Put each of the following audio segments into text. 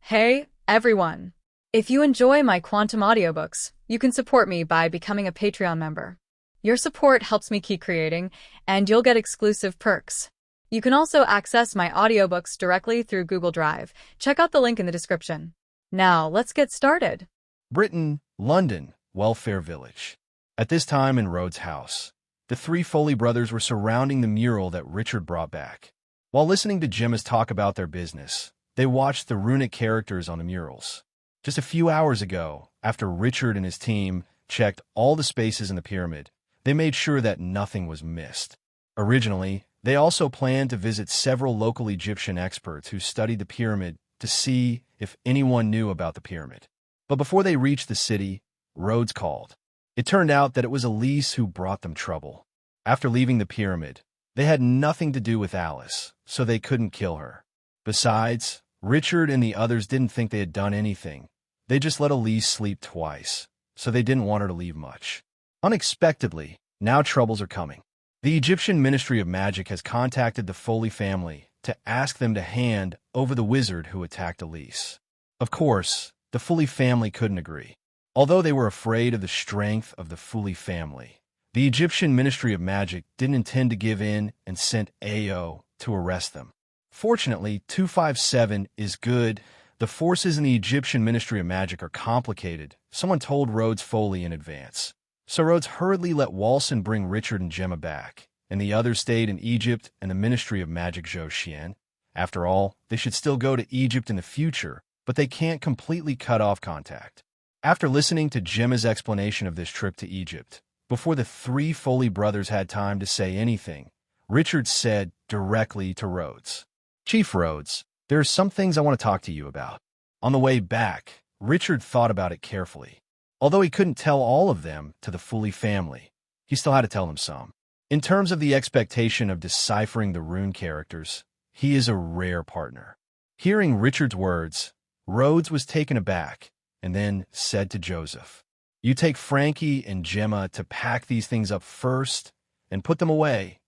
Hey, everyone! If you enjoy my quantum audiobooks, you can support me by becoming a Patreon member. Your support helps me keep creating, and you'll get exclusive perks. You can also access my audiobooks directly through Google Drive. Check out the link in the description. Now, let's get started. Britain, London, Welfare Village. At this time in Rhodes' house, the three Foley brothers were surrounding the mural that Richard brought back. While listening to Gemma's talk about their business, they watched the runic characters on the murals. Just a few hours ago, after Richard and his team checked all the spaces in the pyramid, they made sure that nothing was missed. Originally, they also planned to visit several local Egyptian experts who studied the pyramid to see if anyone knew about the pyramid. But before they reached the city, Rhodes called. It turned out that it was Elise who brought them trouble. After leaving the pyramid, they had nothing to do with Alice, so they couldn't kill her. Besides, Richard and the others didn't think they had done anything. They just let Elise sleep twice, so they didn't want her to leave much. Unexpectedly, now troubles are coming. The Egyptian Ministry of Magic has contacted the Foley family to ask them to hand over the wizard who attacked Elise. Of course, the Foley family couldn't agree. Although they were afraid of the strength of the Foley family, the Egyptian Ministry of Magic didn't intend to give in and sent AO to arrest them. Fortunately, 257 is good. The forces in the Egyptian Ministry of Magic are complicated. Someone told Rhodes Foley in advance. So Rhodes hurriedly let Walson bring Richard and Gemma back, and the others stayed in Egypt and the Ministry of Magic Zhou Xian. After all, they should still go to Egypt in the future, but they can't completely cut off contact. After listening to Gemma's explanation of this trip to Egypt, before the three Foley brothers had time to say anything, Richard said directly to Rhodes, "Chief Rhodes, there are some things I want to talk to you about." On the way back, Richard thought about it carefully. Although he couldn't tell all of them to the Foley family, he still had to tell them some. In terms of the expectation of deciphering the rune characters, he is a rare partner. Hearing Richard's words, Rhodes was taken aback and then said to Joseph, "You take Frankie and Gemma to pack these things up first and put them away.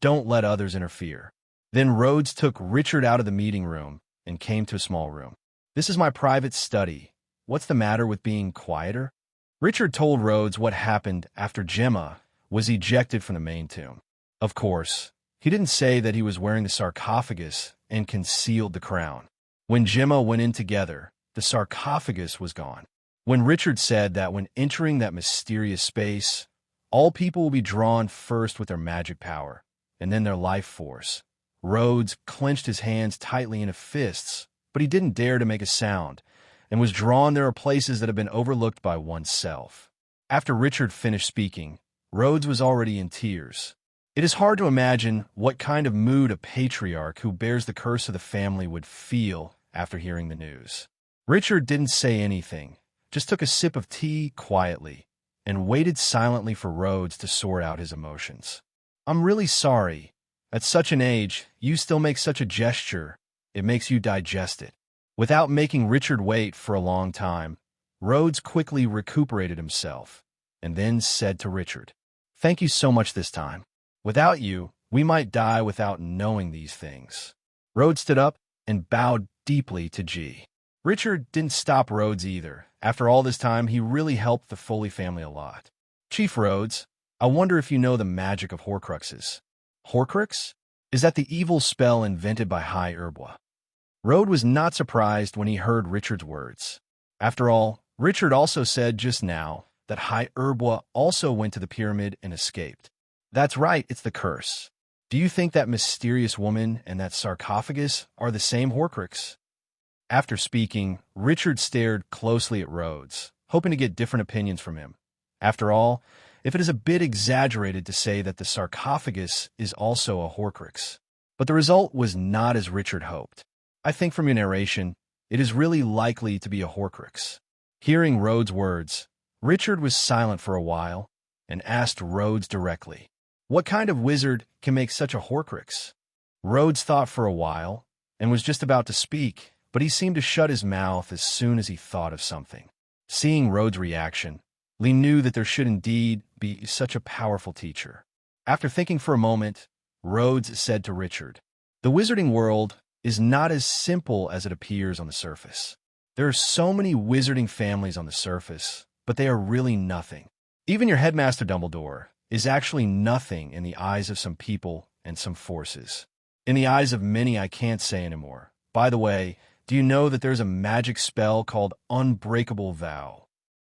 Don't let others interfere." Then Rhodes took Richard out of the meeting room and came to a small room. "This is my private study. What's the matter with being quieter?" Richard told Rhodes what happened after Gemma was ejected from the main tomb. Of course, he didn't say that he was wearing the sarcophagus and concealed the crown. When Gemma went in together, the sarcophagus was gone. When Richard said that when entering that mysterious space, all people will be drawn first with their magic power, and then their life force, Rhodes clenched his hands tightly into fists, but he didn't dare to make a sound, and was drawn there are places that have been overlooked by oneself. After Richard finished speaking, Rhodes was already in tears. It is hard to imagine what kind of mood a patriarch who bears the curse of the family would feel after hearing the news. Richard didn't say anything, just took a sip of tea quietly, and waited silently for Rhodes to sort out his emotions. "I'm really sorry. At such an age, you still make such a gesture. It makes you digest it." Without making Richard wait for a long time, Rhodes quickly recuperated himself, and then said to Richard, "Thank you so much this time. Without you, we might die without knowing these things." Rhodes stood up and bowed deeply to G. Richard didn't stop Rhodes either. After all this time, he really helped the Foley family a lot. "Chief Rhodes, I wonder if you know the magic of Horcruxes." "Horcrux? Is that the evil spell invented by High Herbois?" Rhodes was not surprised when he heard Richard's words. After all, Richard also said just now that High Herbois also went to the pyramid and escaped. "That's right, it's the curse. Do you think that mysterious woman and that sarcophagus are the same Horcrux?" After speaking, Richard stared closely at Rhodes, hoping to get different opinions from him. After all, if it is a bit exaggerated to say that the sarcophagus is also a Horcrux. But the result was not as Richard hoped. "I think from your narration, it is really likely to be a Horcrux." Hearing Rhodes' words, Richard was silent for a while and asked Rhodes directly, "What kind of wizard can make such a Horcrux?" Rhodes thought for a while and was just about to speak, but he seemed to shut his mouth as soon as he thought of something. Seeing Rhodes' reaction, Lee knew that there should indeed be such a powerful teacher. After thinking for a moment, Rhodes said to Richard, "The wizarding world is not as simple as it appears on the surface. There are so many wizarding families on the surface, but they are really nothing. Even your headmaster Dumbledore is actually nothing in the eyes of some people and some forces. In the eyes of many, I can't say anymore. By the way, do you know that there's a magic spell called Unbreakable Vow?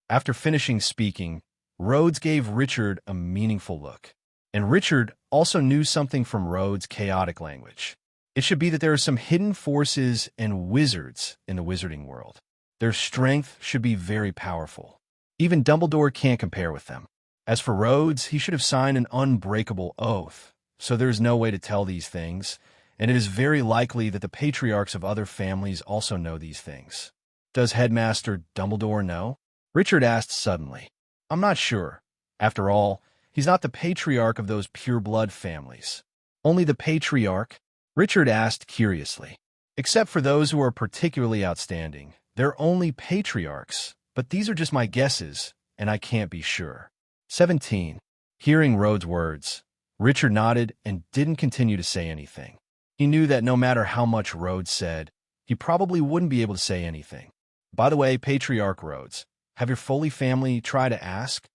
After finishing speaking, Rhodes gave Richard a meaningful look. And Richard also knew something from Rhodes' chaotic language. It should be that there are some hidden forces and wizards in the wizarding world. Their strength should be very powerful. Even Dumbledore can't compare with them. As for Rhodes, he should have signed an unbreakable oath, so there is no way to tell these things, and it is very likely that the patriarchs of other families also know these things. Does Headmaster Dumbledore know? Richard asked suddenly. I'm not sure. After all, he's not the patriarch of those pure-blood families. Only the patriarch? Richard asked curiously. Except for those who are particularly outstanding, they're only patriarchs, but these are just my guesses, and I can't be sure. 17. Hearing Rhodes' words, Richard nodded and didn't continue to say anything. He knew that no matter how much Rhodes said, he probably wouldn't be able to say anything. By the way, Patriarch Rhodes, have your Foley family tried to ask?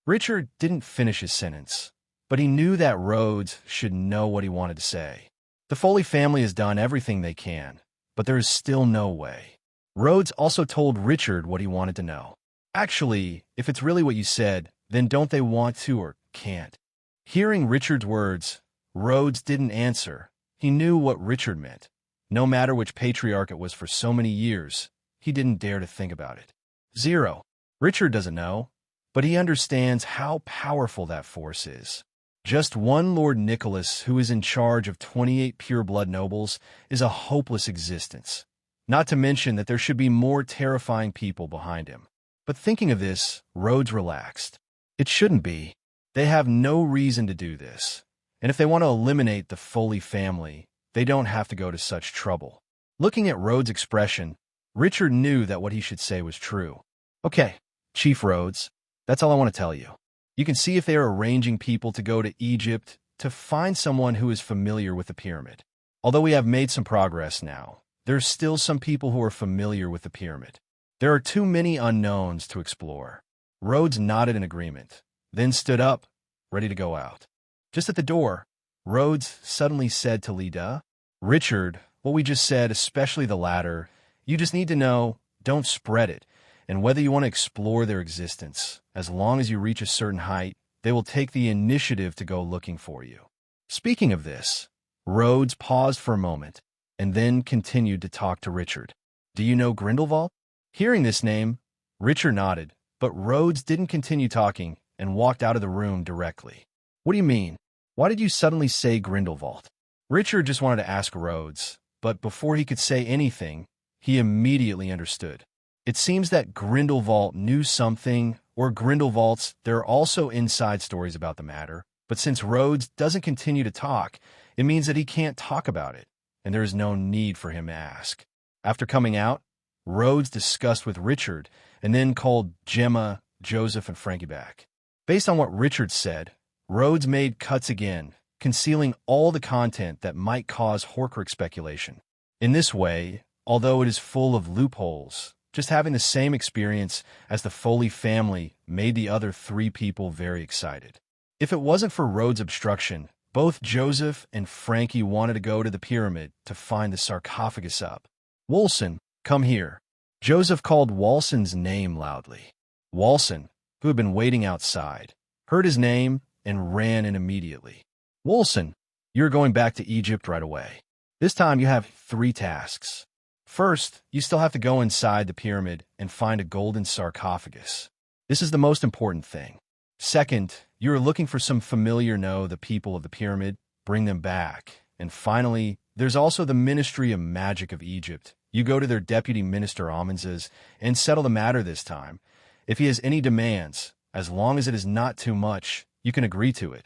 Richard didn't finish his sentence, but he knew that Rhodes should know what he wanted to say. The Foley family has done everything they can, but there is still no way. Rhodes also told Richard what he wanted to know. Actually, if it's really what you said, then don't they want to or can't? Hearing Richard's words, Rhodes didn't answer. He knew what Richard meant. No matter which patriarch it was for so many years, he didn't dare to think about it. 0. Richard doesn't know, but he understands how powerful that force is. Just one Lord Nicholas, who is in charge of 28 pure-blood nobles, is a hopeless existence. Not to mention that there should be more terrifying people behind him. But thinking of this, Rhodes relaxed. It shouldn't be. They have no reason to do this. And if they want to eliminate the Foley family, they don't have to go to such trouble. Looking at Rhodes' expression, Richard knew that what he should say was true. Okay, Chief Rhodes, that's all I want to tell you. You can see if they are arranging people to go to Egypt to find someone who is familiar with the pyramid. Although we have made some progress now, there's still some people who are familiar with the pyramid. There are too many unknowns to explore. Rhodes nodded in agreement, then stood up, ready to go out. Just at the door, Rhodes suddenly said to Lida, Richard, what we just said, especially the latter, you just need to know, don't spread it, and whether you want to explore their existence, as long as you reach a certain height, they will take the initiative to go looking for you. Speaking of this, Rhodes paused for a moment, and then continued to talk to Richard. Do you know Grindelwald? Hearing this name, Richard nodded, but Rhodes didn't continue talking and walked out of the room directly. What do you mean? Why did you suddenly say Grindelwald? Richard just wanted to ask Rhodes, but before he could say anything, he immediately understood. It seems that Grindelwald knew something, or Grindelwald's. There are also inside stories about the matter, but since Rhodes doesn't continue to talk, it means that he can't talk about it, and there is no need for him to ask. After coming out, Rhodes discussed with Richard, and then called Gemma, Joseph, and Frankie back. Based on what Richard said, Rhodes made cuts again, concealing all the content that might cause Horcrux speculation. In this way, although it is full of loopholes, just having the same experience as the Foley family made the other 3 people very excited. If it wasn't for Rhodes' obstruction, both Joseph and Frankie wanted to go to the pyramid to find the sarcophagus up. Wolson, come here. Joseph called Walson's name loudly. Walson, who had been waiting outside, heard his name and ran in immediately. Wolson, you're going back to Egypt right away. This time you have 3 tasks. First, you still have to go inside the pyramid and find a golden sarcophagus. This is the most important thing. Second, you are looking for some familiar the people of the pyramid, bring them back. And finally, there's also the Ministry of Magic of Egypt. You go to their deputy minister Amenses and settle the matter this time. If he has any demands, as long as it is not too much, you can agree to it.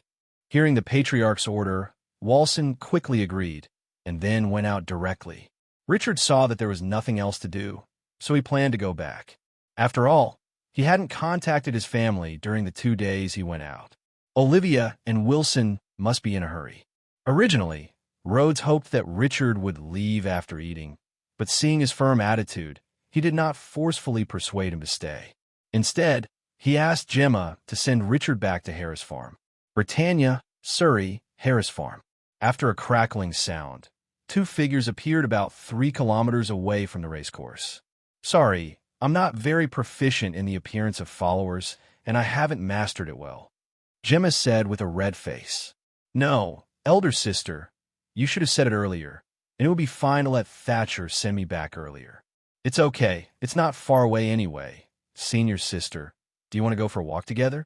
Hearing the patriarch's order, Walson quickly agreed, and then went out directly. Richard saw that there was nothing else to do, so he planned to go back. After all, he hadn't contacted his family during the 2 days he went out. Olivia and Wilson must be in a hurry. Originally, Rhodes hoped that Richard would leave after eating, but seeing his firm attitude, he did not forcefully persuade him to stay. Instead, he asked Gemma to send Richard back to Harris Farm. Britannia, Surrey, Harris Farm. After a crackling sound, two figures appeared about 3 kilometers away from the racecourse. Sorry, I'm not very proficient in the appearance of followers, and I haven't mastered it well, Gemma said with a red face. No, elder sister, you should have said it earlier, and it would be fine to let Thatcher send me back earlier. It's okay, it's not far away anyway. Senior sister, do you want to go for a walk together?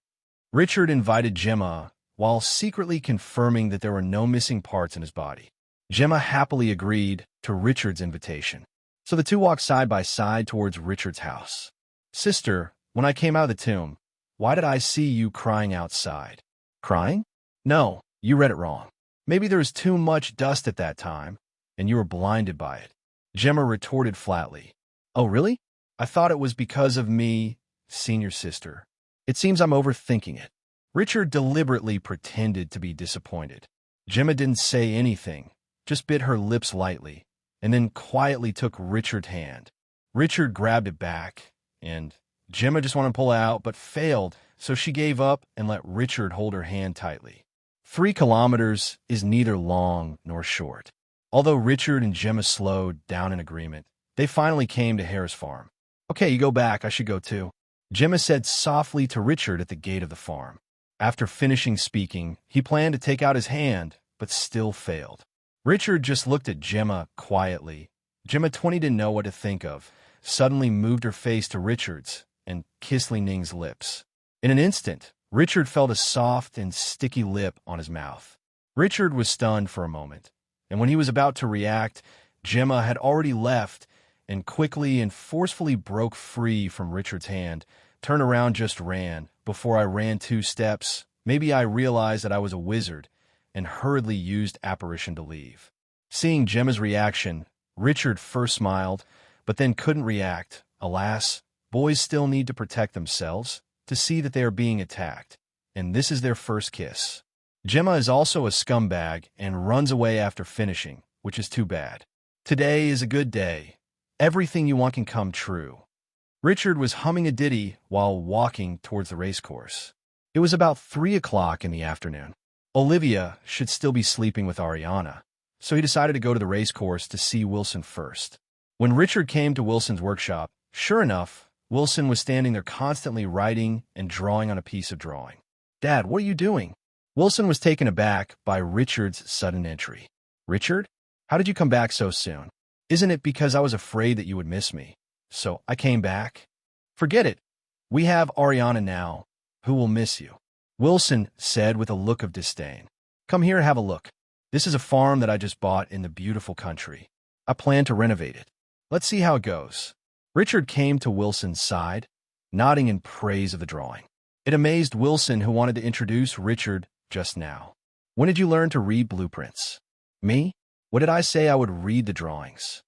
Richard invited Gemma, while secretly confirming that there were no missing parts in his body. Gemma happily agreed to Richard's invitation. So the two walked side by side towards Richard's house. Sister, when I came out of the tomb, why did I see you crying outside? Crying? No, you read it wrong. Maybe there was too much dust at that time, and you were blinded by it. Gemma retorted flatly. Oh, really? I thought it was because of me, senior sister. It seems I'm overthinking it. Richard deliberately pretended to be disappointed. Gemma didn't say anything, just bit her lips lightly, and then quietly took Richard's hand. Richard grabbed it back, and Gemma just wanted to pull out, but failed, so she gave up and let Richard hold her hand tightly. 3 kilometers is neither long nor short. Although Richard and Gemma slowed down in agreement, they finally came to Harris Farm. Okay, you go back, I should go too, Gemma said softly to Richard at the gate of the farm. After finishing speaking, he planned to take out his hand, but still failed. Richard just looked at Gemma quietly. Gemma 20 didn't know what to think of, suddenly moved her face to Richard's and kissed Li Ning's lips. In an instant, Richard felt a soft and sticky lip on his mouth. Richard was stunned for a moment, and when he was about to react, Gemma had already left and quickly and forcefully broke free from Richard's hand, turned around, just ran. Before I ran 2 steps, maybe I realized that I was a wizard, and hurriedly used apparition to leave. Seeing Gemma's reaction, Richard first smiled, but then couldn't react. Alas, boys still need to protect themselves to see that they are being attacked, and this is their first kiss. Gemma is also a scumbag and runs away after finishing, which is too bad. Today is a good day. Everything you want can come true. Richard was humming a ditty while walking towards the racecourse. It was about 3 o'clock in the afternoon. Olivia should still be sleeping with Ariana, so he decided to go to the racecourse to see Wilson first. When Richard came to Wilson's workshop, sure enough, Wilson was standing there constantly writing and drawing on a piece of drawing. Dad, what are you doing? Wilson was taken aback by Richard's sudden entry. Richard, how did you come back so soon? Isn't it because I was afraid that you would miss me? So I came back? Forget it. We have Ariana now, who will miss you, Wilson said with a look of disdain. Come here and have a look. This is a farm that I just bought in the beautiful country. I plan to renovate it. Let's see how it goes. Richard came to Wilson's side, nodding in praise of the drawing. It amazed Wilson, who wanted to introduce Richard just now. When did you learn to read blueprints? Me? What did I say? I would read the drawings?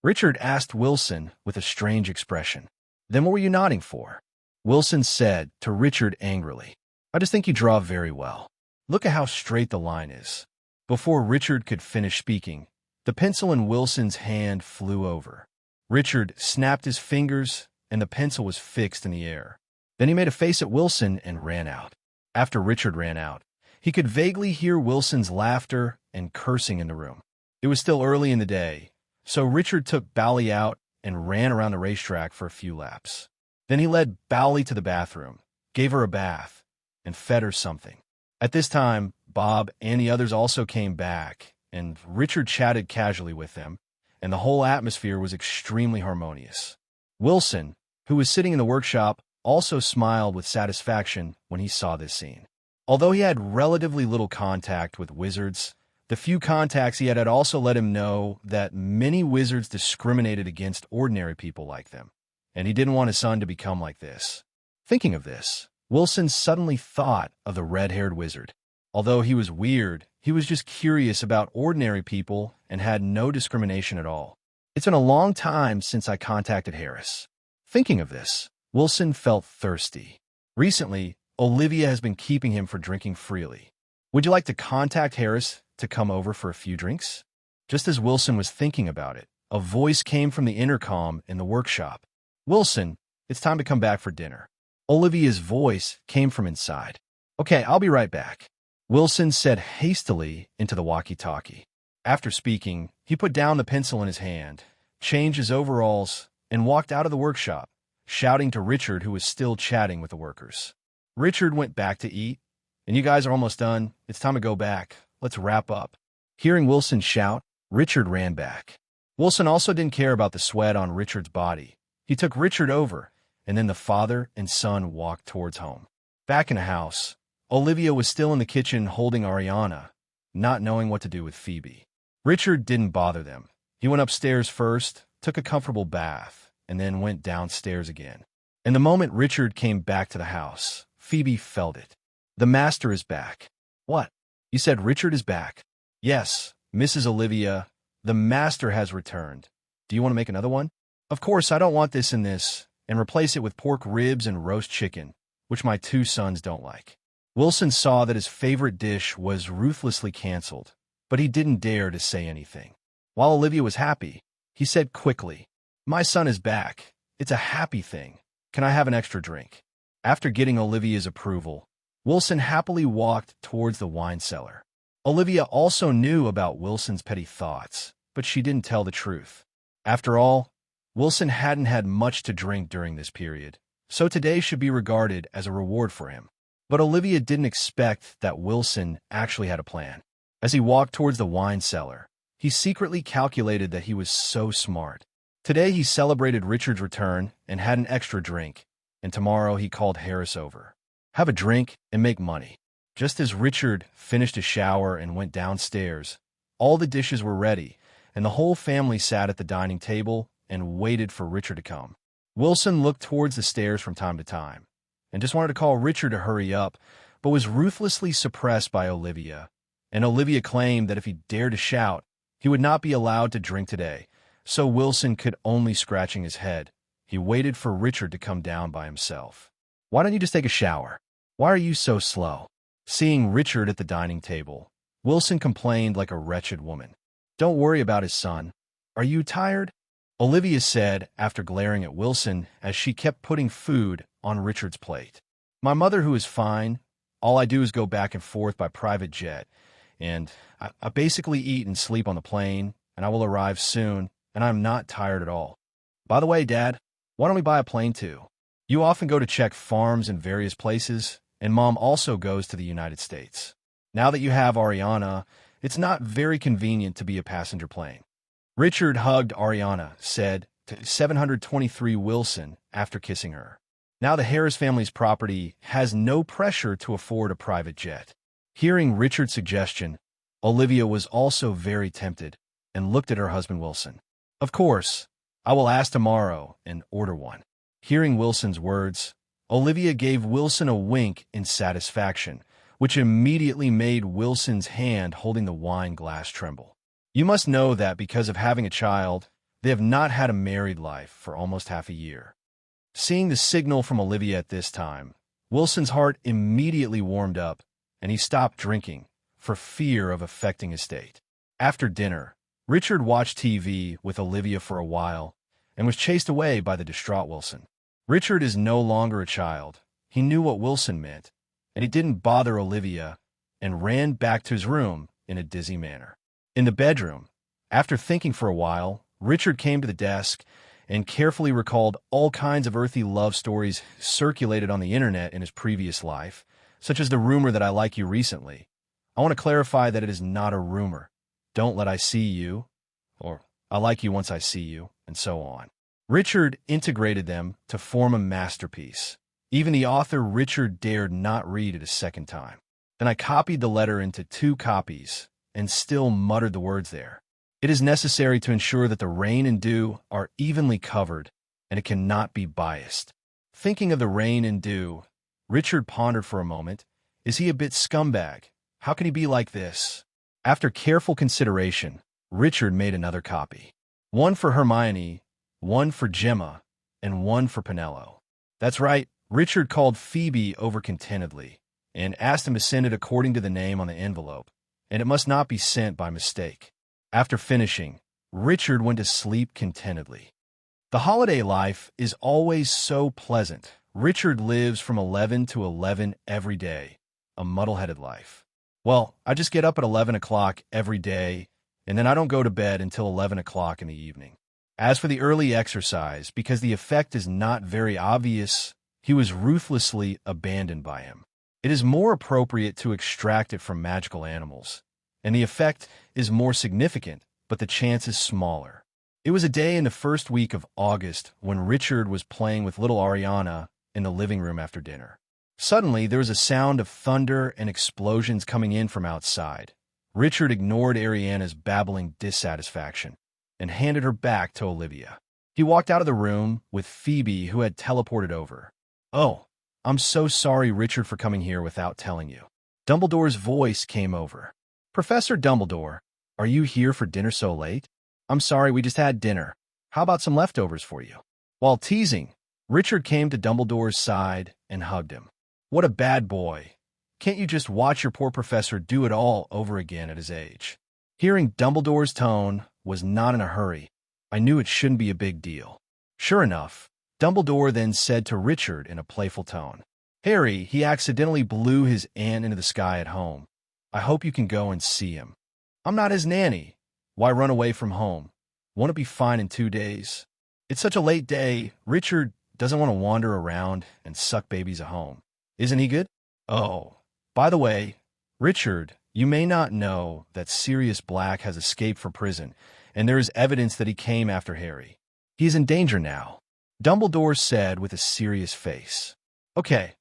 Richard asked Wilson with a strange expression. Then what were you nodding for? Wilson said to Richard angrily. I just think you draw very well. Look at how straight the line is. Before Richard could finish speaking, the pencil in Wilson's hand flew over. Richard snapped his fingers, and the pencil was fixed in the air. Then he made a face at Wilson and ran out. After Richard ran out, he could vaguely hear Wilson's laughter and cursing in the room. It was still early in the day, so Richard took Bally out and ran around the racetrack for a few laps. Then he led Bally to the bathroom, gave her a bath, and fed her something. At this time, Bob and the others also came back, and Richard chatted casually with them, and the whole atmosphere was extremely harmonious. Wilson, who was sitting in the workshop, also smiled with satisfaction when he saw this scene. Although he had relatively little contact with wizards, the few contacts he had also let him know that many wizards discriminated against ordinary people like them, and he didn't want his son to become like this. Thinking of this, Wilson suddenly thought of the red-haired wizard. Although he was weird, he was just curious about ordinary people and had no discrimination at all. It's been a long time since I contacted Harris. Thinking of this, Wilson felt thirsty. Recently, Olivia has been keeping him for drinking freely. Would you like to contact Harris to come over for a few drinks? Just as Wilson was thinking about it, a voice came from the intercom in the workshop. "Wilson, it's time to come back for dinner." Olivia's voice came from inside. "Okay, I'll be right back," Wilson said hastily into the walkie-talkie. After speaking, he put down the pencil in his hand, changed his overalls, and walked out of the workshop, shouting to Richard, who was still chatting with the workers. Richard went back to eat. "And you guys are almost done. It's time to go back. Let's wrap up." Hearing Wilson shout, Richard ran back. Wilson also didn't care about the sweat on Richard's body. He took Richard over, and then the father and son walked towards home. Back in the house, Olivia was still in the kitchen holding Ariana, not knowing what to do with Phoebe. Richard didn't bother them. He went upstairs first, took a comfortable bath, and then went downstairs again. And the moment Richard came back to the house, Phoebe felt it. "The master is back." "What? You said Richard is back?" "Yes, Mrs. Olivia, the master has returned. Do you want to make another one?" "Of course, I don't want this and this, and replace it with pork ribs and roast chicken, which my 2 sons don't like." Wilson saw that his favorite dish was ruthlessly canceled, but he didn't dare to say anything. While Olivia was happy, he said quickly, "My son is back. It's a happy thing. Can I have an extra drink?" After getting Olivia's approval, Wilson happily walked towards the wine cellar. Olivia also knew about Wilson's petty thoughts, but she didn't tell the truth. After all, Wilson hadn't had much to drink during this period, so today should be regarded as a reward for him. But Olivia didn't expect that Wilson actually had a plan. As he walked towards the wine cellar, he secretly calculated that he was so smart. Today he celebrated Richard's return and had an extra drink, and tomorrow he called Harris over. Have a drink and make money. Just as Richard finished a shower and went downstairs, all the dishes were ready, and the whole family sat at the dining table and waited for Richard to come. Wilson looked towards the stairs from time to time, and just wanted to call Richard to hurry up, but was ruthlessly suppressed by Olivia, and Olivia claimed that if he dared to shout, he would not be allowed to drink today, so Wilson could only scratching his head. He waited for Richard to come down by himself. "Why don't you just take a shower? Why are you so slow?" Seeing Richard at the dining table, Wilson complained like a wretched woman. "Don't worry about his son. Are you tired?" Olivia said after glaring at Wilson as she kept putting food on Richard's plate. "My mother, who is fine, all I do is go back and forth by private jet, and I basically eat and sleep on the plane, and I will arrive soon, and I'm not tired at all. By the way, Dad, why don't we buy a plane too? You often go to check farms in various places, and Mom also goes to the United States. Now that you have Ariana, it's not very convenient to be a passenger plane." Richard hugged Ariana, said to 723 Wilson after kissing her. Now the Harris family's property has no pressure to afford a private jet. Hearing Richard's suggestion, Olivia was also very tempted and looked at her husband Wilson. "Of course, I will ask tomorrow and order one." Hearing Wilson's words, Olivia gave Wilson a wink in satisfaction, which immediately made Wilson's hand holding the wine glass tremble. You must know that because of having a child, they have not had a married life for almost half a year. Seeing the signal from Olivia at this time, Wilson's heart immediately warmed up, and he stopped drinking for fear of affecting his state. After dinner, Richard watched TV with Olivia for a while and was chased away by the distraught Wilson. Richard is no longer a child. He knew what Wilson meant, and he didn't bother Olivia and ran back to his room in a dizzy manner. In the bedroom, after thinking for a while, Richard came to the desk and carefully recalled all kinds of earthy love stories circulated on the internet in his previous life, such as the rumor that I like you recently. I want to clarify that it is not a rumor. Don't let I see you, or I like you once I see you, and so on. Richard integrated them to form a masterpiece. Even the author Richard dared not read it a second time. Then I copied the letter into 2 copies and still muttered the words there. It is necessary to ensure that the rain and dew are evenly covered, and it cannot be biased. Thinking of the rain and dew, Richard pondered for a moment. Is he a bit scumbag? How can he be like this? After careful consideration, Richard made another copy. One for Hermione, one for Gemma, and one for Penello. That's right, Richard called Phoebe over contentedly and asked him to send it according to the name on the envelope, and it must not be sent by mistake. After finishing, Richard went to sleep contentedly. The holiday life is always so pleasant. Richard lives from 11 to 11 every day, a muddle-headed life. Well, I just get up at 11 o'clock every day, and then I don't go to bed until 11 o'clock in the evening. As for the early exercise, because the effect is not very obvious, he was ruthlessly abandoned by him. It is more appropriate to extract it from magical animals, and the effect is more significant, but the chance is smaller. It was a day in the first week of August when Richard was playing with little Ariana in the living room after dinner. Suddenly, there was a sound of thunder and explosions coming in from outside. Richard ignored Ariana's babbling dissatisfaction and handed her back to Olivia. He walked out of the room with Phoebe, who had teleported over. "Oh, I'm so sorry, Richard, for coming here without telling you." Dumbledore's voice came over. "Professor Dumbledore, are you here for dinner so late?" "I'm sorry, we just had dinner. How about some leftovers for you?" While teasing, Richard came to Dumbledore's side and hugged him. "What a bad boy. Can't you just watch your poor professor do it all over again at his age?" Hearing Dumbledore's tone was not in a hurry, I knew it shouldn't be a big deal. Sure enough, Dumbledore then said to Richard in a playful tone, "Harry, he accidentally blew his aunt into the sky at home. I hope you can go and see him." "I'm not his nanny. Why run away from home? Won't it be fine in 2 days? It's such a late day. Richard doesn't want to wander around and suck babies at home. Isn't he good? Oh, by the way, Richard, you may not know that Sirius Black has escaped from prison, and there is evidence that he came after Harry. He is in danger now," Dumbledore said with a serious face. Okay,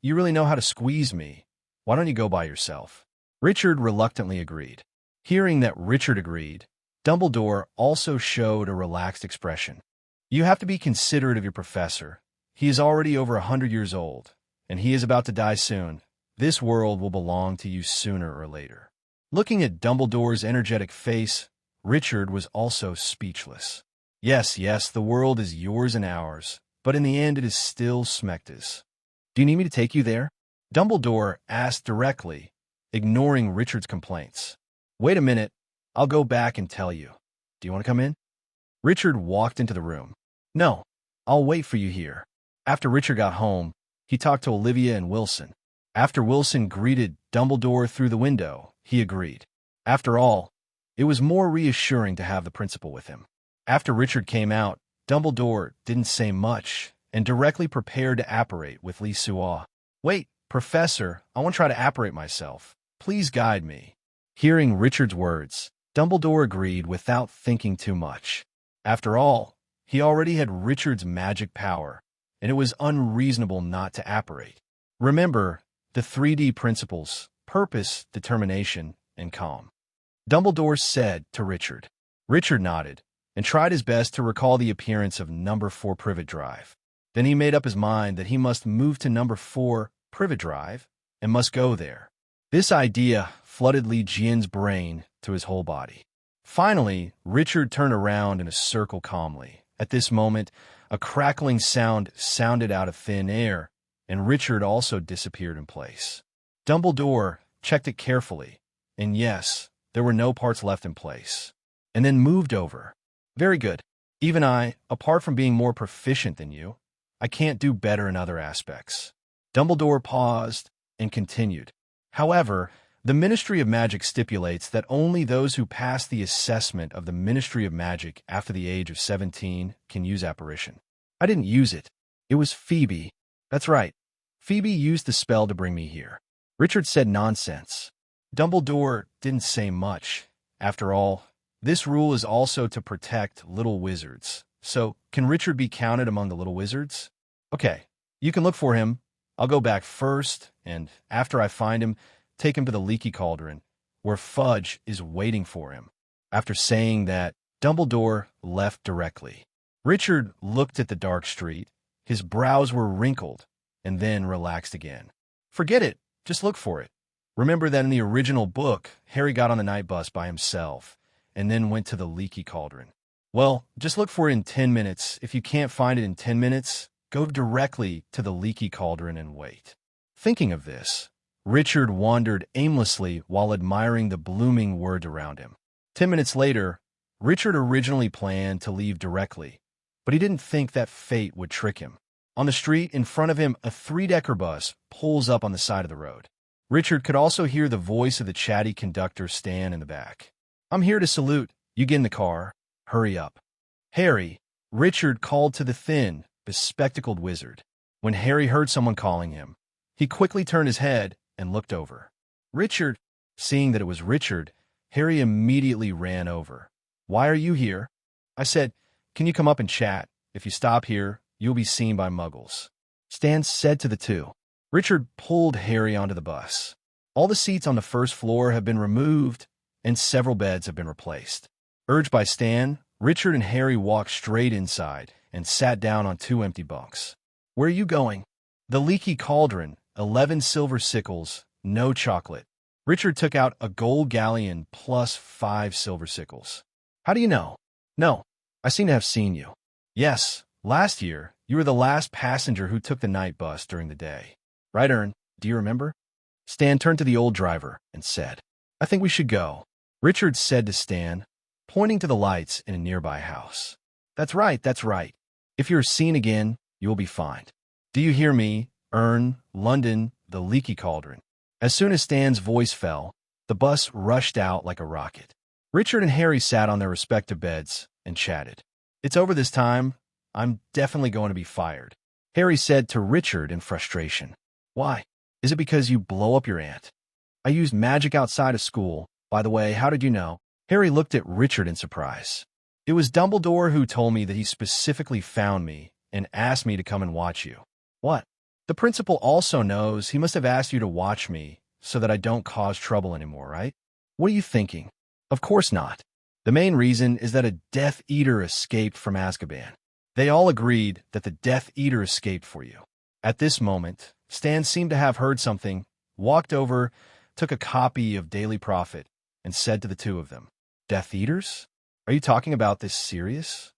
you really know how to squeeze me. Why don't you go by yourself?" Richard reluctantly agreed. Hearing that Richard agreed, Dumbledore also showed a relaxed expression. "You have to be considerate of your professor. He is already over 100 years old, and he is about to die soon. This world will belong to you sooner or later." Looking at Dumbledore's energetic face, Richard was also speechless. Yes, the world is yours and ours, but in the end it is still Smecta's." "Do you need me to take you there?" Dumbledore asked directly, ignoring Richard's complaints. "Wait a minute, I'll go back and tell you. Do you want to come in?" Richard walked into the room. "No, I'll wait for you here." After Richard got home, he talked to Olivia and Wilson. After Wilson greeted Dumbledore through the window, he agreed. After all, it was more reassuring to have the principal with him. After Richard came out, Dumbledore didn't say much and directly prepared to apparate with Lee Suah. "Wait, Professor, I want to try to apparate myself. Please guide me." Hearing Richard's words, Dumbledore agreed without thinking too much. After all, he already had Richard's magic power, and it was unreasonable not to apparate. Remember the 3D principles: purpose, determination, and calm. Dumbledore said to Richard. Richard nodded and tried his best to recall the appearance of number 4 Privet Drive. Then he made up his mind that he must move to number 4 Privet Drive and must go there. This idea flooded Li Jian's brain to his whole body. Finally, Richard turned around in a circle calmly. At this moment, a crackling sound sounded out of thin air, and Richard also disappeared in place. Dumbledore checked it carefully, and yes, there were no parts left in place, and then moved over. "Very good. Even I, apart from being more proficient than you, I can't do better in other aspects." Dumbledore paused and continued. "However, the Ministry of Magic stipulates that only those who pass the assessment of the Ministry of Magic after the age of 17 can use apparition. I didn't use it. It was Phoebe. That's right. Phoebe used the spell to bring me here." Richard said nonsense. Dumbledore didn't say much. After all, this rule is also to protect little wizards. So, can Richard be counted among the little wizards? Okay, you can look for him. I'll go back first, and after I find him, take him to the Leaky Cauldron, where Fudge is waiting for him. After saying that, Dumbledore left directly. Richard looked at the dark street. His brows were wrinkled, and then relaxed again. Forget it. Just look for it. Remember that in the original book, Harry got on the night bus by himself, and then went to the Leaky Cauldron. Well, just look for it in 10 minutes. If you can't find it in 10 minutes, go directly to the Leaky Cauldron and wait. Thinking of this, Richard wandered aimlessly while admiring the blooming world around him. 10 minutes later, Richard originally planned to leave directly, but he didn't think that fate would trick him. On the street in front of him, a three-decker bus pulls up on the side of the road. Richard could also hear the voice of the chatty conductor Stan in the back. "I'm here to salute. You get in the car. Hurry up." "Harry," Richard called to the thin, bespectacled wizard. When Harry heard someone calling him, he quickly turned his head and looked over. "Richard." Seeing that it was Richard, Harry immediately ran over. "Why are you here?" "I said, can you come up and chat? If you stop here, you'll be seen by muggles," Stan said to the two. Richard pulled Harry onto the bus. All the seats on the first floor have been removed, and several beds have been replaced. Urged by Stan, Richard and Harry walked straight inside and sat down on two empty bunks. "Where are you going?" "The Leaky Cauldron, 11 silver sickles, no chocolate." Richard took out a gold galleon plus 5 silver sickles. "How do you know?" "No, I seem to have seen you." "Yes, last year, you were the last passenger who took the night bus during the day. Right, Ern? Do you remember?" Stan turned to the old driver and said, "I think we should go." Richard said to Stan, pointing to the lights in a nearby house. That's right, that's right. If you're seen again, you will be fined. Do you hear me? Ern, London, the Leaky Cauldron." As soon as Stan's voice fell, the bus rushed out like a rocket. Richard and Harry sat on their respective beds and chatted. "It's over this time. I'm definitely going to be fired," Harry said to Richard in frustration. "Why? Is it because you blow up your aunt?" "I used magic outside of school. By the way, how did you know?" Harry looked at Richard in surprise. "It was Dumbledore who told me that he specifically found me and asked me to come and watch you." "What?" "The principal also knows. He must have asked you to watch me so that I don't cause trouble anymore, right?" "What are you thinking?" "Of course not. The main reason is that a Death Eater escaped from Azkaban. They all agreed that the Death Eater escaped for you." At this moment, Stan seemed to have heard something, walked over, took a copy of Daily Prophet, and said to the two of them, "Death Eaters? Are you talking about this serious?"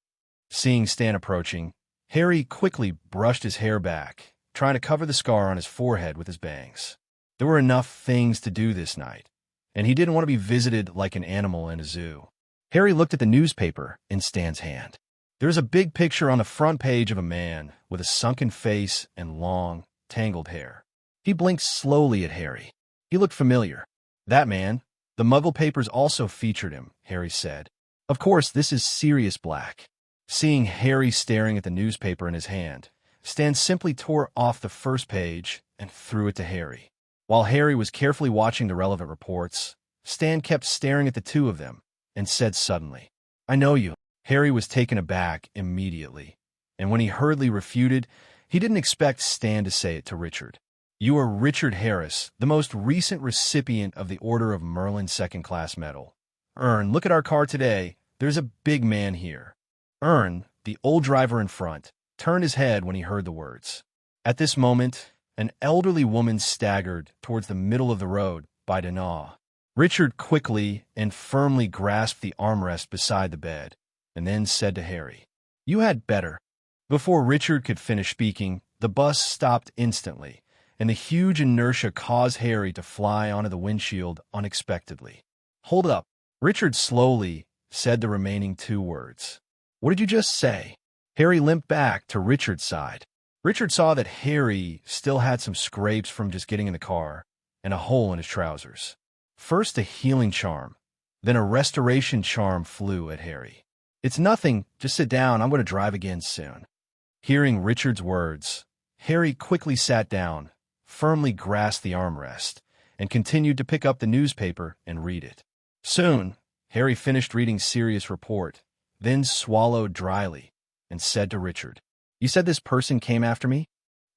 Seeing Stan approaching, Harry quickly brushed his hair back, trying to cover the scar on his forehead with his bangs. There were enough things to do this night, and he didn't want to be visited like an animal in a zoo. Harry looked at the newspaper in Stan's hand. There was a big picture on the front page of a man with a sunken face and long, tangled hair. He blinked slowly at Harry. He looked familiar. "That man. The Muggle papers also featured him," Harry said. "Of course, this is Sirius Black." Seeing Harry staring at the newspaper in his hand, Stan simply tore off the first page and threw it to Harry. While Harry was carefully watching the relevant reports, Stan kept staring at the two of them and said suddenly, "I know you." Harry was taken aback immediately, and when he hurriedly refuted, he didn't expect Stan to say it to Richard. "You are Richard Harris, the most recent recipient of the Order of Merlin Second-Class Medal. Ern, look at our car today. There's a big man here." Ern, the old driver in front, turned his head when he heard the words. At this moment, an elderly woman staggered towards the middle of the road by Danaw. Richard quickly and firmly grasped the armrest beside the bed, and then said to Harry, "You had better." Before Richard could finish speaking, the bus stopped instantly, and the huge inertia caused Harry to fly onto the windshield unexpectedly. "Hold up." Richard slowly said the remaining 2 words. "What did you just say?" Harry limped back to Richard's side. Richard saw that Harry still had some scrapes from just getting in the car and a hole in his trousers. First a healing charm, then a restoration charm flew at Harry. "It's nothing, just sit down, I'm going to drive again soon." Hearing Richard's words, Harry quickly sat down, firmly grasped the armrest, and continued to pick up the newspaper and read it. Soon, Harry finished reading Sirius' report, then swallowed dryly, and said to Richard, "You said this person came after me?"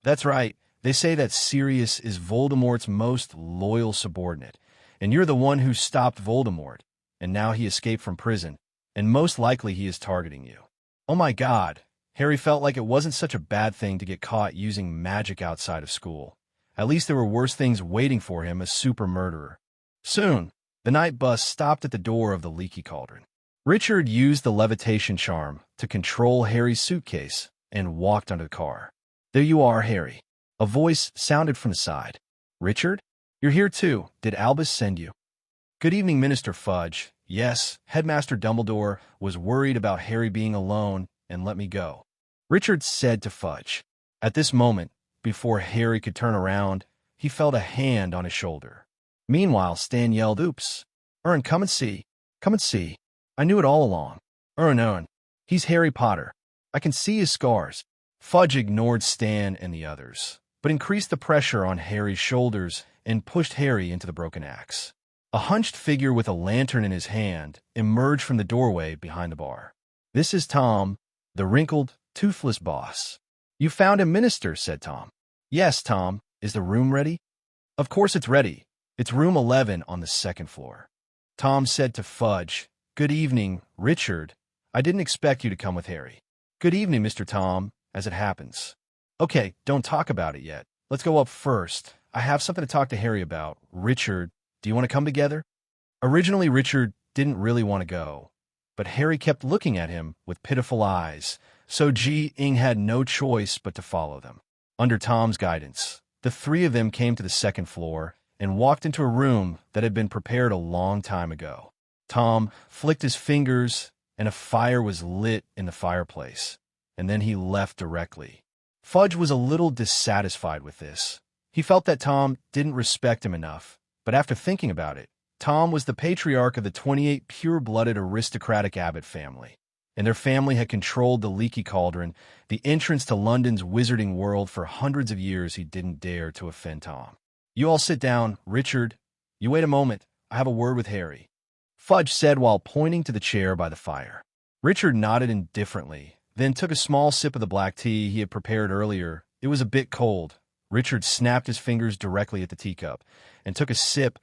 "That's right. They say that Sirius is Voldemort's most loyal subordinate, and you're the one who stopped Voldemort, and now he escaped from prison, and most likely he is targeting you." Oh my God! Harry felt like it wasn't such a bad thing to get caught using magic outside of school. At least there were worse things waiting for him, a super murderer. Soon, the night bus stopped at the door of the Leaky Cauldron. Richard used the levitation charm to control Harry's suitcase and walked under the car. "There you are, Harry." A voice sounded from the side. "Richard? You're here too. Did Albus send you?" "Good evening, Minister Fudge. Yes, Headmaster Dumbledore was worried about Harry being alone and let me go, Richard said to Fudge. At this moment, before Harry could turn around, he felt a hand on his shoulder. Meanwhile, Stan yelled, "Oops! Ern, come and see! Come and see! I knew it all along! Ern, he's Harry Potter! I can see his scars!" Fudge ignored Stan and the others, but increased the pressure on Harry's shoulders and pushed Harry into the broken axe. A hunched figure with a lantern in his hand emerged from the doorway behind the bar. "This is Tom, the wrinkled, toothless boss." "You found him, Minister," said Tom. "Yes, Tom. Is the room ready?" "Of course it's ready. It's room 11 on the second floor." Tom said to Fudge, "Good evening, Richard. I didn't expect you to come with Harry." "Good evening, Mr. Tom, as it happens." "Okay, don't talk about it yet. Let's go up first. I have something to talk to Harry about. Richard, do you want to come together?" Originally, Richard didn't really want to go, but Harry kept looking at him with pitiful eyes, so Ji-ing had no choice but to follow them. Under Tom's guidance, the three of them came to the second floor and walked into a room that had been prepared a long time ago. Tom flicked his fingers, and a fire was lit in the fireplace, and then he left directly. Fudge was a little dissatisfied with this. He felt that Tom didn't respect him enough, but after thinking about it, Tom was the patriarch of the 28 pure-blooded aristocratic Abbott family, and their family had controlled the Leaky Cauldron, the entrance to London's wizarding world for hundreds of years. He didn't dare to offend Tom. "You all sit down, Richard. You wait a moment. I have a word with Harry," Fudge said while pointing to the chair by the fire. Richard nodded indifferently, then took a small sip of the black tea he had prepared earlier. It was a bit cold. Richard snapped his fingers directly at the teacup and took a sip.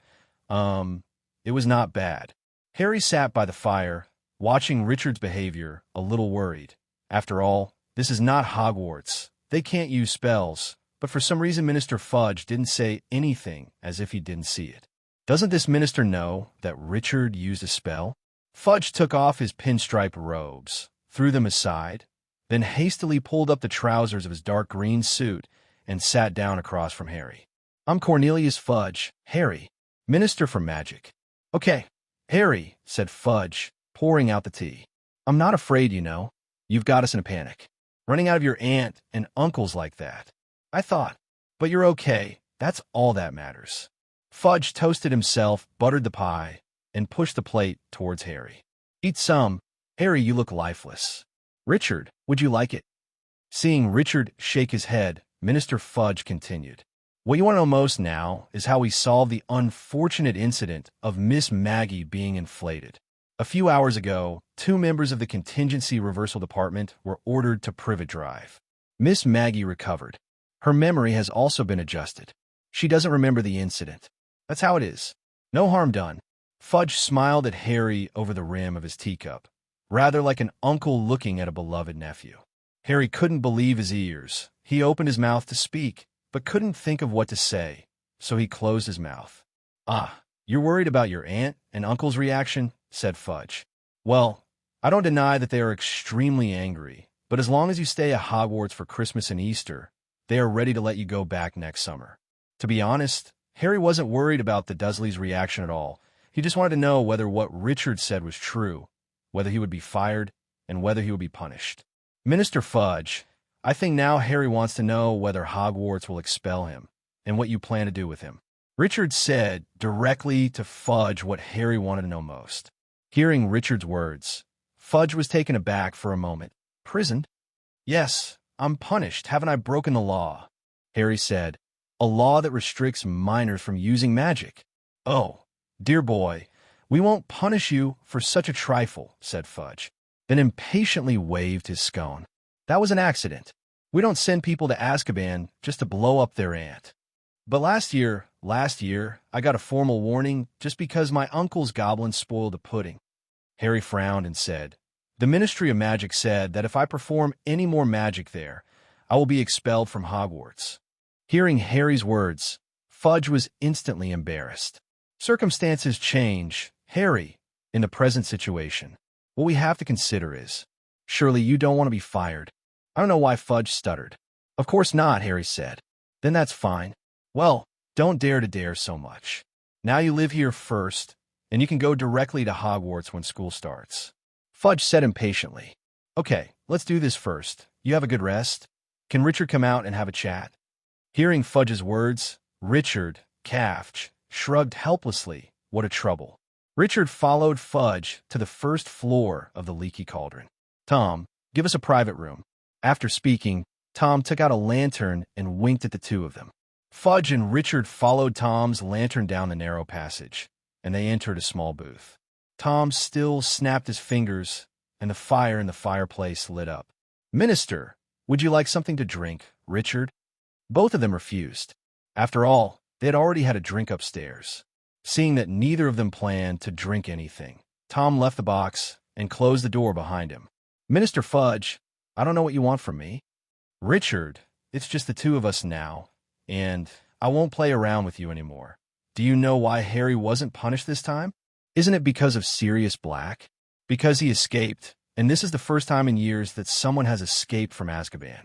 It was not bad. Harry sat by the fire, watching Richard's behavior, a little worried. After all, this is not Hogwarts. They can't use spells, but for some reason Minister Fudge didn't say anything as if he didn't see it. Doesn't this minister know that Richard used a spell? Fudge took off his pinstripe robes, threw them aside, then hastily pulled up the trousers of his dark green suit and sat down across from Harry. "I'm Cornelius Fudge, Harry, Minister for Magic." "Okay, Harry," said Fudge, pouring out the tea. "I'm not afraid, you know. You've got us in a panic. Running out of your aunt and uncles like that. I thought. But you're okay. That's all that matters." Fudge toasted himself, buttered the pie, and pushed the plate towards Harry. "Eat some. Harry, you look lifeless. Richard, would you like it?" Seeing Richard shake his head, Minister Fudge continued. "What you want to know most now is how we solved the unfortunate incident of Miss Maggie being inflated. A few hours ago, 2 members of the Contingency Reversal Department were ordered to Privet Drive. Miss Maggie recovered. Her memory has also been adjusted. She doesn't remember the incident. That's how it is. No harm done." Fudge smiled at Harry over the rim of his teacup, rather like an uncle looking at a beloved nephew. Harry couldn't believe his ears. He opened his mouth to speak, but couldn't think of what to say, so he closed his mouth. "Ah, you're worried about your aunt and uncle's reaction," said Fudge. "Well, I don't deny that they are extremely angry, but as long as you stay at Hogwarts for Christmas and Easter, they are ready to let you go back next summer." To be honest, Harry wasn't worried about the Dursleys' reaction at all. He just wanted to know whether what Richard said was true, whether he would be fired, and whether he would be punished. "Minister Fudge, I think now Harry wants to know whether Hogwarts will expel him, and what you plan to do with him." Richard said directly to Fudge what Harry wanted to know most. Hearing Richard's words, Fudge was taken aback for a moment. "Prisoned?" "Yes, I'm punished. Haven't I broken the law?" Harry said. "A law that restricts minors from using magic." "Oh, dear boy, we won't punish you for such a trifle," said Fudge, then impatiently waved his scone. "That was an accident. We don't send people to Azkaban just to blow up their aunt. But last year, I got a formal warning just because my uncle's goblins spoiled the pudding." Harry frowned and said, "The Ministry of Magic said that if I perform any more magic there, I will be expelled from Hogwarts." Hearing Harry's words, Fudge was instantly embarrassed. "Circumstances change, Harry, in the present situation. What we have to consider is, surely you don't want to be fired." I don't know why Fudge stuttered. "Of course not," Harry said. "Then that's fine. Well, don't dare so much. Now you live here first, and you can go directly to Hogwarts when school starts. Fudge said impatiently. Okay, let's do this first. You have a good rest? Can Richard come out and have a chat? Hearing Fudge's words, Richard, Caffch, shrugged helplessly. What a trouble. Richard followed Fudge to the first floor of the leaky cauldron. Tom, give us a private room. After speaking, Tom took out a lantern and winked at the two of them. Fudge and Richard followed Tom's lantern down the narrow passage, and they entered a small booth. Tom still snapped his fingers, and the fire in the fireplace lit up. Minister, would you like something to drink, Richard? Both of them refused. After all, they had already had a drink upstairs. Seeing that neither of them planned to drink anything, Tom left the box and closed the door behind him. Minister Fudge, I don't know what you want from me. Richard, it's just the two of us now, and I won't play around with you anymore. Do you know why Harry wasn't punished this time? Isn't it because of Sirius Black? Because he escaped, and this is the first time in years that someone has escaped from Azkaban.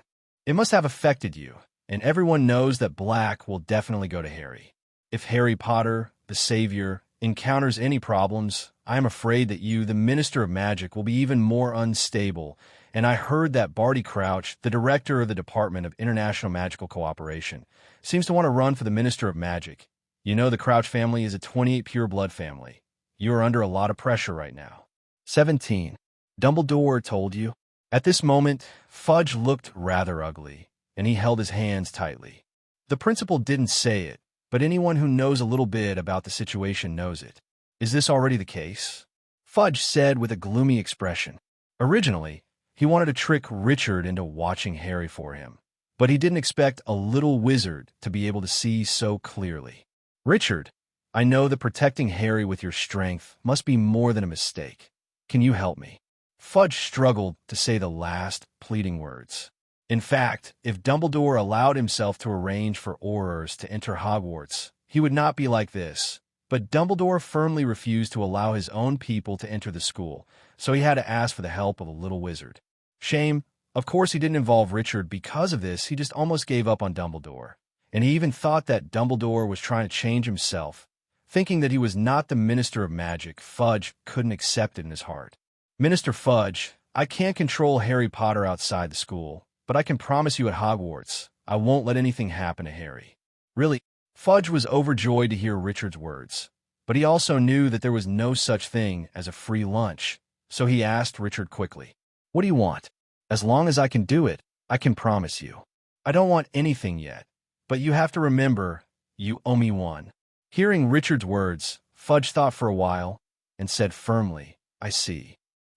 It must have affected you, and everyone knows that Black will definitely go to Harry. If Harry Potter, the Savior, encounters any problems, I am afraid that you, the Minister of Magic, will be even more unstable, and I heard that Barty Crouch, the director of the Department of International Magical Cooperation, seems to want to run for the Minister of Magic. You know the Crouch family is a 28 pure blood family. You are under a lot of pressure right now. 17. Dumbledore told you? At this moment, Fudge looked rather ugly, and he held his hands tightly. The principal didn't say it, but anyone who knows a little bit about the situation knows it. Is this already the case? Fudge said with a gloomy expression. Originally, he wanted to trick Richard into watching Harry for him, but he didn't expect a little wizard to be able to see so clearly. Richard, I know that protecting Harry with your strength must be more than a mistake. Can you help me? Fudge struggled to say the last pleading words. In fact, if Dumbledore allowed himself to arrange for Aurors to enter Hogwarts, he would not be like this. But Dumbledore firmly refused to allow his own people to enter the school, so he had to ask for the help of a little wizard. Shame. Of course he didn't involve Richard because of this. He just almost gave up on Dumbledore. And he even thought that Dumbledore was trying to change himself. Thinking that he was not the Minister of Magic, Fudge couldn't accept it in his heart. Minister Fudge, I can't control Harry Potter outside the school, but I can promise you at Hogwarts, I won't let anything happen to Harry. Really? Fudge was overjoyed to hear Richard's words, but he also knew that there was no such thing as a free lunch, so he asked Richard quickly, What do you want? As long as I can do it, I can promise you. I don't want anything yet, but you have to remember, you owe me one. Hearing Richard's words, Fudge thought for a while and said firmly, I see.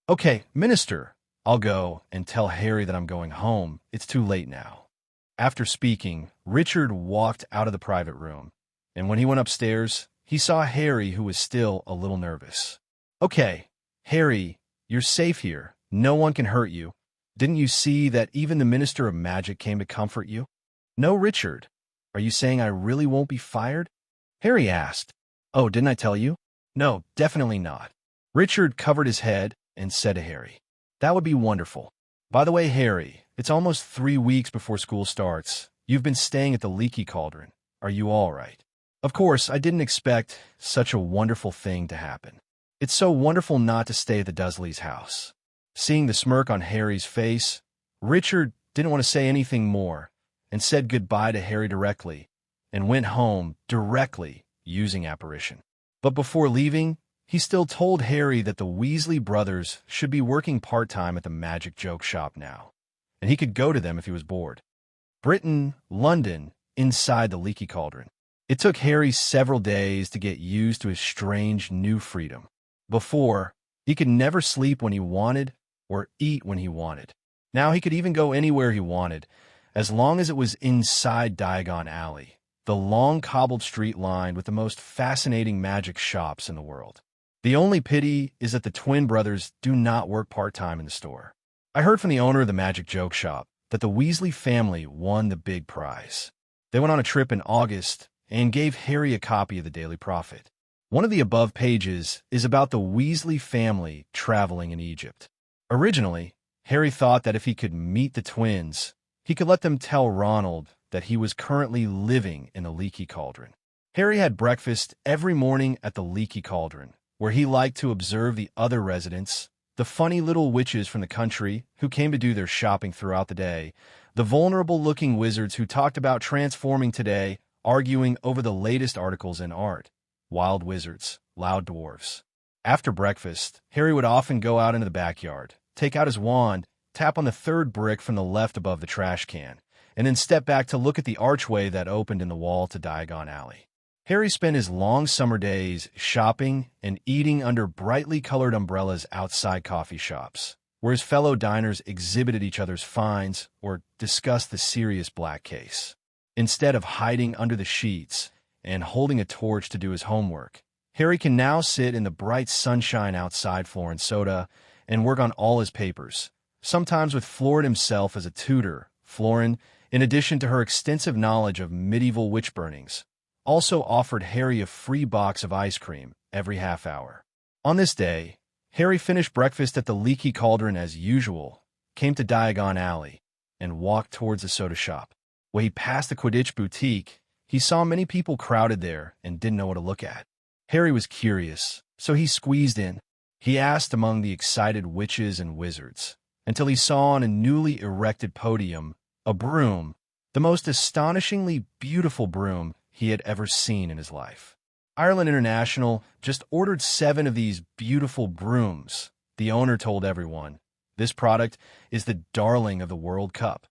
Okay, Minister, I'll go and tell Harry that I'm going home. It's too late now. After speaking, Richard walked out of the private room, and when he went upstairs, he saw Harry, who was still a little nervous. Okay, Harry, you're safe here. No one can hurt you. Didn't you see that even the Minister of Magic came to comfort you? No, Richard. Are you saying I really won't be fired? Harry asked. Oh, didn't I tell you? No, definitely not. Richard covered his head and said to Harry, That would be wonderful. By the way, Harry, it's almost 3 weeks before school starts. You've been staying at the Leaky Cauldron. Are you all right? Of course, I didn't expect such a wonderful thing to happen. It's so wonderful not to stay at the Dursleys' house. Seeing the smirk on Harry's face, Richard didn't want to say anything more and said goodbye to Harry directly and went home directly using apparition. But before leaving, he still told Harry that the Weasley brothers should be working part-time at the magic joke shop now, and he could go to them if he was bored. Britain, London, inside the Leaky Cauldron. It took Harry several days to get used to his strange new freedom. Before, he could never sleep when he wanted or eat when he wanted. Now he could even go anywhere he wanted, as long as it was inside Diagon Alley, the long cobbled street lined with the most fascinating magic shops in the world. The only pity is that the twin brothers do not work part-time in the store. I heard from the owner of the magic joke shop that the Weasley family won the big prize. They went on a trip in August and gave Harry a copy of the Daily Prophet. One of the above pages is about the Weasley family traveling in Egypt. Originally, Harry thought that if he could meet the twins, he could let them tell Ronald that he was currently living in the Leaky Cauldron. Harry had breakfast every morning at the Leaky Cauldron, where he liked to observe the other residents, the funny little witches from the country who came to do their shopping throughout the day, the vulnerable-looking wizards who talked about transforming today, arguing over the latest articles in art, wild wizards, loud dwarves. After breakfast, Harry would often go out into the backyard, take out his wand, tap on the third brick from the left above the trash can, and then step back to look at the archway that opened in the wall to Diagon Alley. Harry spent his long summer days shopping and eating under brightly colored umbrellas outside coffee shops, where his fellow diners exhibited each other's finds or discussed the serious black case. Instead of hiding under the sheets and holding a torch to do his homework, Harry can now sit in the bright sunshine outside Florin Soda and work on all his papers, sometimes with Florin himself as a tutor. Florin, in addition to her extensive knowledge of medieval witch burnings, also offered Harry a free box of ice cream every half hour. On this day, Harry finished breakfast at the Leaky Cauldron as usual, came to Diagon Alley, and walked towards the soda shop. When he passed the Quidditch boutique, he saw many people crowded there and didn't know what to look at. Harry was curious, so he squeezed in. He asked among the excited witches and wizards, until he saw on a newly erected podium a broom, the most astonishingly beautiful broom he had ever seen in his life. Ireland International just ordered 7 of these beautiful brooms. The owner told everyone, "This product is the darling of the World Cup."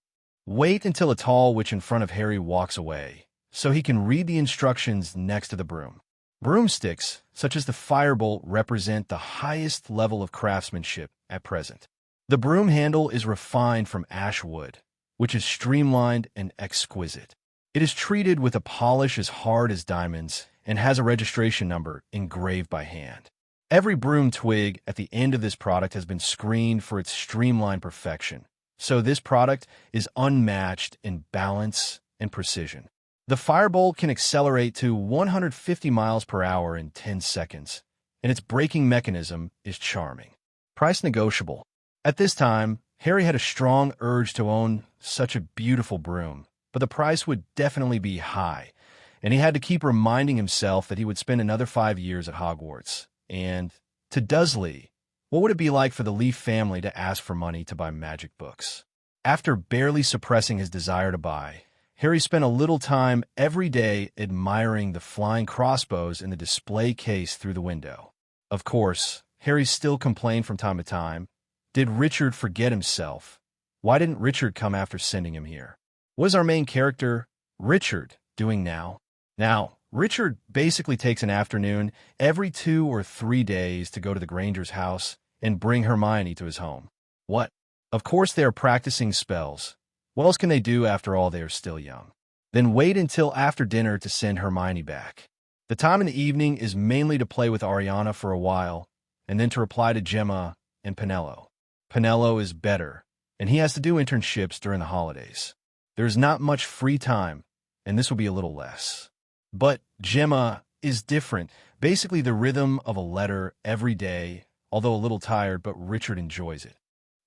Wait until a tall witch in front of Harry walks away, so he can read the instructions next to the broom. Broomsticks, such as the Firebolt, represent the highest level of craftsmanship at present. The broom handle is refined from ash wood, which is streamlined and exquisite. It is treated with a polish as hard as diamonds and has a registration number engraved by hand. Every broom twig at the end of this product has been screened for its streamlined perfection, so this product is unmatched in balance and precision. The Firebolt can accelerate to 150 miles per hour in 10 seconds, and its braking mechanism is charming. Price negotiable. At this time, Harry had a strong urge to own such a beautiful broom, but the price would definitely be high, and he had to keep reminding himself that he would spend another 5 years at Hogwarts. And to Dursley, what would it be like for the Leaf family to ask for money to buy magic books? After barely suppressing his desire to buy, Harry spent a little time every day admiring the flying crossbows in the display case through the window. Of course, Harry still complained from time to time. Did Richard forget himself? Why didn't Richard come after sending him here? What is our main character, Richard, doing now? Now, Richard basically takes an afternoon every 2 or 3 days to go to the Granger's house and bring Hermione to his home. What? Of course they are practicing spells. What else can they do after all they are still young? Then wait until after dinner to send Hermione back. The time in the evening is mainly to play with Ariana for a while, and then to reply to Gemma and Penello. Penello is better, and he has to do internships during the holidays. There's not much free time, and this will be a little less. But Gemma is different, basically the rhythm of a letter every day, although a little tired, but Richard enjoys it.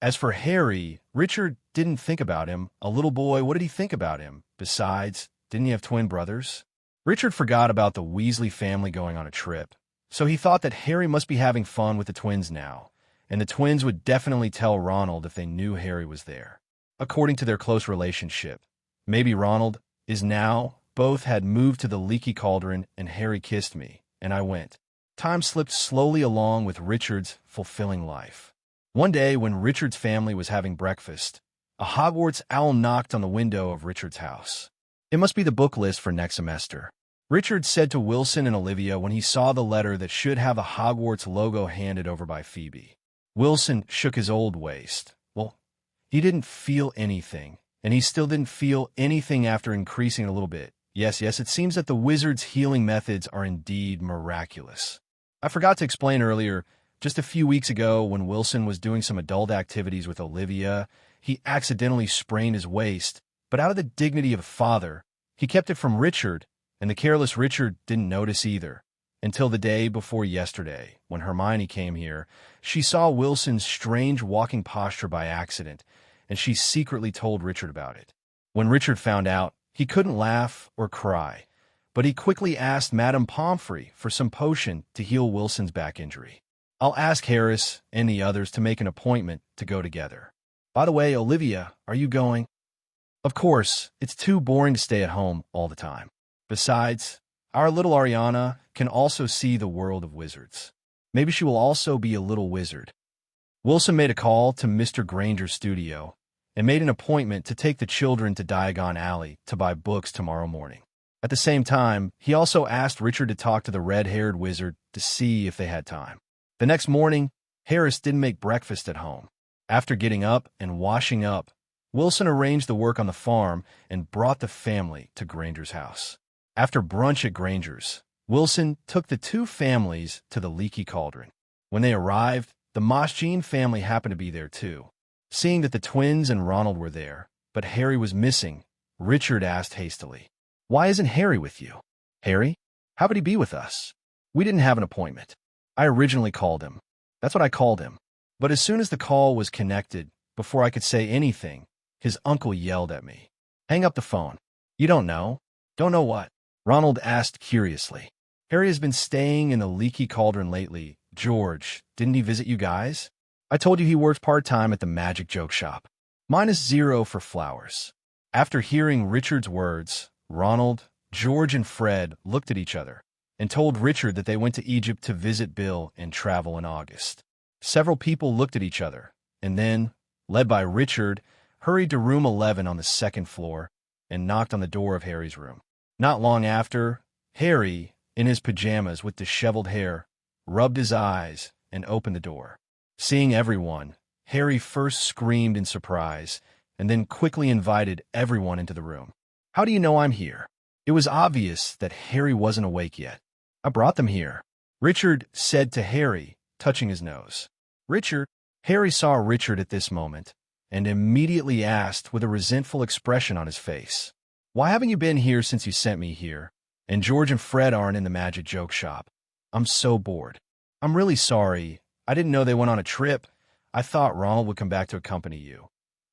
As for Harry, Richard didn't think about him. A little boy, what did he think about him? Besides, didn't he have twin brothers? Richard forgot about the Weasley family going on a trip, so he thought that Harry must be having fun with the twins now, and the twins would definitely tell Ronald if they knew Harry was there. According to their close relationship, maybe Ronald is now. Both had moved to the Leaky Cauldron, and Harry kissed me, and I went. Time slipped slowly along with Richard's fulfilling life. One day, when Richard's family was having breakfast, a Hogwarts owl knocked on the window of Richard's house. It must be the book list for next semester. Richard said to Wilson and Olivia when he saw the letter that should have a Hogwarts logo handed over by Phoebe. Wilson shook his old waist. Well, he didn't feel anything, and he still didn't feel anything after increasing it a little bit. Yes, it seems that the wizard's healing methods are indeed miraculous. I forgot to explain earlier, just a few weeks ago when Wilson was doing some adult activities with Olivia, he accidentally sprained his waist, but out of the dignity of a father, he kept it from Richard, and the careless Richard didn't notice either. Until the day before yesterday, when Hermione came here, she saw Wilson's strange walking posture by accident, and she secretly told Richard about it. When Richard found out, he couldn't laugh or cry, but he quickly asked Madame Pomfrey for some potion to heal Wilson's back injury. I'll ask Harris and the others to make an appointment to go together. By the way, Olivia, are you going? Of course, it's too boring to stay at home all the time. Besides, our little Ariana can also see the world of wizards. Maybe she will also be a little wizard. Wilson made a call to Mr. Granger's studio and made an appointment to take the children to Diagon Alley to buy books tomorrow morning. At the same time, he also asked Richard to talk to the red-haired wizard to see if they had time. The next morning, Harris didn't make breakfast at home. After getting up and washing up, Wilson arranged the work on the farm and brought the family to Granger's house. After brunch at Granger's, Wilson took the two families to the Leaky Cauldron. When they arrived, the Moschine family happened to be there too. Seeing that the twins and Ronald were there, but Harry was missing, Richard asked hastily, "Why isn't Harry with you?" "Harry? How would he be with us? We didn't have an appointment. I originally called him. That's what I called him. But as soon as the call was connected, before I could say anything, his uncle yelled at me. Hang up the phone. You don't know? Don't know what?" Ronald asked curiously. "Harry has been staying in the Leaky Cauldron lately. George, didn't he visit you guys? I told you he worked part-time at the magic joke shop. -0 for flowers." After hearing Richard's words, Ronald, George, and Fred looked at each other and told Richard that they went to Egypt to visit Bill and travel in August. Several people looked at each other, and then, led by Richard, hurried to room 11 on the second floor and knocked on the door of Harry's room. Not long after, Harry, in his pajamas with disheveled hair, rubbed his eyes and opened the door. Seeing everyone, Harry first screamed in surprise and then quickly invited everyone into the room. "How do you know I'm here?" It was obvious that Harry wasn't awake yet. "I brought them here," Richard said to Harry, touching his nose. Harry saw Richard at this moment and immediately asked with a resentful expression on his face, "Why haven't you been here since you sent me here? And George and Fred aren't in the magic joke shop. I'm so bored." "I'm really sorry. I didn't know they went on a trip. I thought Ronald would come back to accompany you.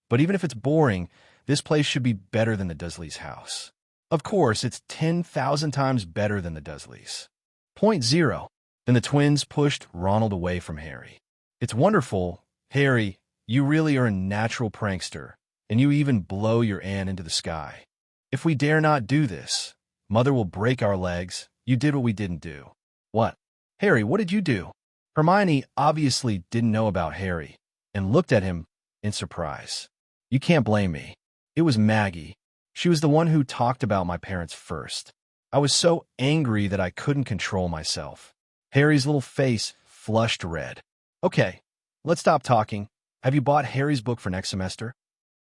But even if it's boring, this place should be better than the Dursleys' house. Of course, it's 10,000 times better than the Dursleys." Point 0. Then the twins pushed Ronald away from Harry. "It's wonderful. Harry, you really are a natural prankster, and you even blow your aunt into the sky. If we dare not do this, Mother will break our legs. You did what we didn't do." "What? Harry, what did you do?" Hermione obviously didn't know about Harry and looked at him in surprise. "You can't blame me. It was Maggie. She was the one who talked about my parents first. I was so angry that I couldn't control myself." Harry's little face flushed red. "Okay, let's stop talking. Have you bought Harry's book for next semester?"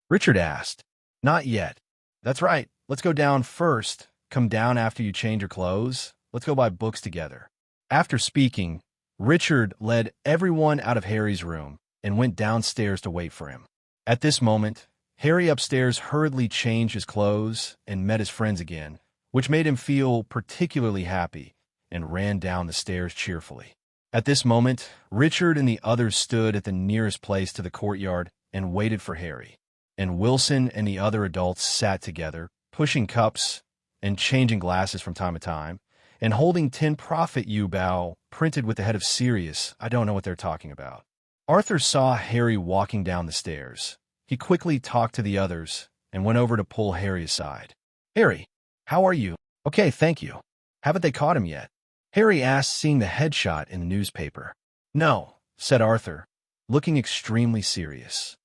Richard asked. "Not yet." "That's right. Let's go down first. Come down after you change your clothes. Let's go buy books together." After speaking, Richard led everyone out of Harry's room and went downstairs to wait for him. At this moment, Harry upstairs hurriedly changed his clothes and met his friends again, which made him feel particularly happy, and ran down the stairs cheerfully. At this moment, Richard and the others stood at the nearest place to the courtyard and waited for Harry, and Wilson and the other adults sat together, pushing cups and changing glasses from time to time, and holding 10 Prophet You Bow printed with the head of Sirius. I don't know what they're talking about. Arthur saw Harry walking down the stairs. He quickly talked to the others and went over to pull Harry aside. "Harry, how are you?" "Okay, thank you." "Haven't they caught him yet?" Harry asked, seeing the headshot in the newspaper. "No," said Arthur, looking extremely serious.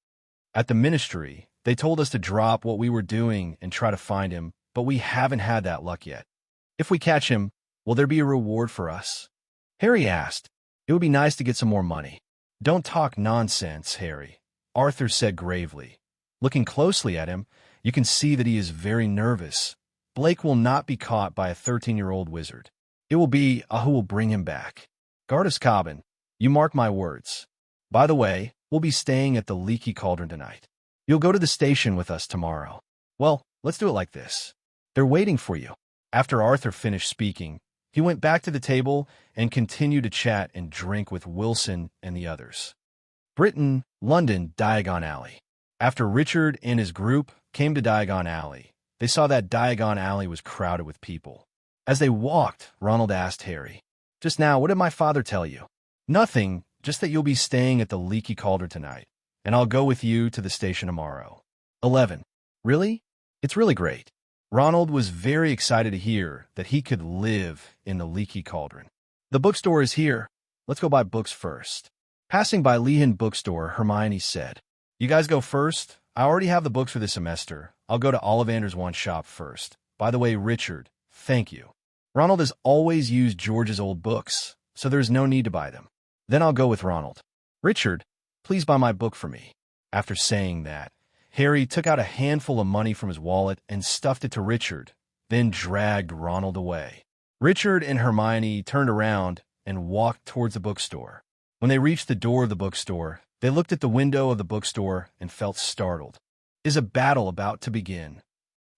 "At the ministry, they told us to drop what we were doing and try to find him, but we haven't had that luck yet. If we catch him, will there be a reward for us?" Harry asked. "It would be nice to get some more money." "Don't talk nonsense, Harry," Arthur said gravely. Looking closely at him, you can see that he is very nervous. "Blake will not be caught by a 13-year-old wizard. It will be who will bring him back. Gardas Cobbin, you mark my words. By the way, we'll be staying at the Leaky Cauldron tonight. You'll go to the station with us tomorrow. Well, let's do it like this. They're waiting for you." After Arthur finished speaking, he went back to the table and continued to chat and drink with Wilson and the others. Britain, London, Diagon Alley. After Richard and his group came to Diagon Alley, they saw that Diagon Alley was crowded with people. As they walked, Ronald asked Harry, "Just now, what did my father tell you?" "Nothing, just that you'll be staying at the Leaky Cauldron tonight, and I'll go with you to the station tomorrow." 11. Really? It's really great. Ronald was very excited to hear that he could live in the Leaky Cauldron. "The bookstore is here. Let's go buy books first." Passing by Lehan Bookstore, Hermione said, "You guys go first. I already have the books for this semester. I'll go to Ollivander's one shop first. By the way, Richard, thank you. Ronald has always used George's old books, so there's no need to buy them. Then I'll go with Ronald. Richard, please buy my book for me." After saying that, Harry took out a handful of money from his wallet and stuffed it to Richard, then dragged Ronald away. Richard and Hermione turned around and walked towards the bookstore. When they reached the door of the bookstore, they looked at the window of the bookstore and felt startled. Is a battle about to begin?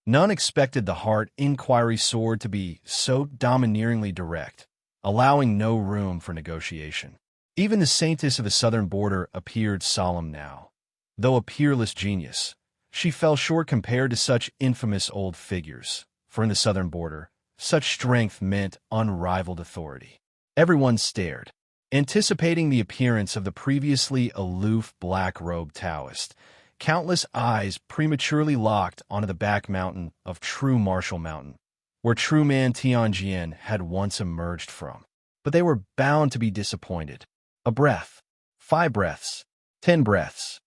None expected the Heart Inquiry Sword to be so domineeringly direct, allowing no room for negotiation. Even the Saintess of the Southern Border appeared solemn now. Though a peerless genius, she fell short compared to such infamous old figures, for in the Southern Border, such strength meant unrivaled authority. Everyone stared, anticipating the appearance of the previously aloof black-robed Taoist. Countless eyes prematurely locked onto the back mountain of True Marshall Mountain, where True Man Tianjin had once emerged from. But they were bound to be disappointed. A breath, 5 breaths, 10 breaths.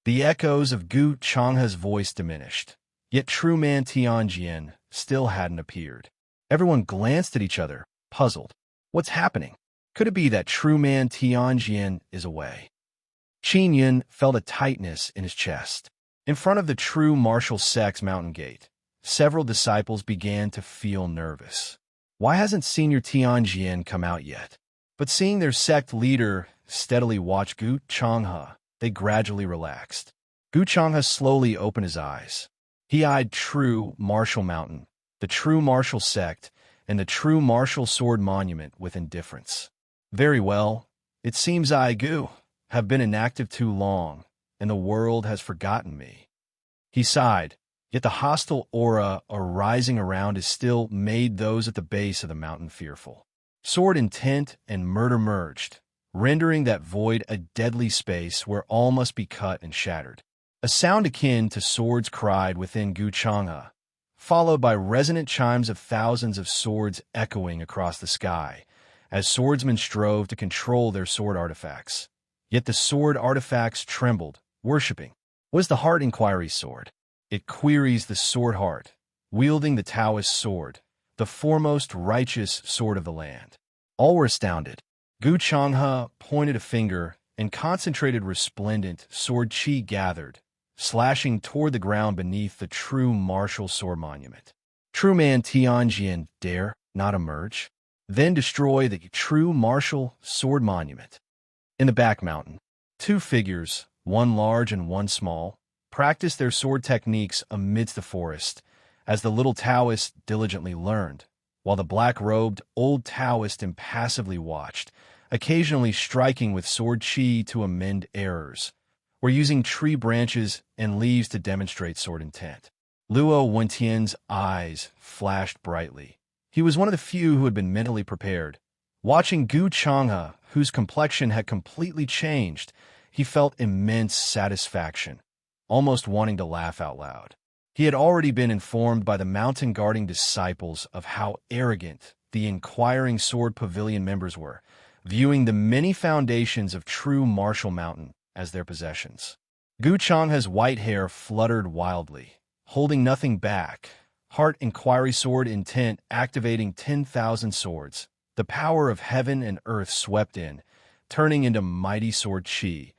The echoes of Gu Changhe's voice diminished, yet True Man Tianjin still hadn't appeared. Everyone glanced at each other, puzzled. What's happening? Could it be that True Man Tianjin is away? Qin Yun felt a tightness in his chest. In front of the True Martial Sect's mountain gate, several disciples began to feel nervous. Why hasn't Senior Tianjin come out yet? But seeing their sect leader steadily watch Gu Changhe, they gradually relaxed. Gu Changhe slowly opened his eyes. He eyed True Martial Mountain, the True Martial Sect, and the True Martial Sword Monument with indifference. Very well. It seems I, Gu, have been inactive too long, and the world has forgotten me. He sighed, yet the hostile aura arising around his still made those at the base of the mountain fearful. Sword intent and murder merged, rendering that void a deadly space where all must be cut and shattered. A sound akin to swords cried within Gu Changhe, followed by resonant chimes of thousands of swords echoing across the sky, as swordsmen strove to control their sword artifacts. Yet the sword artifacts trembled, worshipping. Was the Heart Inquiry Sword? It queries the Sword Heart, wielding the Taoist sword, the foremost righteous sword of the land. All were astounded. Gu Changhe pointed a finger, and concentrated resplendent sword chi gathered, slashing toward the ground beneath the True Martial Sword Monument. True Man Tianjin dare not emerge? Then destroy the True Martial Sword Monument. In the back mountain, 2 figures, one large and one small, practiced their sword techniques amidst the forest, as the little Taoist diligently learned, while the black-robed old Taoist impassively watched, occasionally striking with sword chi to amend errors, or using tree branches and leaves to demonstrate sword intent. Luo Wentian's eyes flashed brightly. He was one of the few who had been mentally prepared. Watching Gu Changhe, whose complexion had completely changed, he felt immense satisfaction, almost wanting to laugh out loud. He had already been informed by the mountain-guarding disciples of how arrogant the Inquiring Sword Pavilion members were, viewing the many foundations of True Martial Mountain as their possessions. Gu Changhe's white hair fluttered wildly, holding nothing back, Heart Inquiry Sword intent activating 10,000 swords. The power of heaven and earth swept in, turning into mighty sword chi,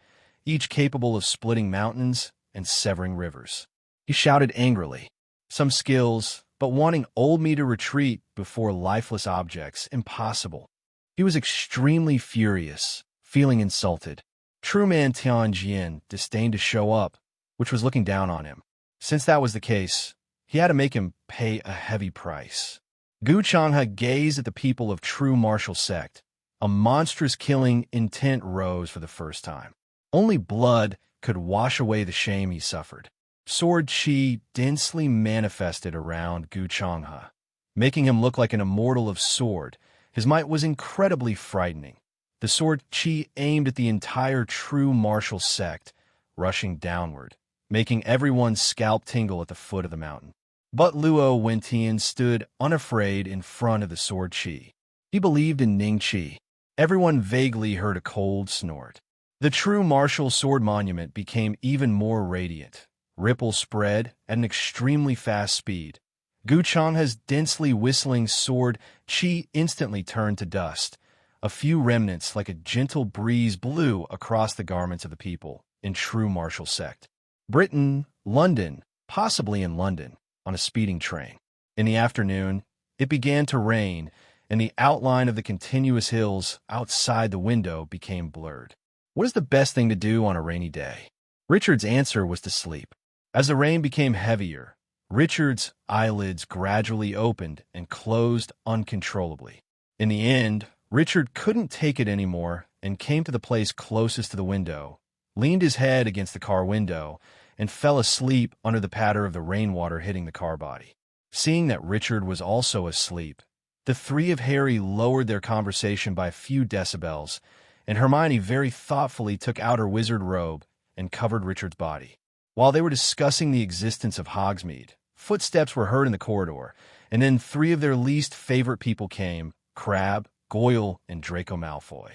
each capable of splitting mountains and severing rivers. He shouted angrily, some skills, but wanting old me to retreat before lifeless objects, impossible. He was extremely furious, feeling insulted. True Man Tianjin disdained to show up, which was looking down on him. Since that was the case, he had to make him pay a heavy price. Gu Changhe gazed at the people of True Martial Sect. A monstrous killing intent rose for the first time. Only blood could wash away the shame he suffered. Sword chi densely manifested around Gu Changhe. making him look like an immortal of sword. His might was incredibly frightening. The sword chi aimed at the entire true martial sect, rushing downward, making everyone's scalp tingle at the foot of the mountain. But Luo Wentian stood unafraid in front of the sword chi. He believed in Ning Chi. Everyone vaguely heard a cold snort. The true martial sword monument became even more radiant. Ripples spread at an extremely fast speed. Gu Changhe's densely whistling sword chi instantly turned to dust. A few remnants like a gentle breeze blew across the garments of the people in true martial sect. Britain, London, possibly in London, on a speeding train. In the afternoon, it began to rain, and the outline of the continuous hills outside the window became blurred. What is the best thing to do on a rainy day? Richard's answer was to sleep. As the rain became heavier, Richard's eyelids gradually opened and closed uncontrollably. In the end, Richard couldn't take it anymore and came to the place closest to the window, leaned his head against the car window, and fell asleep under the patter of the rainwater hitting the car body. Seeing that Richard was also asleep, the three of Harry lowered their conversation by a few decibels, and Hermione very thoughtfully took out her wizard robe and covered Richard's body. While they were discussing the existence of Hogsmeade, footsteps were heard in the corridor, and then three of their least favorite people came: Crabbe, Goyle, and Draco Malfoy.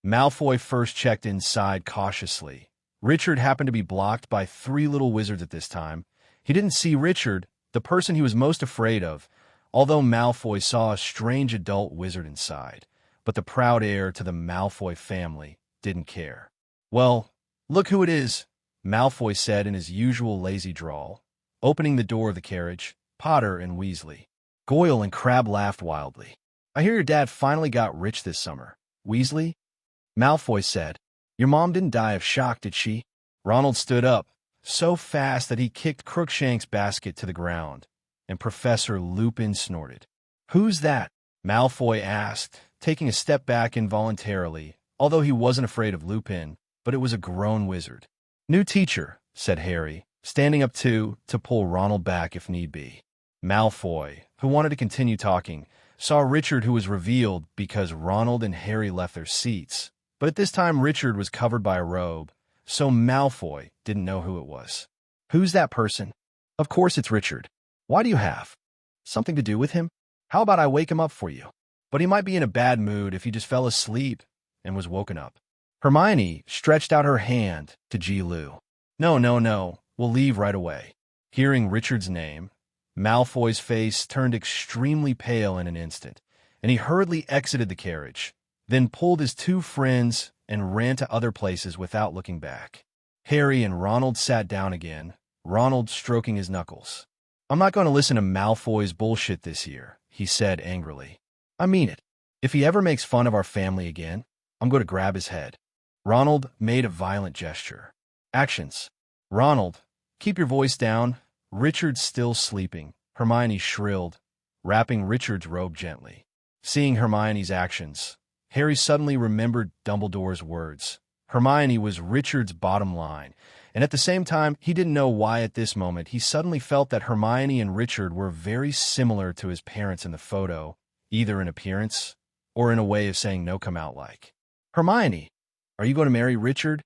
Malfoy first checked inside cautiously. Richard happened to be blocked by three little wizards at this time. He didn't see Richard, the person he was most afraid of, although Malfoy saw a strange adult wizard inside. But the proud heir to the Malfoy family didn't care. "Well, look who it is," Malfoy said in his usual lazy drawl, opening the door of the carriage. "Potter and Weasley." Goyle and Crabbe laughed wildly. "I hear your dad finally got rich this summer, Weasley," Malfoy said. "Your mom didn't die of shock, did she?" Ronald stood up, so fast that he kicked Crookshank's basket to the ground, and Professor Lupin snorted. "Who's that?" Malfoy asked, taking a step back involuntarily, although he wasn't afraid of Lupin, but it was a grown wizard. "New teacher," said Harry, standing up to pull Ronald back if need be. Malfoy, who wanted to continue talking, saw Richard, who was revealed because Ronald and Harry left their seats. But at this time Richard was covered by a robe, so Malfoy didn't know who it was. "Who's that person?" "Of course it's Richard. Why do you have something to do with him? How about I wake him up for you? But he might be in a bad mood if he just fell asleep and was woken up." Hermione stretched out her hand to Ji Lu. No, we'll leave right away." Hearing Richard's name, Malfoy's face turned extremely pale in an instant, and he hurriedly exited the carriage, then pulled his two friends and ran to other places without looking back. Harry and Ronald sat down again, Ronald stroking his knuckles. "I'm not going to listen to Malfoy's bullshit this year," he said angrily. "I mean it. If he ever makes fun of our family again, I'm going to grab his head." Ronald made a violent gesture. Actions. "Ronald, keep your voice down." Richard's still sleeping, Hermione shrilled, wrapping Richard's robe gently. Seeing Hermione's actions, Harry suddenly remembered Dumbledore's words. Hermione was Richard's bottom line, and at the same time, he didn't know why at this moment he suddenly felt that Hermione and Richard were very similar to his parents in the photo, either in appearance or in a way of saying no come out like. "Hermione, are you going to marry Richard?"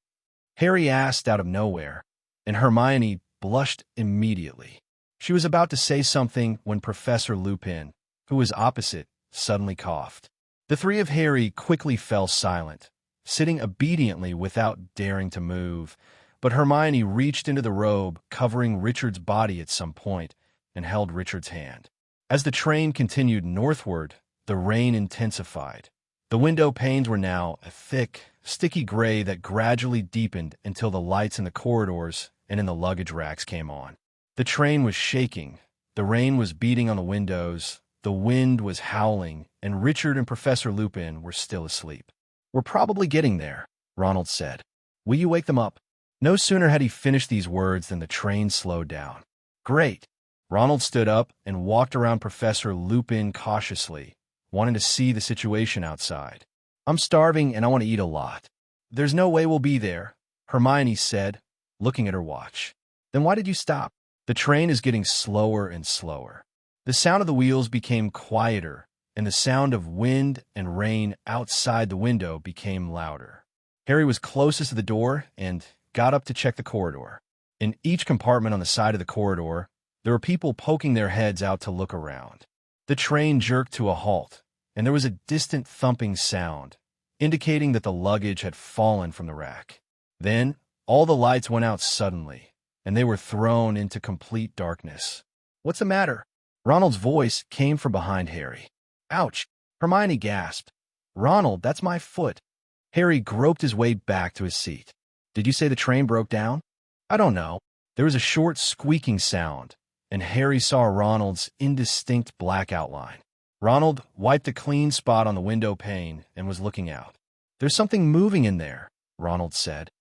Harry asked out of nowhere, and Hermione blushed immediately. She was about to say something when Professor Lupin, who was opposite, suddenly coughed. The three of Harry quickly fell silent, sitting obediently without daring to move, but Hermione reached into the robe covering Richard's body at some point and held Richard's hand. As the train continued northward, the rain intensified. The window panes were now a thick, sticky gray that gradually deepened until the lights in the corridors and in the luggage racks came on. The train was shaking, the rain was beating on the windows, the wind was howling, and Richard and Professor Lupin were still asleep. "We're probably getting there," Ronald said. "Will you wake them up?" No sooner had he finished these words than the train slowed down. "Great." Ronald stood up and walked around Professor Lupin cautiously, wanting to see the situation outside. "I'm starving and I want to eat a lot." "There's no way we'll be there," Hermione said, looking at her watch. "Then why did you stop?" "The train is getting slower and slower." The sound of the wheels became quieter, and the sound of wind and rain outside the window became louder. Harry was closest to the door and got up to check the corridor. In each compartment on the side of the corridor, there were people poking their heads out to look around. The train jerked to a halt, and there was a distant thumping sound, indicating that the luggage had fallen from the rack. Then, all the lights went out suddenly, and they were thrown into complete darkness. "What's the matter?" Ronald's voice came from behind Harry. "Ouch!" Hermione gasped. "Ronald, that's my foot." Harry groped his way back to his seat. "Did you say the train broke down?" "I don't know." There was a short squeaking sound, and Harry saw Ronald's indistinct black outline. Ronald wiped a clean spot on the window pane and was looking out. "There's something moving in there," Ronald said.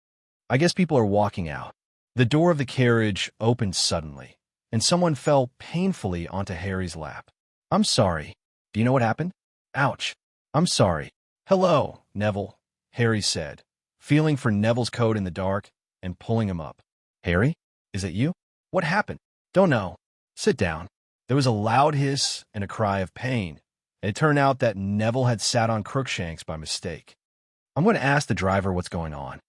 "I guess people are walking out." The door of the carriage opened suddenly, and someone fell painfully onto Harry's lap. "I'm sorry. Do you know what happened?" "Ouch. I'm sorry." "Hello, Neville," Harry said, feeling for Neville's coat in the dark and pulling him up. "Harry, is it you? What happened?" "Don't know. Sit down." There was a loud hiss and a cry of pain. It turned out that Neville had sat on Crookshanks by mistake. "I'm going to ask the driver what's going on."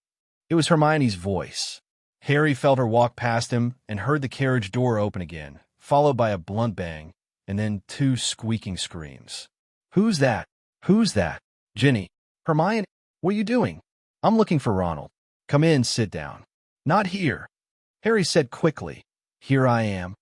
It was Hermione's voice. Harry felt her walk past him and heard the carriage door open again, followed by a blunt bang, and then 2 squeaking screams. "Who's that? Who's that?" "Ginny." "Hermione, what are you doing?" "I'm looking for Ronald." "Come in, sit down." "Not here," Harry said quickly. "Here I am."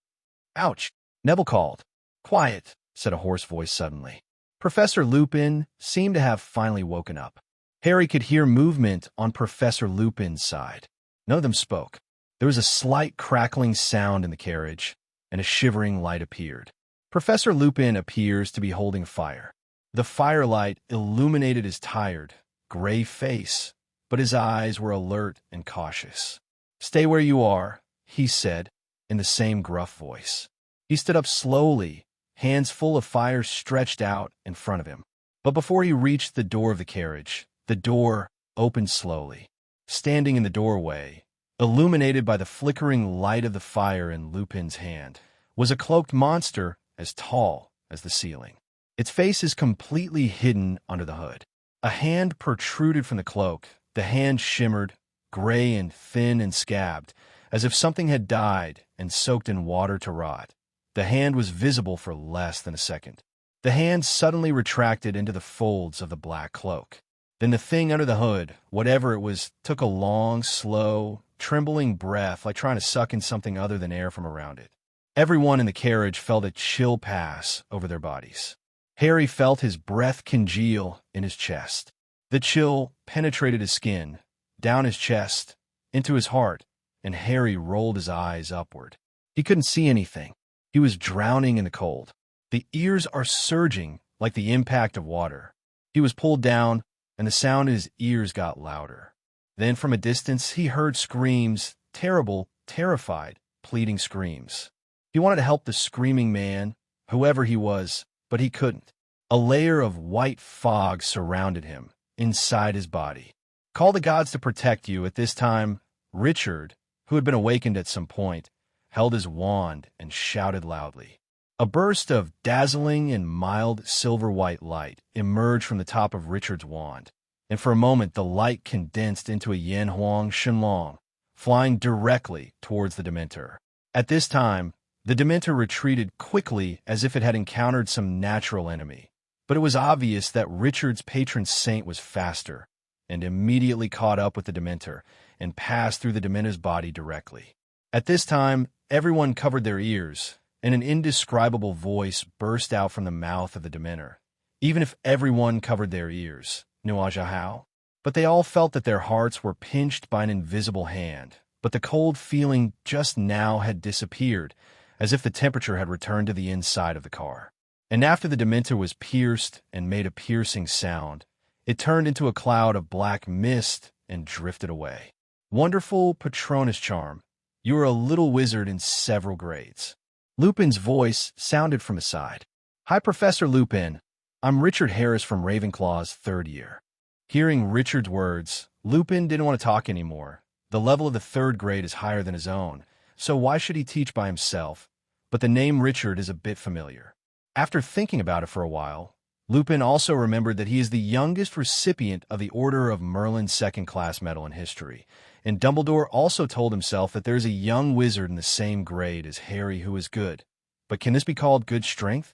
"Ouch," Neville called. "Quiet," said a hoarse voice suddenly. Professor Lupin seemed to have finally woken up. Harry could hear movement on Professor Lupin's side. None of them spoke. There was a slight crackling sound in the carriage, and a shivering light appeared. Professor Lupin appears to be holding fire. The firelight illuminated his tired, gray face, but his eyes were alert and cautious. "Stay where you are," he said, in the same gruff voice. He stood up slowly, hands full of fire stretched out in front of him. But before he reached the door of the carriage, the door opened slowly. Standing in the doorway, illuminated by the flickering light of the fire in Lupin's hand, was a cloaked monster as tall as the ceiling. Its face is completely hidden under the hood. A hand protruded from the cloak. The hand shimmered, gray and thin and scabbed, as if something had died and soaked in water to rot. The hand was visible for less than a second. The hand suddenly retracted into the folds of the black cloak. Then the thing under the hood, whatever it was, took a long, slow, trembling breath like trying to suck in something other than air from around it. Everyone in the carriage felt a chill pass over their bodies. Harry felt his breath congeal in his chest. The chill penetrated his skin, down his chest, into his heart, and Harry rolled his eyes upward. He couldn't see anything. He was drowning in the cold. The ears are surging like the impact of water. He was pulled down, and the sound in his ears got louder. Then from a distance he heard screams, terrible, terrified, pleading screams. He wanted to help the screaming man, whoever he was, but he couldn't. A layer of white fog surrounded him, inside his body. "Call the gods to protect you." At this time, Richard, who had been awakened at some point, held his wand and shouted loudly. A burst of dazzling and mild silver-white light emerged from the top of Richard's wand, and for a moment the light condensed into a Yanhuang Shenlong, flying directly towards the Dementor. At this time, the Dementor retreated quickly as if it had encountered some natural enemy, but it was obvious that Richard's patron saint was faster, and immediately caught up with the Dementor and passed through the Dementor's body directly. At this time, everyone covered their ears, and an indescribable voice burst out from the mouth of the Dementor. Even if everyone covered their ears, Nuaja, but they all felt that their hearts were pinched by an invisible hand, but the cold feeling just now had disappeared, as if the temperature had returned to the inside of the car. And after the Dementor was pierced and made a piercing sound, it turned into a cloud of black mist and drifted away. "Wonderful Patronus charm. You are a little wizard in several grades." Lupin's voice sounded from his side. "Hi, Professor Lupin. I'm Richard Harris from Ravenclaw's 3rd year." Hearing Richard's words, Lupin didn't want to talk anymore. The level of the 3rd grade is higher than his own, so why should he teach by himself? but the name Richard is a bit familiar. After thinking about it for a while, Lupin also remembered that he is the youngest recipient of the Order of Merlin's second-class medal in history, and Dumbledore also told himself that there's a young wizard in the same grade as Harry who is good. But can this be called good strength?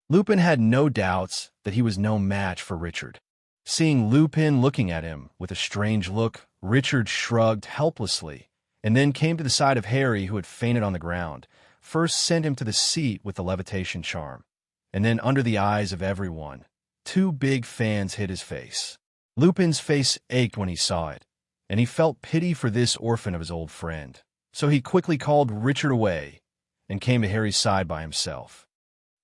Lupin had no doubts that he was no match for Richard. Seeing Lupin looking at him with a strange look, Richard shrugged helplessly, and then came to the side of Harry, who had fainted on the ground, first sent him to the seat with the levitation charm, and then under the eyes of everyone, 2 big fans hid his face. Lupin's face ached when he saw it, and he felt pity for this orphan of his old friend, so he quickly called Richard away and came to Harry's side by himself.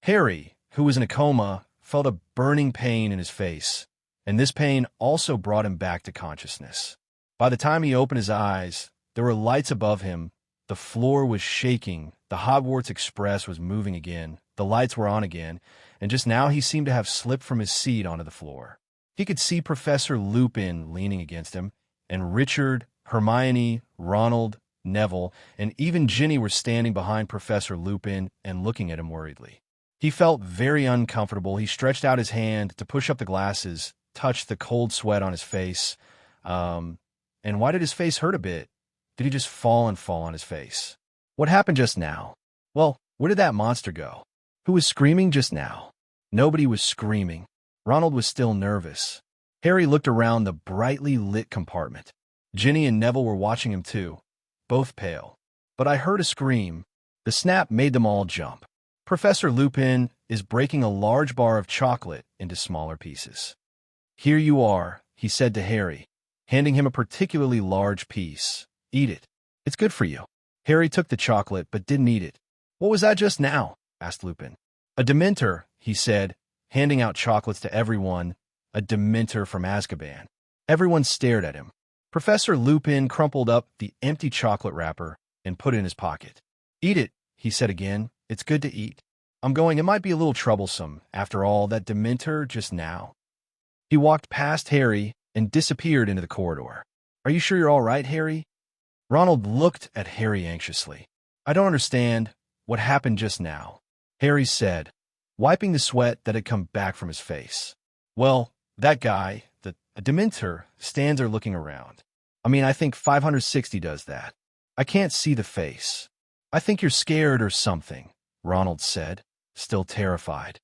Harry, who was in a coma, felt a burning pain in his face, and this pain also brought him back to consciousness. By the time he opened his eyes, there were lights above him, the floor was shaking, the Hogwarts Express was moving again, the lights were on again, and just now he seemed to have slipped from his seat onto the floor. He could see Professor Lupin leaning against him, and Richard, Hermione, Ronald, Neville, and even Ginny were standing behind Professor Lupin and looking at him worriedly. He felt very uncomfortable. He stretched out his hand to push up the glasses, touched the cold sweat on his face. And why did his face hurt a bit? Did he just fall on his face? What happened just now? Well, where did that monster go? Who was screaming just now? Nobody was screaming. Ronald was still nervous. Harry looked around the brightly lit compartment. Ginny and Neville were watching him too, both pale. But I heard a scream. The snap made them all jump. Professor Lupin is breaking a large bar of chocolate into smaller pieces. Here you are, he said to Harry, handing him a particularly large piece. Eat it. It's good for you. Harry took the chocolate but didn't eat it. What was that just now? Asked Lupin. A Dementor, he said, handing out chocolates to everyone. A Dementor from Azkaban. Everyone stared at him. Professor Lupin crumpled up the empty chocolate wrapper and put it in his pocket. Eat it, he said again. It's good to eat. I'm going, it might be a little troublesome, after all, that Dementor just now. He walked past Harry and disappeared into the corridor. Are you sure you're all right, Harry? Ronald looked at Harry anxiously. I don't understand what happened just now, Harry said, wiping the sweat that had come back from his face. Well, that guy, a Dementor, stands there looking around. I think 560 does that. I can't see the face. I think you're scared or something, Ronald said, still terrified.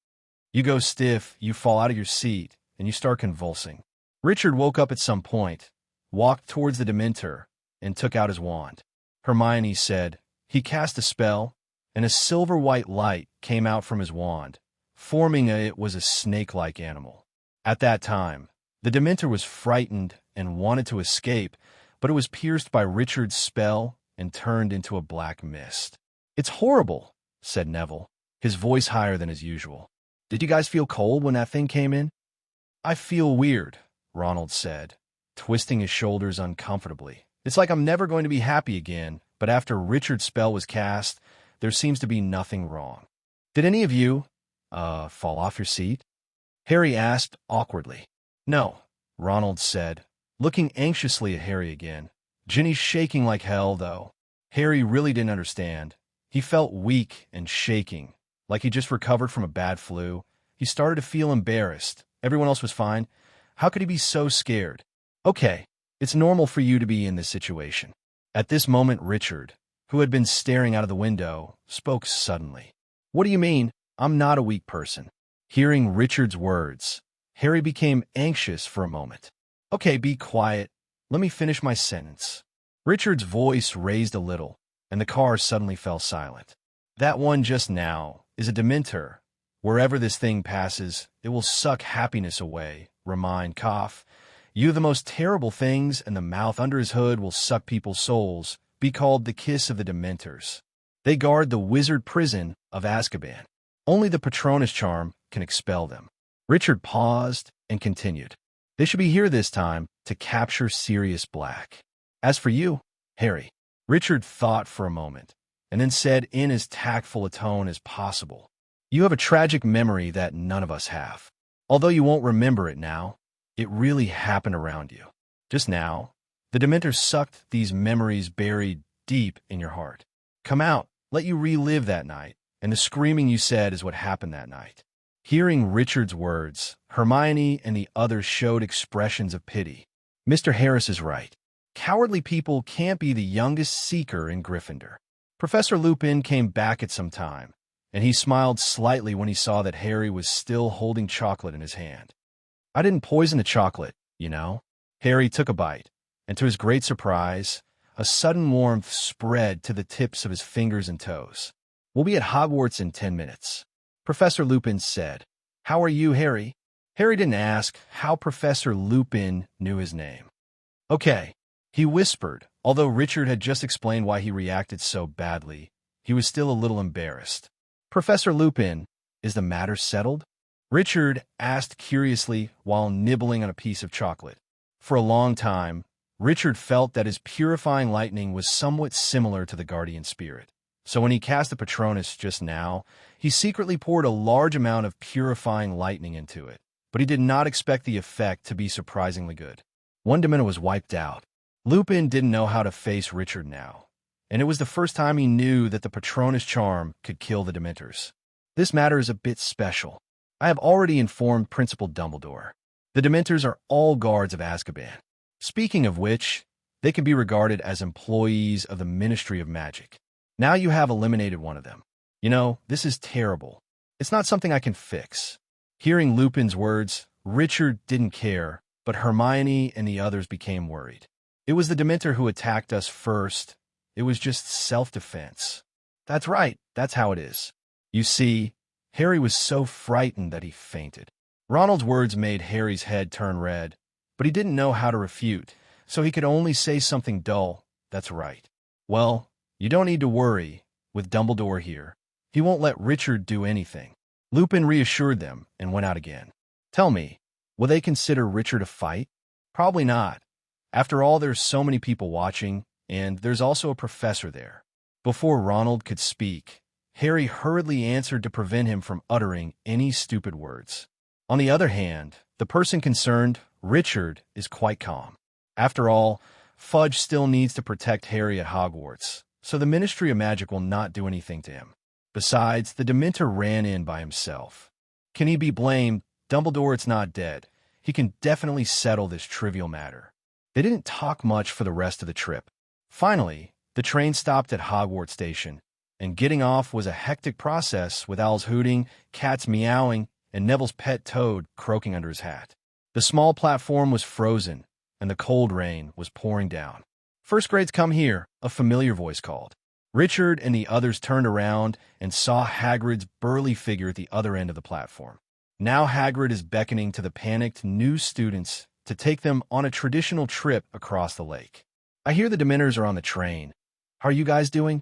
You go stiff, you fall out of your seat, and you start convulsing. Richard woke up at some point, walked towards the Dementor, and took out his wand. Hermione said, he cast a spell, and a silver-white light came out from his wand, forming it was a snake-like animal. At that time, the Dementor was frightened and wanted to escape, but it was pierced by Richard's spell and turned into a black mist. It's horrible, said Neville, his voice higher than his usual. Did you guys feel cold when that thing came in? I feel weird, Ronald said, twisting his shoulders uncomfortably. It's like I'm never going to be happy again, but after Richard's spell was cast, there seems to be nothing wrong. Did any of you, fall off your seat? Harry asked awkwardly. No, Ronald said, looking anxiously at Harry again. Ginny's shaking like hell, though. Harry really didn't understand. He felt weak and shaking, like he just recovered from a bad flu. He started to feel embarrassed. Everyone else was fine. How could he be so scared? Okay, it's normal for you to be in this situation. At this moment, Richard, who had been staring out of the window, spoke suddenly. What do you mean? I'm not a weak person. Hearing Richard's words, Harry became anxious for a moment. Okay, be quiet. Let me finish my sentence. Richard's voice raised a little, and the car suddenly fell silent. That one just now is a Dementor. Wherever this thing passes, it will suck happiness away, remind, cough. You the most terrible things, and the mouth under his hood will suck people's souls, be called the kiss of the Dementors. They guard the wizard prison of Azkaban. Only the Patronus charm can expel them. Richard paused and continued. They should be here this time to capture Sirius Black. As for you, Harry, Richard thought for a moment, and then said in as tactful a tone as possible, you have a tragic memory that none of us have. Although you won't remember it now, it really happened around you. Just now, the Dementors sucked these memories buried deep in your heart. Come out, let you relive that night, and the screaming you said is what happened that night." Hearing Richard's words, Hermione and the others showed expressions of pity. Mr. Harris is right. Cowardly people can't be the youngest seeker in Gryffindor. Professor Lupin came back at some time, and he smiled slightly when he saw that Harry was still holding chocolate in his hand. "I didn't poison the chocolate, you know." Harry took a bite, and to his great surprise, a sudden warmth spread to the tips of his fingers and toes. "We'll be at Hogwarts in 10 minutes. Professor Lupin said. "How are you, Harry?" Harry didn't ask how Professor Lupin knew his name. "Okay," he whispered. Although Richard had just explained why he reacted so badly, he was still a little embarrassed. "Professor Lupin, is the matter settled?" Richard asked curiously while nibbling on a piece of chocolate. For a long time, Richard felt that his purifying lightning was somewhat similar to the guardian spirit. So when he cast the Patronus just now, he secretly poured a large amount of purifying lightning into it. But he did not expect the effect to be surprisingly good. One Dementor was wiped out. Lupin didn't know how to face Richard now, and it was the first time he knew that the Patronus charm could kill the Dementors. "This matter is a bit special. I have already informed Principal Dumbledore. The Dementors are all guards of Azkaban. Speaking of which, they can be regarded as employees of the Ministry of Magic. Now you have eliminated one of them. You know, this is terrible. It's not something I can fix." Hearing Lupin's words, Richard didn't care, but Hermione and the others became worried. "It was the Dementor who attacked us first. It was just self-defense." "That's right, that's how it is." You see, Harry was so frightened that he fainted. Ronald's words made Harry's head turn red, but he didn't know how to refute, so he could only say something dull. "That's right. Well, you don't need to worry. With Dumbledore here, he won't let Richard do anything." Lupin reassured them and went out again. "Tell me, will they consider Richard a fight?" "Probably not. After all, there's so many people watching, and there's also a professor there." Before Ronald could speak, Harry hurriedly answered to prevent him from uttering any stupid words. On the other hand, the person concerned, Richard, is quite calm. After all, Fudge still needs to protect Harry at Hogwarts, so the Ministry of Magic will not do anything to him. Besides, the Dementor ran in by himself. Can he be blamed? Dumbledore's not dead. He can definitely settle this trivial matter. They didn't talk much for the rest of the trip. Finally, the train stopped at Hogwarts Station, and getting off was a hectic process with owls hooting, cats meowing, and Neville's pet toad croaking under his hat. The small platform was frozen, and the cold rain was pouring down. "First grades come here," a familiar voice called. Richard and the others turned around and saw Hagrid's burly figure at the other end of the platform. Now Hagrid is beckoning to the panicked new students to take them on a traditional trip across the lake. "I hear the Dementors are on the train. How are you guys doing?"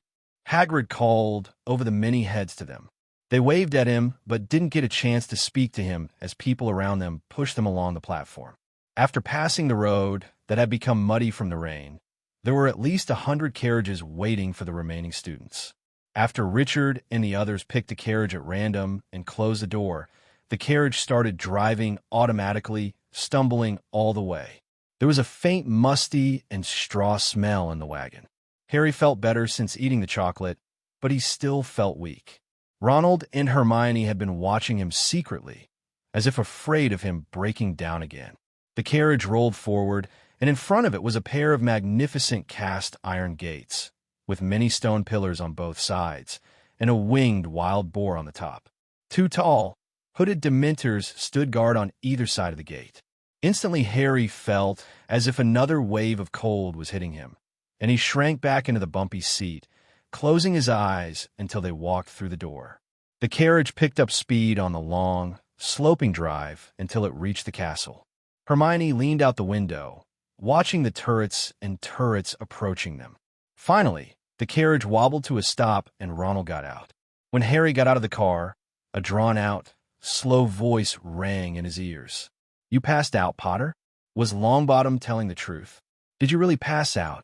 Hagrid called over the many heads to them. They waved at him, but didn't get a chance to speak to him as people around them pushed them along the platform. After passing the road that had become muddy from the rain, there were at least 100 carriages waiting for the remaining students. After Richard and the others picked a carriage at random and closed the door, the carriage started driving automatically, stumbling all the way. There was a faint musty and straw smell in the wagon. Harry felt better since eating the chocolate, but he still felt weak. Ronald and Hermione had been watching him secretly, as if afraid of him breaking down again. The carriage rolled forward, and in front of it was a pair of magnificent cast iron gates, with many stone pillars on both sides, and a winged wild boar on the top. Two tall, hooded Dementors stood guard on either side of the gate. Instantly Harry felt as if another wave of cold was hitting him, and he shrank back into the bumpy seat, closing his eyes until they walked through the door. The carriage picked up speed on the long, sloping drive until it reached the castle. Hermione leaned out the window, watching the turrets and turrets approaching them. Finally, the carriage wobbled to a stop and Ronald got out. When Harry got out of the car, a drawn-out, slow voice rang in his ears. "You passed out, Potter?" Was Longbottom telling the truth? "Did you really pass out?"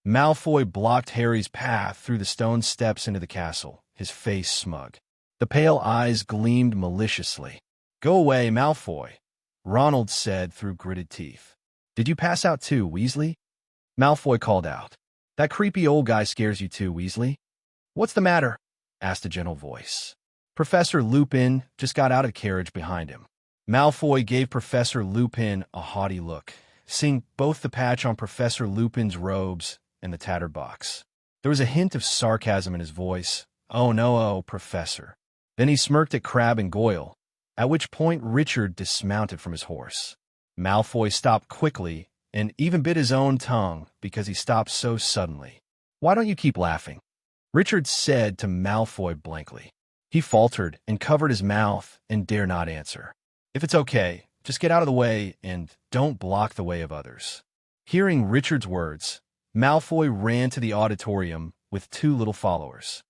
Malfoy blocked Harry's path through the stone steps into the castle, his face smug. The pale eyes gleamed maliciously. "Go away, Malfoy," Ronald said through gritted teeth. "Did you pass out too, Weasley?" Malfoy called out. "That creepy old guy scares you too, Weasley?" "What's the matter?" asked a gentle voice. Professor Lupin just got out of the carriage behind him. Malfoy gave Professor Lupin a haughty look, seeing both the patch on Professor Lupin's robes and the tattered box. There was a hint of sarcasm in his voice. "Oh no, Professor." Then he smirked at Crabbe and Goyle, at which point Richard dismounted from his horse. Malfoy stopped quickly and even bit his own tongue because he stopped so suddenly. "Why don't you keep laughing?" Richard said to Malfoy blankly. He faltered and covered his mouth and dared not answer. "If it's okay, just get out of the way and don't block the way of others." Hearing Richard's words, Malfoy ran to the auditorium with two little followers.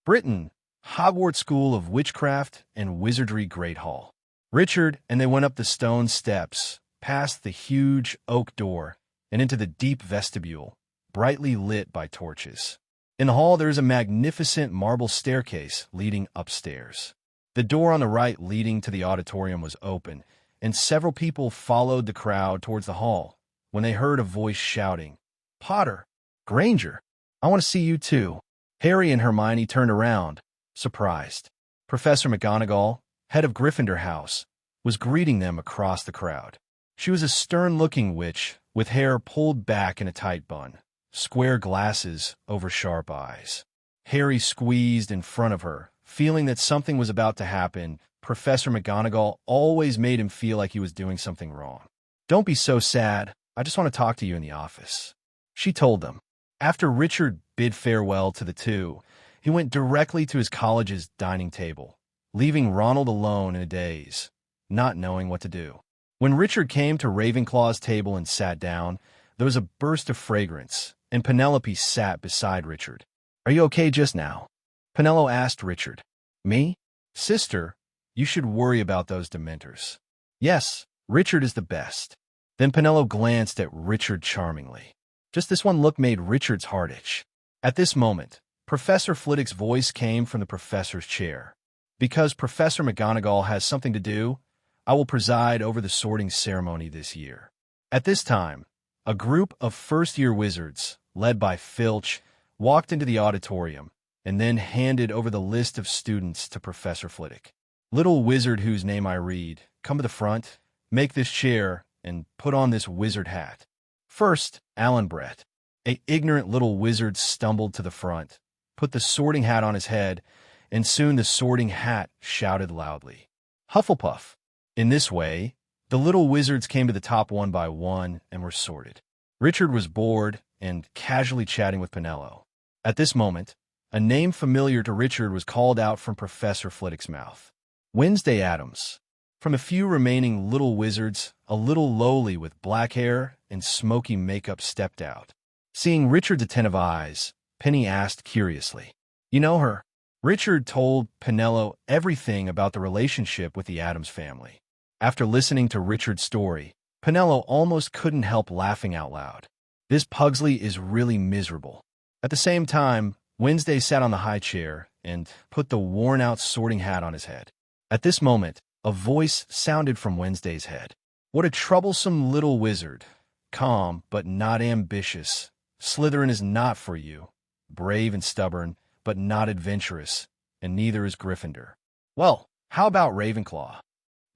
Britain, Hogwarts School of Witchcraft and Wizardry Great Hall. Richard and they went up the stone steps, past the huge oak door, and into the deep vestibule, brightly lit by torches. In the hall there is a magnificent marble staircase leading upstairs. The door on the right leading to the auditorium was open, and several people followed the crowd towards the hall when they heard a voice shouting, "Potter! Granger! I want to see you too." Harry and Hermione turned around, surprised. Professor McGonagall, head of Gryffindor House, was greeting them across the crowd. She was a stern-looking witch with hair pulled back in a tight bun, square glasses over sharp eyes. Harry squeezed in front of her, feeling that something was about to happen. Professor McGonagall always made him feel like he was doing something wrong. "Don't be so sad. I just want to talk to you in the office," she told them. After Richard bid farewell to the two, he went directly to his college's dining table, leaving Ronald alone in a daze, not knowing what to do. When Richard came to Ravenclaw's table and sat down, there was a burst of fragrance, and Penelope sat beside Richard. "Are you okay just now?" Penelope asked Richard. "Me? Sister, you should worry about those Dementors." "Yes, Richard is the best." Then Penelope glanced at Richard charmingly. Just this one look made Richard's heart itch. At this moment, Professor Flitwick's voice came from the professor's chair. "Because Professor McGonagall has something to do, I will preside over the sorting ceremony this year." At this time, a group of first-year wizards, led by Filch, walked into the auditorium and then handed over the list of students to Professor Flitwick. "Little wizard whose name I read, come to the front, make this chair, and put on this wizard hat." First, Alan Brett, a ignorant little wizard, stumbled to the front, put the sorting hat on his head, and soon the sorting hat shouted loudly, "Hufflepuff." In this way, the little wizards came to the top one by one and were sorted. Richard was bored and casually chatting with Penelope. At this moment, a name familiar to Richard was called out from Professor Flitwick's mouth. Wednesday Addams. From a few remaining little wizards, a little lowly with black hair and smoky makeup stepped out. Seeing Richard's attentive eyes, Penny asked curiously, "You know her?" Richard told Penelope everything about the relationship with the Addams family. After listening to Richard's story, Penelope almost couldn't help laughing out loud. This Pugsley is really miserable. At the same time, Wednesday sat on the high chair and put the worn-out sorting hat on his head. At this moment, a voice sounded from Wednesday's head. "What a troublesome little wizard. Calm, but not ambitious. Slytherin is not for you. Brave and stubborn, but not adventurous, and neither is Gryffindor." "Well, how about Ravenclaw?"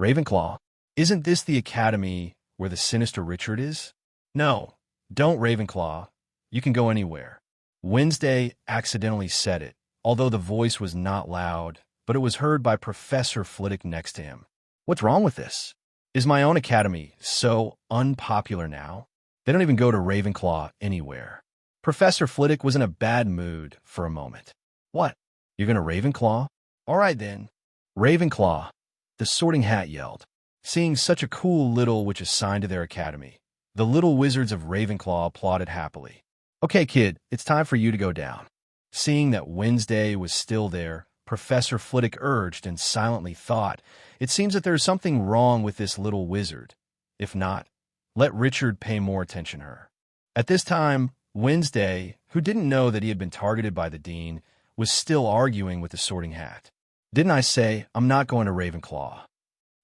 "Ravenclaw? Isn't this the academy where the sinister Richard is?" "No, don't Ravenclaw. You can go anywhere." Wednesday accidentally said it, although the voice was not loud, but it was heard by Professor Flitwick next to him. "What's wrong with this? Is my own academy so unpopular now? They don't even go to Ravenclaw anywhere." Professor Flitwick was in a bad mood for a moment. "What? You're going to Ravenclaw? All right then. Ravenclaw," the sorting hat yelled. Seeing such a cool little witch assigned to their academy, the little wizards of Ravenclaw applauded happily. "Okay, kid, it's time for you to go down." Seeing that Wednesday was still there, Professor Flitwick urged and silently thought, "It seems that there is something wrong with this little wizard. If not, let Richard pay more attention to her." At this time, Wednesday, who didn't know that he had been targeted by the dean, was still arguing with the sorting hat. "Didn't I say I'm not going to Ravenclaw?"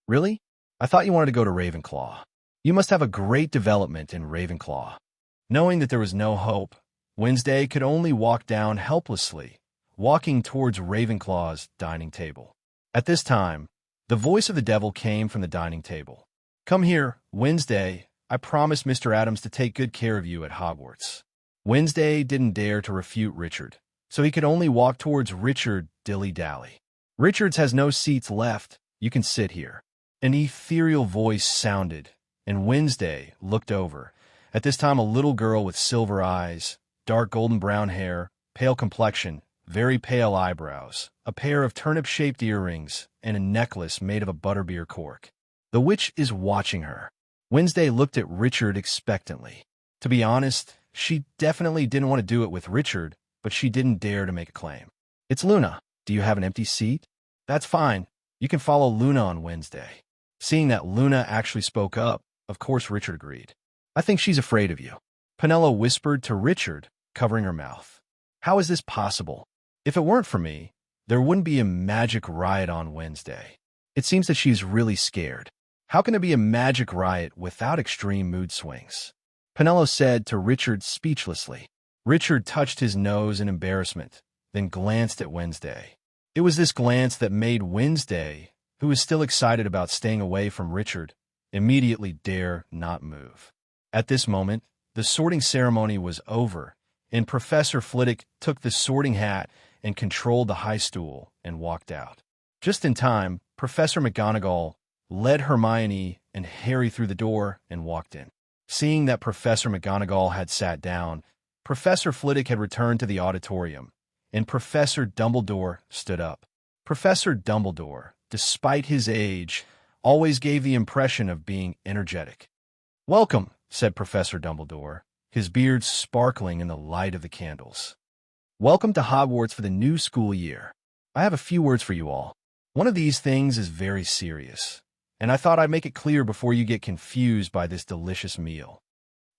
"Really? I thought you wanted to go to Ravenclaw. You must have a great development in Ravenclaw." Knowing that there was no hope, Wednesday could only walk down helplessly, walking towards Ravenclaw's dining table. At this time, the voice of the devil came from the dining table. "Come here, Wednesday. I promised Mr. Adams to take good care of you at Hogwarts." Wednesday didn't dare to refute Richard, so he could only walk towards Richard dilly-dally. "Richards has no seats left. You can sit here." An ethereal voice sounded, and Wednesday looked over. At this time, a little girl with silver eyes, dark golden brown hair, pale complexion, very pale eyebrows, a pair of turnip-shaped earrings, and a necklace made of a butterbeer cork. The witch is watching her. Wednesday looked at Richard expectantly. To be honest, she definitely didn't want to do it with Richard, but she didn't dare to make a claim. "It's Luna. Do you have an empty seat?" "That's fine. You can follow Luna on Wednesday." Seeing that Luna actually spoke up, of course Richard agreed. "I think she's afraid of you," Penelo whispered to Richard, covering her mouth. "How is this possible? If it weren't for me, there wouldn't be a magic riot on Wednesday. It seems that she's really scared. How can there be a magic riot without extreme mood swings?" Penelo said to Richard speechlessly. Richard touched his nose in embarrassment, then glanced at Wednesday. It was this glance that made Wednesday, who was still excited about staying away from Richard, immediately dare not move. At this moment, the sorting ceremony was over, and Professor Flitwick took the sorting hat and controlled the high stool and walked out. Just in time, Professor McGonagall led Hermione and Harry through the door and walked in. Seeing that Professor McGonagall had sat down, Professor Flitwick had returned to the auditorium, and Professor Dumbledore stood up. Professor Dumbledore, despite his age, always gave the impression of being energetic. "Welcome," said Professor Dumbledore, his beard sparkling in the light of the candles. "Welcome to Hogwarts for the new school year. I have a few words for you all. One of these things is very serious, and I thought I'd make it clear before you get confused by this delicious meal."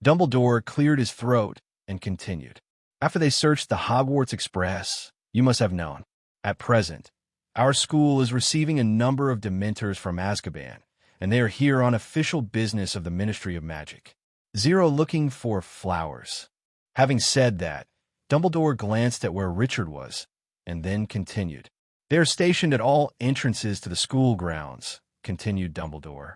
Dumbledore cleared his throat and continued. "After they searched the Hogwarts Express, you must have known. At present, our school is receiving a number of Dementors from Azkaban, and they are here on official business of the Ministry of Magic. Zero looking for flowers." Having said that, Dumbledore glanced at where Richard was, and then continued. "They are stationed at all entrances to the school grounds," continued Dumbledore.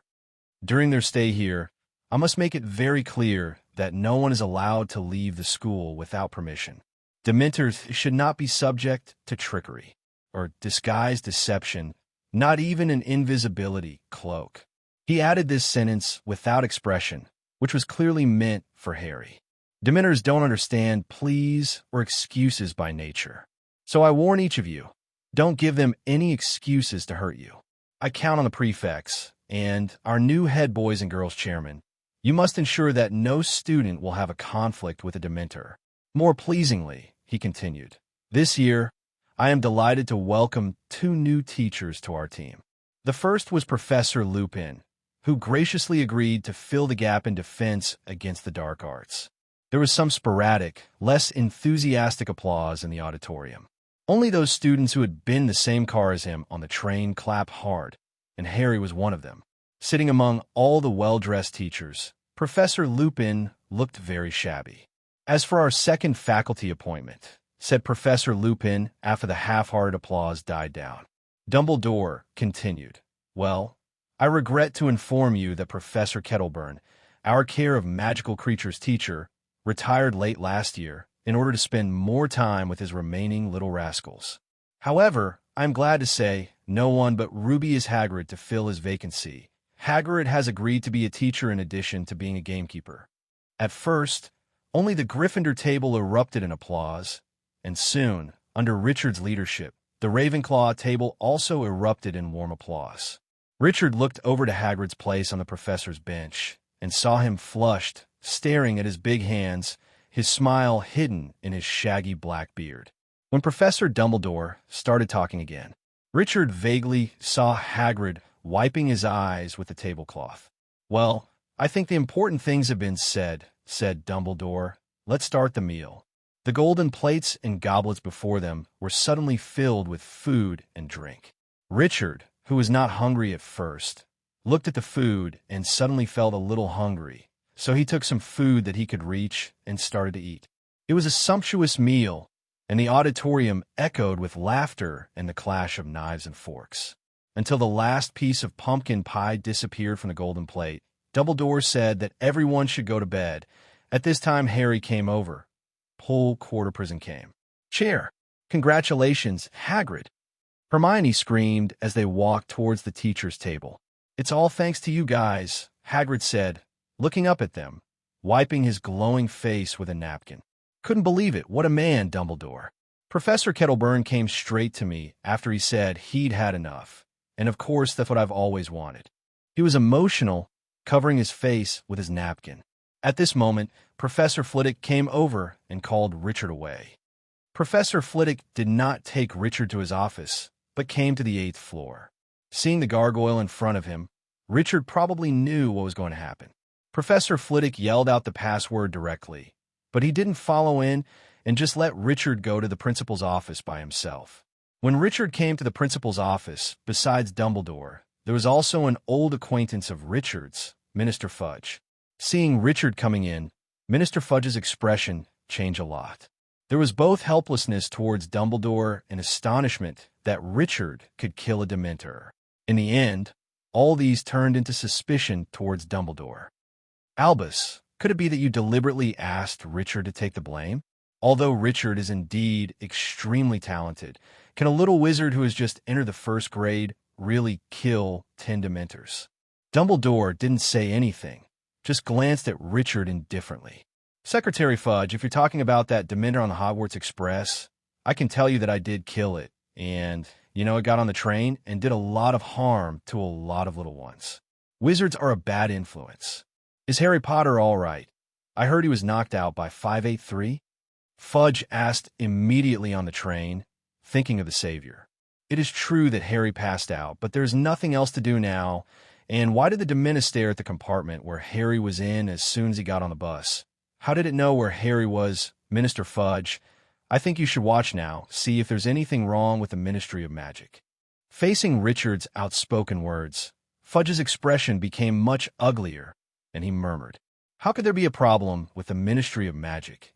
"During their stay here, I must make it very clear that no one is allowed to leave the school without permission. Dementors should not be subject to trickery or disguised deception, not even an invisibility cloak." He added this sentence without expression, which was clearly meant for Harry. Dementors don't understand pleas or excuses by nature. So I warn each of you, don't give them any excuses to hurt you. I count on the prefects and our new head boys and girls chairman. You must ensure that no student will have a conflict with a Dementor. More pleasingly, he continued, this year, I am delighted to welcome 2 new teachers to our team. The first was Professor Lupin, who graciously agreed to fill the gap in defense against the dark arts. There was some sporadic, less enthusiastic applause in the auditorium. Only those students who had been in the same car as him on the train clapped hard, and Harry was one of them. Sitting among all the well-dressed teachers, Professor Lupin looked very shabby. As for our second faculty appointment, said Professor Lupin after the half-hearted applause died down. Dumbledore continued, well, I regret to inform you that Professor Kettleburn, our Care of Magical Creatures teacher, retired late last year in order to spend more time with his remaining little rascals. However, I'm glad to say no one but Rubius Hagrid to fill his vacancy. Hagrid has agreed to be a teacher in addition to being a gamekeeper. At first, only the Gryffindor table erupted in applause, and soon, under Richard's leadership, the Ravenclaw table also erupted in warm applause. Richard looked over to Hagrid's place on the professor's bench and saw him flushed, staring at his big hands, his smile hidden in his shaggy black beard. When Professor Dumbledore started talking again, Richard vaguely saw Hagrid wiping his eyes with the tablecloth. Well, I think the important things have been said Dumbledore. Let's start the meal. The golden plates and goblets before them were suddenly filled with food and drink. Richard, who was not hungry at first, looked at the food and suddenly felt a little hungry, so he took some food that he could reach and started to eat. It was a sumptuous meal, and the auditorium echoed with laughter and the clash of knives and forks. Until the last piece of pumpkin pie disappeared from the golden plate, Dumbledore said that everyone should go to bed. At this time, Harry came over. Whole quarter prison came. Chair. Congratulations, Hagrid. Hermione screamed as they walked towards the teacher's table. It's all thanks to you guys, Hagrid said, looking up at them, wiping his glowing face with a napkin. Couldn't believe it. What a man, Dumbledore. Professor Kettleburn came straight to me after he said he'd had enough. And of course, that's what I've always wanted. He was emotional, covering his face with his napkin. At this moment, Professor Flitwick came over and called Richard away. Professor Flitwick did not take Richard to his office, but came to the 8th floor. Seeing the gargoyle in front of him, Richard probably knew what was going to happen. Professor Flitwick yelled out the password directly, but he didn't follow in and just let Richard go to the principal's office by himself. When Richard came to the principal's office, besides Dumbledore, there was also an old acquaintance of Richard's, Minister Fudge. Seeing Richard coming in, Minister Fudge's expression changed a lot. There was both helplessness towards Dumbledore and astonishment that Richard could kill a Dementor. In the end, all these turned into suspicion towards Dumbledore. Albus, could it be that you deliberately asked Richard to take the blame? Although Richard is indeed extremely talented, can a little wizard who has just entered the 1st grade really kill 10 Dementors? Dumbledore didn't say anything, just glanced at Richard indifferently. Secretary Fudge, if you're talking about that Dementor on the Hogwarts Express, I can tell you that I did kill it, and, it got on the train and did a lot of harm to a lot of little ones. Wizards are a bad influence. Is Harry Potter all right? I heard he was knocked out by 583. Fudge asked immediately on the train, thinking of the Savior. It is true that Harry passed out, but there's nothing else to do now, and why did the Dementor stare at the compartment where Harry was in as soon as he got on the bus? How did it know where Harry was, Minister Fudge? I think you should watch now, see if there's anything wrong with the Ministry of Magic. Facing Richard's outspoken words, Fudge's expression became much uglier, and he murmured, "How could there be a problem with the Ministry of Magic,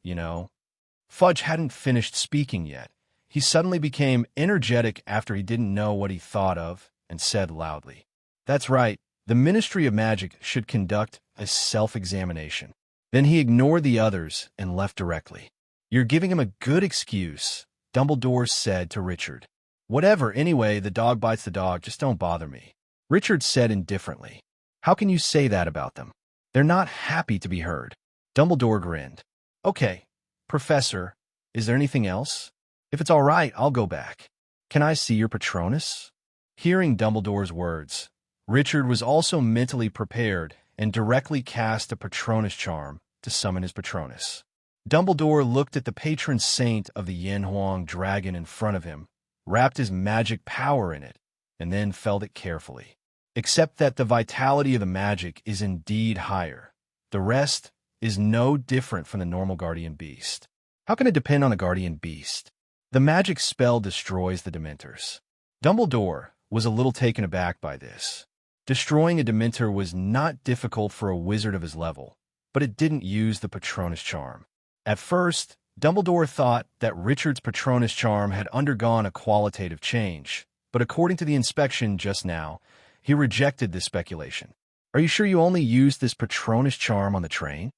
Fudge hadn't finished speaking yet. He suddenly became energetic after he didn't know what he thought of and said loudly, "That's right, the Ministry of Magic should conduct a self-examination." Then he ignored the others and left directly. "You're giving him a good excuse," Dumbledore said to Richard. "Whatever, anyway, the dog bites the dog, just don't bother me." Richard said indifferently, "How can you say that about them? They're not happy to be heard." Dumbledore grinned. "Okay, Professor, is there anything else? If it's all right, I'll go back. Can I see your Patronus?" Hearing Dumbledore's words, Richard was also mentally prepared and directly cast a Patronus charm to summon his Patronus. Dumbledore looked at the patron saint of the Yen-Huang dragon in front of him, wrapped his magic power in it, and then felt it carefully. Except that the vitality of the magic is indeed higher. The rest is no different from the normal guardian beast. How can it depend on the guardian beast? The magic spell destroys the Dementors. Dumbledore was a little taken aback by this. Destroying a Dementor was not difficult for a wizard of his level, but it didn't use the Patronus charm. At first, Dumbledore thought that Richard's Patronus charm had undergone a qualitative change, but according to the inspection just now, he rejected this speculation. "Are you sure you only used this Patronus charm on the train?"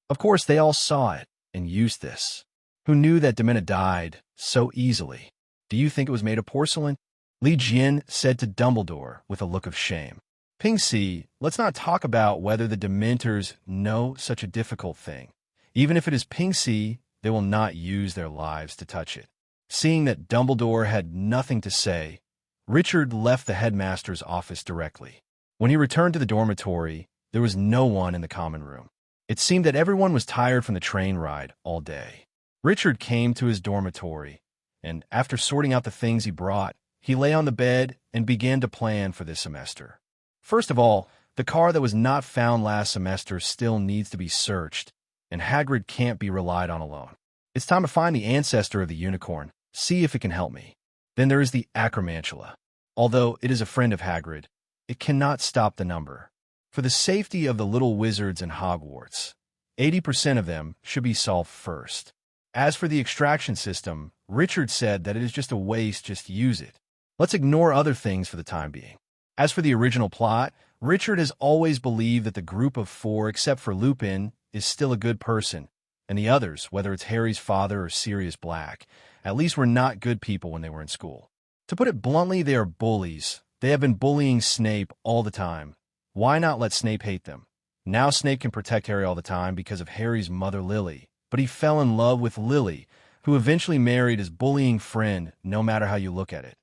Of course, they all saw it and used this. Who knew that Dementor died so easily? Do you think it was made of porcelain? Li Jian said to Dumbledore with a look of shame. "Pingxi, let's not talk about whether the Dementors know such a difficult thing. Even if it is Pingxi, they will not use their lives to touch it." Seeing that Dumbledore had nothing to say, Richard left the headmaster's office directly. When he returned to the dormitory, there was no one in the common room. It seemed that everyone was tired from the train ride all day. Richard came to his dormitory, and after sorting out the things he brought, he lay on the bed and began to plan for this semester. First of all, the car that was not found last semester still needs to be searched, and Hagrid can't be relied on alone. It's time to find the ancestor of the unicorn, see if it can help me. Then there is the acromantula. Although it is a friend of Hagrid, it cannot stop the number. For the safety of the little wizards in Hogwarts, 80% of them should be solved first. As for the extraction system, Richard said that it is just a waste, just use it. Let's ignore other things for the time being. As for the original plot, Richard has always believed that the group of four, except for Lupin, is still a good person, and the others, whether it's Harry's father or Sirius Black, at least were not good people when they were in school. To put it bluntly, they are bullies. They have been bullying Snape all the time. Why not let Snape hate them? Now Snape can protect Harry all the time because of Harry's mother Lily, but he fell in love with Lily, who eventually married his bullying friend, no matter how you look at it.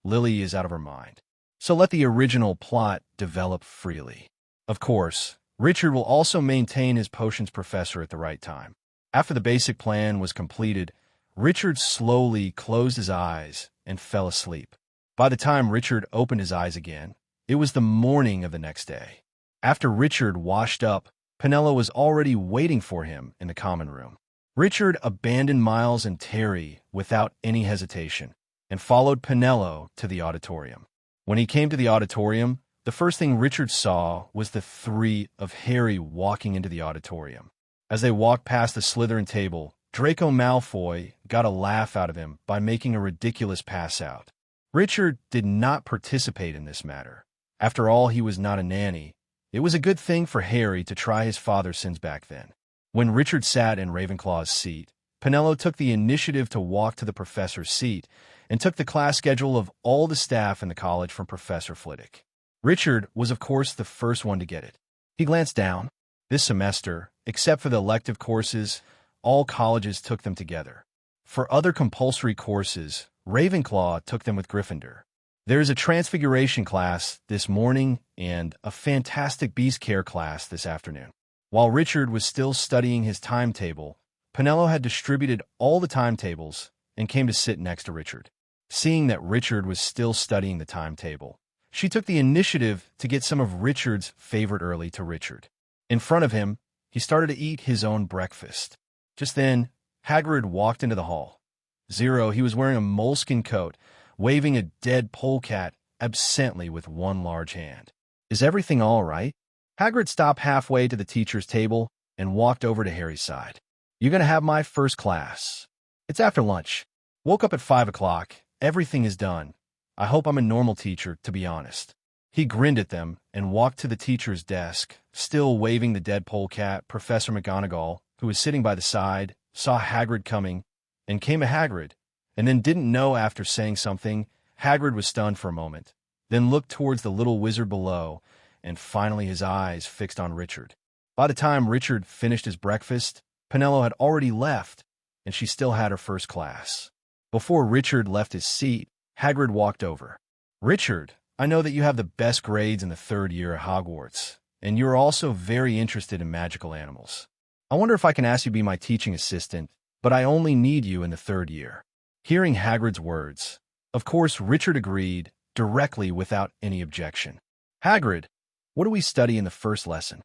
Lily is out of her mind. So let the original plot develop freely. Of course, Richard will also maintain his potions professor at the right time. After the basic plan was completed, Richard slowly closed his eyes and fell asleep. By the time Richard opened his eyes again, it was the morning of the next day. After Richard washed up, Penelope was already waiting for him in the common room. Richard abandoned Miles and Terry without any hesitation and followed Penelope to the auditorium. When he came to the auditorium, the first thing Richard saw was the three of Harry walking into the auditorium. As they walked past the Slytherin table, Draco Malfoy got a laugh out of him by making a ridiculous pass-out. Richard did not participate in this matter. After all, he was not a nanny. It was a good thing for Harry to try his father's sins back then. When Richard sat in Ravenclaw's seat, Penelope took the initiative to walk to the professor's seat and took the class schedule of all the staff in the college from Professor Flitwick. Richard was, of course, the first one to get it. He glanced down. This semester, except for the elective courses, all colleges took them together. For other compulsory courses, Ravenclaw took them with Gryffindor. There is a Transfiguration class this morning and a Fantastic Beast Care class this afternoon. While Richard was still studying his timetable, Penelope had distributed all the timetables and came to sit next to Richard. Seeing that Richard was still studying the timetable, she took the initiative to get some of Richard's favorite early to Richard. In front of him, he started to eat his own breakfast. Just then, Hagrid walked into the hall. He was wearing a moleskin coat, waving a dead polecat absently with one large hand. "Is everything all right?" Hagrid stopped halfway to the teacher's table and walked over to Harry's side. "You're going to have my first class. It's after lunch. Woke up at 5 o'clock. Everything is done. I hope I'm a normal teacher, to be honest." He grinned at them and walked to the teacher's desk, still waving the dead polecat. Professor McGonagall, who was sitting by the side, saw Hagrid coming and came to Hagrid, and then didn't know after saying something. Hagrid was stunned for a moment, then looked towards the little wizard below, and finally his eyes fixed on Richard. By the time Richard finished his breakfast, Penelope had already left, and she still had her first class. Before Richard left his seat, Hagrid walked over. "Richard, I know that you have the best grades in the third year at Hogwarts, and you are also very interested in magical animals. I wonder if I can ask you to be my teaching assistant, but I only need you in the third year." Hearing Hagrid's words, of course Richard agreed, directly without any objection. "Hagrid, what do we study in the first lesson?"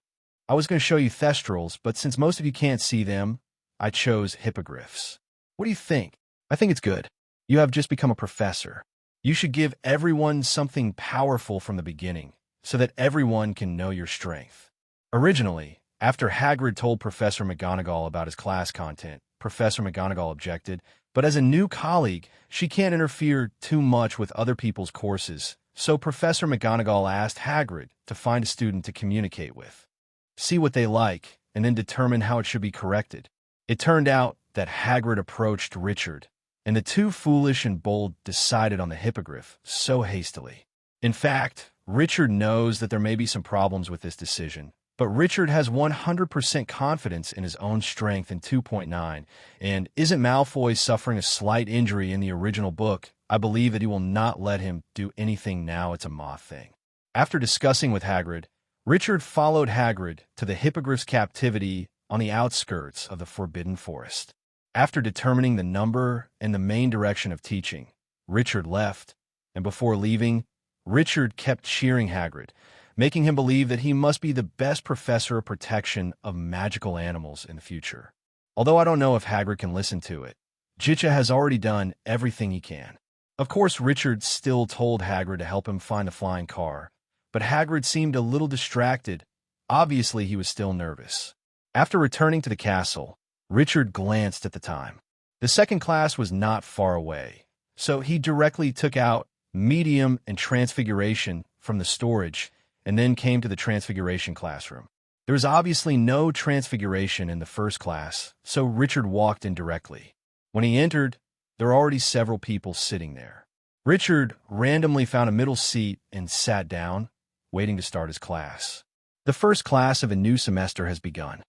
"I was going to show you thestrals, but since most of you can't see them, I chose hippogriffs. What do you think?" "I think it's good. You have just become a professor. You should give everyone something powerful from the beginning, so that everyone can know your strength." Originally, after Hagrid told Professor McGonagall about his class content, Professor McGonagall objected, but as a new colleague, she can't interfere too much with other people's courses, so Professor McGonagall asked Hagrid to find a student to communicate with, see what they like, and then determine how it should be corrected. It turned out that Hagrid approached Richard, and the two foolish and bold decided on the hippogriff so hastily. In fact, Richard knows that there may be some problems with this decision, but Richard has 100% confidence in his own strength in 2.9, and isn't Malfoy suffering a slight injury in the original book? I believe that he will not let him do anything now it's a moth thing. After discussing with Hagrid, Richard followed Hagrid to the hippogriff's captivity on the outskirts of the Forbidden Forest. After determining the number and the main direction of teaching, Richard left, and before leaving, Richard kept cheering Hagrid, making him believe that he must be the best professor of protection of magical animals in the future. Although I don't know if Hagrid can listen to it, Jitcha has already done everything he can. Of course, Richard still told Hagrid to help him find the flying car, but Hagrid seemed a little distracted. Obviously, he was still nervous. After returning to the castle, Richard glanced at the time. The second class was not far away, so he directly took out medium and transfiguration from the storage and then came to the transfiguration classroom. There was obviously no transfiguration in the first class, so Richard walked in directly. When he entered, there were already several people sitting there. Richard randomly found a middle seat and sat down, waiting to start his class. The first class of a new semester has begun.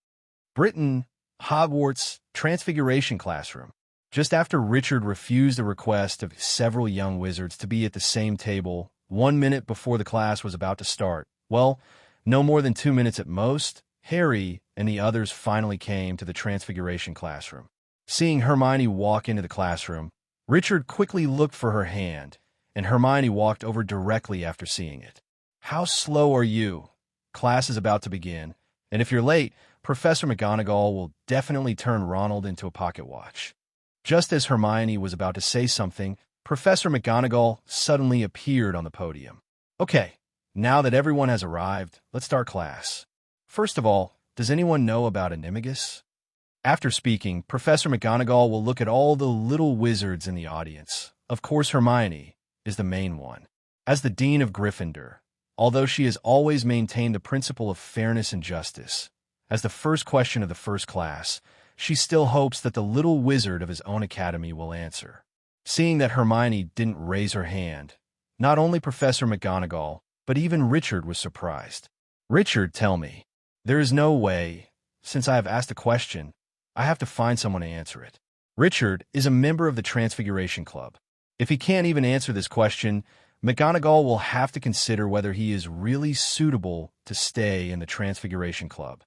Britain, Hogwarts, Transfiguration Classroom. Just after Richard refused a request of several young wizards to be at the same table 1 minute before the class was about to start, well, no more than 2 minutes at most, Harry and the others finally came to the Transfiguration Classroom. Seeing Hermione walk into the classroom, Richard quickly looked for her hand, and Hermione walked over directly after seeing it. "How slow are you? Class is about to begin, and if you're late, Professor McGonagall will definitely turn Ronald into a pocket watch." Just as Hermione was about to say something, Professor McGonagall suddenly appeared on the podium. "Okay, now that everyone has arrived, let's start class. First of all, does anyone know about Animagus?" After speaking, Professor McGonagall will look at all the little wizards in the audience. Of course, Hermione is the main one. As the Dean of Gryffindor, although she has always maintained the principle of fairness and justice, as the first question of the first class, she still hopes that the little wizard of his own academy will answer. Seeing that Hermione didn't raise her hand, not only Professor McGonagall, but even Richard was surprised. "Richard, tell me. There is no way, since I have asked a question, I have to find someone to answer it." Richard is a member of the Transfiguration Club. If he can't even answer this question, McGonagall will have to consider whether he is really suitable to stay in the Transfiguration Club.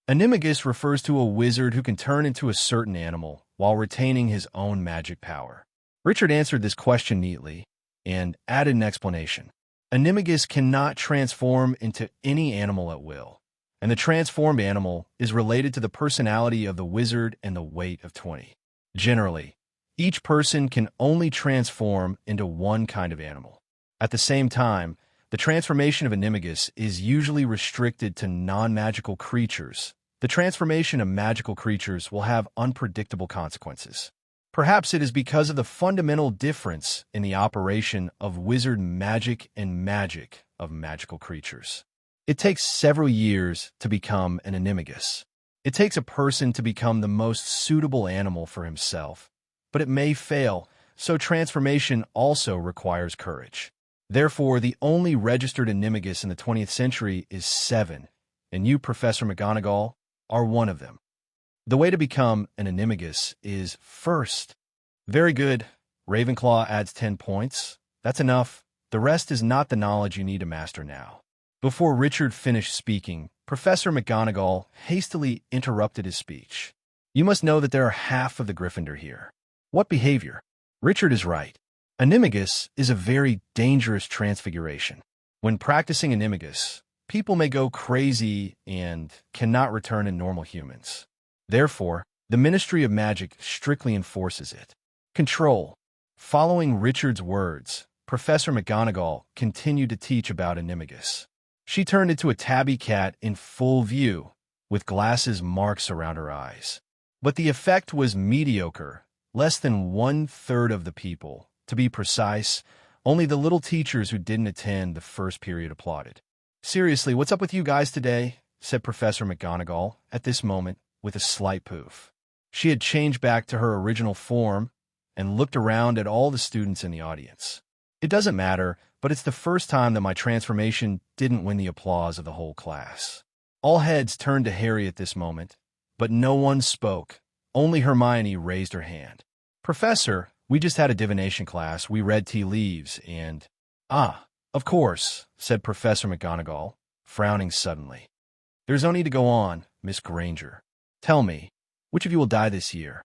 Animagus refers to a wizard who can turn into a certain animal while retaining his own magic power. Richard answered this question neatly and added an explanation. Animagus cannot transform into any animal at will, and the transformed animal is related to the personality of the wizard and the weight of 20. Generally, each person can only transform into one kind of animal. At the same time, the transformation of Animagus is usually restricted to non-magical creatures. The transformation of magical creatures will have unpredictable consequences. Perhaps it is because of the fundamental difference in the operation of wizard magic and magic of magical creatures. It takes several years to become an Animagus. It takes a person to become the most suitable animal for himself, but it may fail, so transformation also requires courage. Therefore, the only registered Animagus in the 20th century is 7, and you, Professor McGonagall, are one of them. The way to become an Animagus is first. Very good. Ravenclaw adds 10 points. That's enough. The rest is not the knowledge you need to master now. Before Richard finished speaking, Professor McGonagall hastily interrupted his speech. "You must know that there are half of the Gryffindor here." "What behavior?" Richard is right. Animagus is a very dangerous transfiguration. When practicing Animagus, people may go crazy and cannot return in normal humans. Therefore, the Ministry of Magic strictly enforces it. Control. Following Richard's words, Professor McGonagall continued to teach about Animagus. She turned into a tabby cat in full view, with glasses marks around her eyes. But the effect was mediocre. Less than 1/3 of the people, to be precise, only the little teachers who didn't attend the first period applauded. "Seriously, what's up with you guys today?" said Professor McGonagall at this moment with a slight poof. She had changed back to her original form and looked around at all the students in the audience. "It doesn't matter, but it's the first time that my transformation didn't win the applause of the whole class." All heads turned to Harry at this moment, but no one spoke. Only Hermione raised her hand. "Professor, we just had a divination class. We read tea leaves and—" "Ah, of course," said Professor McGonagall, frowning suddenly. "There's no need to go on, Miss Granger. Tell me, which of you will die this year?"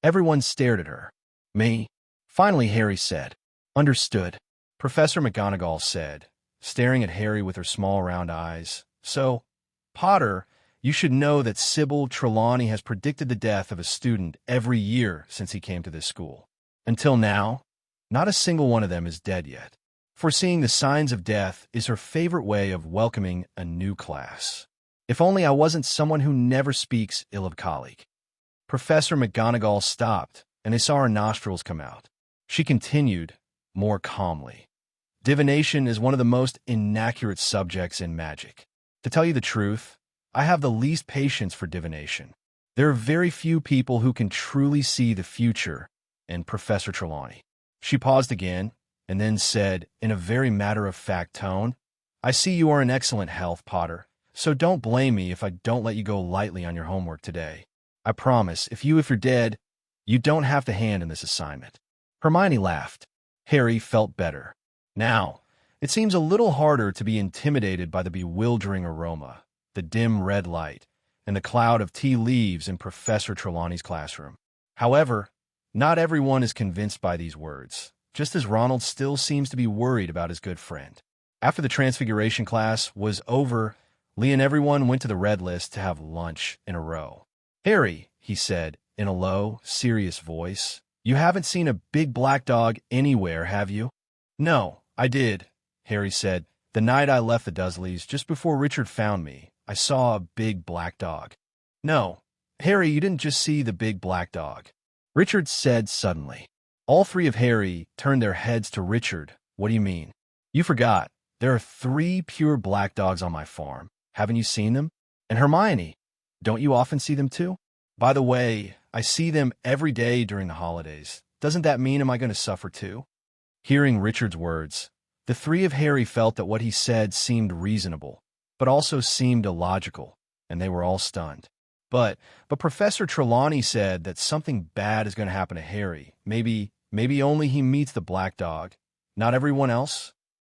Everyone stared at her. "Me?" Finally, Harry said. "Understood," Professor McGonagall said, staring at Harry with her small round eyes. "So, Potter, you should know that Sybil Trelawney has predicted the death of a student every year since he came to this school. Until now, not a single one of them is dead yet. Foreseeing the signs of death is her favorite way of welcoming a new class. If only I wasn't someone who never speaks ill of a colleague." Professor McGonagall stopped, and they saw her nostrils come out. She continued, more calmly. Divination is one of the most inaccurate subjects in magic. To tell you the truth, I have the least patience for divination. There are very few people who can truly see the future, and Professor Trelawney. She paused again, and then said, in a very matter-of-fact tone, I see you are in excellent health, Potter, so don't blame me if I don't let you go lightly on your homework today. I promise, if you're dead, you don't have to hand in this assignment. Hermione laughed. Harry felt better. Now, it seems a little harder to be intimidated by the bewildering aroma, the dim red light, and the cloud of tea leaves in Professor Trelawney's classroom. However, not everyone is convinced by these words, just as Ronald still seems to be worried about his good friend. After the Transfiguration class was over, Lee and everyone went to the Red List to have lunch in a row. Harry, he said, in a low, serious voice, you haven't seen a big black dog anywhere, have you? No, I did, Harry said. The night I left the Dursleys, just before Richard found me, I saw a big black dog. No, Harry, you didn't just see the big black dog, Richard said suddenly. All three of Harry turned their heads to Richard. What do you mean? You forgot. There are 3 pure black dogs on my farm. Haven't you seen them? And Hermione, don't you often see them too? By the way, I see them every day during the holidays. Doesn't that mean am I going to suffer too? Hearing Richard's words, the 3 of Harry felt that what he said seemed reasonable, but also seemed illogical, and they were all stunned. But Professor Trelawney said that something bad is going to happen to Harry. Maybe only he meets the black dog. Not everyone else?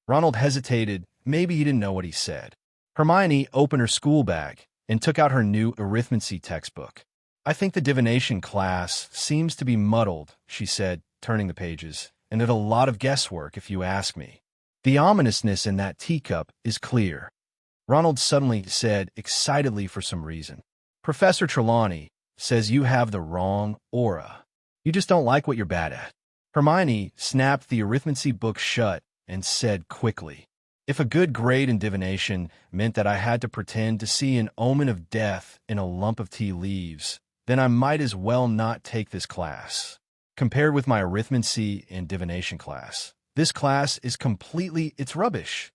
Ronald hesitated. Maybe he didn't know what he said. Hermione opened her school bag and took out her new arithmancy textbook. I think the divination class seems to be muddled, she said, turning the pages, and there's a lot of guesswork if you ask me. The ominousness in that teacup is clear. Ronald suddenly said excitedly for some reason. Professor Trelawney says you have the wrong aura. You just don't like what you're bad at. Hermione snapped the arithmancy book shut and said quickly, if a good grade in divination meant that I had to pretend to see an omen of death in a lump of tea leaves, then I might as well not take this class. Compared with my arithmancy and divination class, this class is it's rubbish.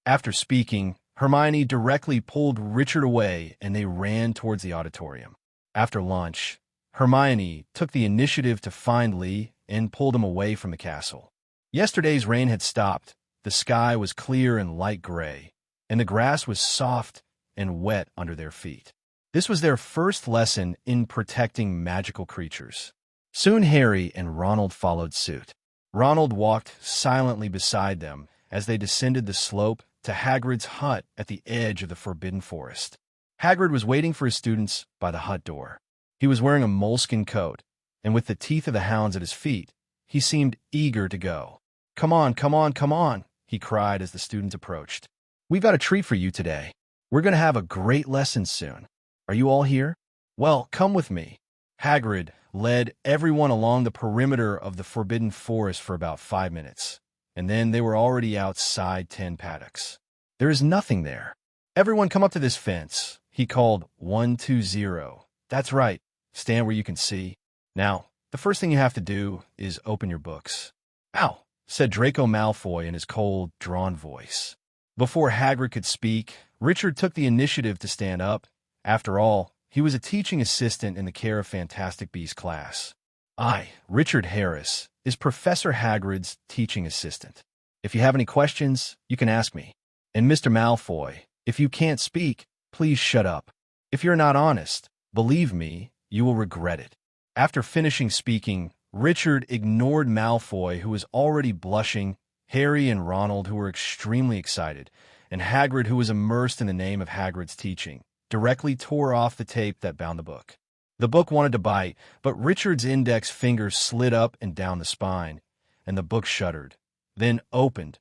After speaking, Hermione directly pulled Richard away and they ran towards the auditorium. After lunch, Hermione took the initiative to find Lee and pulled him away from the castle. Yesterday's rain had stopped, the sky was clear and light gray, and the grass was soft and wet under their feet. This was their first lesson in protecting magical creatures. Soon Harry and Ronald followed suit. Ronald walked silently beside them as they descended the slope to Hagrid's hut at the edge of the Forbidden Forest. Hagrid was waiting for his students by the hut door. He was wearing a moleskin coat, and with the teeth of the hounds at his feet, he seemed eager to go. Come on, come on, come on, he cried as the students approached. We've got a treat for you today. We're going to have a great lesson soon. Are you all here? Well, come with me. Hagrid led everyone along the perimeter of the Forbidden Forest for about 5 minutes, and then they were already outside 10 paddocks. There is nothing there. Everyone come up to this fence, he called 120. That's right. Stand where you can see. Now, the first thing you have to do is open your books. Ow, said Draco Malfoy in his cold, drawn voice. Before Hagrid could speak, Richard took the initiative to stand up. After all, he was a teaching assistant in the care of Fantastic Beasts class. I, Richard Harris, is Professor Hagrid's teaching assistant. If you have any questions, you can ask me. And Mr. Malfoy, if you can't speak, please shut up. If you're not honest, believe me, you will regret it. After finishing speaking, Richard ignored Malfoy, who was already blushing, Harry and Ronald, who were extremely excited, and Hagrid, who was immersed in the name of Hagrid's teaching, directly tore off the tape that bound the book. The book wanted to bite, but Richard's index finger slid up and down the spine, and the book shuddered, then opened,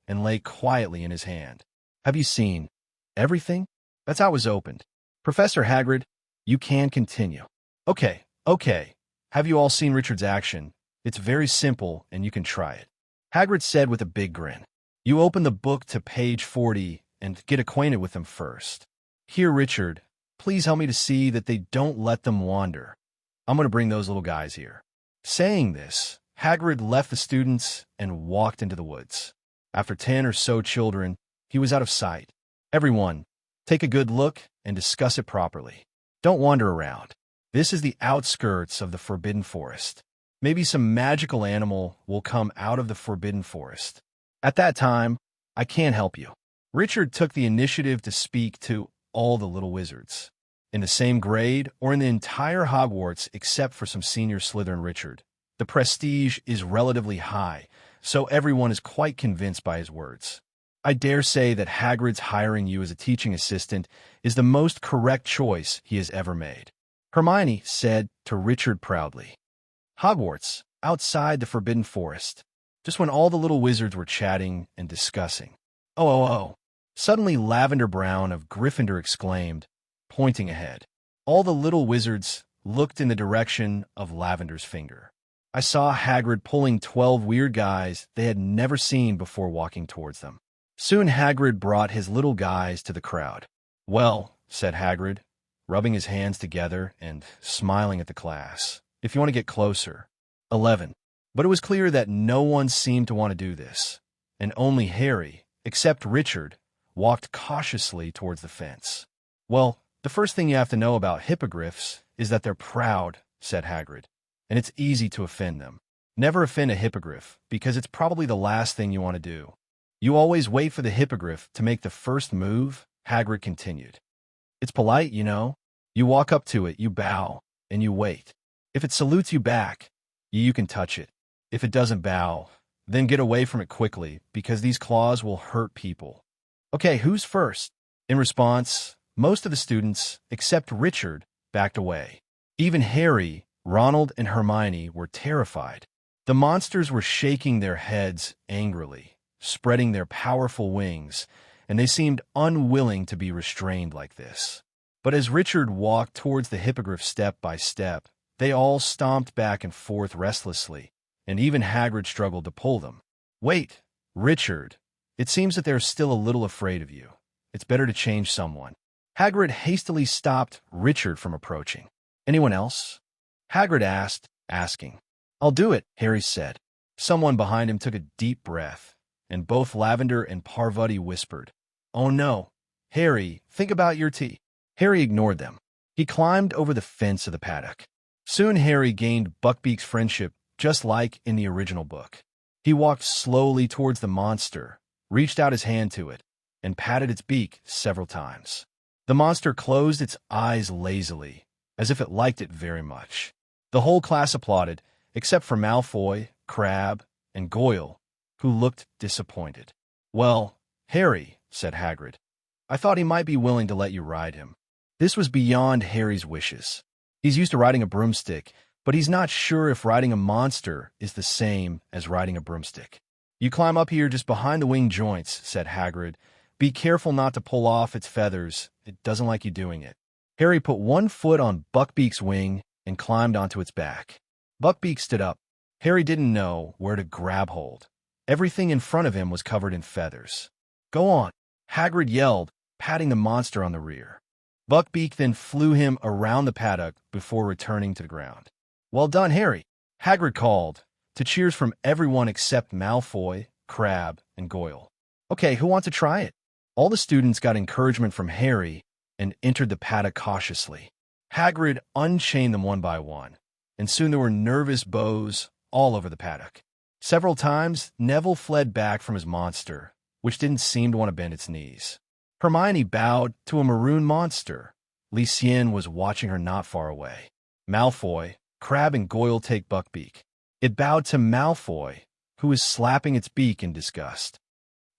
and lay quietly in his hand. Have you seen everything? That's how it was opened. Professor Hagrid, you can continue. Okay. Have you all seen Richard's action? It's very simple, and you can try it. Hagrid said with a big grin. You open the book to page 40 and get acquainted with them first. Here, Richard, please help me to see that they don't let them wander. I'm going to bring those little guys here. Saying this, Hagrid left the students and walked into the woods. After 10 or so children, he was out of sight. Everyone, take a good look and discuss it properly. Don't wander around. This is the outskirts of the Forbidden Forest. Maybe some magical animal will come out of the Forbidden Forest. At that time, I can't help you. Richard took the initiative to speak to all the little wizards. In the same grade or in the entire Hogwarts except for some senior Slytherin Richard, the prestige is relatively high, so everyone is quite convinced by his words. I dare say that Hagrid's hiring you as a teaching assistant is the most correct choice he has ever made. Hermione said to Richard proudly. Hogwarts, outside the Forbidden Forest, just when all the little wizards were chatting and discussing. Oh. Suddenly Lavender Brown of Gryffindor exclaimed, pointing ahead. All the little wizards looked in the direction of Lavender's finger. I saw Hagrid pulling 12 weird guys they had never seen before walking towards them. Soon Hagrid brought his little guys to the crowd. Well, said Hagrid, rubbing his hands together and smiling at the class, if you want to get closer. 11. But it was clear that no one seemed to want to do this, and only Harry, except Richard, walked cautiously towards the fence. Well, the first thing you have to know about hippogriffs is that they're proud, said Hagrid, and it's easy to offend them. Never offend a hippogriff, because it's probably the last thing you want to do. You always wait for the hippogriff to make the first move, Hagrid continued. It's polite, you know. You walk up to it, you bow, and you wait. If it salutes you back, you can touch it. If it doesn't bow, then get away from it quickly, because these claws will hurt people. Okay, who's first? In response, most of the students, except Richard, backed away. Even Harry, Ronald, and Hermione were terrified. The monsters were shaking their heads angrily, spreading their powerful wings, and they seemed unwilling to be restrained like this. But as Richard walked towards the hippogriff step by step, they all stomped back and forth restlessly, and even Hagrid struggled to pull them. Wait, Richard, it seems that they're still a little afraid of you. It's better to change someone. Hagrid hastily stopped Richard from approaching. Anyone else? Hagrid asked, asking. I'll do it, Harry said. Someone behind him took a deep breath, and both Lavender and Parvati whispered, Oh no, Harry, think about your tea. Harry ignored them. He climbed over the fence of the paddock. Soon Harry gained Buckbeak's friendship, just like in the original book. He walked slowly towards the monster, reached out his hand to it, and patted its beak several times. The monster closed its eyes lazily, as if it liked it very much. The whole class applauded, except for Malfoy, Crabbe, and Goyle, who looked disappointed. Well, Harry, said Hagrid, I thought he might be willing to let you ride him. This was beyond Harry's wishes. He's used to riding a broomstick, but he's not sure if riding a monster is the same as riding a broomstick. You climb up here just behind the wing joints, said Hagrid. Be careful not to pull off its feathers. It doesn't like you doing it. Harry put one foot on Buckbeak's wing and climbed onto its back. Buckbeak stood up. Harry didn't know where to grab hold. Everything in front of him was covered in feathers. Go on, Hagrid yelled, patting the monster on the rear. Buckbeak then flew him around the paddock before returning to the ground. Well done, Harry, Hagrid called, to cheers from everyone except Malfoy, Crabbe, and Goyle. Okay, who wants to try it? All the students got encouragement from Harry and entered the paddock cautiously. Hagrid unchained them one by one, and soon there were nervous bows all over the paddock. Several times, Neville fled back from his monster, which didn't seem to want to bend its knees. Hermione bowed to a maroon monster. Lucien was watching her not far away. Malfoy, Crabbe, and Goyle take Buckbeak. It bowed to Malfoy, who was slapping its beak in disgust.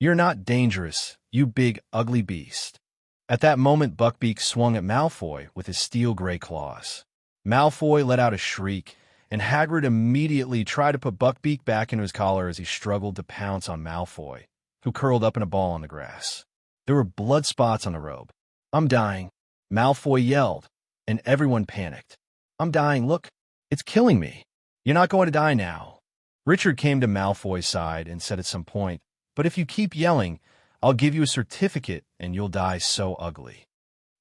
You're not dangerous, you big, ugly beast. At that moment, Buckbeak swung at Malfoy with his steel-gray claws. Malfoy let out a shriek, and Hagrid immediately tried to put Buckbeak back into his collar as he struggled to pounce on Malfoy, who curled up in a ball on the grass. There were blood spots on the robe. I'm dying, Malfoy yelled, and everyone panicked. I'm dying, look, it's killing me. You're not going to die now. Richard came to Malfoy's side and said at some point, but if you keep yelling, I'll give you a certificate and you'll die so ugly.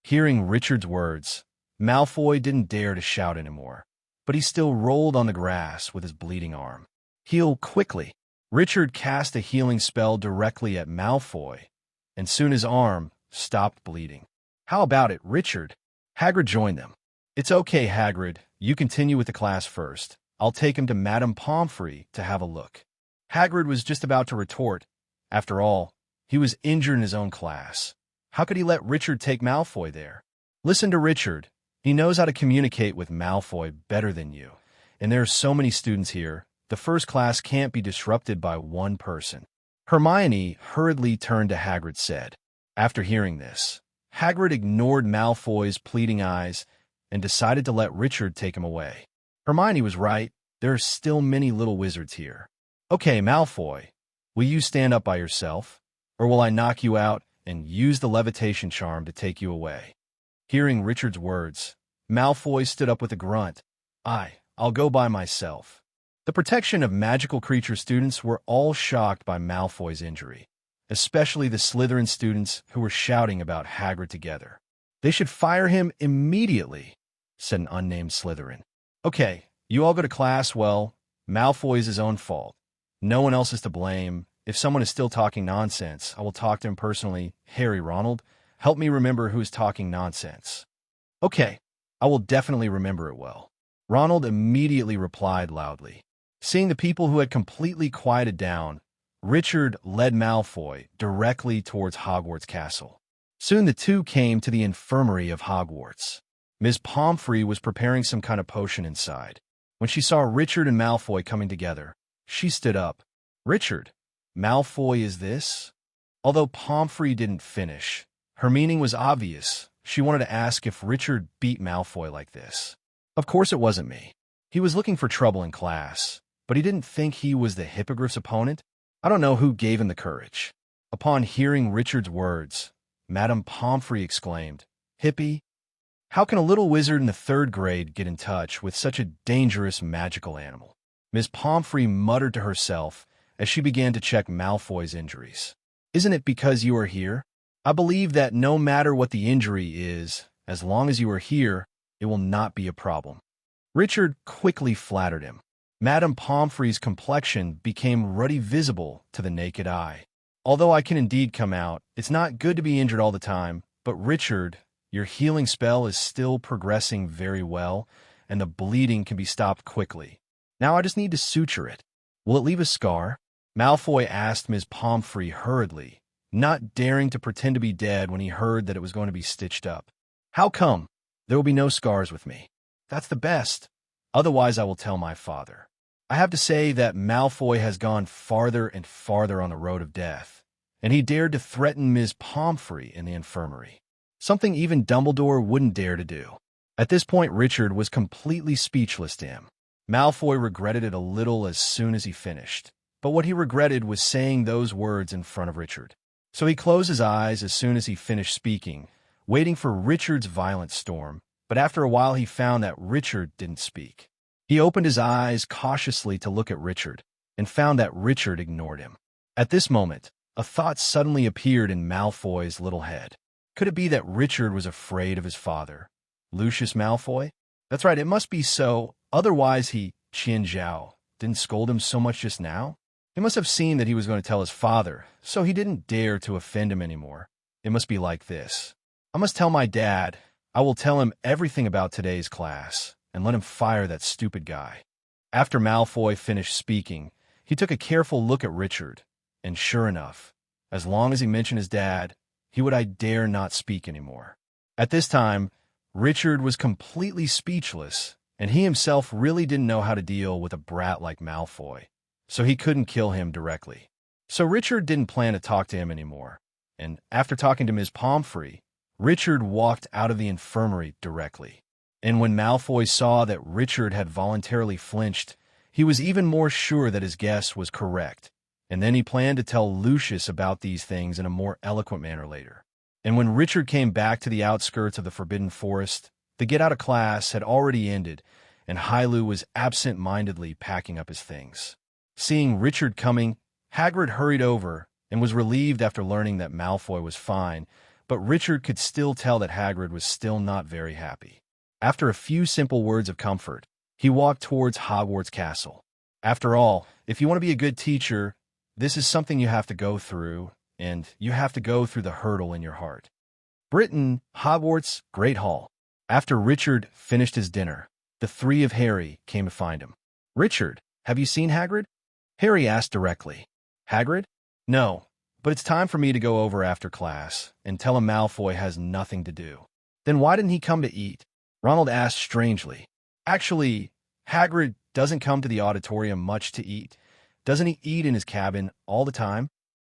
Hearing Richard's words, Malfoy didn't dare to shout anymore. but he still rolled on the grass with his bleeding arm. Heal quickly. Richard cast a healing spell directly at Malfoy, and soon his arm stopped bleeding. How about it, Richard? Hagrid joined them. It's okay, Hagrid. You continue with the class first. I'll take him to Madame Pomfrey to have a look. Hagrid was just about to retort. After all, he was injured in his own class. How could he let Richard take Malfoy there? Listen to Richard. He knows how to communicate with Malfoy better than you. And there are so many students here. The first class can't be disrupted by one person. Hermione hurriedly turned to Hagrid said. After hearing this, Hagrid ignored Malfoy's pleading eyes and decided to let Richard take him away. Hermione was right. There are still many little wizards here. Okay, Malfoy, will you stand up by yourself? Or will I knock you out and use the levitation charm to take you away? Hearing Richard's words, Malfoy stood up with a grunt. I'll go by myself. The protection of magical creature students were all shocked by Malfoy's injury, especially the Slytherin students who were shouting about Hagrid together. They should fire him immediately, said an unnamed Slytherin. Okay, you all go to class. Well, Malfoy is his own fault. No one else is to blame. If someone is still talking nonsense, I will talk to him personally. Harry, Ronald, help me remember who is talking nonsense. Okay, I will definitely remember it well. Ronald immediately replied loudly. Seeing the people who had completely quieted down, Richard led Malfoy directly towards Hogwarts Castle. Soon the two came to the infirmary of Hogwarts. Ms. Pomfrey was preparing some kind of potion inside. When she saw Richard and Malfoy coming together, she stood up. Richard, Malfoy is this? Although Pomfrey didn't finish, her meaning was obvious. She wanted to ask if Richard beat Malfoy like this. Of course it wasn't me. He was looking for trouble in class, but he didn't think he was the Hippogriff's opponent. I don't know who gave him the courage. Upon hearing Richard's words, Madame Pomfrey exclaimed, Hippy? How can a little wizard in the 3rd grade get in touch with such a dangerous magical animal? Ms. Pomfrey muttered to herself as she began to check Malfoy's injuries. Isn't it because you are here? I believe that no matter what the injury is, as long as you are here, it will not be a problem. Richard quickly flattered him. Madame Pomfrey's complexion became ruddy visible to the naked eye. Although I can indeed come out, it's not good to be injured all the time, but Richard, your healing spell is still progressing very well, and the bleeding can be stopped quickly. Now I just need to suture it. Will it leave a scar? Malfoy asked Ms. Pomfrey hurriedly, not daring to pretend to be dead when he heard that it was going to be stitched up. How come? There will be no scars with me. That's the best. Otherwise I will tell my father. I have to say that Malfoy has gone farther and farther on the road of death, and he dared to threaten Ms. Pomfrey in the infirmary. Something even Dumbledore wouldn't dare to do. At this point, Richard was completely speechless to him. Malfoy regretted it a little as soon as he finished, but what he regretted was saying those words in front of Richard. So he closed his eyes as soon as he finished speaking, waiting for Richard's violent storm, but after a while he found that Richard didn't speak. He opened his eyes cautiously to look at Richard, and found that Richard ignored him. At this moment, a thought suddenly appeared in Malfoy's little head. Could it be that Richard was afraid of his father, Lucius Malfoy? That's right, it must be so, otherwise Qian Zhao, didn't scold him so much just now? He must have seen that he was going to tell his father, so he didn't dare to offend him anymore. It must be like this. I must tell my dad. I will tell him everything about today's class, and let him fire that stupid guy. After Malfoy finished speaking, he took a careful look at Richard, and sure enough, as long as he mentioned his dad, he would I dare not speak anymore. At this time, Richard was completely speechless, and he himself really didn't know how to deal with a brat like Malfoy, so he couldn't kill him directly. So Richard didn't plan to talk to him anymore, and after talking to Ms. Pomfrey, Richard walked out of the infirmary directly. And when Malfoy saw that Richard had voluntarily flinched, he was even more sure that his guess was correct, and then he planned to tell Lucius about these things in a more eloquent manner later. And when Richard came back to the outskirts of the Forbidden Forest, the get-out of class had already ended, and Hylu was absent-mindedly packing up his things. Seeing Richard coming, Hagrid hurried over and was relieved after learning that Malfoy was fine, but Richard could still tell that Hagrid was still not very happy. After a few simple words of comfort, He walked towards Hogwarts Castle. After all, if you want to be a good teacher, this is something you have to go through, and you have to go through the hurdle in your heart. Britain, Hogwarts, Great Hall. After Richard finished his dinner, the three of Harry came to find him. "Richard, have you seen Hagrid?" Harry asked directly. "Hagrid? No, but it's time for me to go over after class and tell him Malfoy has nothing to do." "Then why didn't he come to eat?" Ronald asked strangely. "Actually, Hagrid doesn't come to the auditorium much to eat. Doesn't he eat in his cabin all the time?"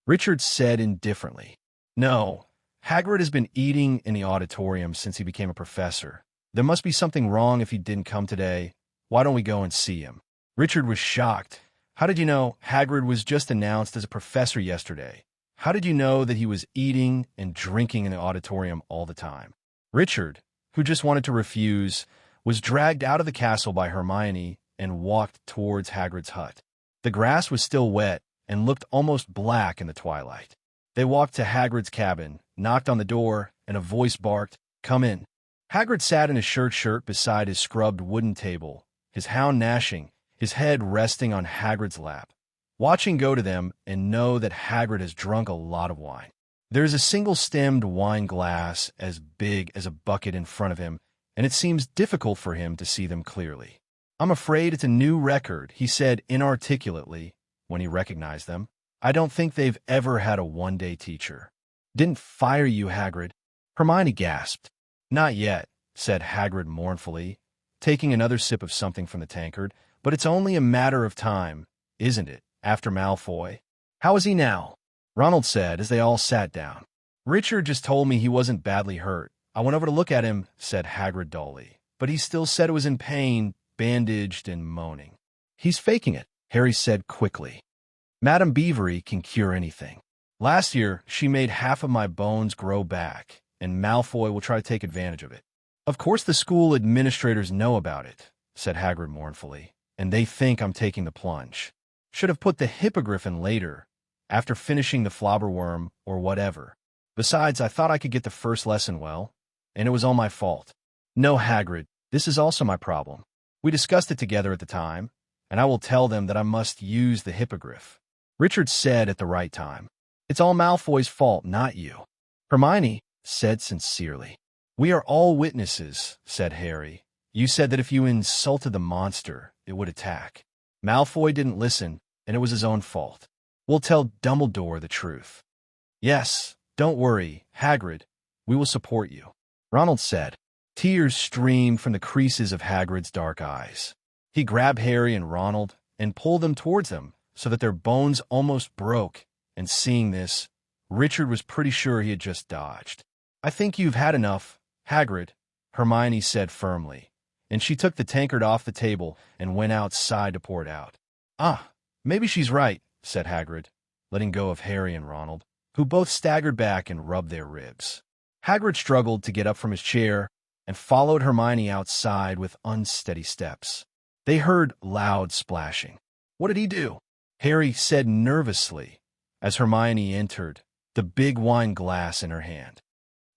Richard said indifferently. "No, Hagrid has been eating in the auditorium since he became a professor. There must be something wrong if he didn't come today. Why don't we go and see him?" Richard was shocked. "How did you know Hagrid was just announced as a professor yesterday? How did you know that he was eating and drinking in the auditorium all the time?" Richard, who just wanted to refuse, was dragged out of the castle by Hermione and walked towards Hagrid's hut. The grass was still wet and looked almost black in the twilight. They walked to Hagrid's cabin, knocked on the door, and a voice barked, "Come in." Hagrid sat in his shirt beside his scrubbed wooden table, his hound gnashing, his head resting on Hagrid's lap. Watching go to them and know that Hagrid has drunk a lot of wine. There is a single-stemmed wine glass as big as a bucket in front of him, and it seems difficult for him to see them clearly. "I'm afraid it's a new record," he said inarticulately when he recognized them. "I don't think they've ever had a one-day teacher." "Didn't fire you, Hagrid?" Hermione gasped. "Not yet," said Hagrid mournfully, taking another sip of something from the tankard. "But it's only a matter of time, isn't it, after Malfoy?" "How is he now?" Ronald said as they all sat down. "Richard just told me he wasn't badly hurt. I went over to look at him," said Hagrid dully. "But he still said it was in pain, bandaged and moaning." "He's faking it," Harry said quickly. "Madame Beavery can cure anything. Last year, she made half of my bones grow back, and Malfoy will try to take advantage of it." "Of course the school administrators know about it," said Hagrid mournfully, "and they think I'm taking the plunge. Should have put the hippogriff in later, after finishing the flobberworm or whatever. Besides, I thought I could get the first lesson well, and it was all my fault." "No, Hagrid, this is also my problem. We discussed it together at the time, and I will tell them that I must use the hippogriff." Richard said at the right time. "It's all Malfoy's fault, not you." Hermione said sincerely. "We are all witnesses," said Harry. "You said that if you insulted the monster, it would attack. Malfoy didn't listen, and it was his own fault. We'll tell Dumbledore the truth." "Yes, don't worry, Hagrid. We will support you," Ronald said. Tears streamed from the creases of Hagrid's dark eyes. He grabbed Harry and Ronald and pulled them towards him so that their bones almost broke, and seeing this, Richard was pretty sure he had just dodged. "I think you've had enough, Hagrid," Hermione said firmly, and she took the tankard off the table and went outside to pour it out. "Ah, maybe she's right," said Hagrid, letting go of Harry and Ronald, who both staggered back and rubbed their ribs. Hagrid struggled to get up from his chair and followed Hermione outside with unsteady steps. They heard loud splashing. "What did he do?" Harry said nervously as Hermione entered, the big wine glass in her hand.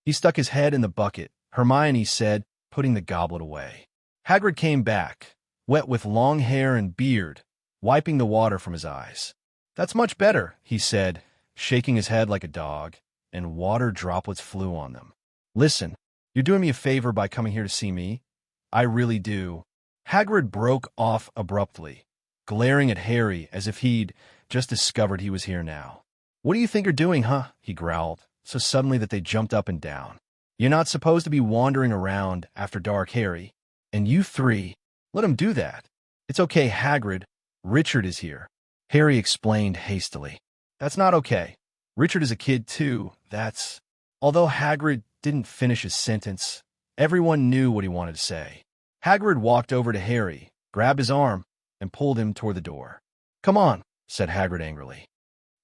"He stuck his head in the bucket," Hermione said, putting the goblet away. Hagrid came back, wet with long hair and beard, wiping the water from his eyes. "That's much better," he said, shaking his head like a dog, and water droplets flew on them. "Listen, you're doing me a favor by coming here to see me. I really do." Hagrid broke off abruptly, glaring at Harry as if he'd just discovered he was here now. "What do you think you're doing, huh?" he growled, so suddenly that they jumped up and down. "You're not supposed to be wandering around after dark, Harry. And you three, let him do that." "It's okay, Hagrid. Richard is here," Harry explained hastily. "That's not okay. Richard is a kid too, that's—" Although Hagrid didn't finish his sentence, everyone knew what he wanted to say. Hagrid walked over to Harry, grabbed his arm, and pulled him toward the door. "Come on," said Hagrid angrily.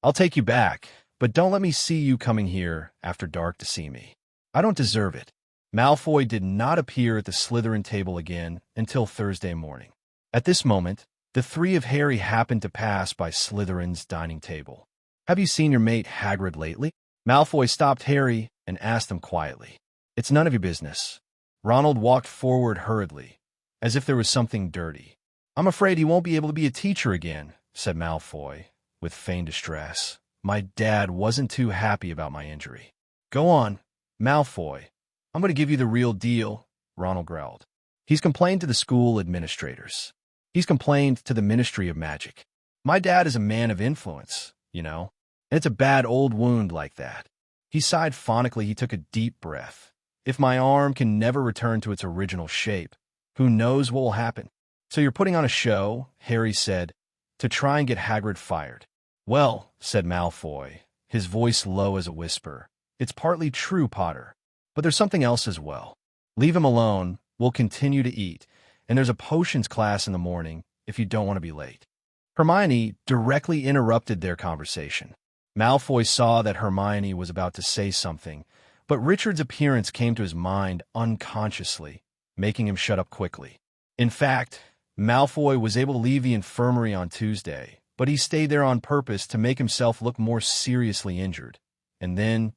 "I'll take you back, but don't let me see you coming here after dark to see me. I don't deserve it." Malfoy did not appear at the Slytherin table again until Thursday morning. At this moment, the three of Harry happened to pass by Slytherin's dining table. "Have you seen your mate Hagrid lately?" Malfoy stopped Harry and asked him quietly. "It's none of your business." Ronald walked forward hurriedly, as if there was something dirty. "I'm afraid he won't be able to be a teacher again," said Malfoy, with feigned distress. "My dad wasn't too happy about my injury." "Go on, Malfoy. I'm going to give you the real deal," Ronald growled. "He's complained to the school administrators. He's complained to the Ministry of Magic. My dad is a man of influence, you know, and it's a bad old wound like that." He sighed phonically. He took a deep breath. "If my arm can never return to its original shape, who knows what will happen?" "So you're putting on a show," Harry said, "to try and get Hagrid fired." "Well," said Malfoy, his voice low as a whisper, "it's partly true, Potter. But there's something else as well. Leave him alone. We'll continue to eat. And there's a potions class in the morning if you don't want to be late." Hermione directly interrupted their conversation. Malfoy saw that Hermione was about to say something, but Richard's appearance came to his mind unconsciously, making him shut up quickly. In fact, Malfoy was able to leave the infirmary on Tuesday, but he stayed there on purpose to make himself look more seriously injured. And then,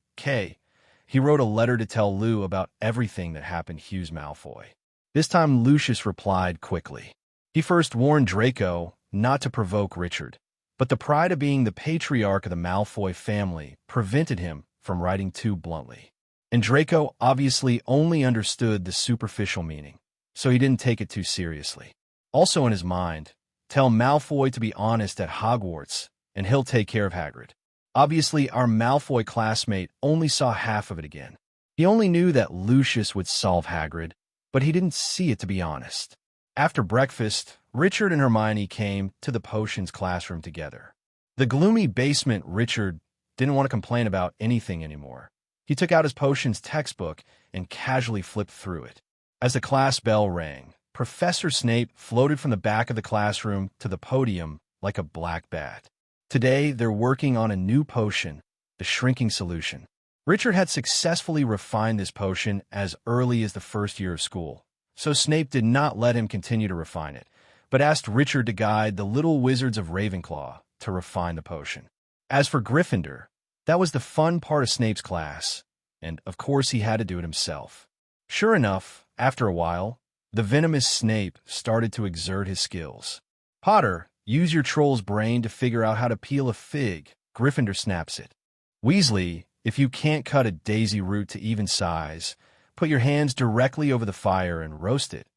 he wrote a letter to tell Lou about everything that happened to Hughes Malfoy. This time Lucius replied quickly. He first warned Draco not to provoke Richard, but the pride of being the patriarch of the Malfoy family prevented him from writing too bluntly. And Draco obviously only understood the superficial meaning, so he didn't take it too seriously. Also in his mind, tell Malfoy to be honest at Hogwarts, and he'll take care of Hagrid. Obviously, our Malfoy classmate only saw half of it again. He only knew that Lucius would solve Hagrid, but he didn't see it, to be honest. After breakfast, Richard and Hermione came to the potions classroom together. The gloomy basement Richard didn't want to complain about anything anymore. He took out his potions textbook and casually flipped through it. As the class bell rang, Professor Snape floated from the back of the classroom to the podium like a black bat. Today, they're working on a new potion, the shrinking solution. Richard had successfully refined this potion as early as the first year of school, so Snape did not let him continue to refine it, but asked Richard to guide the little wizards of Ravenclaw to refine the potion. As for Gryffindor, that was the fun part of Snape's class, and of course he had to do it himself. Sure enough, after a while, the venomous Snape started to exert his skills. "Potter, use your troll's brain to figure out how to peel a fig," Gryffindor snaps it. "Weasley, if you can't cut a daisy root to even size, put your hands directly over the fire and roast it.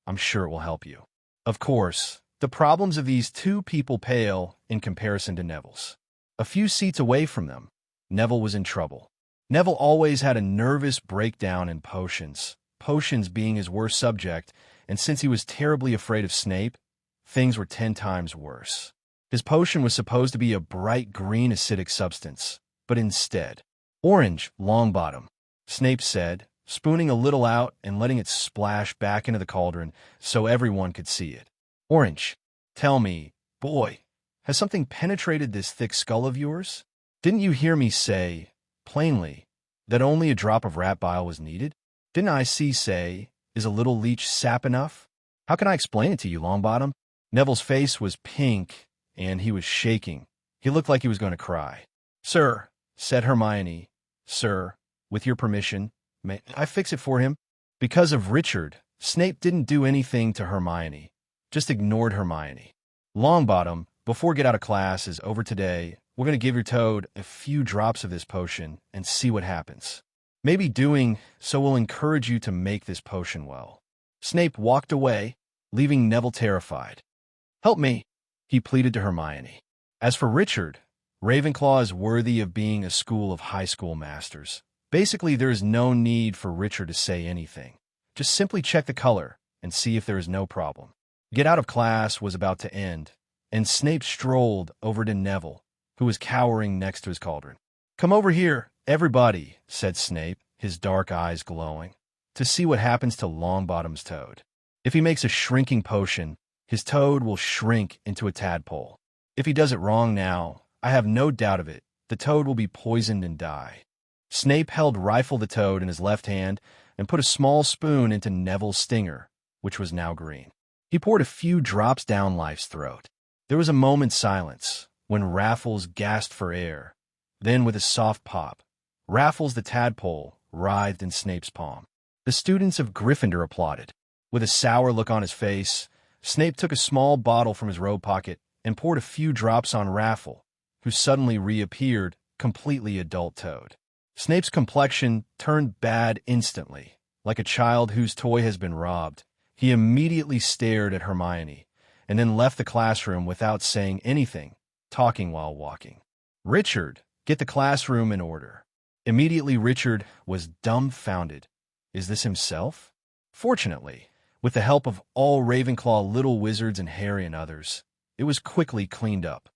I'm sure it will help you." Of course, the problems of these two people pale in comparison to Neville's. A few seats away from them, Neville was in trouble. Neville always had a nervous breakdown in potions, potions being his worst subject, and since he was terribly afraid of Snape, things were 10 times worse. His potion was supposed to be a bright green acidic substance, but instead, "Orange, Longbottom," Snape said, spooning a little out and letting it splash back into the cauldron so everyone could see it. "Orange, tell me, boy, has something penetrated this thick skull of yours? Didn't you hear me say, plainly, that only a drop of rat bile was needed? Didn't I say, is a little leech sap enough? How can I explain it to you, Longbottom?" Neville's face was pink, and he was shaking. He looked like he was going to cry. "Sir," said Hermione, "sir, with your permission, may I fix it for him?" Because of Richard, Snape didn't do anything to Hermione, just ignored Hermione. "Longbottom, before get out of class is over today, we're going to give your toad a few drops of this potion and see what happens. Maybe doing so will encourage you to make this potion well." Snape walked away, leaving Neville terrified. "Help me," he pleaded to Hermione. As for Richard, Ravenclaw is worthy of being a school of high school masters. Basically, there is no need for Richard to say anything. Just simply check the color and see if there is no problem. Get out of class was about to end, and Snape strolled over to Neville, who was cowering next to his cauldron. "Come over here, everybody," said Snape, his dark eyes glowing, "to see what happens to Longbottom's toad. If he makes a shrinking potion, his toad will shrink into a tadpole. If he does it wrong now, I have no doubt of it, the toad will be poisoned and die." Snape held Rifle the Toad in his left hand and put a small spoon into Neville's stinger, which was now green. He poured a few drops down Life's throat. There was a moment's silence, when Raffles gasped for air. Then, with a soft pop, Raffles the tadpole writhed in Snape's palm. The students of Gryffindor applauded. With a sour look on his face, Snape took a small bottle from his robe pocket and poured a few drops on Raffle, who suddenly reappeared, completely adult Toad. Snape's complexion turned bad instantly, like a child whose toy has been robbed. He immediately stared at Hermione, and then left the classroom without saying anything, talking while walking. "Richard, get the classroom in order." Immediately Richard was dumbfounded. Is this himself? Fortunately, with the help of all Ravenclaw little wizards and Harry and others, it was quickly cleaned up.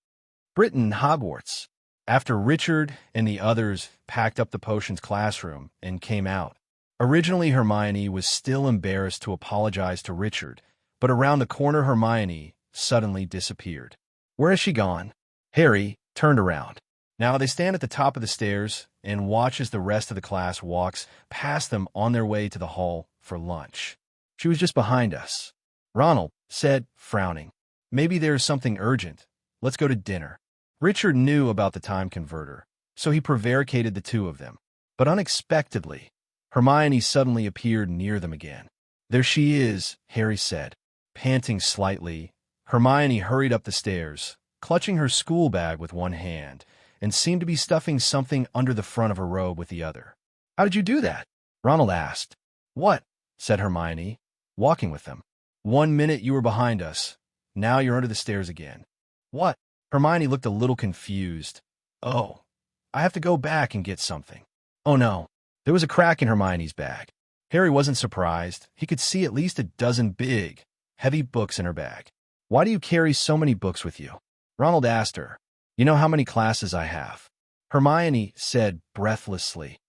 Britain, Hogwarts. After Richard and the others packed up the potions classroom and came out, originally Hermione was still embarrassed to apologize to Richard, but around the corner Hermione suddenly disappeared. Where has she gone? Harry turned around. Now they stand at the top of the stairs and watch as the rest of the class walks past them on their way to the hall for lunch. She was just behind us, Ronald said, frowning. Maybe there's something urgent. Let's go to dinner. Richard knew about the time converter, so he prevaricated the two of them. But unexpectedly, Hermione suddenly appeared near them again. There she is, Harry said. Panting slightly, Hermione hurried up the stairs, clutching her school bag with one hand, and seemed to be stuffing something under the front of her robe with the other. How did you do that? Ronald asked. What? Said Hermione, walking with them. 1 minute you were behind us. Now you're under the stairs again. What? Hermione looked a little confused. Oh, I have to go back and get something. Oh no. There was a crack in Hermione's bag. Harry wasn't surprised. He could see at least a dozen big, heavy books in her bag. Why do you carry so many books with you? Ronald asked her. You know how many classes I have? Hermione said breathlessly.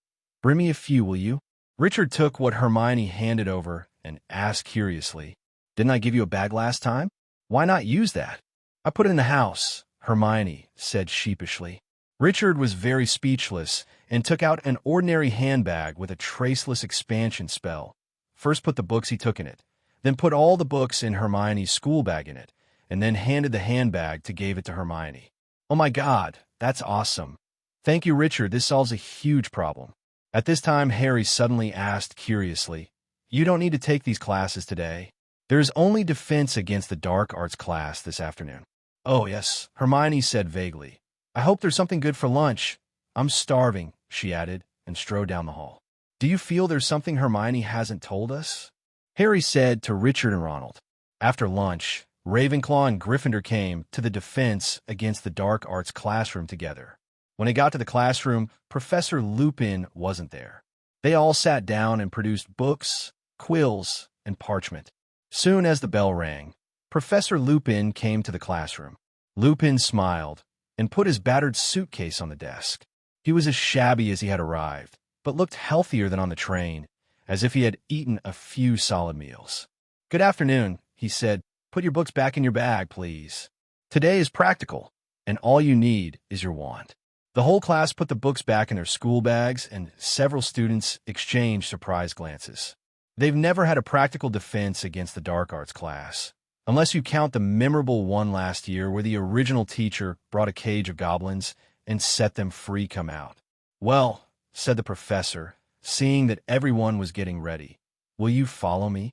Bring me a few, will you? Richard took what Hermione handed over and asked curiously. Didn't I give you a bag last time? Why not use that? I put it in the house, Hermione said sheepishly. Richard was very speechless and took out an ordinary handbag with a traceless expansion spell. First put the books he took in it, then put all the books in Hermione's school bag in it, and then handed the handbag to give it to Hermione. Oh my God, that's awesome. Thank you, Richard. This solves a huge problem. At this time, Harry suddenly asked curiously, You don't need to take these classes today. There is only defense against the dark arts class this afternoon. Oh, yes, Hermione said vaguely. I hope there's something good for lunch. I'm starving, she added, and strode down the hall. Do you feel there's something Hermione hasn't told us? Harry said to Richard and Ronald. After lunch, Ravenclaw and Gryffindor came to the defense against the dark arts classroom together. When they got to the classroom, Professor Lupin wasn't there. They all sat down and produced books, quills, and parchment. Soon as the bell rang, Professor Lupin came to the classroom. Lupin smiled and put his battered suitcase on the desk. He was as shabby as he had arrived, but looked healthier than on the train, as if he had eaten a few solid meals. Good afternoon, he said. Put your books back in your bag, please. Today is practical, and all you need is your wand. The whole class put the books back in their school bags, and several students exchanged surprised glances. They've never had a practical defense against the dark arts class, unless you count the memorable one last year where the original teacher brought a cage of goblins and set them free come out. Well, said the professor, seeing that everyone was getting ready, will you follow me?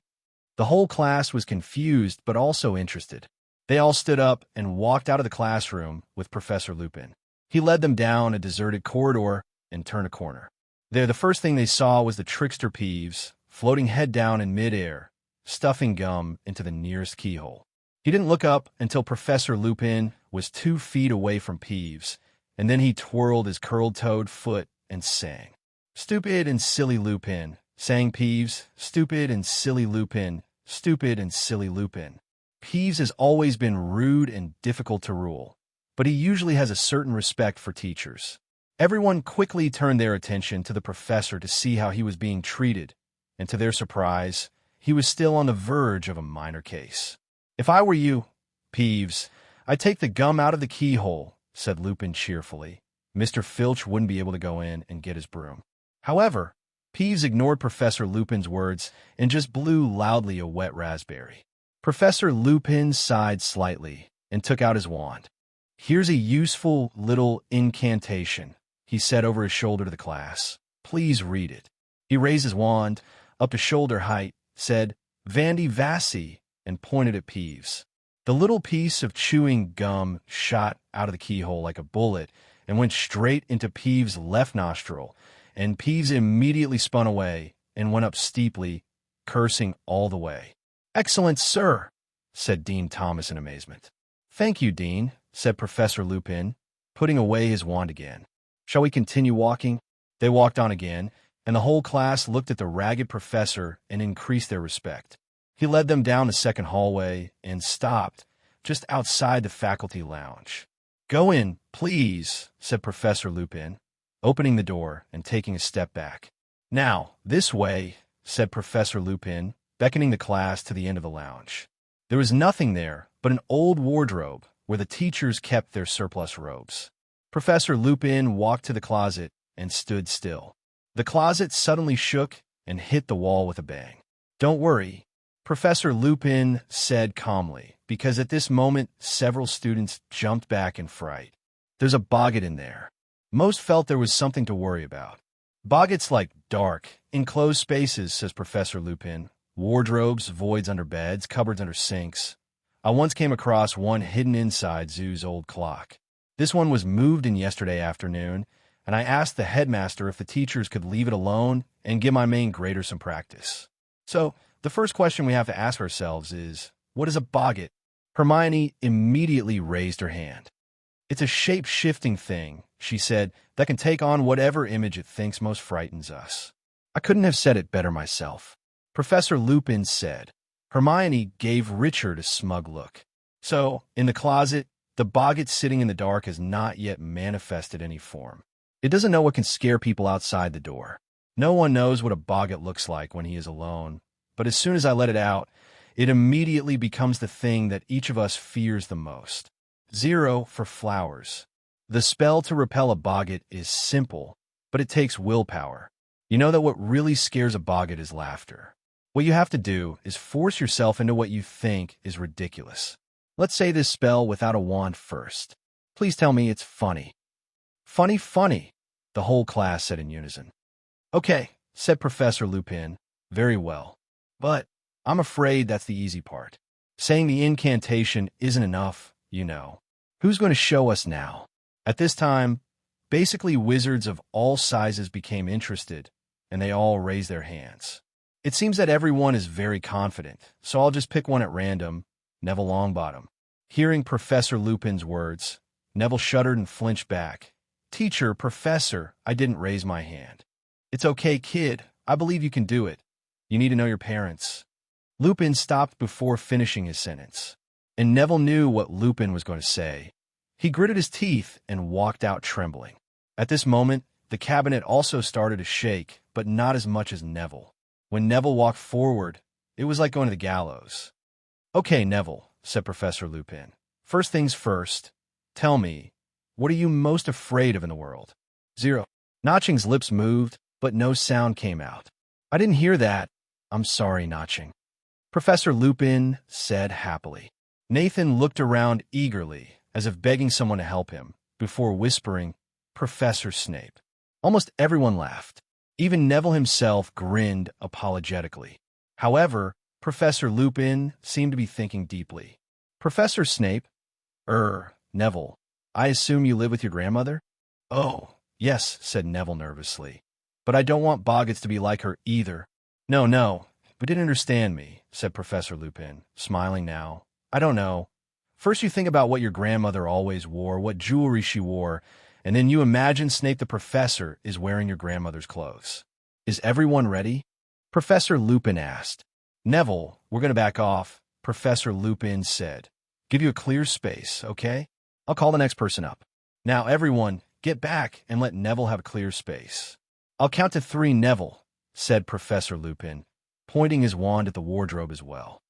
The whole class was confused but also interested. They all stood up and walked out of the classroom with Professor Lupin. He led them down a deserted corridor and turned a corner. There, the first thing they saw was the trickster Peeves, floating head down in midair, stuffing gum into the nearest keyhole. He didn't look up until Professor Lupin was 2 feet away from Peeves, and then he twirled his curled-toed foot and sang. Stupid and silly Lupin, sang Peeves, stupid and silly Lupin, stupid and silly Lupin. Peeves has always been rude and difficult to rule, but he usually has a certain respect for teachers. Everyone quickly turned their attention to the professor to see how he was being treated, and to their surprise, he was still on the verge of a minor case. If I were you, Peeves, I'd take the gum out of the keyhole, said Lupin cheerfully. Mr. Filch wouldn't be able to go in and get his broom. However, Peeves ignored Professor Lupin's words and just blew loudly a wet raspberry. Professor Lupin sighed slightly and took out his wand. Here's a useful little incantation, he said over his shoulder to the class. Please read it. He raised his wand up to shoulder height, said, Vandy Vassy, and pointed at Peeves. The little piece of chewing gum shot out of the keyhole like a bullet and went straight into Peeves' left nostril, and Peeves immediately spun away and went up steeply, cursing all the way. "Excellent, sir," said Dean Thomas in amazement. "Thank you, Dean," said Professor Lupin, putting away his wand again. "Shall we continue walking?" They walked on again, and the whole class looked at the ragged professor and increased their respect. He led them down the second hallway and stopped just outside the faculty lounge. "Go in, please," said Professor Lupin, opening the door and taking a step back. "Now, this way," said Professor Lupin, beckoning the class to the end of the lounge. There was nothing there but an old wardrobe where the teachers kept their surplus robes. Professor Lupin walked to the closet and stood still. The closet suddenly shook and hit the wall with a bang. "Don't worry," Professor Lupin said calmly, because at this moment several students jumped back in fright. "There's a boggart in there." Most felt there was something to worry about. "Boggarts like dark, enclosed spaces," says Professor Lupin. "Wardrobes, voids under beds, cupboards under sinks. I once came across one hidden inside Zoo's old clock. This one was moved in yesterday afternoon, and I asked the headmaster if the teachers could leave it alone and give my main grader some practice. So, the first question we have to ask ourselves is, what is a boggart?" Hermione immediately raised her hand. "It's a shape-shifting thing," she said, "that can take on whatever image it thinks most frightens us." "I couldn't have said it better myself," Professor Lupin said. Hermione gave Richard a smug look. So, in the closet, the boggart sitting in the dark has not yet manifested any form. It doesn't know what can scare people outside the door. No one knows what a boggart looks like when he is alone, but as soon as I let it out, it immediately becomes the thing that each of us fears the most. 0 for flowers. The spell to repel a boggart is simple, but it takes willpower. You know that what really scares a boggart is laughter. What you have to do is force yourself into what you think is ridiculous. Let's say this spell without a wand first. Please tell me it's funny. "Funny, funny," the whole class said in unison. "Okay," said Professor Lupin. "Very well. But I'm afraid that's the easy part. Saying the incantation isn't enough, you know. Who's going to show us now?" At this time, basically wizards of all sizes became interested, and they all raised their hands. It seems that everyone is very confident, so I'll just pick one at random, Neville Longbottom. Hearing Professor Lupin's words, Neville shuddered and flinched back. "Teacher, Professor, I didn't raise my hand." "It's okay, kid. I believe you can do it. You need to know your parents." Lupin stopped before finishing his sentence, and Neville knew what Lupin was going to say. He gritted his teeth and walked out trembling. At this moment, the cabinet also started to shake, but not as much as Neville. When Neville walked forward, it was like going to the gallows. "Okay, Neville," said Professor Lupin. "First things first, tell me, what are you most afraid of in the world?" 0. Notching's lips moved, but no sound came out. "I didn't hear that. I'm sorry, Notching," Professor Lupin said happily. Nathan looked around eagerly, as if begging someone to help him, before whispering, "Professor Snape." Almost everyone laughed. Even Neville himself grinned apologetically. However, Professor Lupin seemed to be thinking deeply. "Professor Snape? Neville, I assume you live with your grandmother?" "Oh, yes," said Neville nervously. "But I don't want boggarts to be like her either." No, but didn't understand me," said Professor Lupin, smiling now. "I don't know. First you think about what your grandmother always wore, what jewelry she wore, and then you imagine Snape the Professor is wearing your grandmother's clothes." "Is everyone ready?" Professor Lupin asked. "Neville, we're going to back off," Professor Lupin said. "Give you a clear space, okay? I'll call the next person up. Now, everyone, get back and let Neville have a clear space." "I'll count to 3, Neville," said Professor Lupin, pointing his wand at the wardrobe as well.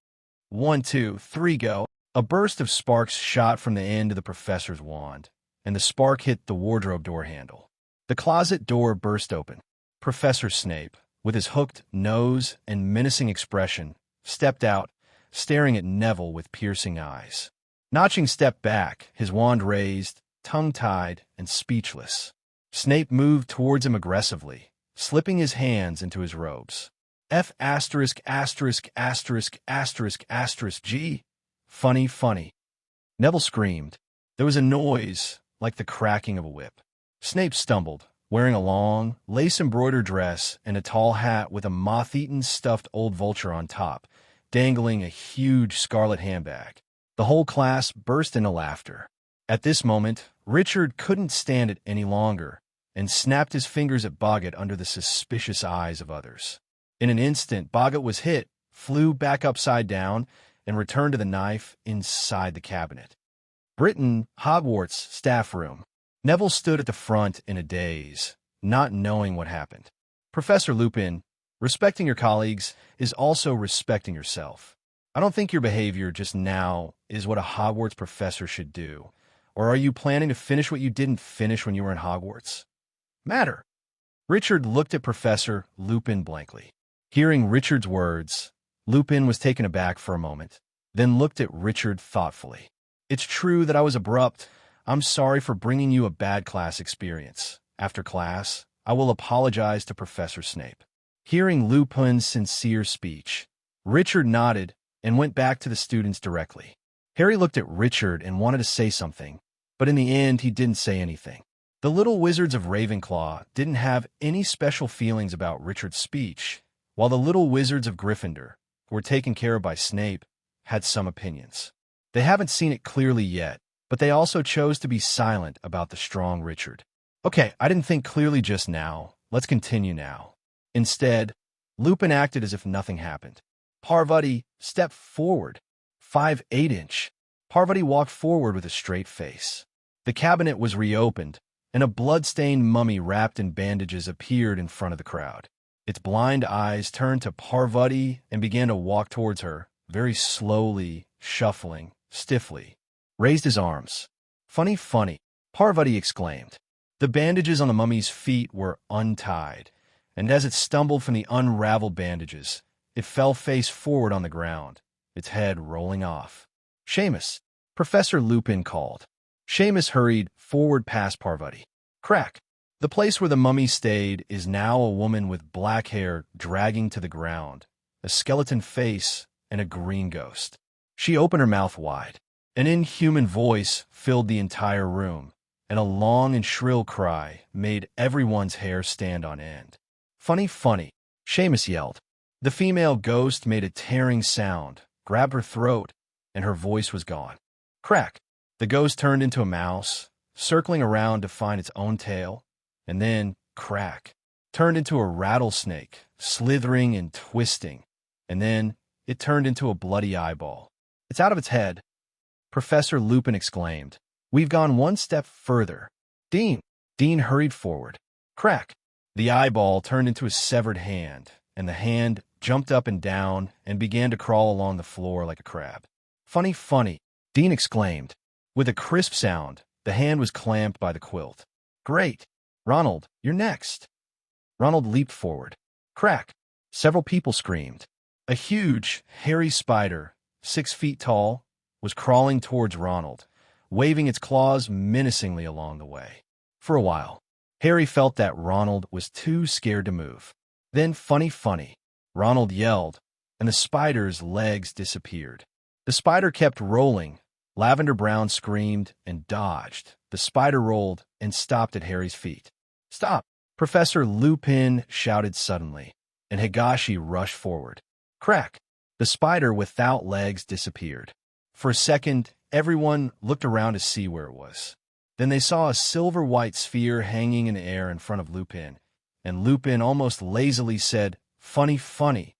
1, 2, 3, go. A burst of sparks shot from the end of the professor's wand, and the spark hit the wardrobe door handle. The closet door burst open. Professor Snape, with his hooked nose and menacing expression, stepped out, staring at Neville with piercing eyes. Notching stepped back, his wand raised, tongue-tied, and speechless. Snape moved towards him aggressively, slipping his hands into his robes. F asterisk asterisk asterisk asterisk asterisk G. Funny, funny. Neville screamed. There was a noise, like the cracking of a whip. Snape stumbled, wearing a long, lace-embroidered dress and a tall hat with a moth-eaten stuffed old vulture on top, dangling a huge scarlet handbag. The whole class burst into laughter. At this moment, Richard couldn't stand it any longer and snapped his fingers at Boggett under the suspicious eyes of others. In an instant, Boggett was hit, flew back upside down, and returned to the knife inside the cabinet. Britain, Hogwarts, staff room. Neville stood at the front in a daze, not knowing what happened. Professor Lupin, respecting your colleagues is also respecting yourself. I don't think your behavior just now is what a Hogwarts professor should do. Or are you planning to finish what you didn't finish when you were in Hogwarts? Matter. Richard looked at Professor Lupin blankly. Hearing Richard's words, Lupin was taken aback for a moment, then looked at Richard thoughtfully. It's true that I was abrupt. I'm sorry for bringing you a bad class experience. After class, I will apologize to Professor Snape. Hearing Lupin's sincere speech, Richard nodded and went back to the students directly. Harry looked at Richard and wanted to say something, but in the end he didn't say anything. The little wizards of Ravenclaw didn't have any special feelings about Richard's speech, while the little wizards of Gryffindor, who were taken care of by Snape, had some opinions. They haven't seen it clearly yet, but they also chose to be silent about the strong Richard. Okay, I didn't think clearly just now. Let's continue now. Instead, Lupin acted as if nothing happened. Parvati stepped forward, 5'8". Parvati walked forward with a straight face. The cabinet was reopened, and a blood-stained mummy wrapped in bandages appeared in front of the crowd. Its blind eyes turned to Parvati and began to walk towards her, very slowly, shuffling, stiffly. Raised his arms. Funny, funny, Parvati exclaimed. The bandages on the mummy's feet were untied, and as it stumbled from the unraveled bandages, it fell face forward on the ground, its head rolling off. Seamus, Professor Lupin called. Seamus hurried forward past Parvati. Crack. The place where the mummy stayed is now a woman with black hair dragging to the ground, a skeleton face, and a green ghost. She opened her mouth wide. An inhuman voice filled the entire room, and a long and shrill cry made everyone's hair stand on end. Funny, funny, Seamus yelled. The female ghost made a tearing sound, grabbed her throat, and her voice was gone. Crack. The ghost turned into a mouse, circling around to find its own tail, and then, crack, turned into a rattlesnake, slithering and twisting, and then it turned into a bloody eyeball. It's out of its head, Professor Lupin exclaimed. We've gone one step further. Dean hurried forward. Crack. The eyeball turned into a severed hand, and the hand jumped up and down and began to crawl along the floor like a crab. Funny, funny, Dean exclaimed. With a crisp sound, the hand was clamped by the quilt. Great. Ronald, you're next. Ronald leaped forward. Crack. Several people screamed. A huge, hairy spider, 6 feet tall, was crawling towards Ronald, waving its claws menacingly along the way. For a while, Harry felt that Ronald was too scared to move. Then, funny, funny, Ronald yelled, and the spider's legs disappeared. The spider kept rolling. Lavender Brown screamed and dodged. The spider rolled and stopped at Harry's feet. Stop! Professor Lupin shouted suddenly, and Higashi rushed forward. Crack! The spider without legs disappeared. For a second, everyone looked around to see where it was. Then they saw a silver-white sphere hanging in the air in front of Lupin, and Lupin almost lazily said, Funny, funny.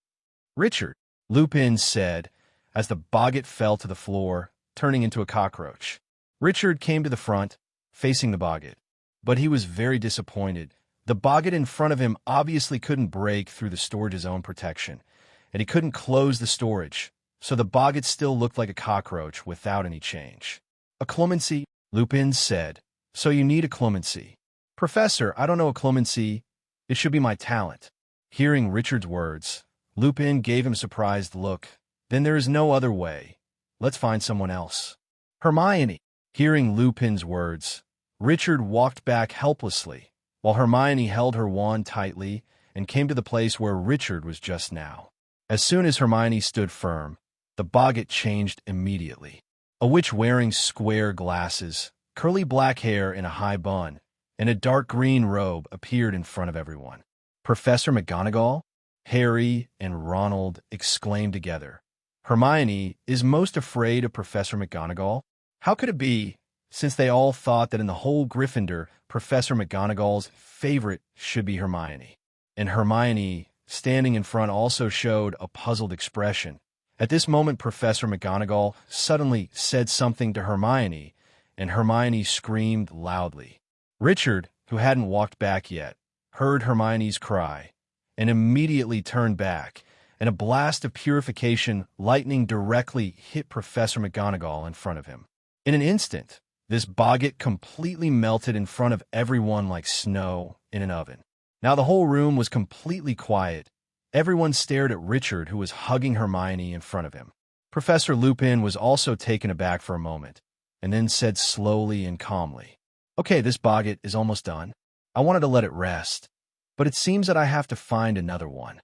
Richard, Lupin said, as the boggart fell to the floor, turning into a cockroach. Richard came to the front, facing the boggart, but he was very disappointed. The boggart in front of him obviously couldn't break through the storage's own protection, and he couldn't close the storage, so the boggart still looked like a cockroach without any change. A clemency, Lupin said. So you need a clemency. Professor, I don't know a clemency. It should be my talent. Hearing Richard's words, Lupin gave him a surprised look. Then there is no other way. Let's find someone else. Hermione. Hearing Lupin's words, Richard walked back helplessly, while Hermione held her wand tightly and came to the place where Richard was just now. As soon as Hermione stood firm, the boggart changed immediately. A witch wearing square glasses, curly black hair in a high bun, and a dark green robe appeared in front of everyone. "Professor McGonagall?" Harry and Ronald exclaimed together. "Hermione is most afraid of Professor McGonagall? How could it be, since they all thought that in the whole Gryffindor, Professor McGonagall's favorite should be Hermione?" And Hermione, standing in front, also showed a puzzled expression. At this moment, Professor McGonagall suddenly said something to Hermione, and Hermione screamed loudly. Richard, who hadn't walked back yet, heard Hermione's cry, and immediately turned back, and a blast of purification lightning directly hit Professor McGonagall in front of him. In an instant, this boggart completely melted in front of everyone like snow in an oven. Now the whole room was completely quiet. Everyone stared at Richard, who was hugging Hermione in front of him. Professor Lupin was also taken aback for a moment, and then said slowly and calmly, "Okay, this boggart is almost done. I wanted to let it rest, but it seems that I have to find another one."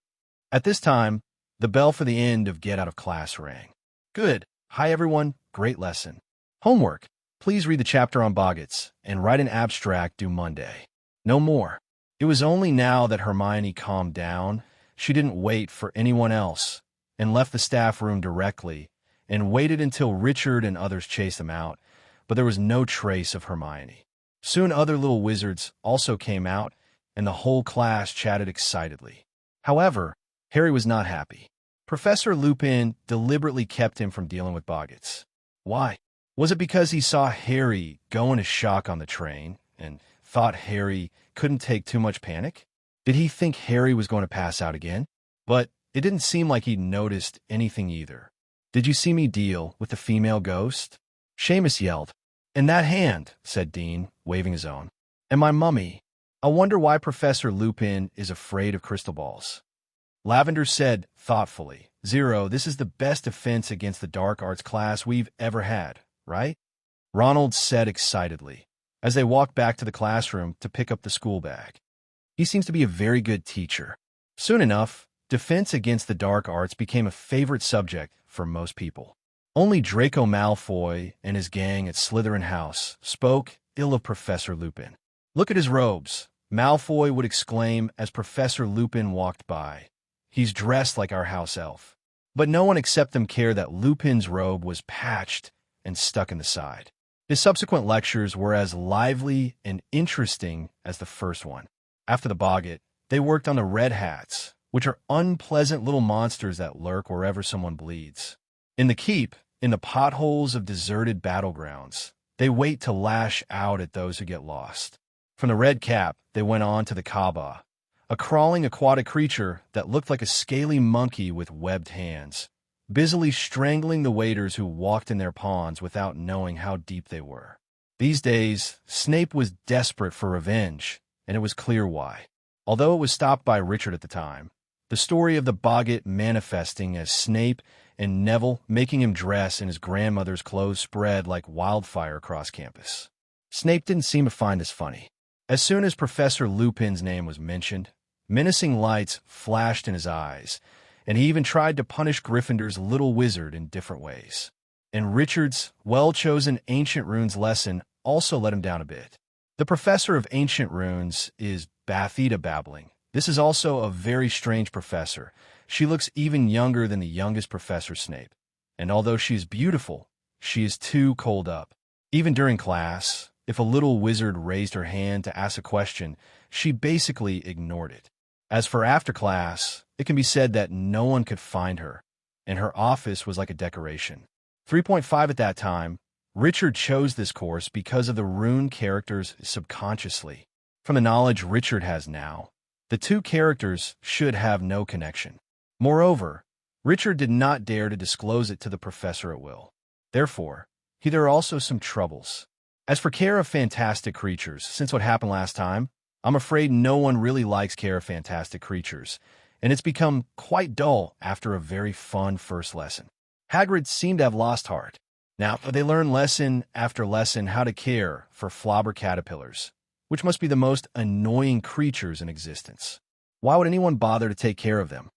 At this time, the bell for the end of Get Out of Class rang. "Good. Hi, everyone. Great lesson. Homework. Please read the chapter on boggarts and write an abstract due Monday. No more." It was only now that Hermione calmed down. She didn't wait for anyone else and left the staff room directly and waited until Richard and others chased them out, but there was no trace of Hermione. Soon other little wizards also came out, and the whole class chatted excitedly. However, Harry was not happy. Professor Lupin deliberately kept him from dealing with boggarts. Why? Was it because he saw Harry go into shock on the train and thought Harry couldn't take too much panic? Did he think Harry was going to pass out again? But it didn't seem like he'd noticed anything either. "Did you see me deal with the female ghost?" Seamus yelled. "And that hand," said Dean, waving his own. "And my mummy. I wonder why Professor Lupin is afraid of crystal balls." Lavender said thoughtfully, "Zero, this is the best defense against the dark arts class we've ever had, right?" Ronald said excitedly, as they walked back to the classroom to pick up the school bag. "He seems to be a very good teacher." Soon enough, defense against the dark arts became a favorite subject for most people. Only Draco Malfoy and his gang at Slytherin House spoke ill of Professor Lupin. "Look at his robes," Malfoy would exclaim as Professor Lupin walked by. "He's dressed like our house elf." But no one except them cared that Lupin's robe was patched and stuck in the side. His subsequent lectures were as lively and interesting as the first one. After the boggart, they worked on the Red Hats, which are unpleasant little monsters that lurk wherever someone bleeds. In the keep, in the potholes of deserted battlegrounds, they wait to lash out at those who get lost. From the Red Cap, they went on to the Kaaba, a crawling aquatic creature that looked like a scaly monkey with webbed hands, busily strangling the waiters who walked in their ponds without knowing how deep they were. These days, Snape was desperate for revenge, and it was clear why. Although it was stopped by Richard at the time, the story of the boggart manifesting as Snape and Neville making him dress in his grandmother's clothes spread like wildfire across campus. Snape didn't seem to find this funny. As soon as Professor Lupin's name was mentioned, menacing lights flashed in his eyes, and he even tried to punish Gryffindor's little wizard in different ways. And Richard's well-chosen Ancient Runes lesson also let him down a bit. The professor of Ancient Runes is Bathita Babbling. This is also a very strange professor. She looks even younger than the youngest Professor Snape. And although she is beautiful, she is too cold up. Even during class, if a little wizard raised her hand to ask a question, she basically ignored it. As for after class, it can be said that no one could find her, and her office was like a decoration. 3.5 at that time, Richard chose this course because of the rune characters subconsciously. From the knowledge Richard has now, the two characters should have no connection. Moreover, Richard did not dare to disclose it to the professor at will. Therefore, there are also some troubles. As for care of fantastic creatures, since what happened last time, I'm afraid no one really likes care of fantastic creatures, and it's become quite dull after a very fun first lesson. Hagrid seemed to have lost heart. Now, they learn lesson after lesson how to care for flobber caterpillars, which must be the most annoying creatures in existence. Why would anyone bother to take care of them?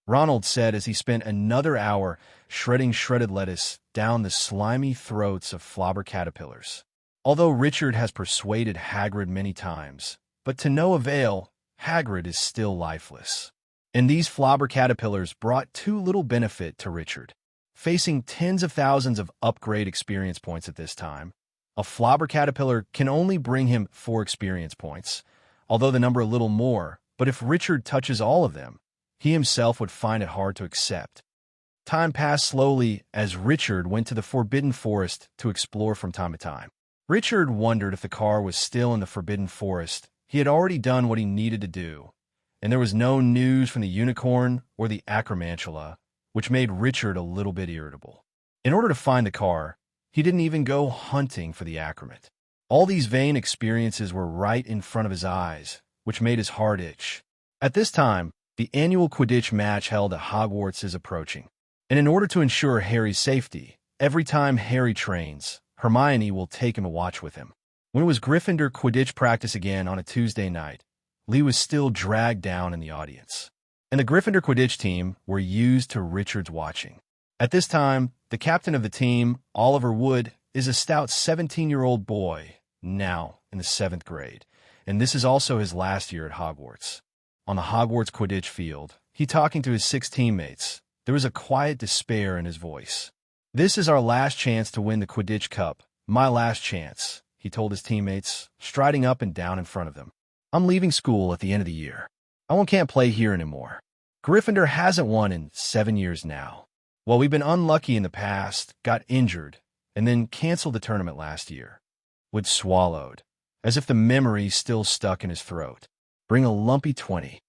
Ronald said as he spent another hour shredding shredded lettuce down the slimy throats of flobber caterpillars. Although Richard has persuaded Hagrid many times, but to no avail, Hagrid is still lifeless. And these flobber caterpillars brought too little benefit to Richard. Facing tens of thousands of upgrade experience points at this time, a flobber caterpillar can only bring him 4 experience points, although the number a little more, but if Richard touches all of them, he himself would find it hard to accept. Time passed slowly as Richard went to the Forbidden Forest to explore from time to time. Richard wondered if the car was still in the Forbidden Forest. He had already done what he needed to do, and there was no news from the unicorn or the acromantula, which made Richard a little bit irritable. In order to find the car, he didn't even go hunting for the acromant. All these vain experiences were right in front of his eyes, which made his heart itch. At this time, the annual Quidditch match held at Hogwarts is approaching, and in order to ensure Harry's safety, every time Harry trains, Hermione will take him to watch with him. When it was Gryffindor Quidditch practice again on a Tuesday night, Lee was still dragged down in the audience, and the Gryffindor Quidditch team were used to Richard's watching. At this time, the captain of the team, Oliver Wood, is a stout 17-year-old boy, now in the 7th grade, and this is also his last year at Hogwarts. On the Hogwarts Quidditch field, he talking to his 6 teammates. There was a quiet despair in his voice. "This is our last chance to win the Quidditch Cup. My last chance," he told his teammates, striding up and down in front of them. "I'm leaving school at the end of the year. Can't play here anymore. Gryffindor hasn't won in 7 years now. Well, we've been unlucky in the past, got injured, and then canceled the tournament last year." Wood swallowed, as if the memory still stuck in his throat. "Bring a lumpy 20.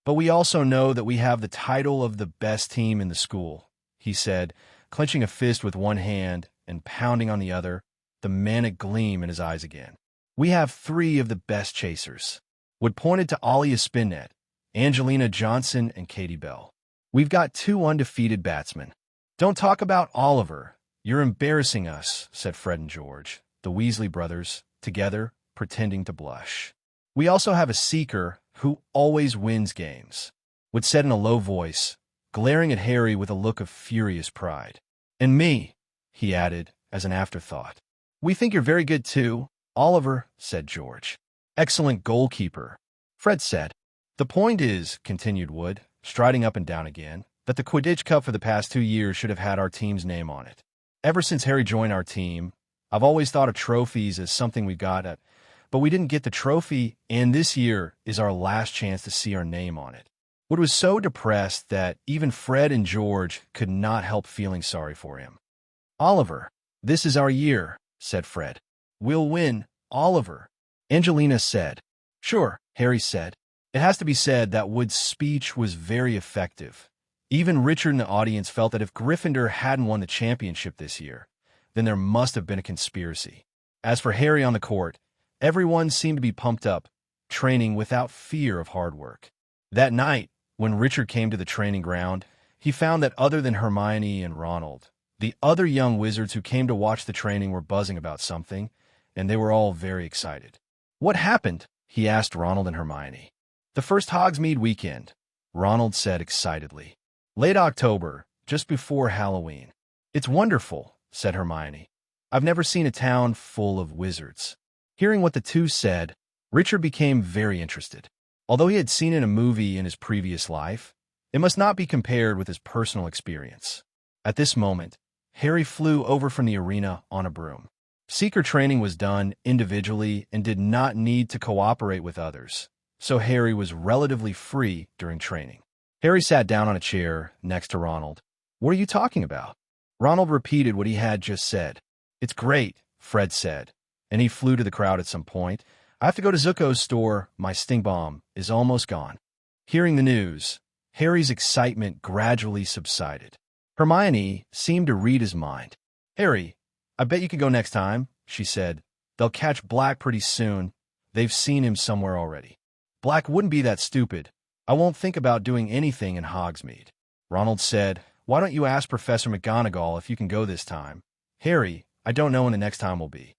But we also know that we have the title of the best team in the school," he said, clenching a fist with one hand and pounding on the other, the manic gleam in his eyes again. "We have 3 of the best chasers." Wood pointed to Alia Spinnet, Angelina Johnson, and Katie Bell. "We've got 2 undefeated batsmen." "Don't talk about Oliver. You're embarrassing us," said Fred and George, the Weasley brothers, together, pretending to blush. "We also have a seeker who always wins games," Wood said in a low voice, glaring at Harry with a look of furious pride. "And me," he added as an afterthought. "We think you're very good too, Oliver," said George. "Excellent goalkeeper," Fred said. "The point is," continued Wood, striding up and down again, "that the Quidditch Cup for the past 2 years should have had our team's name on it. Ever since Harry joined our team, I've always thought of trophies as something we got at, but we didn't get the trophy, and this year is our last chance to see our name on it." Wood was so depressed that even Fred and George could not help feeling sorry for him. "Oliver, this is our year," said Fred. "We'll win, Oliver," Angelina said. "Sure," Harry said. It has to be said that Wood's speech was very effective. Even Richard in the audience felt that if Gryffindor hadn't won the championship this year, then there must have been a conspiracy. As for Harry on the court, everyone seemed to be pumped up, training without fear of hard work. That night, when Richard came to the training ground, he found that other than Hermione and Ronald, the other young wizards who came to watch the training were buzzing about something, and they were all very excited. "What happened?" he asked Ronald and Hermione. "The first Hogsmeade weekend," Ronald said excitedly. "Late October, just before Halloween." "It's wonderful," said Hermione. "I've never seen a town full of wizards." Hearing what the two said, Richard became very interested. Although he had seen it in a movie in his previous life, it must not be compared with his personal experience. At this moment, Harry flew over from the arena on a broom. Seeker training was done individually and did not need to cooperate with others, so Harry was relatively free during training. Harry sat down on a chair next to Ronald. "What are you talking about?" Ronald repeated what he had just said. "It's great," Fred said, and he flew to the crowd at some point. "I have to go to Zuko's store. My stink bomb is almost gone." Hearing the news, Harry's excitement gradually subsided. Hermione seemed to read his mind. "Harry, I bet you could go next time," she said. "They'll catch Black pretty soon. They've seen him somewhere already." "Black wouldn't be that stupid. I won't think about doing anything in Hogsmeade." Ronald said, "Why don't you ask Professor McGonagall if you can go this time?" "Harry, I don't know when the next time will be."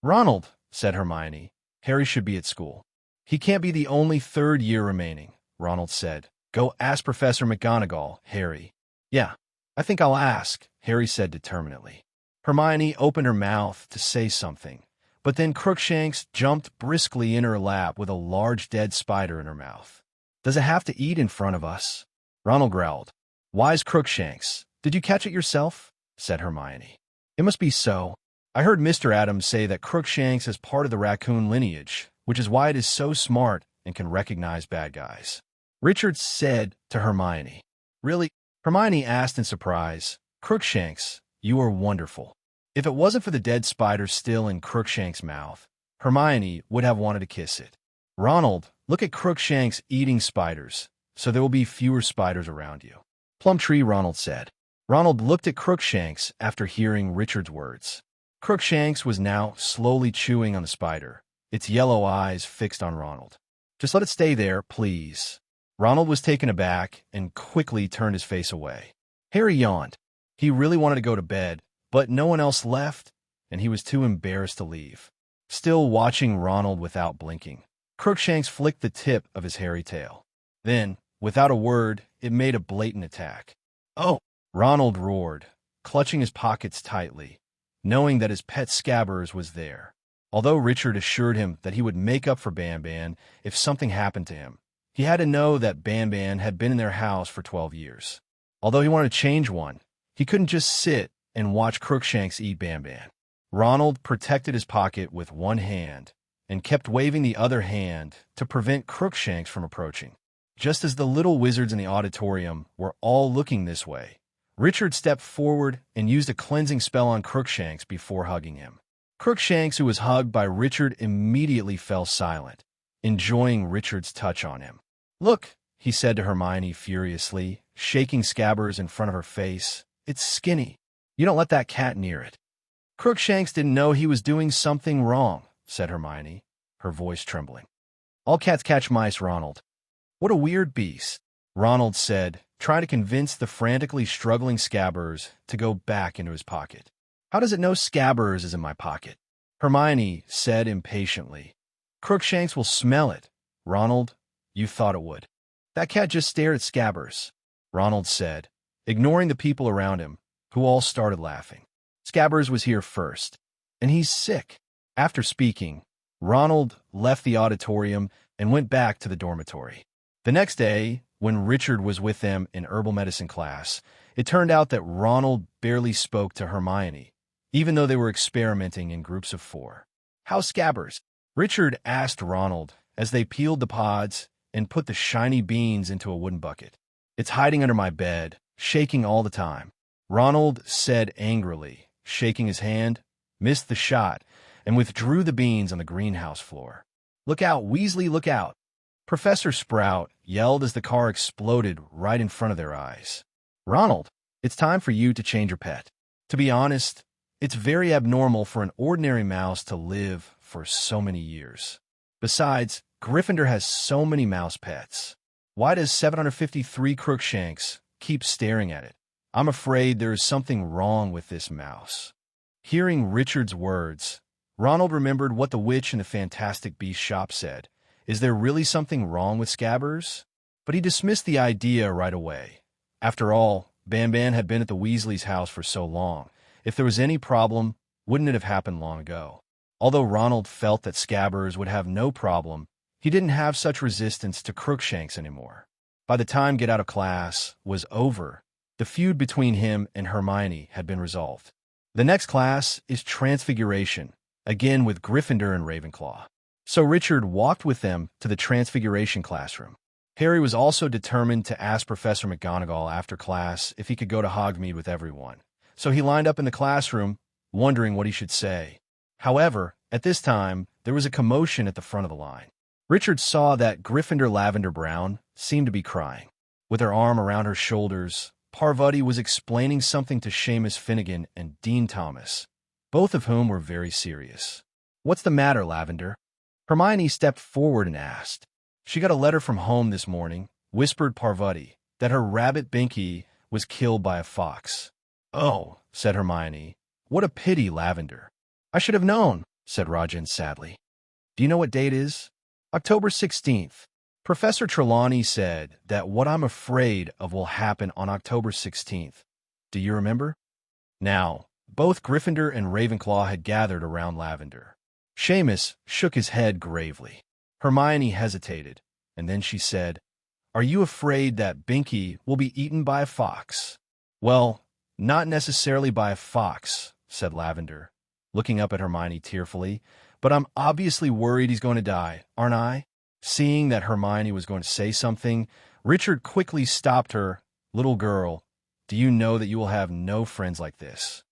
"Ronald," said Hermione, "Harry should be at school. He can't be the only 3rd year remaining. Ronald said. Go ask Professor McGonagall, Harry. Yeah, I think I'll ask, Harry said determinedly. Hermione opened her mouth to say something, but then Crookshanks jumped briskly in her lap with a large dead spider in her mouth. Does it have to eat in front of us? Ronald growled. Wise Crookshanks, did you catch it yourself? Said Hermione. It must be so. I heard Mr. Adams say that Crookshanks is part of the raccoon lineage, which is why it is so smart and can recognize bad guys. Richard said to Hermione. Really? Hermione asked in surprise. Crookshanks, you are wonderful. If it wasn't for the dead spider still in Crookshanks' mouth, Hermione would have wanted to kiss it. Ronald, look at Crookshanks eating spiders, so there will be fewer spiders around you. Plumtree, Ronald said. Ronald looked at Crookshanks after hearing Richard's words. Crookshanks was now slowly chewing on the spider, its yellow eyes fixed on Ronald. Just let it stay there, please. Ronald was taken aback and quickly turned his face away. Harry yawned. He really wanted to go to bed, but no one else left, and he was too embarrassed to leave. Still watching Ronald without blinking, Crookshanks flicked the tip of his hairy tail. Then, without a word, it made a blatant attack. Oh! Ronald roared, clutching his pockets tightly, knowing that his pet Scabbers was there. Although Richard assured him that he would make up for Banban if something happened to him, he had to know that Banban had been in their house for 12 years. Although he wanted to change one, he couldn't just sit and watch Crookshanks eat Banban. Ronald protected his pocket with one hand and kept waving the other hand to prevent Crookshanks from approaching. Just as the little wizards in the auditorium were all looking this way, Richard stepped forward and used a cleansing spell on Crookshanks before hugging him. Crookshanks, who was hugged by Richard, immediately fell silent, enjoying Richard's touch on him. Look, he said to Hermione furiously, shaking Scabbers in front of her face. It's skinny. You don't let that cat near it. Crookshanks didn't know he was doing something wrong, said Hermione, her voice trembling. All cats catch mice, Ronald. What a weird beast, Ronald said, trying to convince the frantically struggling Scabbers to go back into his pocket. How does it know Scabbers is in my pocket? Hermione said impatiently. Crookshanks will smell it. Ronald, you thought it would. That cat just stared at Scabbers, Ronald said, ignoring the people around him, who all started laughing. Scabbers was here first, and he's sick. After speaking, Ronald left the auditorium and went back to the dormitory. The next day, when Richard was with them in herbal medicine class, it turned out that Ronald barely spoke to Hermione, even though they were experimenting in groups of 4. How's Scabbers? Richard asked Ronald as they peeled the pods and put the shiny beans into a wooden bucket. It's hiding under my bed, shaking all the time. Ronald said angrily, shaking his hand, missed the shot, and withdrew the beans on the greenhouse floor. Look out, Weasley, look out! Professor Sprout yelled as the car exploded right in front of their eyes. Ronald, it's time for you to change your pet. To be honest, it's very abnormal for an ordinary mouse to live for so many years. Besides, Gryffindor has so many mouse pets. Why does 753 Crookshanks keep staring at it? I'm afraid there is something wrong with this mouse. Hearing Richard's words, Ronald remembered what the witch in the Fantastic Beasts shop said. Is there really something wrong with Scabbers? But he dismissed the idea right away. After all, Banban had been at the Weasleys' house for so long. If there was any problem, wouldn't it have happened long ago? Although Ronald felt that Scabbers would have no problem, he didn't have such resistance to Crookshanks anymore. By the time Get Out of Class was over, the feud between him and Hermione had been resolved. The next class is Transfiguration, again with Gryffindor and Ravenclaw. So Richard walked with them to the Transfiguration classroom. Harry was also determined to ask Professor McGonagall after class if he could go to Hogsmeade with everyone. So he lined up in the classroom, wondering what he should say. However, at this time, there was a commotion at the front of the line. Richard saw that Gryffindor Lavender Brown seemed to be crying. With her arm around her shoulders, Parvati was explaining something to Seamus Finnegan and Dean Thomas, both of whom were very serious. What's the matter, Lavender? Hermione stepped forward and asked. She got a letter from home this morning, whispered Parvati, that her rabbit Binky was killed by a fox. Oh, said Hermione. What a pity, Lavender. I should have known, said Rajan sadly. Do you know what day it is? October 16th. Professor Trelawney said that what I'm afraid of will happen on October 16th. Do you remember? Now, both Gryffindor and Ravenclaw had gathered around Lavender. Seamus shook his head gravely. Hermione hesitated, and then she said, "Are you afraid that Binky will be eaten by a fox?" "Well, not necessarily by a fox," said Lavender, looking up at Hermione tearfully, "but I'm obviously worried he's going to die, aren't I?" Seeing that Hermione was going to say something, Richard quickly stopped her. "Little girl, do you know that you will have no friends like this?"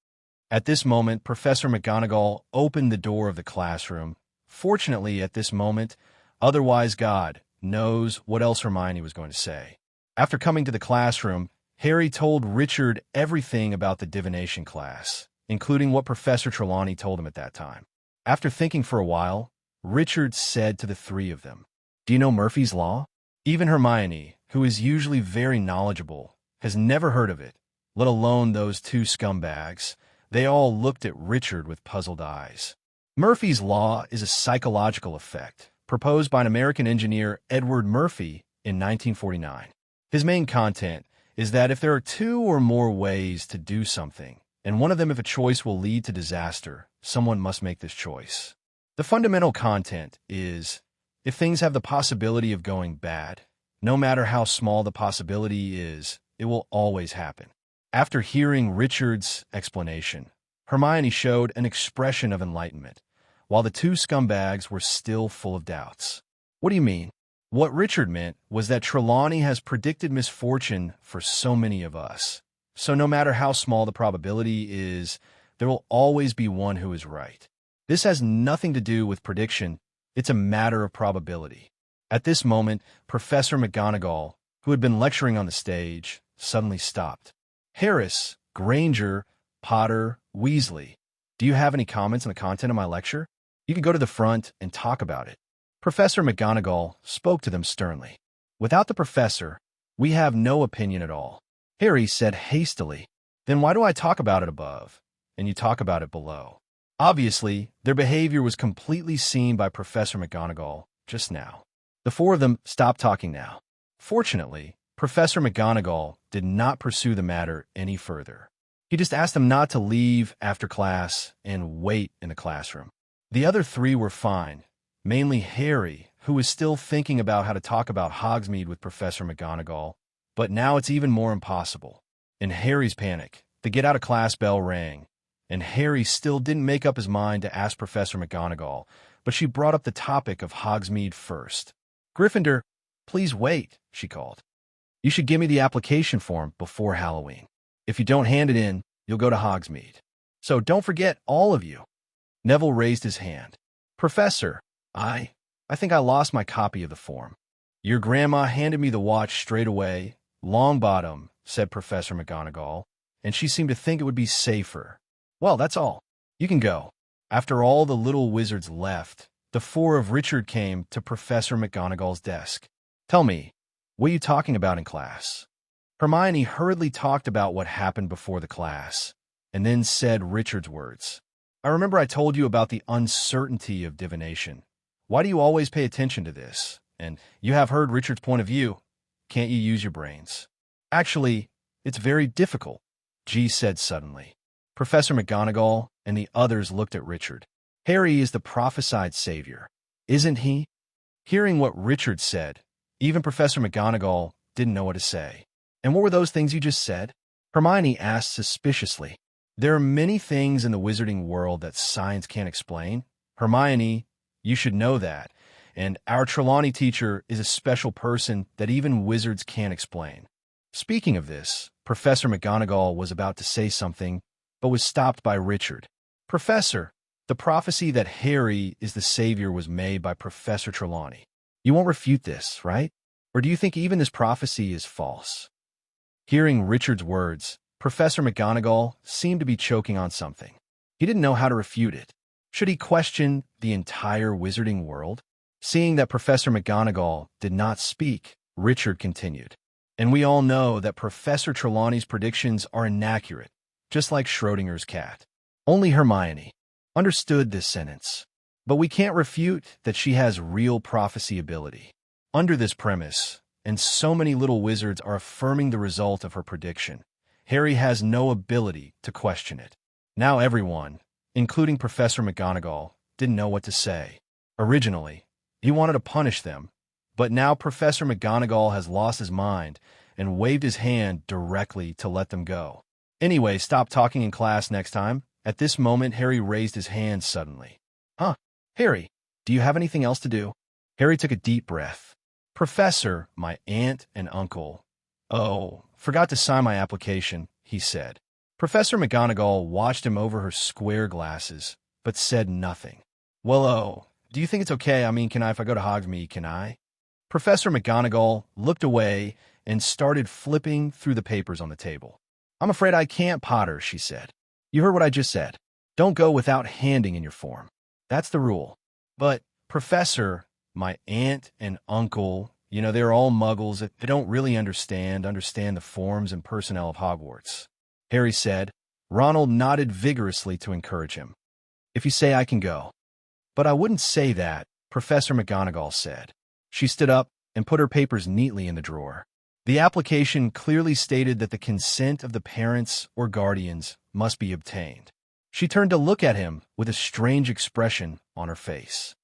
At this moment, Professor McGonagall opened the door of the classroom. Fortunately, at this moment, otherwise God knows what else Hermione was going to say. After coming to the classroom, Harry told Richard everything about the divination class, including what Professor Trelawney told him at that time. After thinking for a while, Richard said to the three of them, "Do you know Murphy's Law?" Even Hermione, who is usually very knowledgeable, has never heard of it, let alone those two scumbags. They all looked at Richard with puzzled eyes. Murphy's Law is a psychological effect proposed by an American engineer, Edward Murphy, in 1949. His main content is that if there are two or more ways to do something, and one of them if a choice will lead to disaster, someone must make this choice. The fundamental content is, if things have the possibility of going bad, no matter how small the possibility is, it will always happen. After hearing Richard's explanation, Hermione showed an expression of enlightenment, while the two scumbags were still full of doubts. "What do you mean?" What Richard meant was that Trelawney has predicted misfortune for so many of us. So no matter how small the probability is, there will always be one who is right. This has nothing to do with prediction. It's a matter of probability. At this moment, Professor McGonagall, who had been lecturing on the stage, suddenly stopped. "Harris, Granger, Potter, Weasley, do you have any comments on the content of my lecture? You can go to the front and talk about it." Professor McGonagall spoke to them sternly. "Without the professor, we have no opinion at all." Harry said hastily, "Then why do I talk about it above, and you talk about it below?" Obviously, their behavior was completely seen by Professor McGonagall just now. The four of them stopped talking now. Fortunately, Professor McGonagall did not pursue the matter any further. He just asked them not to leave after class and wait in the classroom. The other three were fine, mainly Harry, who was still thinking about how to talk about Hogsmeade with Professor McGonagall, but now it's even more impossible. In Harry's panic, the get-out-of-class bell rang, and Harry still didn't make up his mind to ask Professor McGonagall, but she brought up the topic of Hogsmeade first. "Gryffindor, please wait," she called. "You should give me the application form before Halloween. If you don't hand it in, you'll go to Hogsmeade. So don't forget, all of you." Neville raised his hand. "Professor, I think I lost my copy of the form." "Your grandma handed me the watch straight away, Longbottom," said Professor McGonagall, "and she seemed to think it would be safer. Well, that's all. You can go." After all the little wizards left, the four of Richard came to Professor McGonagall's desk. "Tell me, what are you talking about in class?" Hermione hurriedly talked about what happened before the class, and then said Richard's words. "I remember I told you about the uncertainty of divination. Why do you always pay attention to this? And you have heard Richard's point of view. Can't you use your brains?" "Actually, it's very difficult," G said suddenly. Professor McGonagall and the others looked at Richard. "Harry is the prophesied savior, isn't he?" Hearing what Richard said, even Professor McGonagall didn't know what to say. "And what were those things you just said?" Hermione asked suspiciously. "There are many things in the wizarding world that science can't explain. Hermione, you should know that. And our Trelawney teacher is a special person that even wizards can't explain." Speaking of this, Professor McGonagall was about to say something, but was stopped by Richard. "Professor, the prophecy that Harry is the savior was made by Professor Trelawney. You won't refute this, right? Or do you think even this prophecy is false?" Hearing Richard's words, Professor McGonagall seemed to be choking on something. He didn't know how to refute it. Should he question the entire wizarding world? Seeing that Professor McGonagall did not speak, Richard continued. "And we all know that Professor Trelawney's predictions are inaccurate, just like Schrodinger's cat." Only Hermione understood this sentence. "But we can't refute that she has real prophecy ability." Under this premise, and so many little wizards are affirming the result of her prediction, Harry has no ability to question it. Now everyone, including Professor McGonagall, didn't know what to say. Originally, he wanted to punish them, but now Professor McGonagall has lost his mind and waved his hand directly to let them go. Anyway, stop talking in class next time. At this moment, Harry raised his hand suddenly. Huh, Harry, do you have anything else to do? Harry took a deep breath. Professor, my aunt and uncle. Oh, forgot to sign my application, he said. Professor McGonagall watched him over her square glasses, but said nothing. Well, do you think it's okay? If I go to Hogsmeade, can I? Professor McGonagall looked away and started flipping through the papers on the table. I'm afraid I can't, Potter, she said. You heard what I just said. Don't go without handing in your form. That's the rule. But, Professor, my aunt and uncle, they're all muggles. They don't really understand the forms and personnel of Hogwarts, Harry said. Ronald nodded vigorously to encourage him. If you say I can go. But I wouldn't say that, Professor McGonagall said. She stood up and put her papers neatly in the drawer. The application clearly stated that the consent of the parents or guardians must be obtained. She turned to look at him with a strange expression on her face.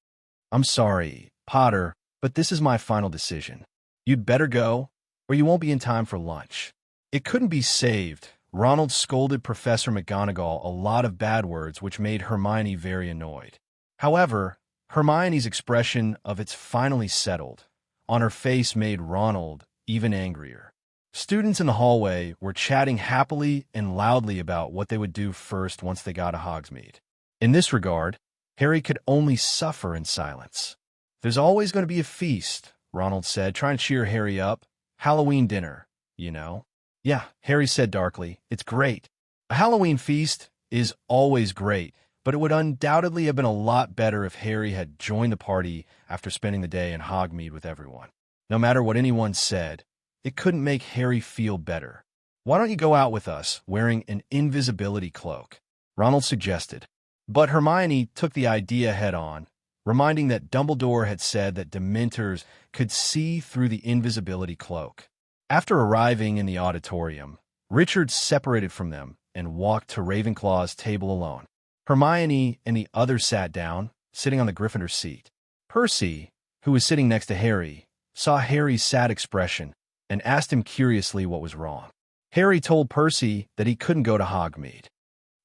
I'm sorry, Potter, but this is my final decision. You'd better go, or you won't be in time for lunch. It couldn't be saved. Ronald scolded Professor McGonagall a lot of bad words which made Hermione very annoyed. However, Hermione's expression of "it's finally settled" on her face made Ronald even angrier. Students in the hallway were chatting happily and loudly about what they would do first once they got to Hogsmeade. In this regard, Harry could only suffer in silence. There's always going to be a feast, Ronald said, trying to cheer Harry up. Halloween dinner, Yeah, Harry said darkly. It's great. A Halloween feast is always great, but it would undoubtedly have been a lot better if Harry had joined the party after spending the day in Hogsmeade with everyone. No matter what anyone said, it couldn't make Harry feel better. Why don't you go out with us wearing an invisibility cloak? Ronald suggested. But Hermione took the idea head-on, reminding that Dumbledore had said that Dementors could see through the invisibility cloak. After arriving in the auditorium, Richard separated from them and walked to Ravenclaw's table alone. Hermione and the others sat down, sitting on the Gryffindor seat. Percy, who was sitting next to Harry, saw Harry's sad expression and asked him curiously what was wrong. Harry told Percy that he couldn't go to Hogsmeade.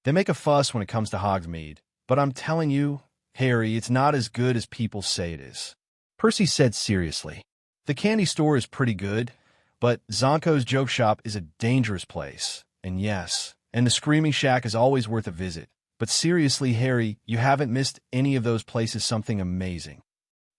They make a fuss when it comes to Hogsmeade, but I'm telling you, Harry, it's not as good as people say it is. Percy said seriously. The candy store is pretty good, but Zonko's joke shop is a dangerous place. And yes, and the Screaming Shack is always worth a visit. But seriously, Harry, you haven't missed any of those places something amazing.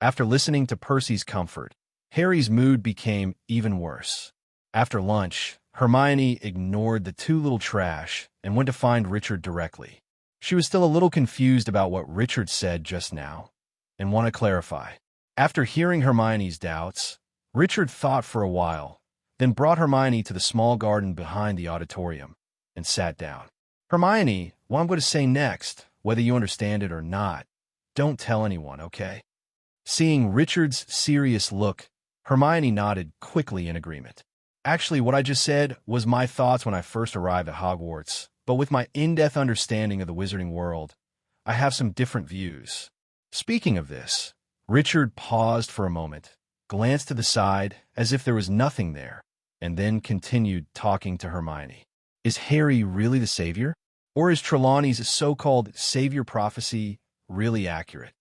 After listening to Percy's comfort, Harry's mood became even worse. After lunch, Hermione ignored the two little trash and went to find Richard directly. She was still a little confused about what Richard said just now and wanted to clarify. After hearing Hermione's doubts, Richard thought for a while, then brought Hermione to the small garden behind the auditorium and sat down. Hermione, what I'm going to say next, whether you understand it or not, don't tell anyone, okay? Seeing Richard's serious look, Hermione nodded quickly in agreement. Actually, what I just said was my thoughts when I first arrived at Hogwarts, but with my in-depth understanding of the wizarding world, I have some different views. Speaking of this, Richard paused for a moment, glanced to the side as if there was nothing there, and then continued talking to Hermione. Is Harry really the savior? Or is Trelawney's so-called savior prophecy really accurate?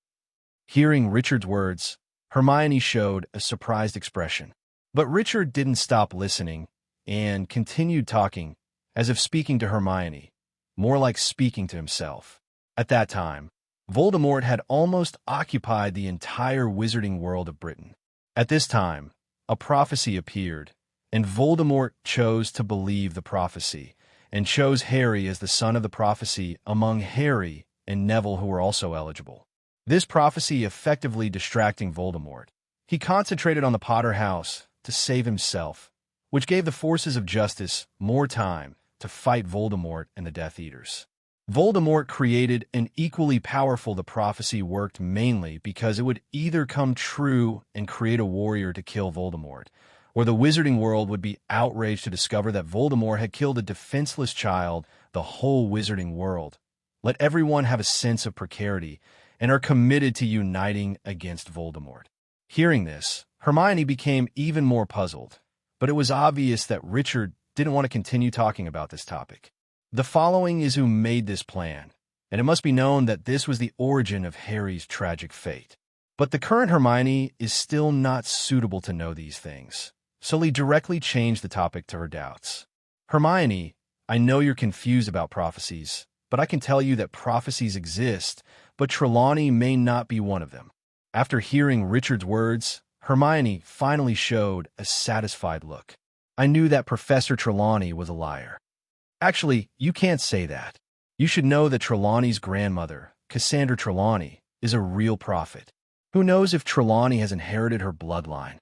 Hearing Richard's words, Hermione showed a surprised expression. But Richard didn't stop listening and continued talking, as if speaking to Hermione, more like speaking to himself. At that time, Voldemort had almost occupied the entire wizarding world of Britain. At this time, a prophecy appeared, and Voldemort chose to believe the prophecy, and chose Harry as the son of the prophecy among Harry and Neville, who were also eligible. This prophecy effectively distracting Voldemort. He concentrated on the Potter house to save himself, which gave the forces of justice more time to fight Voldemort and the Death Eaters. Voldemort created an equally powerful. The prophecy worked mainly because it would either come true and create a warrior to kill Voldemort, or the wizarding world would be outraged to discover that Voldemort had killed a defenseless child. The whole wizarding world let everyone have a sense of precarity and are committed to uniting against Voldemort. Hearing this, Hermione became even more puzzled, but it was obvious that Richard didn't want to continue talking about this topic. The following is who made this plan, and it must be known that this was the origin of Harry's tragic fate. But the current Hermione is still not suitable to know these things, so Lee directly changed the topic to her doubts. Hermione, I know you're confused about prophecies, but I can tell you that prophecies exist, but Trelawney may not be one of them. After hearing Richard's words, Hermione finally showed a satisfied look. I knew that Professor Trelawney was a liar. Actually, you can't say that. You should know that Trelawney's grandmother, Cassandra Trelawney, is a real prophet. Who knows if Trelawney has inherited her bloodline?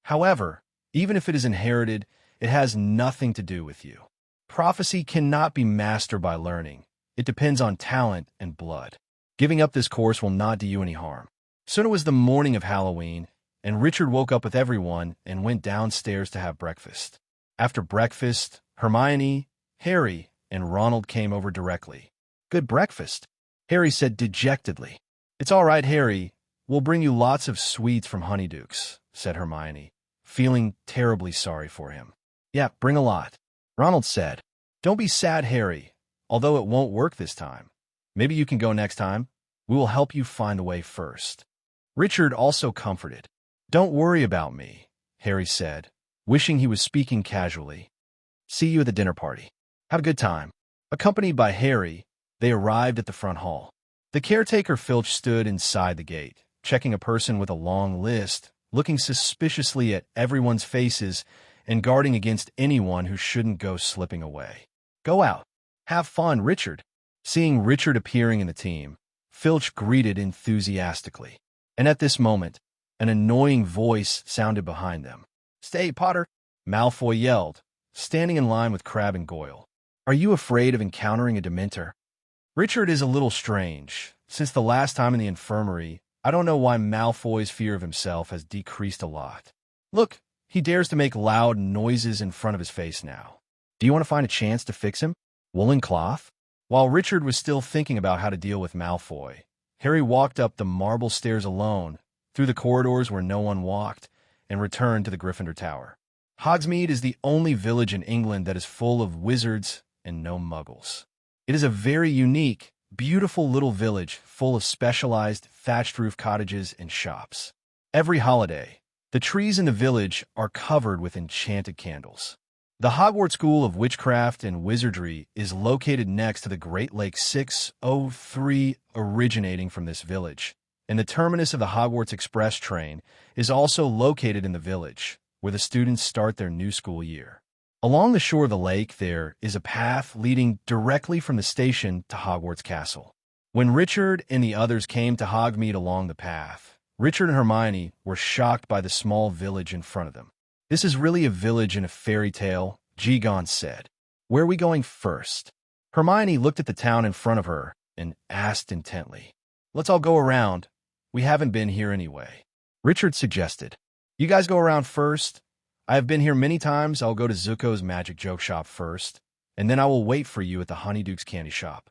However, even if it is inherited, it has nothing to do with you. Prophecy cannot be mastered by learning. It depends on talent and blood. Giving up this course will not do you any harm. Soon it was the morning of Halloween, and Richard woke up with everyone and went downstairs to have breakfast. After breakfast, Hermione, Harry, and Ronald came over directly. Good breakfast, Harry said dejectedly. It's all right, Harry. We'll bring you lots of sweets from Honeydukes, said Hermione, feeling terribly sorry for him. Yeah, bring a lot, Ronald said. Don't be sad, Harry, although it won't work this time. Maybe you can go next time. We will help you find a way first. Richard also comforted. Don't worry about me, Harry said, wishing he was speaking casually. See you at the dinner party. Have a good time. Accompanied by Harry, they arrived at the front hall. The caretaker Filch stood inside the gate, checking a person with a long list, looking suspiciously at everyone's faces and guarding against anyone who shouldn't go slipping away. Go out. Have fun, Richard. Seeing Richard appearing in the team, Filch greeted enthusiastically. And at this moment, an annoying voice sounded behind them. Stay, Potter, Malfoy yelled, standing in line with Crabbe and Goyle. Are you afraid of encountering a Dementor? Richard is a little strange. Since the last time in the infirmary, I don't know why Malfoy's fear of himself has decreased a lot. Look, he dares to make loud noises in front of his face now. Do you want to find a chance to fix him? Woolen cloth? While Richard was still thinking about how to deal with Malfoy, Harry walked up the marble stairs alone, through the corridors where no one walked, and returned to the Gryffindor Tower. Hogsmeade is the only village in England that is full of wizards and no muggles. It is a very unique, beautiful little village full of specialized thatched-roof cottages and shops. Every holiday, the trees in the village are covered with enchanted candles. The Hogwarts School of Witchcraft and Wizardry is located next to the Great Lake 603, originating from this village, and the terminus of the Hogwarts Express train is also located in the village, where the students start their new school year. Along the shore of the lake, there is a path leading directly from the station to Hogwarts Castle. When Richard and the others came to Hogsmeade along the path, Richard and Hermione were shocked by the small village in front of them. This is really a village in a fairy tale, Gigon said. Where are we going first? Hermione looked at the town in front of her and asked intently. Let's all go around. We haven't been here anyway. Richard suggested. You guys go around first. I have been here many times. I'll go to Zuko's magic joke shop first, and then I will wait for you at the Honeydukes candy shop.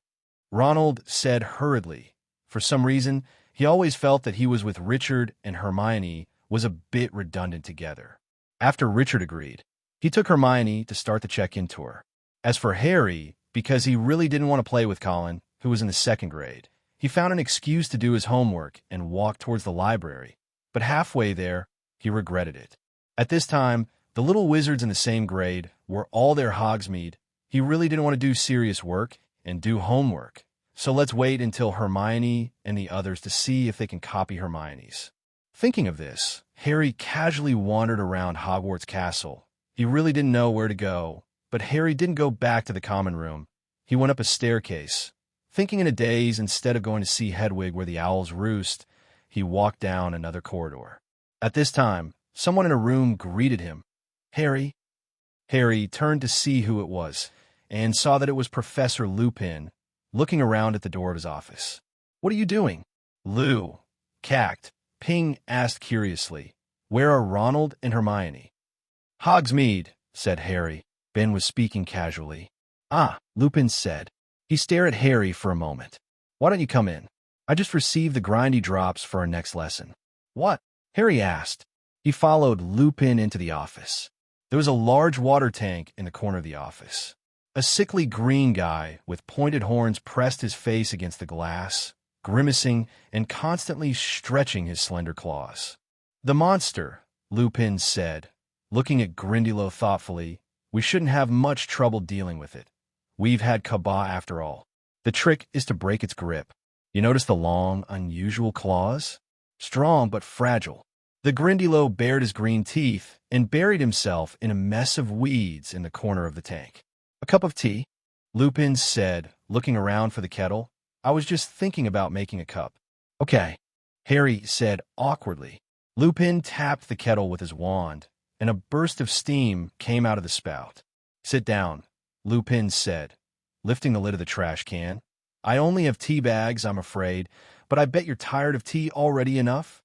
Ronald said hurriedly. For some reason, he always felt that he was with Richard and Hermione was a bit redundant together. After Richard agreed, he took Hermione to start the check-in tour. As for Harry, because he really didn't want to play with Colin, who was in the second grade, he found an excuse to do his homework and walked towards the library. But halfway there, he regretted it. At this time, the little wizards in the same grade were all their Hogsmeade. He really didn't want to do serious work and do homework. So let's wait until Hermione and the others to see if they can copy Hermione's. Thinking of this, Harry casually wandered around Hogwarts Castle. He really didn't know where to go, but Harry didn't go back to the common room. He went up a staircase. Thinking in a daze, instead of going to see Hedwig where the owls roost, he walked down another corridor. At this time, someone in a room greeted him. Harry? Harry turned to see who it was, and saw that it was Professor Lupin, looking around at the door of his office. "What are you doing?" "Lou," cacked. Ping asked curiously, "Where are Ronald and Hermione?" "Hogsmeade," said Harry. Ben was speaking casually. "Ah," Lupin said. He stared at Harry for a moment. "Why don't you come in? I just received the grindy drops for our next lesson." "What?" Harry asked. He followed Lupin into the office. There was a large water tank in the corner of the office. A sickly green guy with pointed horns pressed his face against the glass, grimacing and constantly stretching his slender claws. "The monster," Lupin said, looking at Grindylow thoughtfully. "We shouldn't have much trouble dealing with it. We've had Kaba after all. The trick is to break its grip. You notice the long, unusual claws? Strong but fragile." The Grindylow bared his green teeth and buried himself in a mess of weeds in the corner of the tank. "A cup of tea?" Lupin said, looking around for the kettle. "I was just thinking about making a cup." "Okay," Harry said awkwardly. Lupin tapped the kettle with his wand, and a burst of steam came out of the spout. "Sit down," Lupin said, lifting the lid of the trash can. "I only have tea bags, I'm afraid, but I bet you're tired of tea already enough."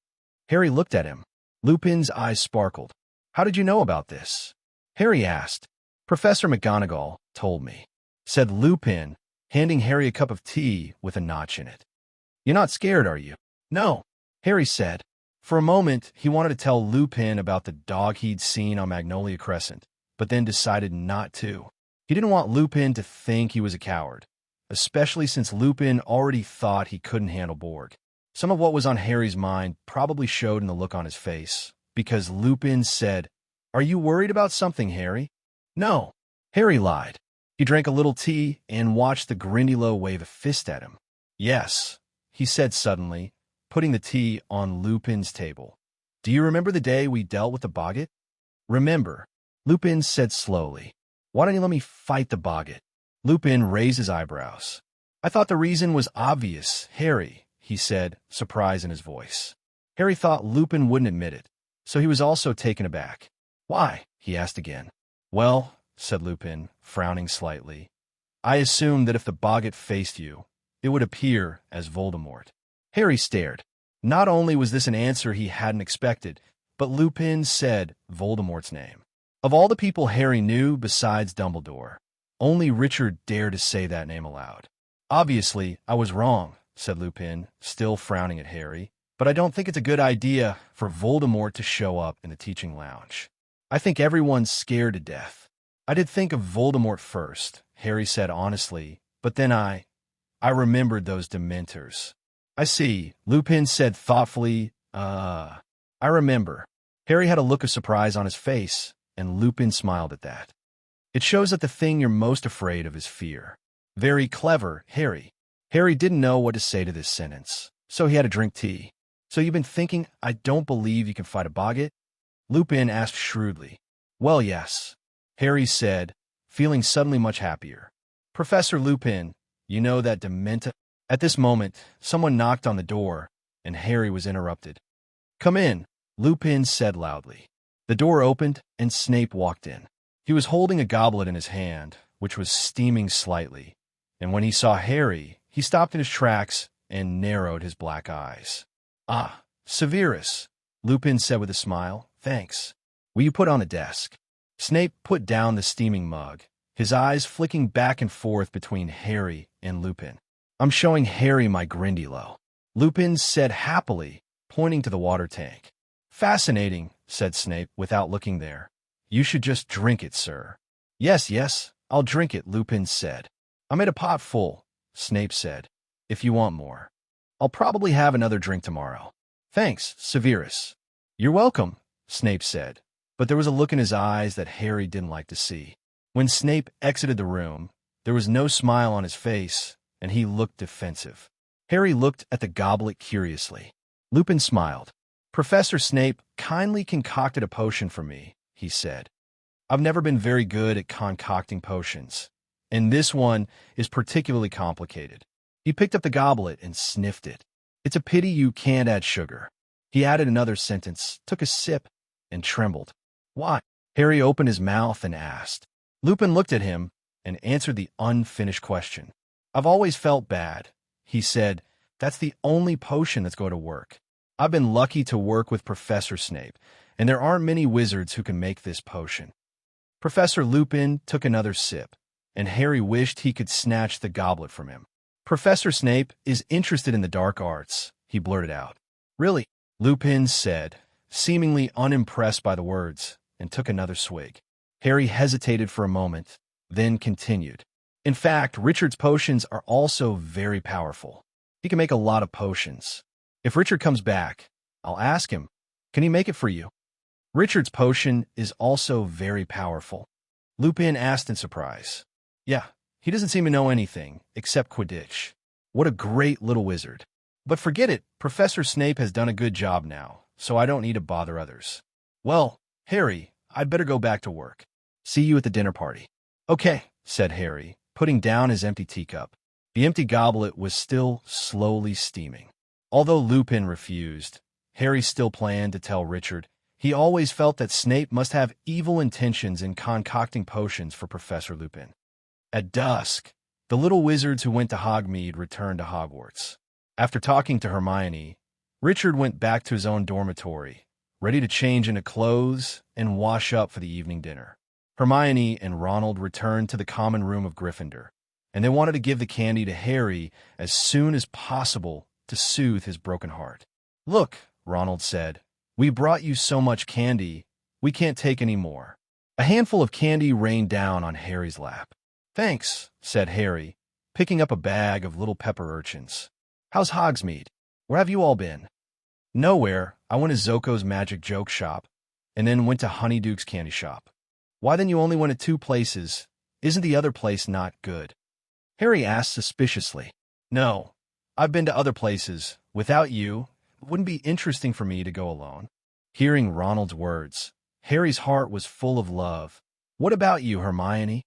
Harry looked at him. Lupin's eyes sparkled. "How did you know about this?" Harry asked. "Professor McGonagall told me," said Lupin, handing Harry a cup of tea with a notch in it. "You're not scared, are you?" "No," Harry said. For a moment, he wanted to tell Lupin about the dog he'd seen on Magnolia Crescent, but then decided not to. He didn't want Lupin to think he was a coward, especially since Lupin already thought he couldn't handle Borg. Some of what was on Harry's mind probably showed in the look on his face, because Lupin said, "Are you worried about something, Harry?" "No," Harry lied. He drank a little tea and watched the Grindylow wave a fist at him. "Yes," he said suddenly, putting the tea on Lupin's table. "Do you remember the day we dealt with the Boggart?" "Remember," Lupin said slowly. "Why don't you let me fight the Boggart?" Lupin raised his eyebrows. "I thought the reason was obvious, Harry," he said, surprise in his voice. Harry thought Lupin wouldn't admit it, so he was also taken aback. "Why?" he asked again. "Well," said Lupin, frowning slightly, "I assumed that if the Boggart faced you, it would appear as Voldemort." Harry stared. Not only was this an answer he hadn't expected, but Lupin said Voldemort's name. Of all the people Harry knew besides Dumbledore, only Richard dared to say that name aloud. "Obviously, I was wrong," said Lupin, still frowning at Harry, "but I don't think it's a good idea for Voldemort to show up in the teaching lounge. I think everyone's scared to death." "I did think of Voldemort first," Harry said honestly, "but then I remembered those Dementors." "I see," Lupin said thoughtfully. I remember." Harry had a look of surprise on his face, and Lupin smiled at that. "It shows that the thing you're most afraid of is fear." "Very clever, Harry." Harry didn't know what to say to this sentence, so he had to drink tea. "So you've been thinking I don't believe you can fight a Boggart?" Lupin asked shrewdly. "Well, yes," Harry said, feeling suddenly much happier. "Professor Lupin, you know that Dementa—" At this moment, someone knocked on the door, and Harry was interrupted. "Come in," Lupin said loudly. The door opened, and Snape walked in. He was holding a goblet in his hand, which was steaming slightly, and when he saw Harry, he stopped in his tracks and narrowed his black eyes. "Ah, Severus," Lupin said with a smile. "Thanks. Will you put on the desk?" Snape put down the steaming mug, his eyes flicking back and forth between Harry and Lupin. "I'm showing Harry my Grindylow," Lupin said happily, pointing to the water tank. "Fascinating," said Snape without looking there. "You should just drink it, sir." Yes, I'll drink it," Lupin said. "I made a pot full," Snape said, "if you want more. I'll probably have another drink tomorrow." "Thanks, Severus." "You're welcome," Snape said, but there was a look in his eyes that Harry didn't like to see. When Snape exited the room, there was no smile on his face, and he looked defensive. Harry looked at the goblet curiously. Lupin smiled. "Professor Snape kindly concocted a potion for me," he said. "I've never been very good at concocting potions, and this one is particularly complicated." He picked up the goblet and sniffed it. "It's a pity you can't add sugar." He added another sentence, took a sip, and trembled. "Why?" Harry opened his mouth and asked. Lupin looked at him and answered the unfinished question. I've always felt bad. He said, that's the only potion that's going to work. I've been lucky to work with Professor Snape, and there aren't many wizards who can make this potion. Professor Lupin took another sip, and Harry wished he could snatch the goblet from him. Professor Snape is interested in the dark arts, he blurted out. Really? Lupin said, seemingly unimpressed by the words, and took another swig. Harry hesitated for a moment, then continued. In fact, Richard's potions are also very powerful. He can make a lot of potions. If Richard comes back, I'll ask him, can he make it for you? Richard's potion is also very powerful. Lupin asked in surprise. Yeah, he doesn't seem to know anything, except Quidditch. What a great little wizard. But forget it, Professor Snape has done a good job now, so I don't need to bother others. Well, Harry, I'd better go back to work. See you at the dinner party. Okay, said Harry, putting down his empty teacup. The empty goblet was still slowly steaming. Although Lupin refused, Harry still planned to tell Richard. He always felt that Snape must have evil intentions in concocting potions for Professor Lupin. At dusk, the little wizards who went to Hogsmeade returned to Hogwarts. After talking to Hermione, Richard went back to his own dormitory, ready to change into clothes and wash up for the evening dinner. Hermione and Ronald returned to the common room of Gryffindor, and they wanted to give the candy to Harry as soon as possible to soothe his broken heart. Look, Ronald said, we brought you so much candy, we can't take any more. A handful of candy rained down on Harry's lap. Thanks, said Harry, picking up a bag of little pepper urchins. How's Hogsmeade? Where have you all been? Nowhere. I went to Zoko's magic joke shop, and then went to Honeyduke's candy shop. Why then you only went to 2 places? Isn't the other place not good? Harry asked suspiciously. No, I've been to other places. Without you, it wouldn't be interesting for me to go alone. Hearing Ronald's words, Harry's heart was full of love. What about you, Hermione?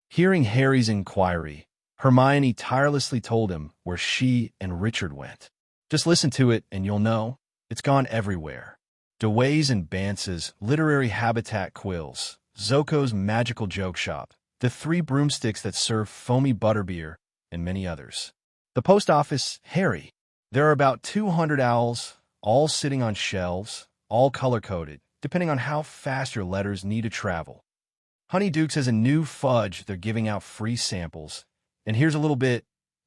Hearing Harry's inquiry, Hermione tirelessly told him where she and Richard went. Just listen to it and you'll know. It's gone everywhere. Dewey's and Bance's literary habitat quills, Zoko's magical joke shop, the 3 broomsticks that serve foamy butterbeer, and many others. The post office, Harry. There are about 200 owls, all sitting on shelves, all color-coded, depending on how fast your letters need to travel. Honeyduke's has a new fudge they're giving out free samples. And here's a little bit.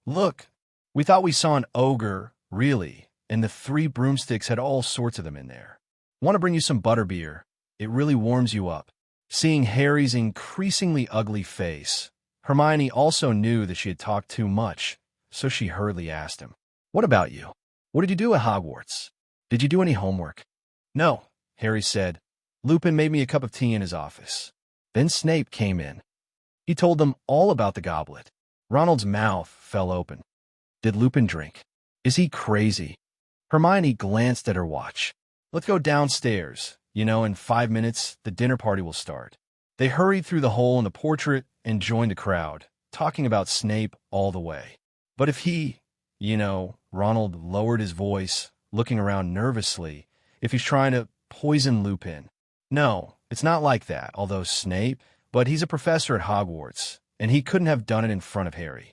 Look, we thought we saw an ogre, really, and the 3 broomsticks had all sorts of them in there. Want to bring you some butterbeer. It really warms you up. Seeing Harry's increasingly ugly face, Hermione also knew that she had talked too much, so she hurriedly asked him, what about you? What did you do at Hogwarts? Did you do any homework? No, Harry said. Lupin made me a cup of tea in his office. Then Snape came in. He told them all about the goblet. Ronald's mouth fell open. Did Lupin drink? Is he crazy? Hermione glanced at her watch. Let's go downstairs. In 5 minutes, the dinner party will start. They hurried through the hole in the portrait and joined the crowd, talking about Snape all the way. But if he, Ronald lowered his voice, looking around nervously, if he's trying to poison Lupin. No, it's not like that, although Snape, but he's a professor at Hogwarts, and he couldn't have done it in front of Harry.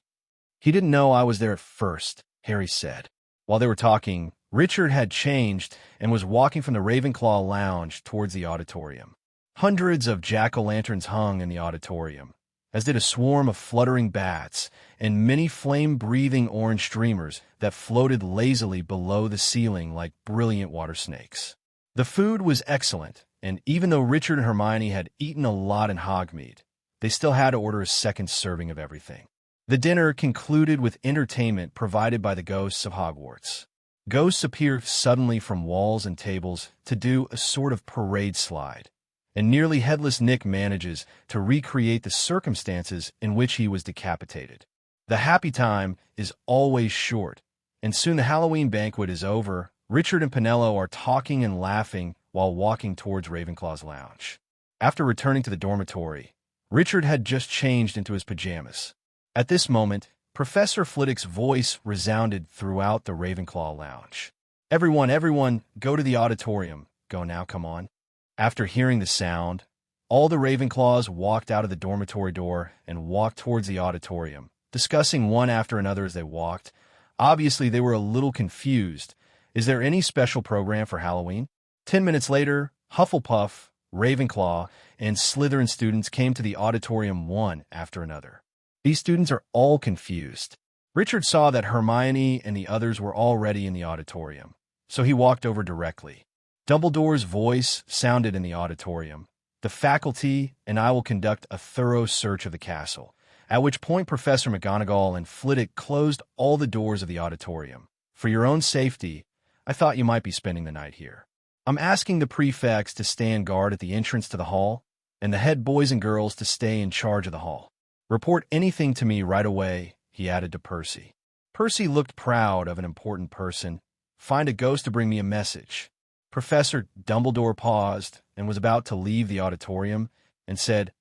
He didn't know I was there at first, Harry said. While they were talking, Richard had changed and was walking from the Ravenclaw lounge towards the auditorium. Hundreds of jack-o'-lanterns hung in the auditorium, as did a swarm of fluttering bats and many flame-breathing orange streamers that floated lazily below the ceiling like brilliant water snakes. The food was excellent, and even though Richard and Hermione had eaten a lot in Hogsmeade, they still had to order a second serving of everything. The dinner concluded with entertainment provided by the ghosts of Hogwarts. Ghosts appear suddenly from walls and tables to do a sort of parade slide, and nearly headless Nick manages to recreate the circumstances in which he was decapitated. The happy time is always short, and soon the Halloween banquet is over. Richard and Penello are talking and laughing while walking towards Ravenclaw's lounge. After returning to the dormitory, Richard had just changed into his pajamas. At this moment, Professor Flitwick's voice resounded throughout the Ravenclaw lounge. Everyone, go to the auditorium. Go now, come on. After hearing the sound, all the Ravenclaws walked out of the dormitory door and walked towards the auditorium, discussing one after another as they walked. Obviously, they were a little confused. Is there any special program for Halloween? 10 minutes later, Hufflepuff, Ravenclaw, and Slytherin students came to the auditorium one after another. These students are all confused. Richard saw that Hermione and the others were already in the auditorium, so he walked over directly. Dumbledore's voice sounded in the auditorium. The faculty and I will conduct a thorough search of the castle, at which point Professor McGonagall and Flitwick closed all the doors of the auditorium. For your own safety, I thought you might be spending the night here. I'm asking the prefects to stand guard at the entrance to the hall, and the head boys and girls to stay in charge of the hall. Report anything to me right away, he added to Percy. Percy looked proud of an important person. Find a ghost to bring me a message. Professor Dumbledore paused and was about to leave the auditorium and said,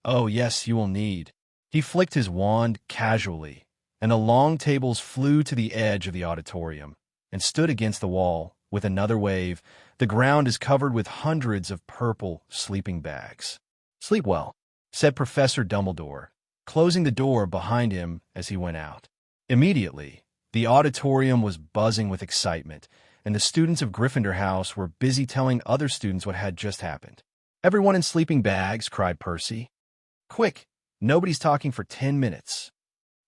"Oh, yes, you will need." He flicked his wand casually, and the long tables flew to the edge of the auditorium and stood against the wall. With another wave, the ground is covered with hundreds of purple sleeping bags. "Sleep well," said Professor Dumbledore, closing the door behind him as he went out. Immediately, the auditorium was buzzing with excitement, and the students of Gryffindor House were busy telling other students what had just happened. "Everyone in sleeping bags," cried Percy. "Quick, nobody's talking for 10 minutes.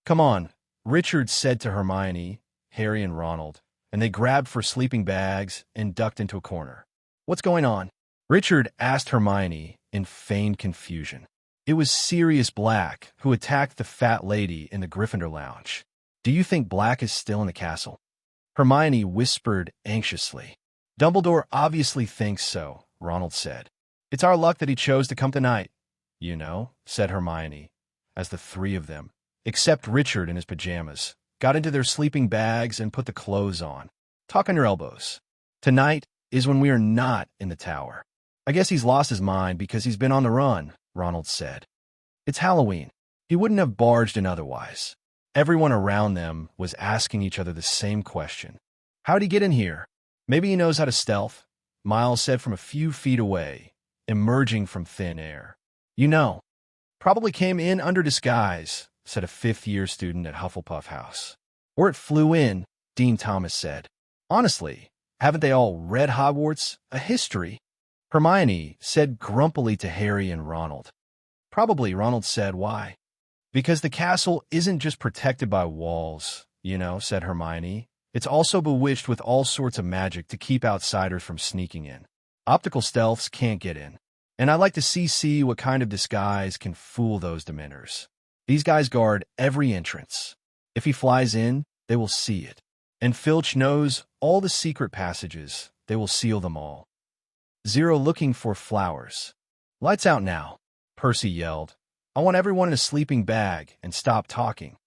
"Come on," Richard said to Hermione, Harry, and Ronald, and they grabbed for sleeping bags and ducked into a corner. "What's going on?" Richard asked Hermione in feigned confusion. It was Sirius Black who attacked the fat lady in the Gryffindor lounge. "Do you think Black is still in the castle?" Hermione whispered anxiously. "Dumbledore obviously thinks so," Ronald said. "It's our luck that he chose to come tonight, you know," said Hermione, as the three of them, except Richard in his pajamas, got into their sleeping bags and put the clothes on. "Talk on your elbows. Tonight is when we are not in the tower." "I guess he's lost his mind because he's been on the run," Ronald said. "It's Halloween. He wouldn't have barged in otherwise." Everyone around them was asking each other the same question. "How'd he get in here?" "Maybe he knows how to stealth," Miles said from a few feet away, emerging from thin air. "You know, probably came in under disguise," said a fifth-year student at Hufflepuff House. "Or it flew in," Dean Thomas said. "Honestly, haven't they all read Hogwarts, a history?" Hermione said grumpily to Harry and Ronald. "Probably," Ronald said. "Why?" "Because the castle isn't just protected by walls, you know," said Hermione. "It's also bewitched with all sorts of magic to keep outsiders from sneaking in. Optical stealths can't get in. And I like to see what kind of disguise can fool those Dementors. These guys guard every entrance. If he flies in, they will see it. And Filch knows all the secret passages. They will seal them all. Zero looking for flowers." "Lights out now," Percy yelled. "I want everyone in a sleeping bag and stop talking."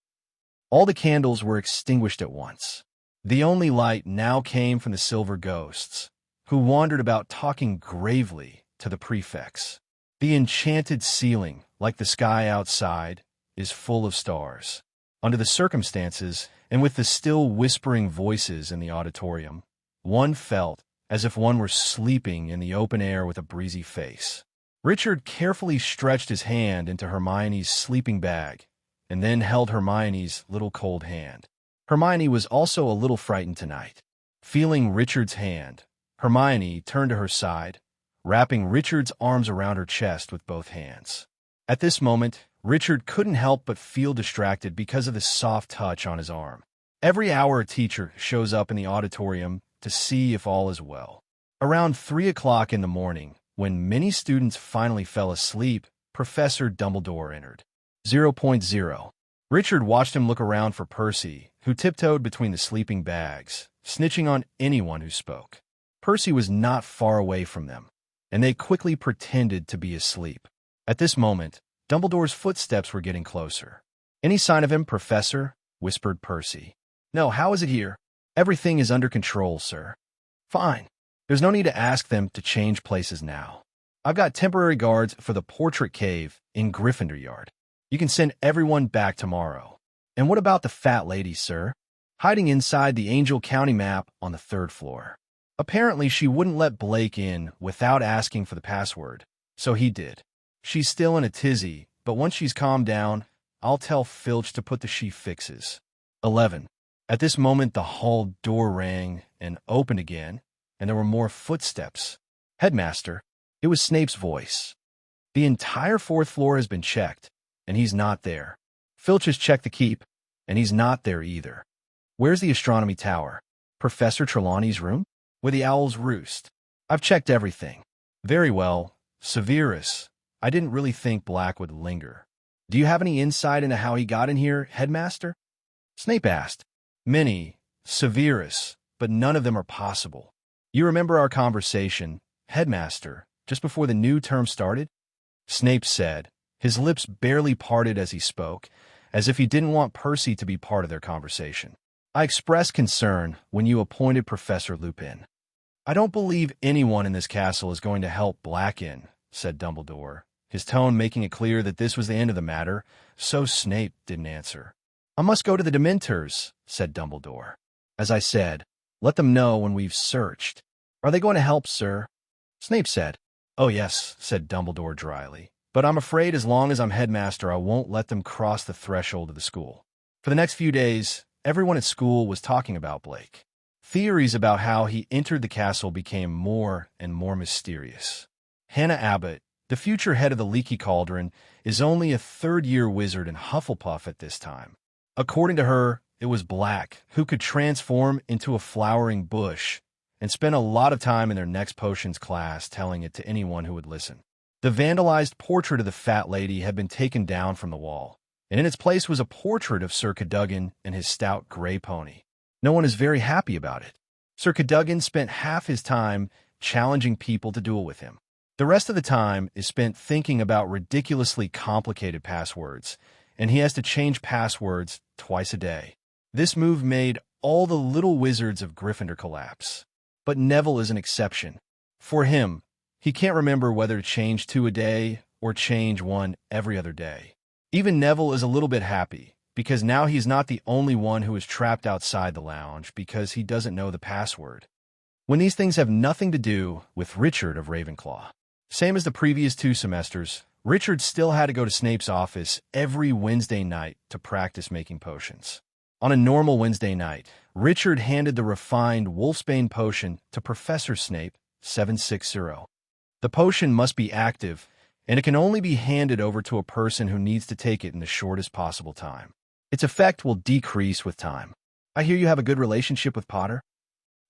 All the candles were extinguished at once. The only light now came from the silver ghosts, who wandered about talking gravely to the prefects. The enchanted ceiling, like the sky outside, is full of stars. Under the circumstances, and with the still whispering voices in the auditorium, one felt as if one were sleeping in the open air with a breezy face. Richard carefully stretched his hand into Hermione's sleeping bag and then held Hermione's little cold hand. Hermione was also a little frightened tonight. Feeling Richard's hand, Hermione turned to her side, wrapping Richard's arms around her chest with both hands. At this moment, Richard couldn't help but feel distracted because of the soft touch on his arm. Every hour a teacher shows up in the auditorium to see if all is well. Around 3 o'clock in the morning, when many students finally fell asleep, Professor Dumbledore entered. 0.0. Richard watched him look around for Percy, who tiptoed between the sleeping bags, snitching on anyone who spoke. Percy was not far away from them, and they quickly pretended to be asleep. At this moment, Dumbledore's footsteps were getting closer. "Any sign of him, Professor?" whispered Percy. "No, how is it here?" "Everything is under control, sir." "Fine. There's no need to ask them to change places now. I've got temporary guards for the portrait cave in Gryffindor Yard. You can send everyone back tomorrow." "And what about the fat lady, sir?" "Hiding inside the Angel County map on the 3rd floor. Apparently she wouldn't let Blake in without asking for the password, so he did. She's still in a tizzy, but once she's calmed down, I'll tell Filch to put the sheaf fixes. 11. At this moment, the hall door rang and opened again, and there were more footsteps. Headmaster, it was Snape's voice. The entire fourth floor has been checked, and he's not there. Filch has checked the keep, and he's not there either. Where's the astronomy tower? Professor Trelawney's room? Where the owls roost? I've checked everything. Very well, Severus. I didn't really think Black would linger. Do you have any insight into how he got in here, Headmaster? Snape asked. Many, Severus, but none of them are possible. You remember our conversation, Headmaster, just before the new term started? Snape said, his lips barely parted as he spoke, as if he didn't want Percy to be part of their conversation. I expressed concern when you appointed Professor Lupin. I don't believe anyone in this castle is going to help Black in, said Dumbledore, his tone making it clear that this was the end of the matter, so Snape didn't answer. I must go to the Dementors, said Dumbledore. As I said, let them know when we've searched. Are they going to help, sir? Snape said. Oh yes, said Dumbledore dryly. But I'm afraid as long as I'm headmaster, I won't let them cross the threshold of the school. For the next few days, everyone at school was talking about Blake. Theories about how he entered the castle became more and more mysterious. Hannah Abbott, the future head of the Leaky Cauldron, is only a third-year wizard in Hufflepuff at this time. According to her, it was Black who could transform into a flowering bush and spent a lot of time in their next potions class telling it to anyone who would listen. The vandalized portrait of the fat lady had been taken down from the wall, and in its place was a portrait of Sir Cadogan and his stout gray pony. No one is very happy about it. Sir Cadogan spent half his time challenging people to duel with him. The rest of the time is spent thinking about ridiculously complicated passwords, and he has to change passwords twice a day. This move made all the little wizards of Gryffindor collapse. But Neville is an exception. For him, he can't remember whether to change 2 a day or change 1 every other day. Even Neville is a little bit happy, because now he's not the only one who is trapped outside the lounge because he doesn't know the password. When these things have nothing to do with Richard of Ravenclaw. Same as the previous 2 semesters, Richard still had to go to Snape's office every Wednesday night to practice making potions. On a normal Wednesday night, Richard handed the refined Wolfsbane potion to Professor Snape, 760. The potion must be active, and it can only be handed over to a person who needs to take it in the shortest possible time. Its effect will decrease with time. I hear you have a good relationship with Potter?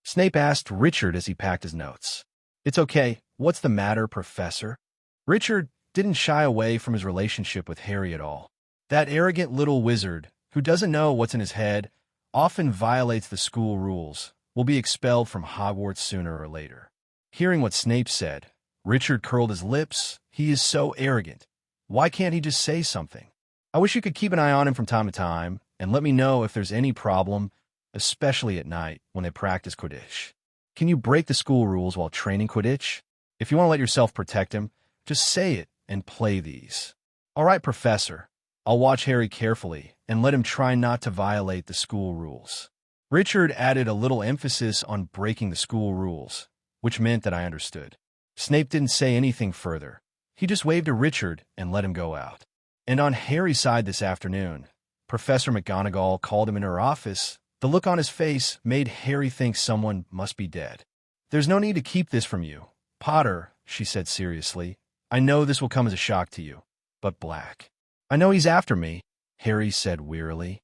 Snape asked Richard as he packed his notes. It's okay. What's the matter, Professor? Richard didn't shy away from his relationship with Harry at all. That arrogant little wizard, who doesn't know what's in his head, often violates the school rules, will be expelled from Hogwarts sooner or later. Hearing what Snape said, Richard curled his lips. He is so arrogant. Why can't he just say something? I wish you could keep an eye on him from time to time and let me know if there's any problem, especially at night when they practice Quidditch. Can you break the school rules while training Quidditch? If you want to let yourself protect him, just say it and play these. All right, Professor. I'll watch Harry carefully and let him try not to violate the school rules. Richard added a little emphasis on breaking the school rules, which meant that I understood. Snape didn't say anything further. He just waved to Richard and let him go out. And on Harry's side this afternoon, Professor McGonagall called him in her office. The look on his face made Harry think someone must be dead. There's no need to keep this from you. Potter, she said seriously, I know this will come as a shock to you, but Black. I know he's after me, Harry said wearily.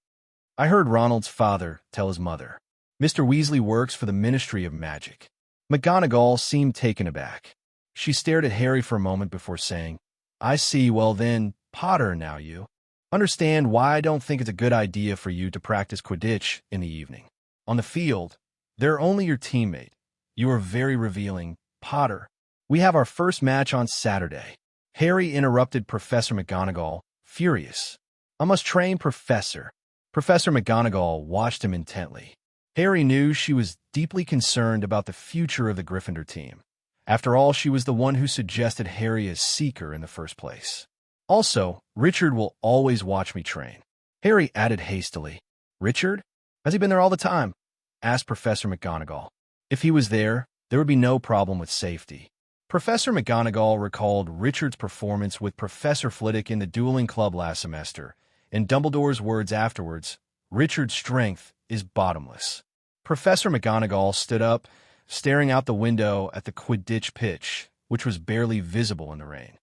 I heard Ronald's father tell his mother. Mr. Weasley works for the Ministry of Magic. McGonagall seemed taken aback. She stared at Harry for a moment before saying, I see, well then, Potter, now you understand why I don't think it's a good idea for you to practice Quidditch in the evening. On the field, they're only your teammate. You are very revealing, Potter. We have our first match on Saturday. Harry interrupted Professor McGonagall, furious. I must train Professor. Professor McGonagall watched him intently. Harry knew she was deeply concerned about the future of the Gryffindor team. After all, she was the one who suggested Harry as Seeker in the first place. Also, Richard will always watch me train. Harry added hastily. Richard? Has he been there all the time? Asked Professor McGonagall. If he was there, there would be no problem with safety. Professor McGonagall recalled Richard's performance with Professor Flitwick in the dueling club last semester, In Dumbledore's words afterwards, Richard's strength is bottomless. Professor McGonagall stood up, staring out the window at the Quidditch pitch, which was barely visible in the rain.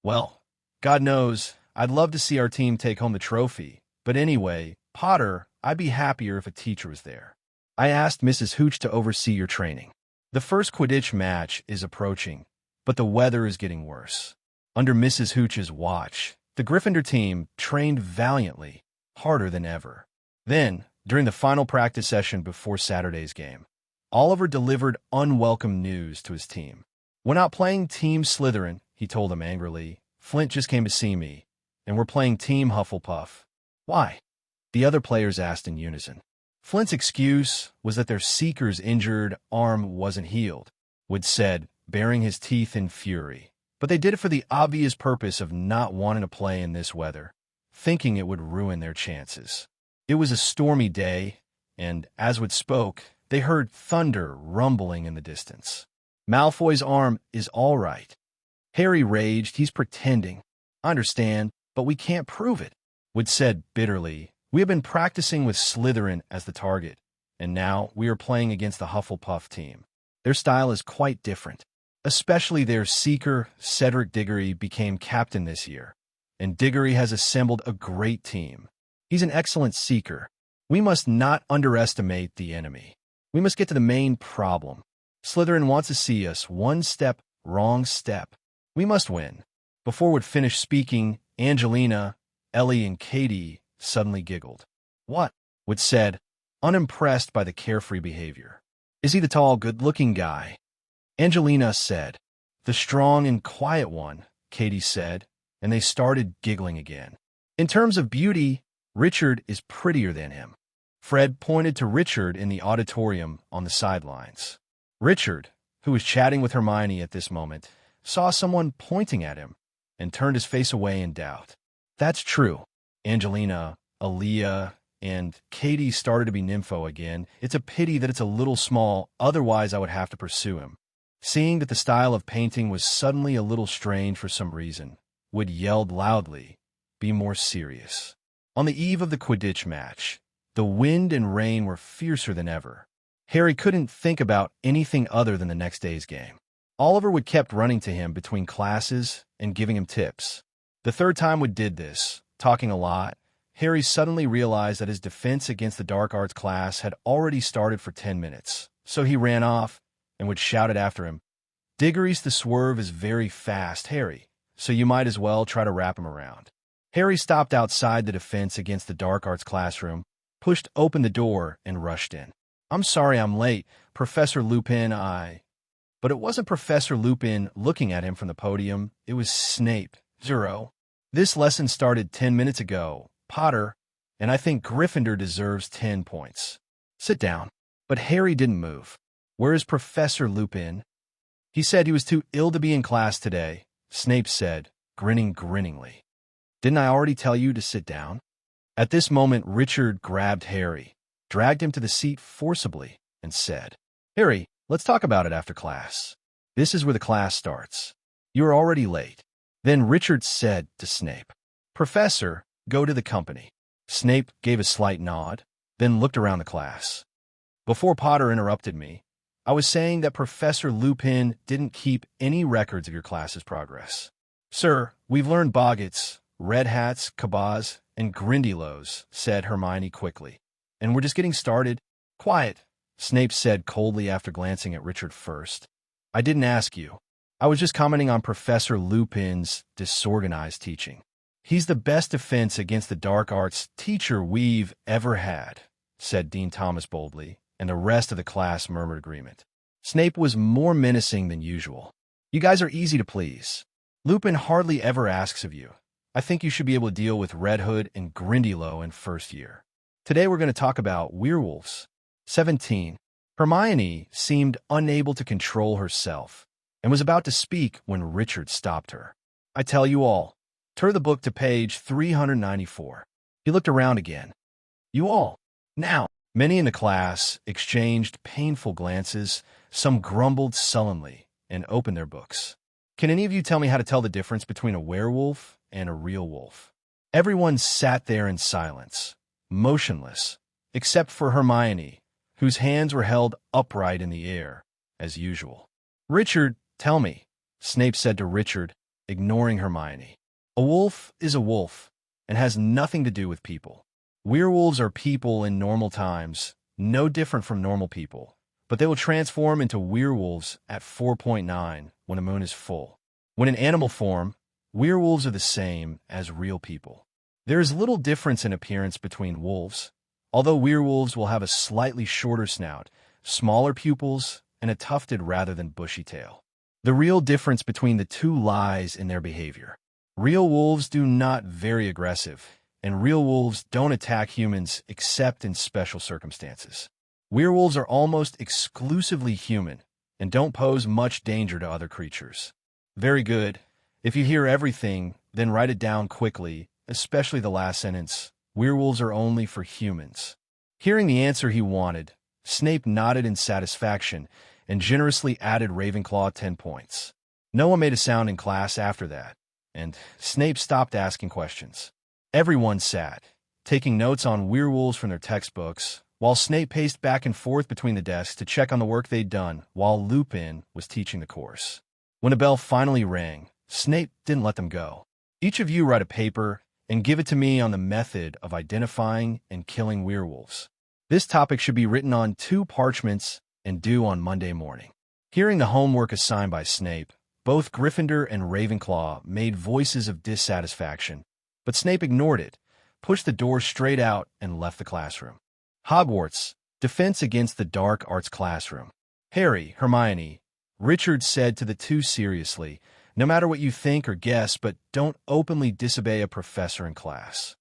Well, God knows, I'd love to see our team take home the trophy, but anyway, Potter, I'd be happier if a teacher was there. I asked Mrs. Hooch to oversee your training. The first Quidditch match is approaching, but the weather is getting worse. Under Mrs. Hooch's watch, the Gryffindor team trained valiantly, harder than ever. Then, during the final practice session before Saturday's game, Oliver delivered unwelcome news to his team. "We're not playing Team Slytherin," he told them angrily. "Flint just came to see me, and we're playing Team Hufflepuff." "Why?" the other players asked in unison. Flint's excuse was that their Seeker's injured arm wasn't healed, Wood said, baring his teeth in fury. But they did it for the obvious purpose of not wanting to play in this weather, thinking it would ruin their chances. It was a stormy day, and as Wood spoke, they heard thunder rumbling in the distance. "Malfoy's arm is all right." Harry raged. "He's pretending." "I understand, but we can't prove it," Wood said bitterly. "We have been practicing with Slytherin as the target, and now we are playing against the Hufflepuff team. Their style is quite different. Especially their Seeker, Cedric Diggory, became captain this year, and Diggory has assembled a great team. He's an excellent Seeker. We must not underestimate the enemy. We must get to the main problem. Slytherin wants to see us one step, wrong step. We must win." Before Wood finished speaking, Angelina, Ellie, and Katie suddenly giggled. "What?" Wood said, unimpressed by the carefree behavior. "Is he the tall, good-looking guy?" Angelina said. "The strong and quiet one," Katie said, and they started giggling again. "In terms of beauty, Richard is prettier than him." Fred pointed to Richard in the auditorium on the sidelines. Richard, who was chatting with Hermione at this moment, saw someone pointing at him and turned his face away in doubt. "That's true." Angelina, Aaliyah, and Katie started to be nympho again. "It's a pity that it's a little small, otherwise I would have to pursue him." Seeing that the style of painting was suddenly a little strange for some reason, Wood yelled loudly, "Be more serious." On the eve of the Quidditch match, the wind and rain were fiercer than ever. Harry couldn't think about anything other than the next day's game. Oliver Wood kept running to him between classes and giving him tips. The third time Wood did this, talking a lot, Harry suddenly realized that his defense against the dark arts class had already started for 10 minutes. So he ran off, and Wood shouted after him, "Diggory's the Swerve is very fast, Harry, so you might as well try to wrap him around." Harry stopped outside the defense against the dark arts classroom, pushed open the door, and rushed in. "I'm sorry I'm late, Professor Lupin, But it wasn't Professor Lupin looking at him from the podium, it was Snape. "Zero. This lesson started 10 minutes ago, Potter, and I think Gryffindor deserves 10 points. Sit down." But Harry didn't move. "Where is Professor Lupin?" "He said he was too ill to be in class today," Snape said, grinning grinningly. "Didn't I already tell you to sit down?" At this moment, Richard grabbed Harry, dragged him to the seat forcibly, and said, "Harry, let's talk about it after class. This is where the class starts. You're already late." Then Richard said to Snape, "Professor, go to the company." Snape gave a slight nod, then looked around the class. "Before Potter interrupted me, I was saying that Professor Lupin didn't keep any records of your class's progress." "Sir, we've learned Boggets, Red Hats, Cabaz, and Grindylows," said Hermione quickly. "And we're just getting started." "Quiet," Snape said coldly after glancing at Richard first. "I didn't ask you. I was just commenting on Professor Lupin's disorganized teaching. He's the best defense against the dark arts teacher we've ever had," said Dean Thomas boldly, and the rest of the class murmured agreement. Snape was more menacing than usual. "You guys are easy to please. Lupin hardly ever asks of you. I think you should be able to deal with Red Hood and Grindylow in first year. Today we're going to talk about werewolves." 17. Hermione seemed unable to control herself and was about to speak when Richard stopped her. "I tell you all, turn the book to page 394. He looked around again. "You all, now." Many in the class exchanged painful glances. Some grumbled sullenly and opened their books. "Can any of you tell me how to tell the difference between a werewolf and a real wolf?" Everyone sat there in silence, motionless, except for Hermione, whose hands were held upright in the air, as usual. "Richard, tell me," Snape said to Richard, ignoring Hermione. "A wolf is a wolf, and has nothing to do with people. Werewolves are people in normal times, no different from normal people, but they will transform into werewolves at 4.9 when the moon is full. When in animal form, werewolves are the same as real people. There is little difference in appearance between wolves, although werewolves will have a slightly shorter snout, smaller pupils, and a tufted rather than bushy tail. The real difference between the two lies in their behavior. Real wolves do not very aggressive, and real wolves don't attack humans except in special circumstances. Werewolves are almost exclusively human and don't pose much danger to other creatures." "Very good. If you hear everything, then write it down quickly, especially the last sentence. Werewolves are only for humans." Hearing the answer he wanted, Snape nodded in satisfaction and generously added Ravenclaw 10 points. No one made a sound in class after that, and Snape stopped asking questions. Everyone sat, taking notes on werewolves from their textbooks, while Snape paced back and forth between the desks to check on the work they'd done while Lupin was teaching the course. When a bell finally rang, Snape didn't let them go. "Each of you write a paper and give it to me on the method of identifying and killing werewolves. This topic should be written on 2 parchments and due on Monday morning." Hearing the homework assigned by Snape, both Gryffindor and Ravenclaw made voices of dissatisfaction, but Snape ignored it, pushed the door straight out, and left the classroom. Hogwarts, Defense Against the Dark Arts Classroom. "Harry, Hermione," Richard said to the two seriously, "no matter what you think or guess, but don't openly disobey a professor in class."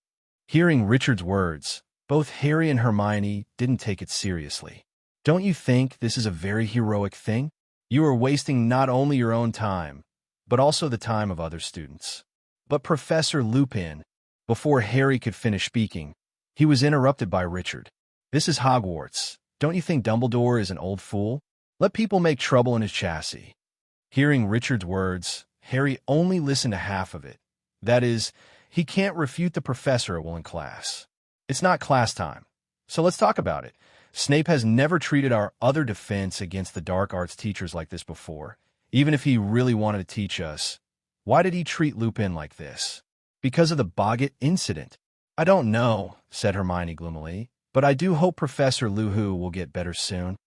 Hearing Richard's words, both Harry and Hermione didn't take it seriously. "Don't you think this is a very heroic thing? You are wasting not only your own time, but also the time of other students." But Professor Lupin, before Harry could finish speaking, he was interrupted by Richard. "This is Hogwarts. Don't you think Dumbledore is an old fool? Let people make trouble in his chassis." Hearing Richard's words, Harry only listened to half of it. That is, he can't refute the professor while in class. "It's not class time, so let's talk about it. Snape has never treated our other defense against the dark arts teachers like this before, even if he really wanted to teach us. Why did he treat Lupin like this? Because of the Boggett incident." "I don't know," said Hermione gloomily, "but I do hope Professor Luhu will get better soon."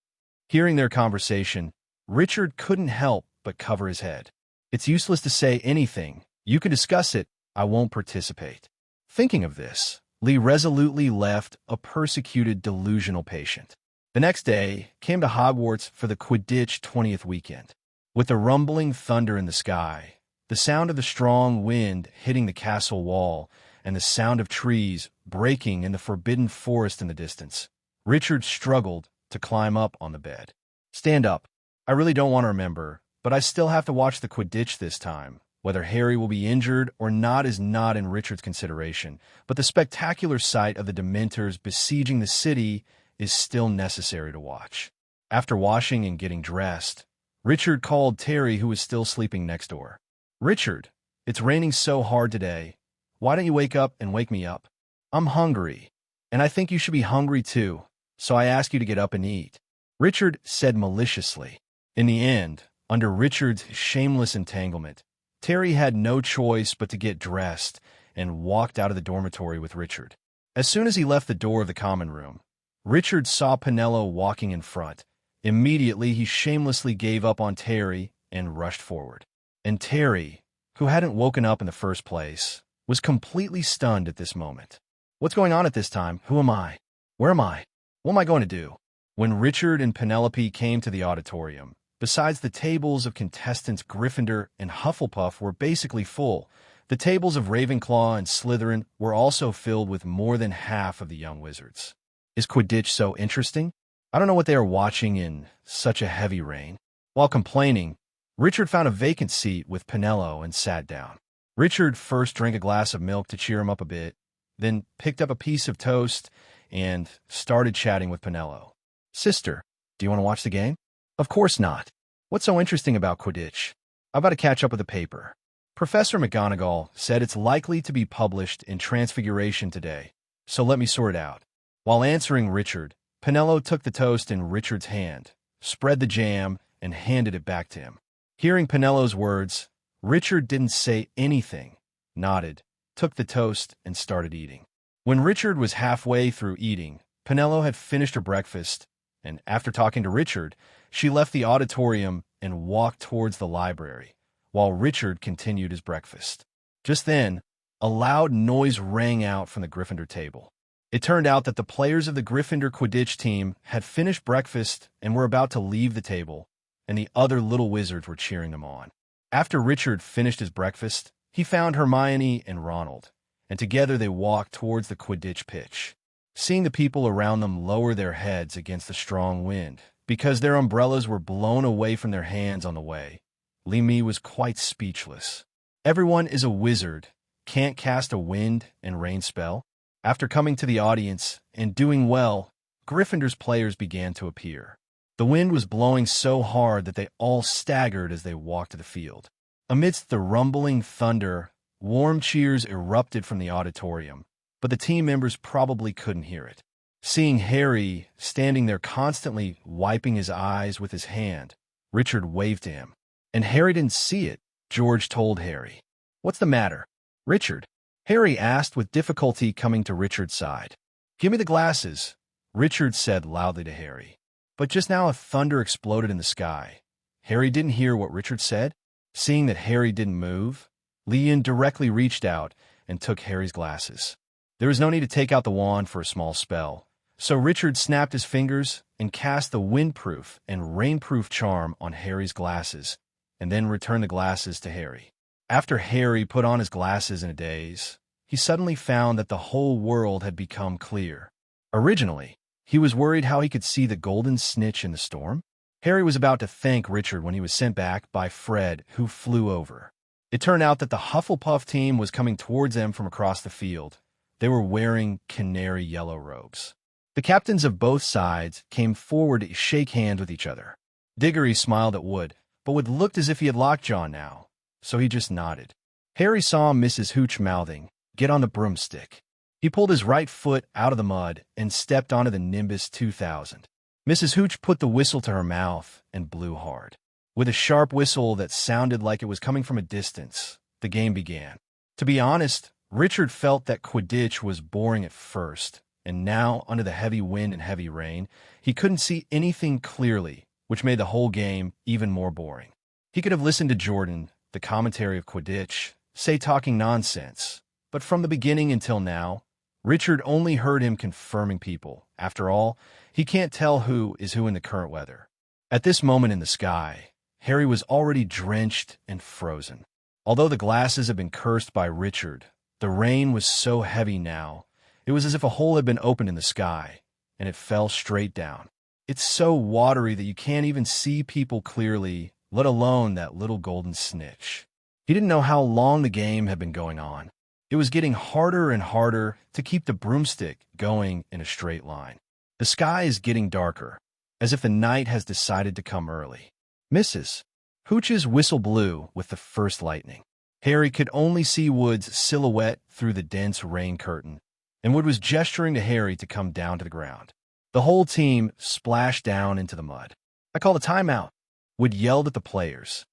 Hearing their conversation, Richard couldn't help but cover his head. "It's useless to say anything. You can discuss it. I won't participate." Thinking of this, Lee resolutely left a persecuted delusional patient. The next day came to Hogwarts for the Quidditch 20th weekend. With the rumbling thunder in the sky, the sound of the strong wind hitting the castle wall, and the sound of trees breaking in the forbidden forest in the distance, Richard struggled to climb up on the bed. "Stand up. I really don't want to remember, but I still have to watch the Quidditch this time. Whether Harry will be injured or not is not in Richard's consideration, but the spectacular sight of the Dementors besieging the city is still necessary to watch." After washing and getting dressed, Richard called Terry, who was still sleeping next door. "Richard, it's raining so hard today. Why don't you wake up and wake me up? I'm hungry, and I think you should be hungry too, so I ask you to get up and eat," Richard said maliciously. In the end, under Richard's shameless entanglement, Terry had no choice but to get dressed and walked out of the dormitory with Richard. As soon as he left the door of the common room, Richard saw Penello walking in front. Immediately, he shamelessly gave up on Terry and rushed forward. And Terry, who hadn't woken up in the first place, was completely stunned at this moment. "What's going on at this time? Who am I? Where am I? What am I going to do?" When Richard and Penelope came to the auditorium, besides the tables of contestants Gryffindor and Hufflepuff were basically full, the tables of Ravenclaw and Slytherin were also filled with more than half of the young wizards. Is Quidditch so interesting? I don't know what they are watching in such a heavy rain. While complaining, Richard found a vacant seat with Penello and sat down. Richard first drank a glass of milk to cheer him up a bit, then picked up a piece of toast and started chatting with Penello. "Sister, do you want to watch the game?" "Of course not. What's so interesting about Quidditch? I've got to catch up with the paper." Professor McGonagall said it's likely to be published in Transfiguration today, so let me sort it out. While answering Richard, Penelo took the toast in Richard's hand, spread the jam, and handed it back to him. Hearing Penelo's words, Richard didn't say anything, nodded, took the toast, and started eating. When Richard was halfway through eating, Penelo had finished her breakfast, and after talking to Richard, she left the auditorium and walked towards the library, while Richard continued his breakfast. Just then, a loud noise rang out from the Gryffindor table. It turned out that the players of the Gryffindor Quidditch team had finished breakfast and were about to leave the table, and the other little wizards were cheering them on. After Richard finished his breakfast, he found Hermione and Ronald, and together they walked towards the Quidditch pitch. Seeing the people around them lower their heads against the strong wind, because their umbrellas were blown away from their hands on the way, Lee was quite speechless. Everyone is a wizard, can't cast a wind and rain spell. After coming to the audience and doing well, Gryffindor's players began to appear. The wind was blowing so hard that they all staggered as they walked to the field. Amidst the rumbling thunder, warm cheers erupted from the auditorium, but the team members probably couldn't hear it. Seeing Harry standing there constantly wiping his eyes with his hand, Richard waved to him. And Harry didn't see it, George told Harry. "What's the matter, Richard?" Harry asked with difficulty coming to Richard's side. "Give me the glasses," Richard said loudly to Harry. But just now a thunder exploded in the sky. Harry didn't hear what Richard said. Seeing that Harry didn't move, Leon directly reached out and took Harry's glasses. There was no need to take out the wand for a small spell, so Richard snapped his fingers and cast the windproof and rainproof charm on Harry's glasses, and then returned the glasses to Harry. After Harry put on his glasses in a daze, he suddenly found that the whole world had become clear. Originally, he was worried how he could see the golden snitch in the storm. Harry was about to thank Richard when he was sent back by Fred, who flew over. It turned out that the Hufflepuff team was coming towards them from across the field. They were wearing canary yellow robes. The captains of both sides came forward to shake hands with each other. Diggory smiled at Wood, but Wood looked as if he had lockjaw now, so he just nodded. Harry saw Mrs. Hooch mouthing, "Get on the broomstick." He pulled his right foot out of the mud and stepped onto the Nimbus 2000. Mrs. Hooch put the whistle to her mouth and blew hard. With a sharp whistle that sounded like it was coming from a distance, the game began. To be honest, Richard felt that Quidditch was boring at first, and now, under the heavy wind and heavy rain, he couldn't see anything clearly, which made the whole game even more boring. He could have listened to Jordan, the commentary of Quidditch, say talking nonsense, but from the beginning until now, Richard only heard him confirming people. After all, he can't tell who is who in the current weather. At this moment in the sky, Harry was already drenched and frozen. Although the glasses had been cursed by Richard, the rain was so heavy now, it was as if a hole had been opened in the sky, and it fell straight down. It's so watery that you can't even see people clearly, let alone that little golden snitch. He didn't know how long the game had been going on. It was getting harder and harder to keep the broomstick going in a straight line. The sky is getting darker, as if the night has decided to come early. Mrs. Hooch's whistle blew with the first lightning. Harry could only see Wood's silhouette through the dense rain curtain, and Wood was gesturing to Harry to come down to the ground. The whole team splashed down into the mud. "I called a timeout," Wood yelled at the players.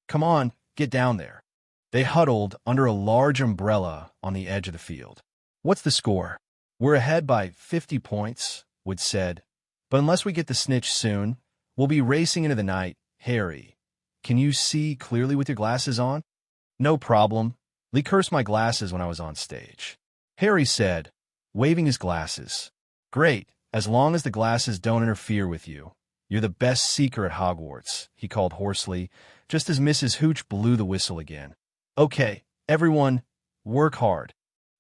"Come on, get down there." They huddled under a large umbrella on the edge of the field. "What's the score?" "We're ahead by 50 points, Wood said. "But unless we get the snitch soon, we'll be racing into the night. Harry, can you see clearly with your glasses on?" "No problem. Lee cursed my glasses when I was on stage," Harry said, waving his glasses. "Great, as long as the glasses don't interfere with you. You're the best seeker at Hogwarts," he called hoarsely, just as Mrs. Hooch blew the whistle again. "Okay, everyone, work hard."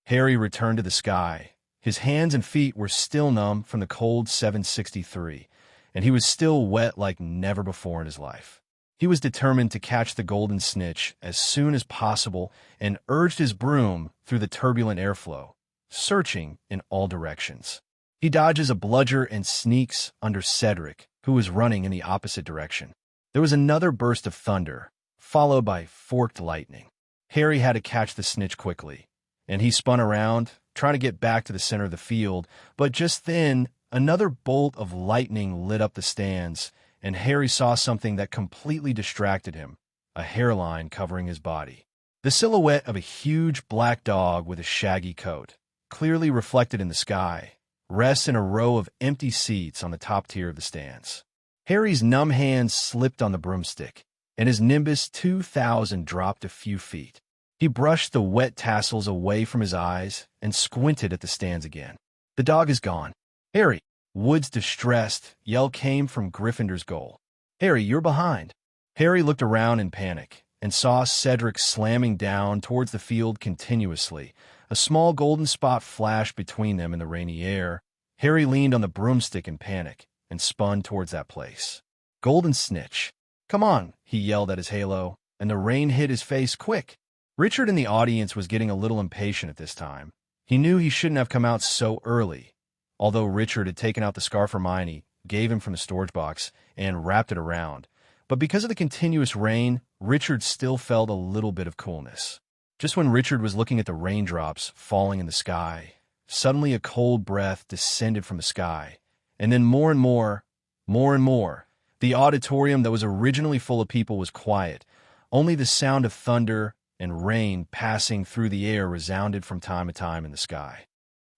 Harry returned to the sky. His hands and feet were still numb from the cold 763, and he was still wet like never before in his life. He was determined to catch the golden snitch as soon as possible and urged his broom through the turbulent airflow, searching in all directions. He dodges a bludger and sneaks under Cedric, who was running in the opposite direction. There was another burst of thunder, followed by forked lightning. Harry had to catch the snitch quickly, and he spun around, trying to get back to the center of the field, but just then, another bolt of lightning lit up the stands, and Harry saw something that completely distracted him, a hairline covering his body. The silhouette of a huge black dog with a shaggy coat, clearly reflected in the sky, rests in a row of empty seats on the top tier of the stands. Harry's numb hands slipped on the broomstick, and his Nimbus 2000 dropped a few feet. He brushed the wet tassels away from his eyes and squinted at the stands again. The dog is gone. Harry! Wood's distressed yell came from Gryffindor's goal. Harry, you're behind. Harry looked around in panic and saw Cedric slamming down towards the field continuously. A small golden spot flashed between them in the rainy air. Harry leaned on the broomstick in panic and spun towards that place. Golden snitch. Come on, he yelled at his halo, and the rain hit his face quick. Richard in the audience was getting a little impatient at this time. He knew he shouldn't have come out so early. Although Richard had taken out the scarf Hermione gave him from the storage box and wrapped it around. But because of the continuous rain, Richard still felt a little bit of coolness. Just when Richard was looking at the raindrops falling in the sky, suddenly a cold breath descended from the sky, and then more and more. The auditorium that was originally full of people was quiet. Only the sound of thunder and rain passing through the air resounded from time to time in the sky.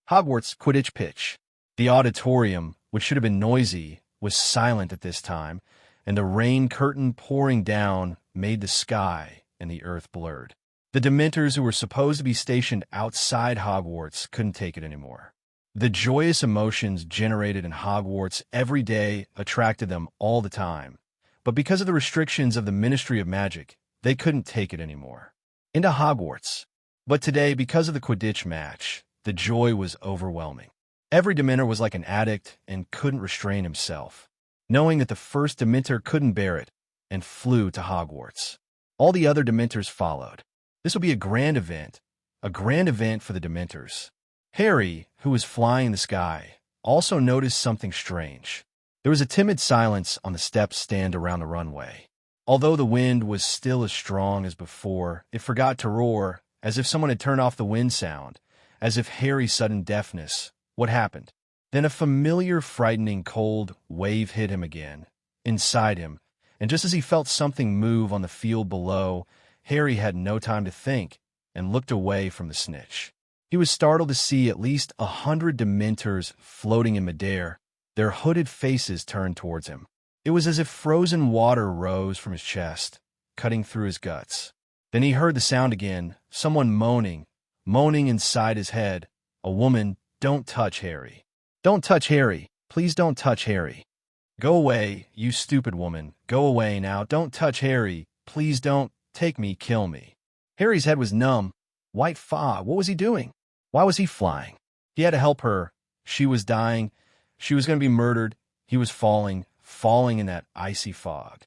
Hogwarts Quidditch pitch. The auditorium, which should have been noisy, was silent at this time, and the rain curtain pouring down made the sky and the earth blurred. The Dementors who were supposed to be stationed outside Hogwarts couldn't take it anymore. The joyous emotions generated in Hogwarts every day attracted them all the time, but because of the restrictions of the Ministry of Magic, they couldn't take it anymore. Into Hogwarts. But today, because of the Quidditch match, the joy was overwhelming. Every Dementor was like an addict and couldn't restrain himself, knowing that the first Dementor couldn't bear it and flew to Hogwarts. All the other Dementors followed. This would be a grand event for the Dementors. Harry, who was flying in the sky, also noticed something strange. There was a timid silence on the steps stand around the runway. Although the wind was still as strong as before, it forgot to roar, as if someone had turned off the wind sound, as if Harry's sudden deafness. What happened? Then a familiar, frightening, cold wave hit him again, inside him, and just as he felt something move on the field below, Harry had no time to think and looked away from the snitch. He was startled to see at least 100 Dementors floating in midair, their hooded faces turned towards him. It was as if frozen water rose from his chest, cutting through his guts. Then he heard the sound again, someone moaning inside his head. A woman, "Don't touch Harry. Don't touch Harry. Please don't touch Harry. Go away, you stupid woman. Go away now. Don't touch Harry. Please don't. Take me, kill me." Harry's head was numb. White fog. What was he doing? Why was he flying? He had to help her. She was dying. She was going to be murdered. He was falling in that icy fog.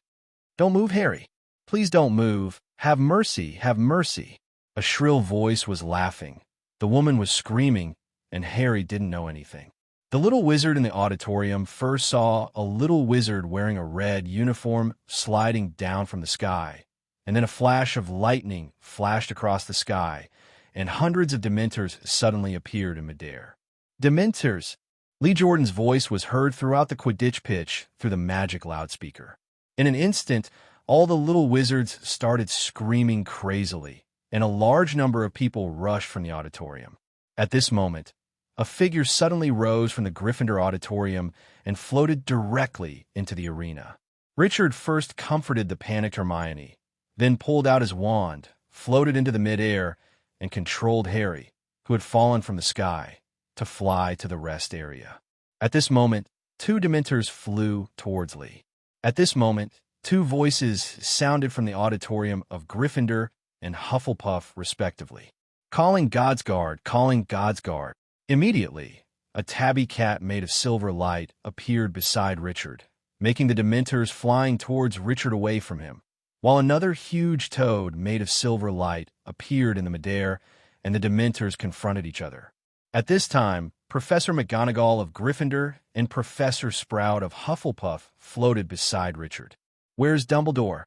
"Don't move, Harry. Please don't move. Have mercy, have mercy." A shrill voice was laughing. The woman was screaming, and Harry didn't know anything. The little wizard in the auditorium first saw a little wizard wearing a red uniform sliding down from the sky, and then a flash of lightning flashed across the sky, and hundreds of Dementors suddenly appeared in midair. Dementors! Lee Jordan's voice was heard throughout the Quidditch pitch through the magic loudspeaker. In an instant, all the little wizards started screaming crazily, and a large number of people rushed from the auditorium. At this moment, a figure suddenly rose from the Gryffindor auditorium and floated directly into the arena. Richard first comforted the panicked Hermione, then pulled out his wand, floated into the midair, and controlled Harry, who had fallen from the sky, to fly to the rest area. At this moment, 2 Dementors flew towards Lee. At this moment, 2 voices sounded from the auditorium of Gryffindor and Hufflepuff, respectively. "Calling God's Guard, calling God's Guard." Immediately, a tabby cat made of silver light appeared beside Richard, making the Dementors flying towards Richard away from him, while another huge toad made of silver light appeared in the midair, and the Dementors confronted each other. At this time, Professor McGonagall of Gryffindor and Professor Sprout of Hufflepuff floated beside Richard. "Where's Dumbledore?"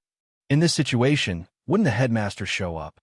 In this situation, wouldn't the headmaster show up?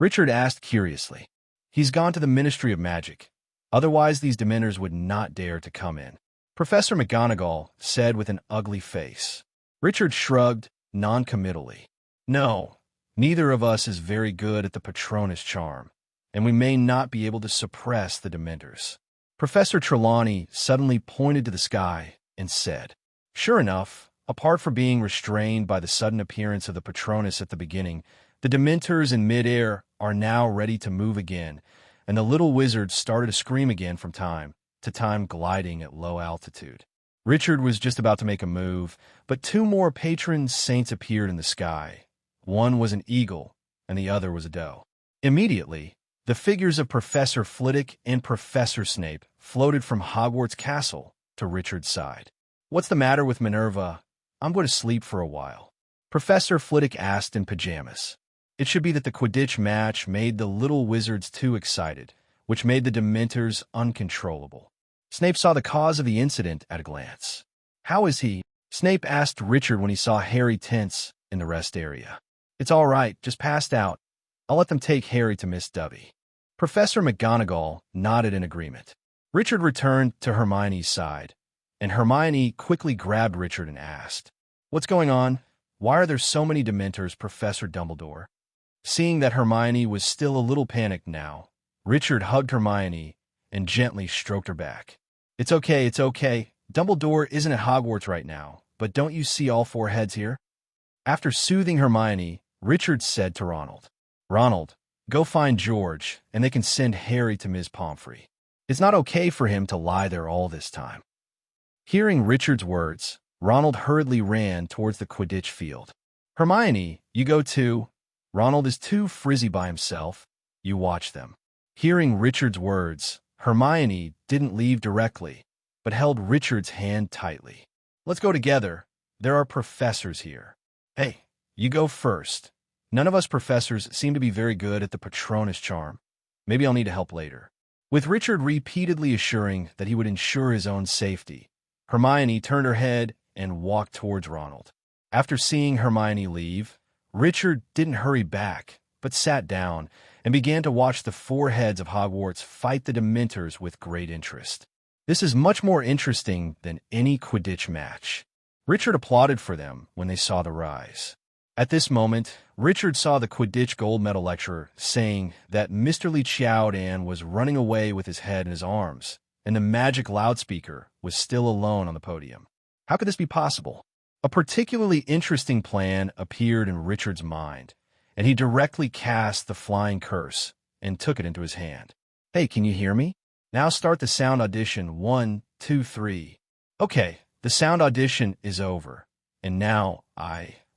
Richard asked curiously. He's gone to the Ministry of Magic. Otherwise, these Dementors would not dare to come in. Professor McGonagall said with an ugly face. Richard shrugged non-committally. No, neither of us is very good at the Patronus charm, and we may not be able to suppress the Dementors. Professor Trelawney suddenly pointed to the sky and said, Sure enough, apart from being restrained by the sudden appearance of the Patronus at the beginning, the Dementors in mid-air are now ready to move again, and the little wizards started to scream again from time to time, gliding at low altitude. Richard was just about to make a move, but two more patron saints appeared in the sky. One was an eagle, and the other was a doe. Immediately, the figures of Professor Flitwick and Professor Snape floated from Hogwarts Castle to Richard's side. What's the matter with Minerva? I'm going to sleep for a while. Professor Flitwick asked in pajamas. It should be that the Quidditch match made the little wizards too excited, which made the Dementors uncontrollable. Snape saw the cause of the incident at a glance. How is he? Snape asked Richard when he saw Harry tense in the rest area. It's all right, just passed out. I'll let them take Harry to Miss Dovey. Professor McGonagall nodded in agreement. Richard returned to Hermione's side, and Hermione quickly grabbed Richard and asked, What's going on? Why are there so many Dementors, Professor Dumbledore? Seeing that Hermione was still a little panicked now, Richard hugged Hermione and gently stroked her back. It's okay, it's okay. Dumbledore isn't at Hogwarts right now, but don't you see all four heads here? After soothing Hermione, Richard said to Ronald, Ronald, go find George, and they can send Harry to Ms. Pomfrey. It's not okay for him to lie there all this time. Hearing Richard's words, Ronald hurriedly ran towards the Quidditch field. Hermione, you go too. Ronald is too frizzy by himself. You watch them. Hearing Richard's words, Hermione didn't leave directly, but held Richard's hand tightly. Let's go together. There are professors here. Hey, you go first. None of us professors seem to be very good at the Patronus charm. Maybe I'll need help later. With Richard repeatedly assuring that he would ensure his own safety, Hermione turned her head and walked towards Ronald. After seeing Hermione leave, Richard didn't hurry back, but sat down and began to watch the four heads of Hogwarts fight the Dementors with great interest. This is much more interesting than any Quidditch match. Richard applauded for them when they saw the rise. At this moment, Richard saw the Quidditch gold medal lecturer saying that Mr. Lee Chiao-Dan was running away with his head in his arms, and the magic loudspeaker was still alone on the podium. How could this be possible? A particularly interesting plan appeared in Richard's mind, and he directly cast the flying curse and took it into his hand. Hey, can you hear me? Now start the sound audition. 1, 2, 3. Okay, the sound audition is over, and now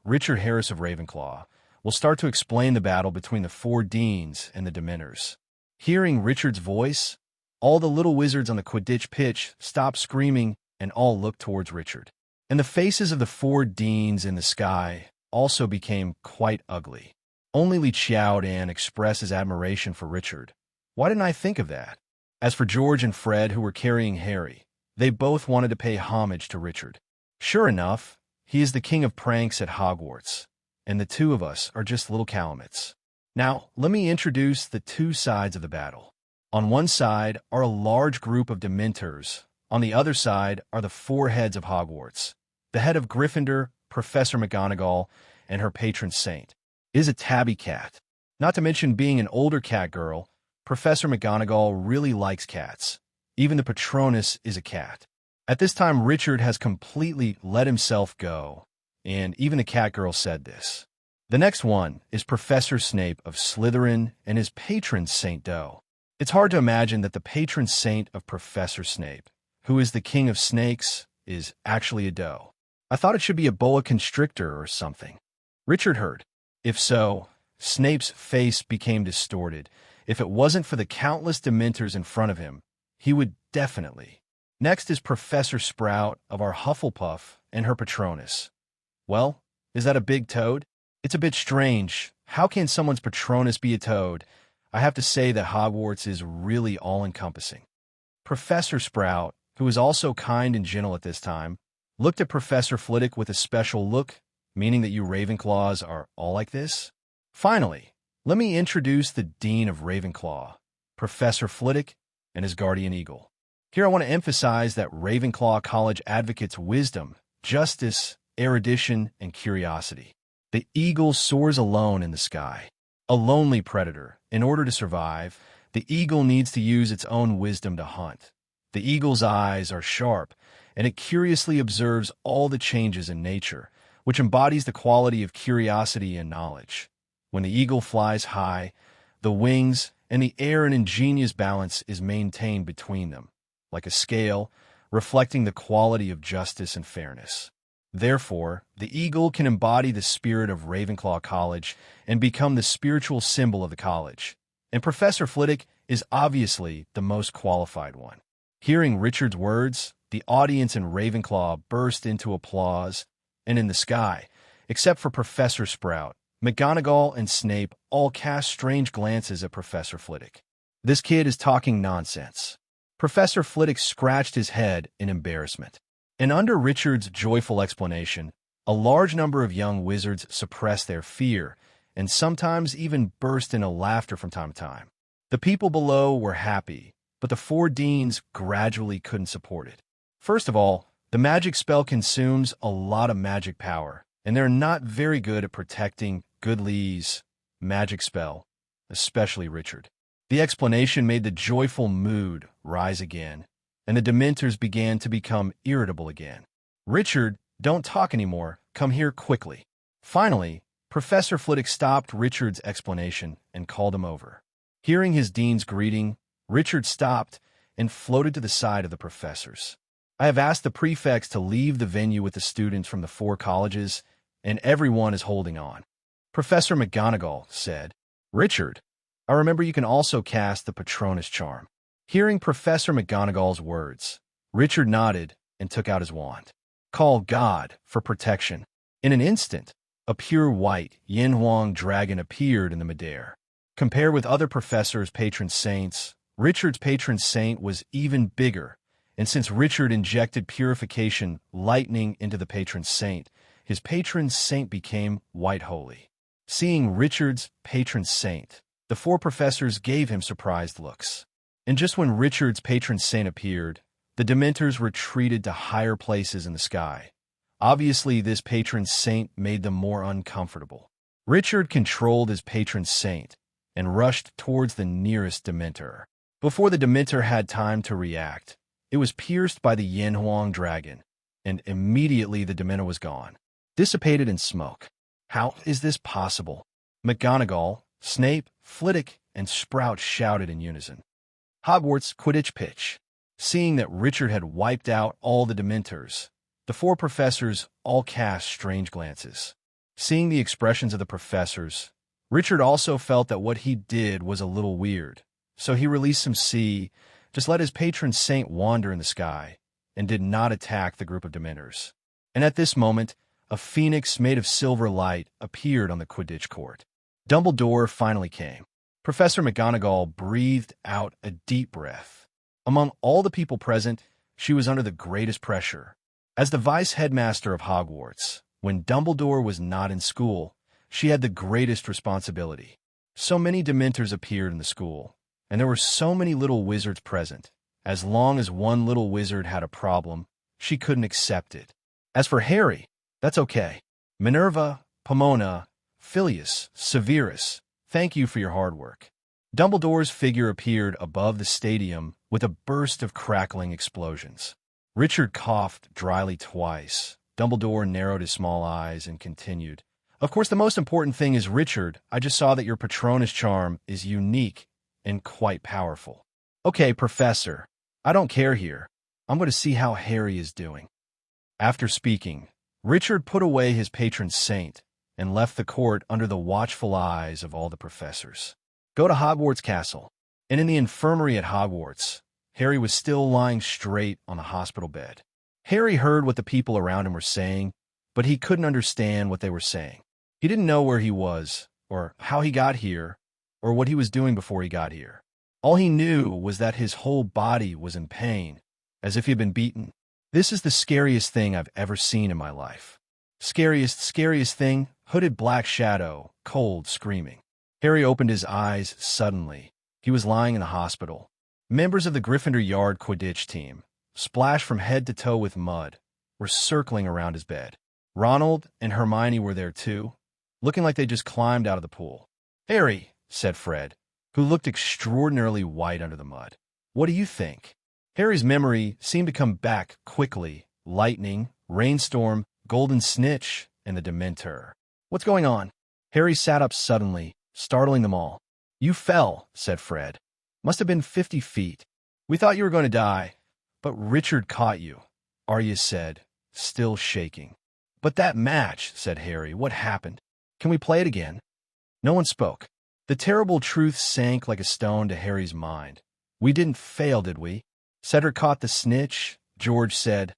Richard Harris of Ravenclaw, will start to explain the battle between the four deans and the Dementors. Hearing Richard's voice, all the little wizards on the Quidditch pitch stopped screaming and all looked towards Richard. And the faces of the four deans in the sky also became quite ugly. Only Li Chiao-Dan expressed his admiration for Richard. Why didn't I think of that? As for George and Fred, who were carrying Harry, they both wanted to pay homage to Richard. Sure enough, he is the king of pranks at Hogwarts, and the two of us are just little calumet. Now, let me introduce the two sides of the battle. On one side are a large group of Dementors. On the other side are the four heads of Hogwarts. The head of Gryffindor, Professor McGonagall, and her patron saint, is a tabby cat. Not to mention being an older cat girl, Professor McGonagall really likes cats. Even the Patronus is a cat. At this time, Richard has completely let himself go, and even the cat girl said this. The next one is Professor Snape of Slytherin and his patron Saint Doe. It's hard to imagine that the patron saint of Professor Snape, who is the king of snakes, is actually a doe. I thought it should be a boa constrictor or something. Richard heard. If so, Snape's face became distorted. If it wasn't for the countless Dementors in front of him, he would definitely. Next is Professor Sprout of our Hufflepuff and her Patronus. Well, is that a big toad? It's a bit strange. How can someone's Patronus be a toad? I have to say that Hogwarts is really all-encompassing. Professor Sprout, who is also kind and gentle at this time, looked at Professor Flitwick with a special look, meaning that you Ravenclaws are all like this. Finally, Let me introduce the Dean of Ravenclaw, Professor Flitwick, and his guardian eagle. Here I want to emphasize that Ravenclaw College advocates wisdom, justice, erudition, and curiosity. The eagle soars alone in the sky. A lonely predator. In order to survive, the eagle needs to use its own wisdom to hunt. The eagle's eyes are sharp, and it curiously observes all the changes in nature, which embodies the quality of curiosity and knowledge. When the eagle flies high, the wings and the air, an ingenious balance is maintained between them, like a scale, reflecting the quality of justice and fairness. Therefore, the eagle can embody the spirit of Ravenclaw College and become the spiritual symbol of the college. And Professor Flitwick is obviously the most qualified one. Hearing Richard's words, the audience in Ravenclaw burst into applause, and in the sky, except for Professor Sprout, McGonagall and Snape all cast strange glances at Professor Flitwick. This kid is talking nonsense. Professor Flitwick scratched his head in embarrassment. And under Richard's joyful explanation, a large number of young wizards suppressed their fear and sometimes even burst into laughter from time to time. The people below were happy, but the four deans gradually couldn't support it. First of all, the magic spell consumes a lot of magic power, and they're not very good at protecting Goodley's magic spell, especially Richard. The explanation made the joyful mood rise again, and the Dementors began to become irritable again. Richard, don't talk anymore. Come here quickly. Finally, Professor Flitwick stopped Richard's explanation and called him over. Hearing his dean's greeting, Richard stopped and floated to the side of the professors. I have asked the prefects to leave the venue with the students from the four colleges, and everyone is holding on. Professor McGonagall said, Richard, I remember you can also cast the Patronus charm. Hearing Professor McGonagall's words, Richard nodded and took out his wand. Call God for protection. In an instant, a pure white Yin Huang dragon appeared in the midair. Compared with other professors' patron saints, Richard's patron saint was even bigger, and since Richard injected purification lightning into the patron saint, his patron saint became white holy. Seeing Richard's patron saint, the four professors gave him surprised looks. And just when Richard's patron saint appeared, the Dementors retreated to higher places in the sky. Obviously, this patron saint made them more uncomfortable. Richard controlled his patron saint and rushed towards the nearest Dementor. Before the Dementor had time to react, it was pierced by the Yin Huang dragon, and immediately the Dementor was gone, dissipated in smoke. How is this possible? McGonagall, Snape, Flitwick, and Sprout shouted in unison. Hogwarts Quidditch pitch. Seeing that Richard had wiped out all the Dementors, the four professors all cast strange glances. Seeing the expressions of the professors, Richard also felt that what he did was a little weird, so he released some sea, just let his patron saint wander in the sky, and did not attack the group of Dementors. And at this moment, a phoenix made of silver light appeared on the Quidditch court. Dumbledore finally came. Professor McGonagall breathed out a deep breath. Among all the people present, she was under the greatest pressure. As the vice-headmaster of Hogwarts, when Dumbledore was not in school, she had the greatest responsibility. So many Dementors appeared in the school, and there were so many little wizards present. As long as one little wizard had a problem, she couldn't accept it. As for Harry, that's okay. Minerva, Pomona, Filius, Severus, thank you for your hard work. Dumbledore's figure appeared above the stadium with a burst of crackling explosions. Richard coughed dryly twice. Dumbledore narrowed his small eyes and continued. Of course, the most important thing is, Richard, I just saw that your Patronus charm is unique and quite powerful. Okay, Professor, I don't care here. I'm going to see how Harry is doing. After speaking, Richard put away his patron saint and left the court under the watchful eyes of all the professors. Go to Hogwarts Castle. And in the infirmary at Hogwarts, Harry was still lying straight on the hospital bed. Harry heard what the people around him were saying, but he couldn't understand what they were saying. He didn't know where he was, or how he got here, or what he was doing before he got here. All he knew was that his whole body was in pain, as if he had been beaten. This is the scariest thing I've ever seen in my life. Scariest thing, hooded black shadow, cold, screaming. Harry opened his eyes suddenly. He was lying in the hospital. Members of the Gryffindor Yard Quidditch team, splashed from head to toe with mud, were circling around his bed. Ronald and Hermione were there too, looking like they just climbed out of the pool. "Harry," said Fred, who looked extraordinarily white under the mud. "What do you think?" Harry's memory seemed to come back quickly. Lightning, rainstorm, golden snitch, and the Dementor. "What's going on?" Harry sat up suddenly, startling them all. "You fell," said Fred. "Must have been 50 feet. We thought you were going to die, but Richard caught you," Arya said, still shaking. "But that match," said Harry. "What happened? Can we play it again?" No one spoke. The terrible truth sank like a stone to Harry's mind. "We didn't fail, did we? Cedric caught the snitch," George said,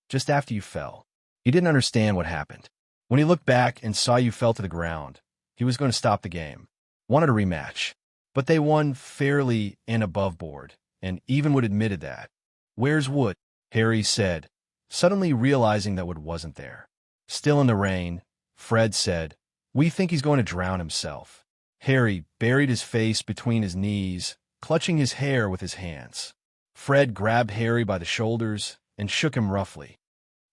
"just after you fell. He didn't understand what happened. When he looked back and saw you fell to the ground, he was going to stop the game. Wanted a rematch. But they won fairly and above board, and Evenwood admitted that." "Where's Wood?" Harry said, suddenly realizing that Wood wasn't there. "Still in the rain," Fred said. "We think he's going to drown himself." Harry buried his face between his knees, clutching his hair with his hands. Fred grabbed Harry by the shoulders and shook him roughly.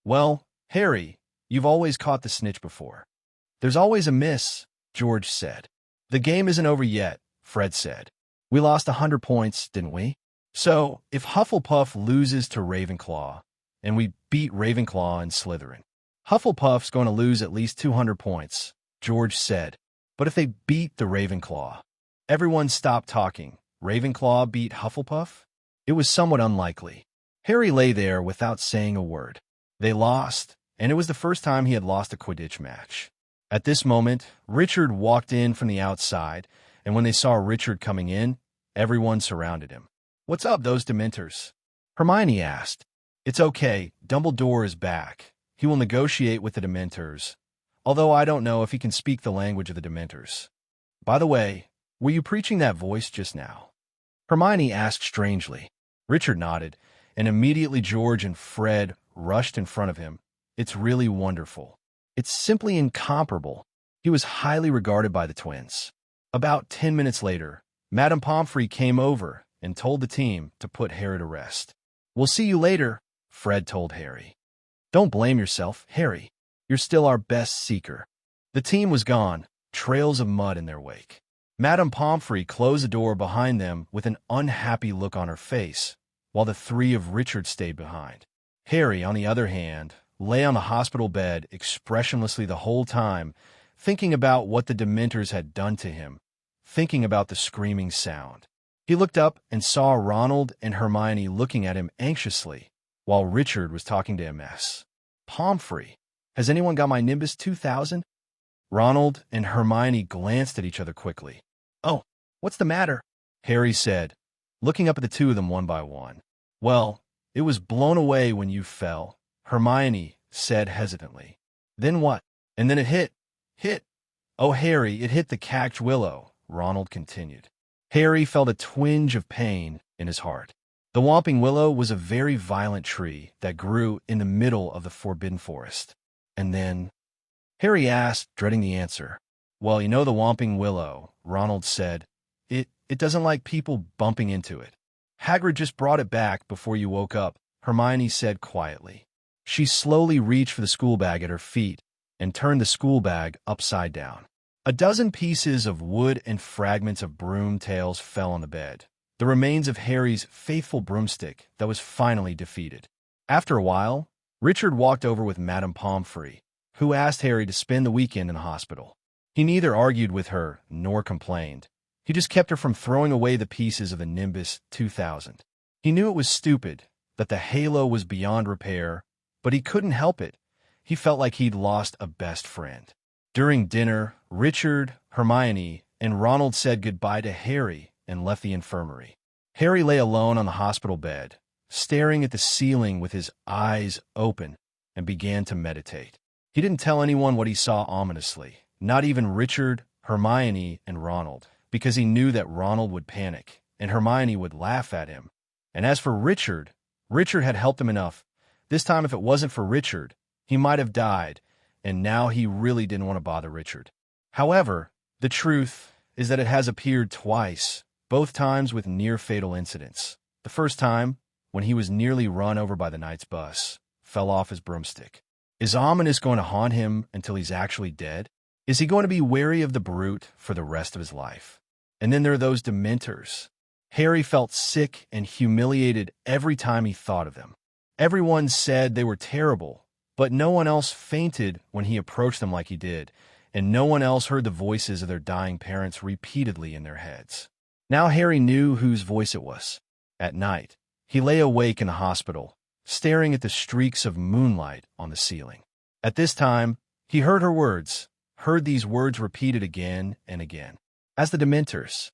"Well, Harry, you've always caught the snitch before." "There's always a miss," George said. "The game isn't over yet," Fred said. "We lost 100 points, didn't we? So, if Hufflepuff loses to Ravenclaw, and we beat Ravenclaw and Slytherin, Hufflepuff's going to lose at least 200 points, George said. "But if they beat the Ravenclaw—" Everyone stopped talking. Ravenclaw beat Hufflepuff? It was somewhat unlikely. Harry lay there without saying a word. They lost, and it was the first time he had lost a Quidditch match. At this moment, Richard walked in from the outside, and when they saw Richard coming in, everyone surrounded him. "What's up, those Dementors?" Hermione asked. "It's okay, Dumbledore is back. He will negotiate with the Dementors, although I don't know if he can speak the language of the Dementors. By the way, were you preaching that voice just now?" Hermione asked strangely. Richard nodded, and immediately George and Fred rushed in front of him. "It's really wonderful. It's simply incomparable." He was highly regarded by the twins. About 10 minutes later, Madame Pomfrey came over and told the team to put Harry to rest. "We'll see you later," Fred told Harry. "Don't blame yourself, Harry. You're still our best seeker." The team was gone, trails of mud in their wake. Madame Pomfrey closed the door behind them with an unhappy look on her face, while the three of Richard stayed behind. Harry, on the other hand, lay on the hospital bed expressionlessly the whole time, thinking about what the Dementors had done to him, thinking about the screaming sound. He looked up and saw Ronald and Hermione looking at him anxiously, while Richard was talking to MS. "Pomfrey, has anyone got my Nimbus 2000? Ronald and Hermione glanced at each other quickly. "Oh, what's the matter?" Harry said, looking up at the two of them one by one. "Well, it was blown away when you fell," Hermione said hesitantly. "Then what?" "And then it hit. Oh, Harry, it hit the Cacked Willow," Ronald continued. Harry felt a twinge of pain in his heart. The Whomping Willow was a very violent tree that grew in the middle of the Forbidden Forest. And then Harry asked, dreading the answer. "Well, you know the Whomping Willow," Ronald said. It doesn't like people bumping into it. "Hagrid just brought it back before you woke up," Hermione said quietly. She slowly reached for the school bag at her feet and turned the school bag upside down. A dozen pieces of wood and fragments of broom tails fell on the bed, the remains of Harry's faithful broomstick that was finally defeated. After a while, Richard walked over with Madame Pomfrey, who asked Harry to spend the weekend in the hospital. He neither argued with her nor complained. He just kept her from throwing away the pieces of the Nimbus 2000. He knew it was stupid, that the halo was beyond repair, but he couldn't help it. He felt like he'd lost a best friend. During dinner, Richard, Hermione, and Ronald said goodbye to Harry and left the infirmary. Harry lay alone on the hospital bed, staring at the ceiling with his eyes open, and began to meditate. He didn't tell anyone what he saw ominously, not even Richard, Hermione, and Ronald, because he knew that Ronald would panic, and Hermione would laugh at him. And as for Richard, Richard had helped him enough. This time, if it wasn't for Richard, he might have died, and now he really didn't want to bother Richard. However, the truth, is that it has appeared twice, both times with near-fatal incidents. The first time, when he was nearly run over by the knight's bus, fell off his broomstick. Is ominous going to haunt him until he's actually dead? Is he going to be wary of the brute for the rest of his life? And then there are those Dementors. Harry felt sick and humiliated every time he thought of them. Everyone said they were terrible, but no one else fainted when he approached them like he did, and no one else heard the voices of their dying parents repeatedly in their heads. Now Harry knew whose voice it was. At night, he lay awake in the hospital, staring at the streaks of moonlight on the ceiling. At this time, he heard her words, heard these words repeated again and again. As the Dementors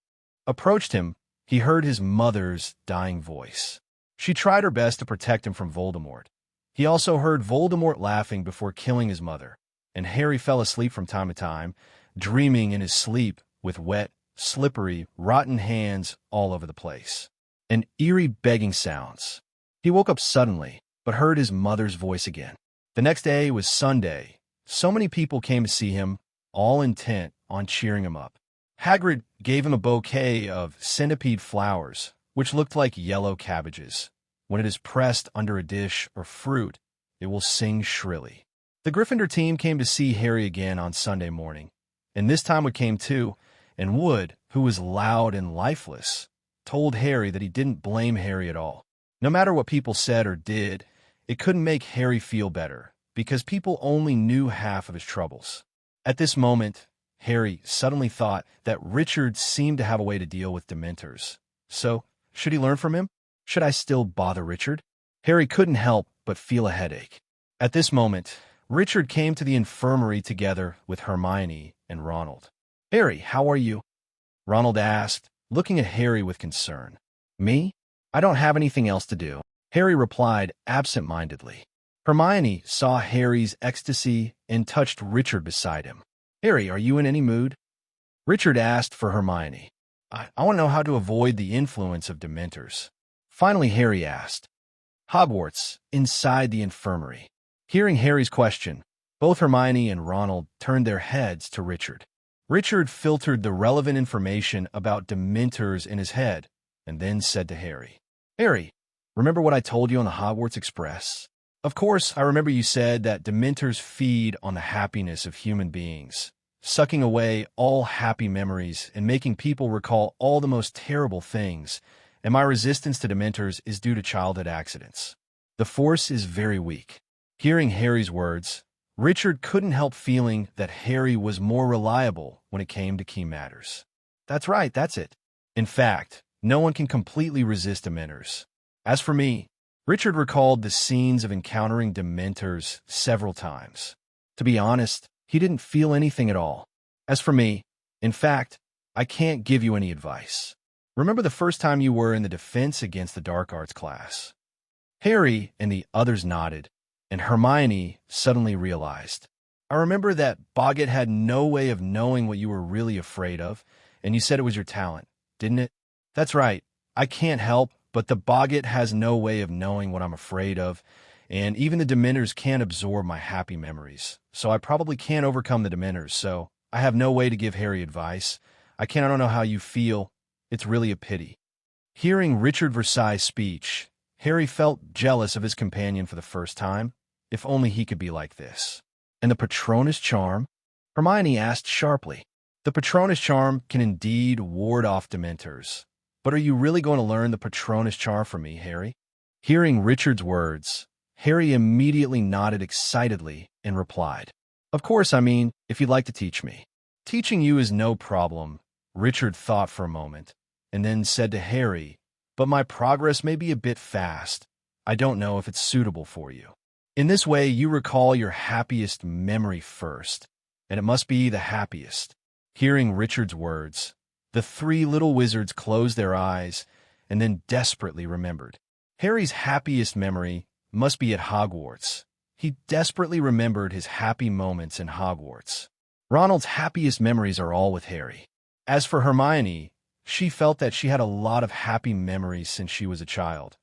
approached him, he heard his mother's dying voice. She tried her best to protect him from Voldemort. He also heard Voldemort laughing before killing his mother, and Harry fell asleep from time to time, dreaming in his sleep with wet, slippery, rotten hands all over the place, and eerie begging sounds. He woke up suddenly, but heard his mother's voice again. The next day was Sunday. So many people came to see him, all intent on cheering him up. Hagrid gave him a bouquet of centipede flowers, which looked like yellow cabbages. When it is pressed under a dish or fruit, it will sing shrilly. The Gryffindor team came to see Harry again on Sunday morning, and this time Wood came too, and Wood, who was loud and lifeless, told Harry that he didn't blame Harry at all. No matter what people said or did, it couldn't make Harry feel better, because people only knew half of his troubles. At this moment, Harry suddenly thought that Richard seemed to have a way to deal with Dementors. So, should he learn from him? Should I still bother Richard? Harry couldn't help but feel a headache. At this moment, Richard came to the infirmary together with Hermione and Ronald. "Harry, how are you?" Ronald asked, looking at Harry with concern. "Me? I don't have anything else to do," Harry replied absent-mindedly. Hermione saw Harry's ecstasy and touched Richard beside him. "Harry, are you in any mood?" Richard asked for Hermione. I want to know how to avoid the influence of Dementors." Finally, Harry asked. "Hogwarts, inside the infirmary." Hearing Harry's question, both Hermione and Ronald turned their heads to Richard. Richard filtered the relevant information about Dementors in his head and then said to Harry, "Harry, remember what I told you on the Hogwarts Express? Of course, I remember you said that Dementors feed on the happiness of human beings, sucking away all happy memories and making people recall all the most terrible things, and my resistance to Dementors is due to childhood accidents. The force is very weak." Hearing Harry's words, Richard couldn't help feeling that Harry was more reliable when it came to key matters. "That's right, that's it. In fact, no one can completely resist Dementors. As for me," Richard recalled the scenes of encountering Dementors several times. "To be honest, he didn't feel anything at all. As for me, in fact, I can't give you any advice. Remember the first time you were in the Defense Against the Dark Arts class?" Harry and the others nodded, and Hermione suddenly realized. "I remember that Boggett had no way of knowing what you were really afraid of, and you said it was your talent, didn't it?" "That's right. I can't help, but the Boggett has no way of knowing what I'm afraid of, and even the Dementors can't absorb my happy memories. So I probably can't overcome the Dementors, so I have no way to give Harry advice. I don't know how you feel. It's really a pity." Hearing Richard Versailles' speech, Harry felt jealous of his companion for the first time. If only he could be like this. "And the Patronus charm?" Hermione asked sharply. "The Patronus charm can indeed ward off Dementors. But are you really going to learn the Patronus charm from me, Harry?" Hearing Richard's words, Harry immediately nodded excitedly and replied, "Of course, if you'd like to teach me." "Teaching you is no problem," Richard thought for a moment, and then said to Harry, "But my progress may be a bit fast. I don't know if it's suitable for you. In this way, you recall your happiest memory first, and it must be the happiest." Hearing Richard's words, the three little wizards closed their eyes and then desperately remembered. Harry's happiest memory must be at Hogwarts. He desperately remembered his happy moments in Hogwarts. Ronald's happiest memories are all with Harry. As for Hermione, she felt that she had a lot of happy memories since she was a child,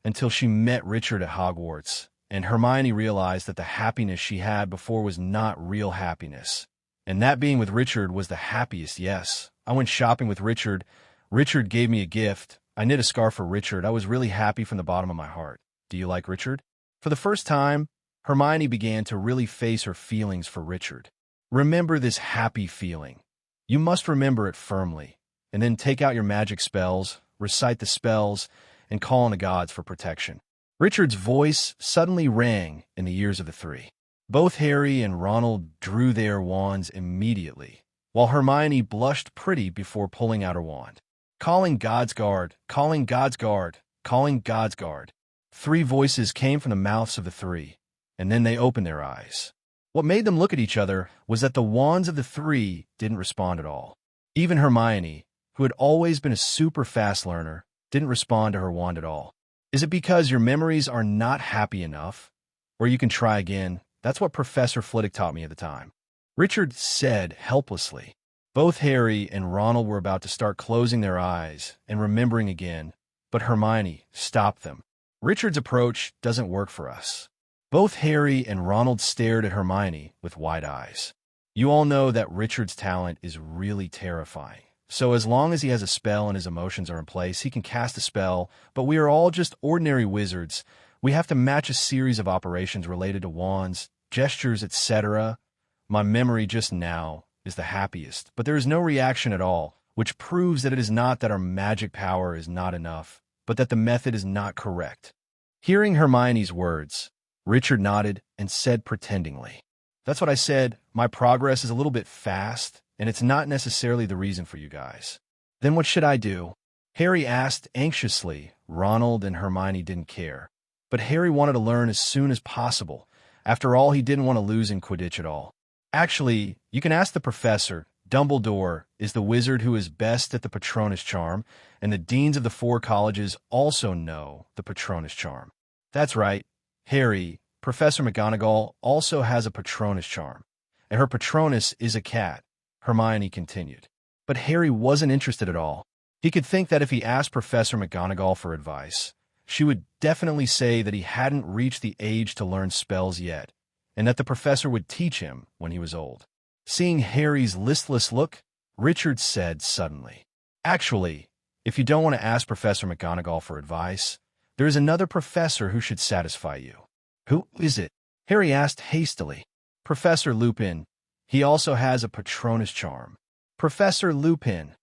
until she met Richard at Hogwarts, and Hermione realized that the happiness she had before was not real happiness, and that being with Richard was the happiest, yes, I went shopping with Richard. Richard gave me a gift. I knit a scarf for Richard. I was really happy from the bottom of my heart. Do you like Richard? For the first time, Hermione began to really face her feelings for Richard. Remember this happy feeling. You must remember it firmly, and then take out your magic spells, recite the spells, and call on the gods for protection. Richard's voice suddenly rang in the ears of the three. Both Harry and Ronald drew their wands immediately, while Hermione blushed pretty before pulling out her wand. Calling God's guard, calling God's guard, calling God's guard. Three voices came from the mouths of the three, and then they opened their eyes. What made them look at each other was that the wands of the three didn't respond at all. Even Hermione, who had always been a super fast learner, didn't respond to her wand at all. Is it because your memories are not happy enough? Or you can try again? That's what Professor Flitwick taught me at the time. Richard said helplessly. Both Harry and Ronald were about to start closing their eyes and remembering again, but Hermione stopped them. Richard's approach doesn't work for us. Both Harry and Ronald stared at Hermione with wide eyes. You all know that Richard's talent is really terrifying. So as long as he has a spell and his emotions are in place, he can cast a spell, but we are all just ordinary wizards. We have to match a series of operations related to wands, gestures, etc. My memory just now is the happiest, but there is no reaction at all, which proves that it is not that our magic power is not enough, but that the method is not correct. Hearing Hermione's words, Richard nodded and said pretendingly, "That's what I said. My progress is a little bit fast, and it's not necessarily the reason for you guys." "Then what should I do?" Harry asked anxiously. Ronald and Hermione didn't care, but Harry wanted to learn as soon as possible. After all, he didn't want to lose in Quidditch at all. "Actually, you can ask the professor. Dumbledore is the wizard who is best at the Patronus charm, and the deans of the 4 colleges also know the Patronus charm." "That's right, Harry. Professor McGonagall also has a Patronus charm, and her Patronus is a cat," Hermione continued. But Harry wasn't interested at all. He could think that if he asked Professor McGonagall for advice, she would definitely say that he hadn't reached the age to learn spells yet, and that the professor would teach him when he was old. Seeing Harry's listless look, Richard said suddenly, "Actually, if you don't want to ask Professor McGonagall for advice, there is another professor who should satisfy you." "Who is it?" Harry asked hastily. "Professor Lupin. He also has a Patronus charm." "Professor Lupin."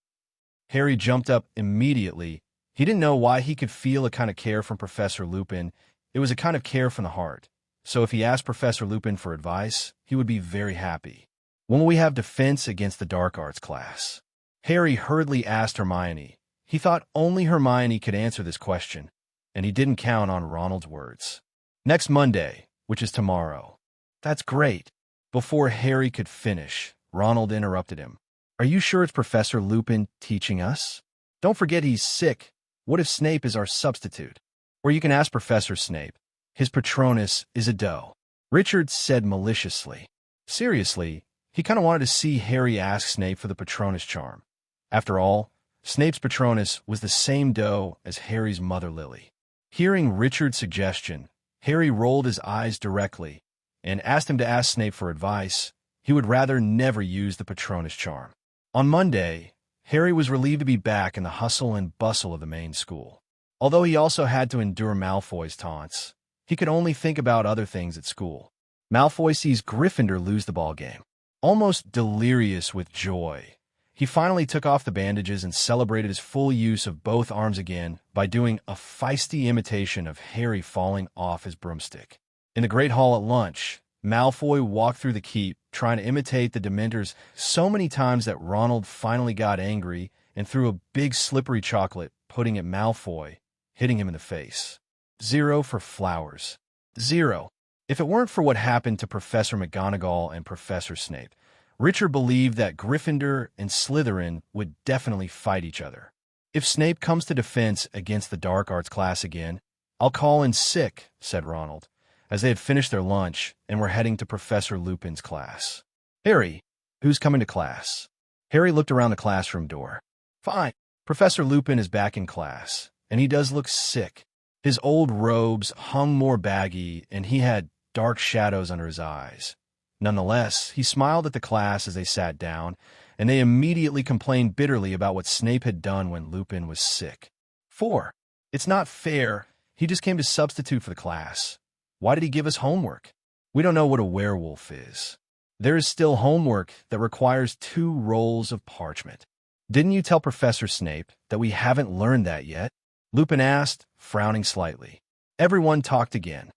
Harry jumped up immediately. He didn't know why he could feel a kind of care from Professor Lupin. It was a kind of care from the heart. So if he asked Professor Lupin for advice, he would be very happy. "When will we have defense against the dark arts class?" Harry hurriedly asked Hermione. He thought only Hermione could answer this question, and he didn't count on Ronald's words. "Next Monday, which is tomorrow." "That's great." Before Harry could finish, Ronald interrupted him. "Are you sure it's Professor Lupin teaching us? Don't forget he's sick. What if Snape is our substitute? Or you can ask Professor Snape. His Patronus is a doe." Richard said maliciously. Seriously, he kind of wanted to see Harry ask Snape for the Patronus charm. After all, Snape's Patronus was the same doe as Harry's mother Lily. Hearing Richard's suggestion, Harry rolled his eyes directly and asked him to ask Snape for advice. He would rather never use the Patronus charm. On Monday, Harry was relieved to be back in the hustle and bustle of the main school. Although he also had to endure Malfoy's taunts, he could only think about other things at school. Malfoy sees Gryffindor lose the ball game. Almost delirious with joy, he finally took off the bandages and celebrated his full use of both arms again by doing a feisty imitation of Harry falling off his broomstick. In the Great Hall at lunch, Malfoy walked through the keep, trying to imitate the Dementors so many times that Ronald finally got angry and threw a big slippery chocolate pudding at Malfoy, hitting him in the face. 0 for flowers. 0. If it weren't for what happened to Professor McGonagall and Professor Snape, Richard believed that Gryffindor and Slytherin would definitely fight each other. "If Snape comes to defense against the dark arts class again, I'll call in sick," said Ronald, as they had finished their lunch and were heading to Professor Lupin's class. "Harry, who's coming to class?" Harry looked around the classroom door. "Fine. Professor Lupin is back in class, and he does look sick. His old robes hung more baggy, and he had dark shadows under his eyes. Nonetheless, he smiled at the class as they sat down, and they immediately complained bitterly about what Snape had done when Lupin was sick. 4. It's not fair. He just came to substitute for the class. Why did he give us homework? We don't know what a werewolf is. There is still homework that requires 2 rolls of parchment. Didn't you tell Professor Snape that we haven't learned that yet? Lupin asked, frowning slightly. Everyone talked again.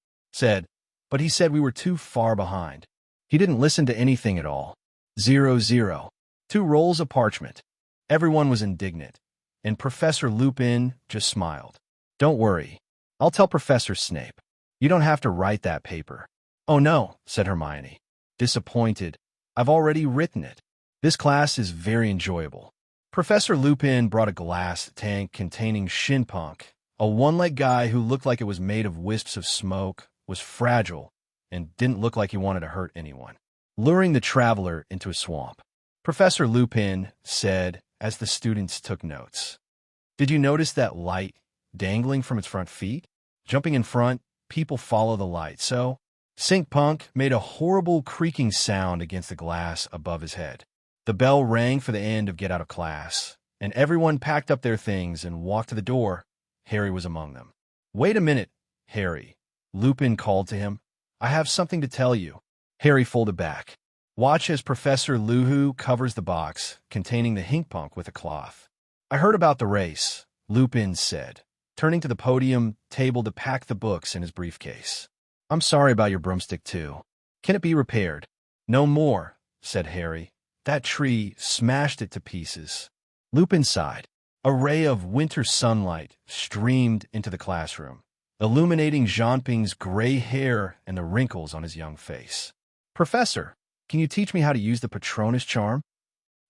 But he said we were too far behind. He didn't listen to anything at all. 0, 0. 2 rolls of parchment. Everyone was indignant, and Professor Lupin just smiled. Don't worry. I'll tell Professor Snape. You don't have to write that paper. Oh no, said Hermione. Disappointed. I've already written it. This class is very enjoyable. Professor Lupin brought a glass tank containing Shinpunk, a one-legged guy who looked like it was made of wisps of smoke, was fragile, and didn't look like he wanted to hurt anyone, luring the traveler into a swamp. Professor Lupin said as the students took notes. Did you notice that light dangling from its front feet? Jumping in front, people follow the light, so Sinkpunk made a horrible creaking sound against the glass above his head. The bell rang for the end of get out of class, and everyone packed up their things and walked to the door. Harry was among them. Wait a minute, Harry, Lupin called to him. I have something to tell you. Harry folded back. Watch as Professor Luhu covers the box containing the Hinkpunk with a cloth. I heard about the race, Lupin said, turning to the podium table to pack the books in his briefcase. I'm sorry about your broomstick, too. Can it be repaired? No more, said Harry. That tree smashed it to pieces. Lupin sighed. A ray of winter sunlight streamed into the classroom, illuminating Jean-Ping's gray hair and the wrinkles on his young face. Professor, can you teach me how to use the Patronus charm?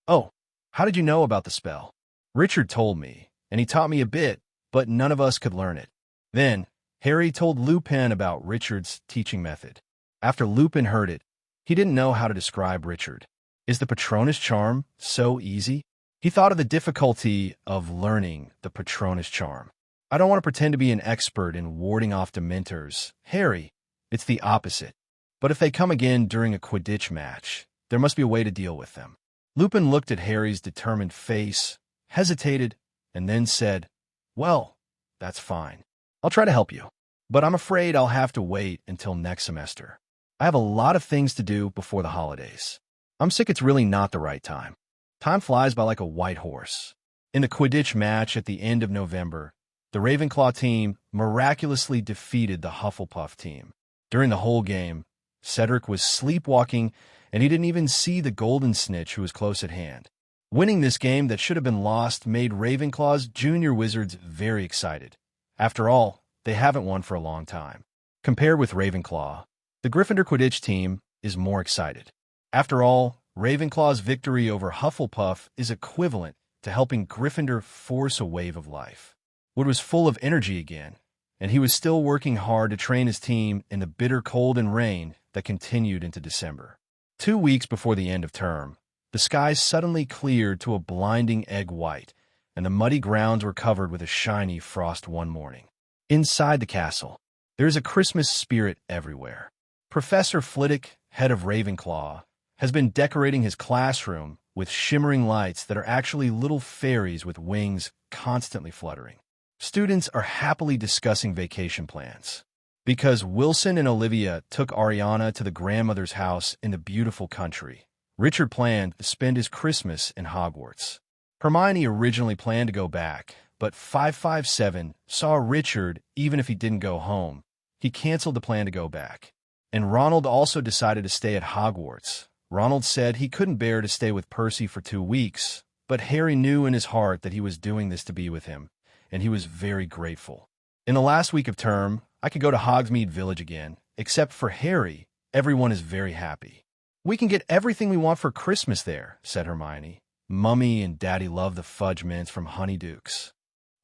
Oh, how did you know about the spell? Richard told me, and he taught me a bit, but none of us could learn it. Then, Harry told Lupin about Richard's teaching method. After Lupin heard it, he didn't know how to describe Richard. Is the Patronus charm so easy? He thought of the difficulty of learning the Patronus charm. I don't want to pretend to be an expert in warding off Dementors. Harry, it's the opposite. But if they come again during a Quidditch match, there must be a way to deal with them. Lupin looked at Harry's determined face, hesitated, and then said, Well, that's fine. I'll try to help you. But I'm afraid I'll have to wait until next semester. I have a lot of things to do before the holidays. I'm sick it's really not the right time. Time flies by like a white horse. In the Quidditch match at the end of November, the Ravenclaw team miraculously defeated the Hufflepuff team. During the whole game, Cedric was sleepwalking, and he didn't even see the Golden Snitch who was close at hand. Winning this game that should have been lost made Ravenclaw's junior wizards very excited. After all, they haven't won for a long time. Compared with Ravenclaw, the Gryffindor Quidditch team is more excited. After all, Ravenclaw's victory over Hufflepuff is equivalent to helping Gryffindor force a wave of life. Wood was full of energy again, and he was still working hard to train his team in the bitter cold and rain that continued into December. 2 weeks before the end of term, the skies suddenly cleared to a blinding egg white, and the muddy grounds were covered with a shiny frost one morning. Inside the castle, there is a Christmas spirit everywhere. Professor Flitwick, head of Ravenclaw, has been decorating his classroom with shimmering lights that are actually little fairies with wings constantly fluttering. Students are happily discussing vacation plans. Because Wilson and Olivia took Ariana to the grandmother's house in the beautiful country, Richard planned to spend his Christmas in Hogwarts. Hermione originally planned to go back, but 557 saw Richard even if he didn't go home. He canceled the plan to go back. And Ronald also decided to stay at Hogwarts. Ronald said he couldn't bear to stay with Percy for 2 weeks, but Harry knew in his heart that he was doing this to be with him, and he was very grateful. In the last week of term, I could go to Hogsmeade Village again. Except for Harry, everyone is very happy. We can get everything we want for Christmas there, said Hermione. Mummy and Daddy love the fudge mints from Honeydukes.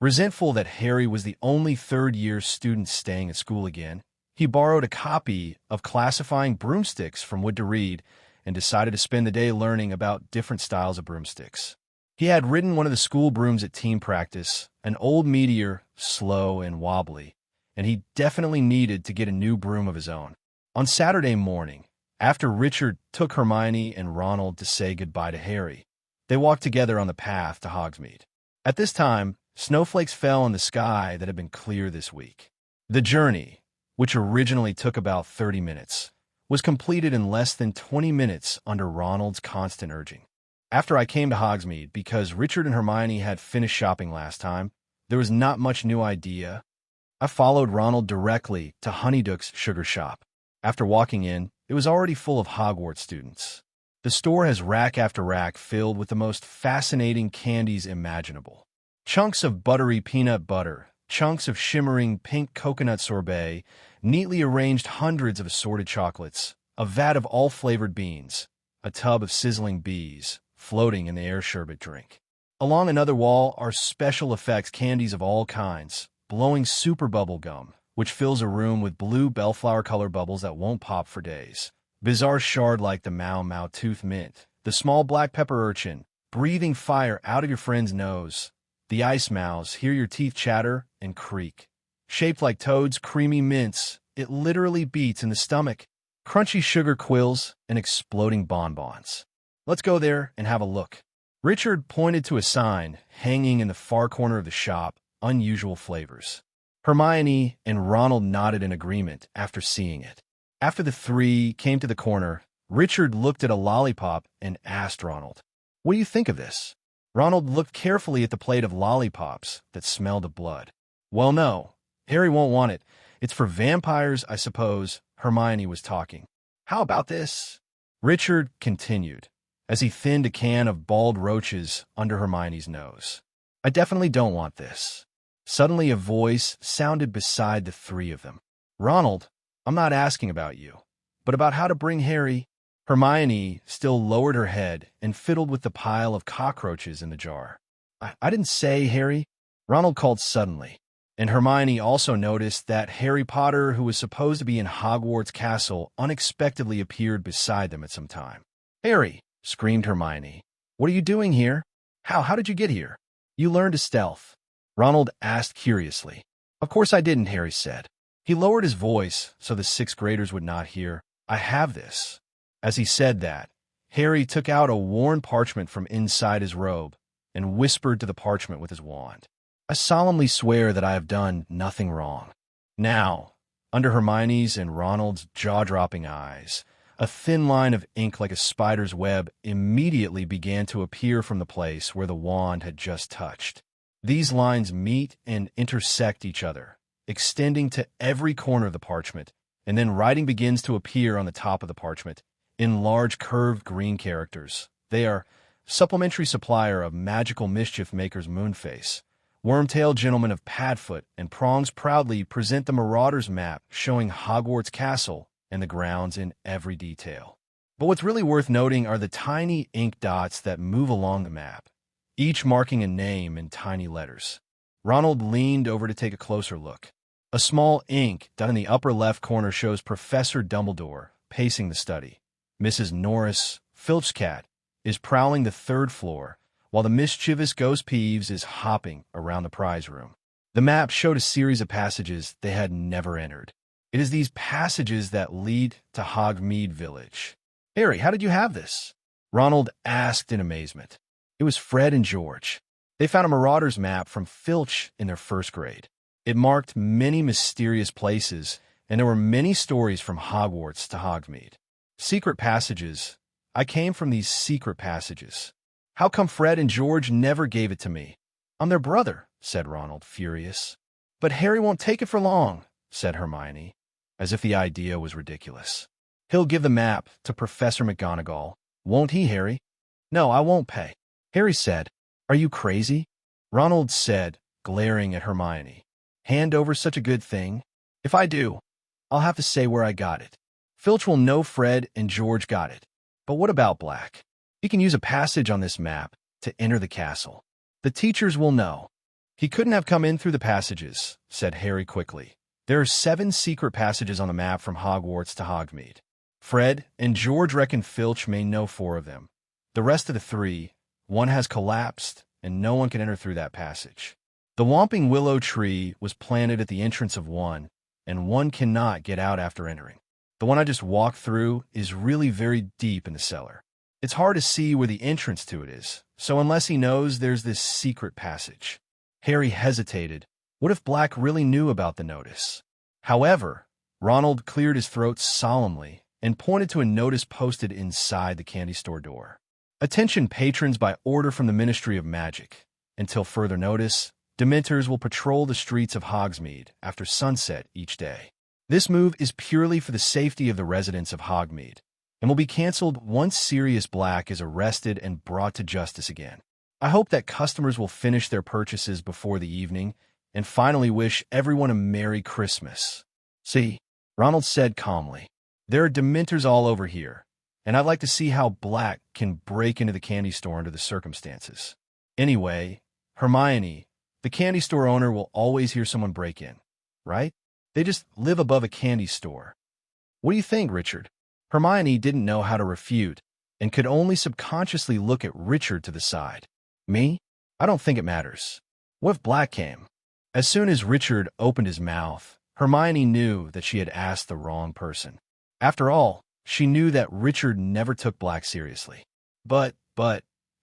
Resentful that Harry was the only third-year student staying at school again, he borrowed a copy of Classifying Broomsticks from Wood to Read and decided to spend the day learning about different styles of broomsticks. He had ridden one of the school brooms at team practice, an old meteor, slow and wobbly, and he definitely needed to get a new broom of his own. On Saturday morning, after Richard took Hermione and Ronald to say goodbye to Harry, They walked together on the path to Hogsmeade. At this time, snowflakes fell in the sky that had been clear this week. The journey, which originally took about 30 minutes, was completed in less than 20 minutes under Ronald's constant urging. After I came to Hogsmeade, because Richard and Hermione had finished shopping last time, there was not much new idea. I followed Ronald directly to Honeyduck's sugar shop. After walking in, it was already full of Hogwarts students. The store has rack after rack filled with the most fascinating candies imaginable. Chunks of buttery peanut butter, chunks of shimmering pink coconut sorbet, neatly arranged hundreds of assorted chocolates, a vat of all-flavored beans, a tub of sizzling bees, floating in the air sherbet drink. Along another wall are special effects candies of all kinds, blowing super bubble gum, which fills a room with blue bellflower color bubbles that won't pop for days. Bizarre shard like the Mau Mau Tooth Mint, the small black pepper urchin, breathing fire out of your friend's nose, the ice mouse, hear your teeth chatter and creak. Shaped like toads, creamy mints, it literally beats in the stomach. Crunchy sugar quills and exploding bonbons. Let's go there and have a look. Richard pointed to a sign hanging in the far corner of the shop, unusual flavors. Hermione and Ronald nodded in agreement after seeing it. After the three came to the corner, Richard looked at a lollipop and asked Ronald, "What do you think of this?" Ronald looked carefully at the plate of lollipops that smelled of blood. "Well, no. Harry won't want it. It's for vampires, I suppose," Hermione was talking. "How about this?" Richard continued, as he thinned a can of bald roaches under Hermione's nose. "I definitely don't want this." Suddenly a voice sounded beside the three of them. "Ronald, I'm not asking about you, but about how to bring Harry." Hermione still lowered her head and fiddled with the pile of cockroaches in the jar. I didn't say, Harry," Ronald called suddenly, and Hermione also noticed that Harry Potter, who was supposed to be in Hogwarts Castle, unexpectedly appeared beside them at some time. "Harry!" screamed Hermione. "What are you doing here? How did you get here?" "You learned to stealth," Ronald asked curiously. "Of course I didn't," Harry said. He lowered his voice so the sixth graders would not hear. "I have this." As he said that, Harry took out a worn parchment from inside his robe and whispered to the parchment with his wand. "I solemnly swear that I have done nothing wrong." Now, under Hermione's and Ronald's jaw-dropping eyes, a thin line of ink like a spider's web immediately began to appear from the place where the wand had just touched. These lines meet and intersect each other, extending to every corner of the parchment, and then writing begins to appear on the top of the parchment in large curved green characters. They are supplementary supplier of magical mischief maker's Moonface. Wormtail Gentleman of Padfoot and Prongs proudly present the Marauder's map showing Hogwarts Castle and the grounds in every detail. But what's really worth noting are the tiny ink dots that move along the map, each marking a name in tiny letters. Ronald leaned over to take a closer look. A small ink dot in the upper left corner shows Professor Dumbledore pacing the study. Mrs. Norris, Filch's cat, is prowling the third floor, while the mischievous Ghost Peeves is hopping around the prize room. The map showed a series of passages they had never entered. It is these passages that lead to Hogsmeade Village. "Harry, how did you have this?" Ronald asked in amazement. It was Fred and George. They found a Marauder's map from Filch in their first grade. It marked many mysterious places, and there were many stories from Hogwarts to Hogsmeade. Secret passages. I came from these secret passages. How come Fred and George never gave it to me? "I'm their brother," said Ronald, furious. "But Harry won't take it for long," said Hermione, as if the idea was ridiculous. "He'll give the map to Professor McGonagall, won't he, Harry?" "No, I won't pay," Harry said. "Are you crazy?" Ronald said, glaring at Hermione. "Hand over such a good thing? If I do, I'll have to say where I got it. Filch will know Fred and George got it. But what about Black? He can use a passage on this map to enter the castle. The teachers will know." "He couldn't have come in through the passages," said Harry quickly. "There are 7 secret passages on the map from Hogwarts to Hogsmeade. Fred and George reckon Filch may know 4 of them. The rest of the 3, one has collapsed, and no one can enter through that passage. The Whomping Willow tree was planted at the entrance of one, and one cannot get out after entering. The one I just walked through is really very deep in the cellar. It's hard to see where the entrance to it is, so unless he knows there's this secret passage. Harry hesitated. What if Black really knew about the notice? However, Ronald cleared his throat solemnly and pointed to a notice posted inside the candy store door. Attention patrons by order from the Ministry of Magic. Until further notice, Dementors will patrol the streets of Hogsmeade after sunset each day. This move is purely for the safety of the residents of Hogsmeade and will be cancelled once Sirius Black is arrested and brought to justice again. I hope that customers will finish their purchases before the evening and finally wish everyone a Merry Christmas. See, Ronald said calmly, there are Dementors all over here, and I'd like to see how Black can break into the candy store under the circumstances. Anyway, Hermione, the candy store owner, will always hear someone break in, right? They just live above a candy store. What do you think, Richard? Hermione didn't know how to refute and could only subconsciously look at Richard to the side. Me? I don't think it matters. What if Black came? As soon as Richard opened his mouth, Hermione knew that she had asked the wrong person. After all, she knew that Richard never took Black seriously. But,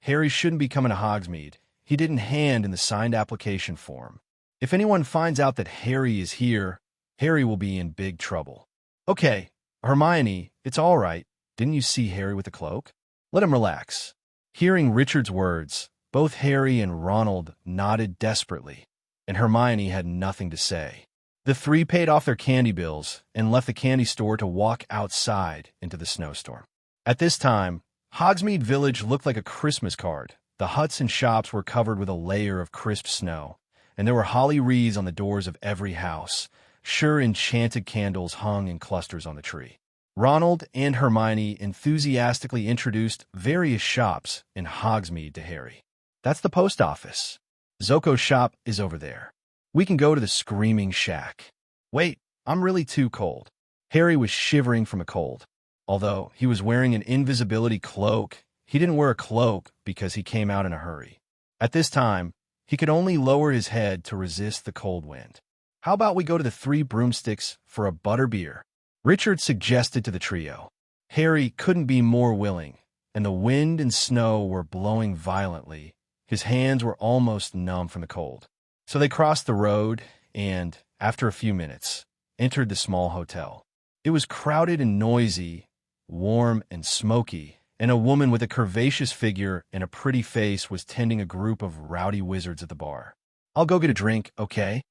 Harry shouldn't be coming to Hogsmeade. He didn't hand in the signed application form. If anyone finds out that Harry is here, Harry will be in big trouble. Okay, Hermione, it's all right. Didn't you see Harry with the cloak? Let him relax. Hearing Richard's words, both Harry and Ronald nodded desperately, and Hermione had nothing to say. The three paid off their candy bills and left the candy store to walk outside into the snowstorm. At this time, Hogsmeade Village looked like a Christmas card. The huts and shops were covered with a layer of crisp snow, and there were holly wreaths on the doors of every house. Sure, enchanted candles hung in clusters on the tree. Ronald and Hermione enthusiastically introduced various shops in Hogsmeade to Harry. That's the post office. Zoko's shop is over there. We can go to the Screaming Shack. Wait, I'm really too cold. Harry was shivering from a cold. Although he was wearing an invisibility cloak, he didn't wear a cloak because he came out in a hurry. At this time, he could only lower his head to resist the cold wind. How about we go to the Three Broomsticks for a butterbeer? Richard suggested to the trio. Harry couldn't be more willing, and the wind and snow were blowing violently. His hands were almost numb from the cold. So they crossed the road and, after a few minutes, entered the small hotel. It was crowded and noisy, warm and smoky, and a woman with a curvaceous figure and a pretty face was tending a group of rowdy wizards at the bar. I'll go get a drink, okay?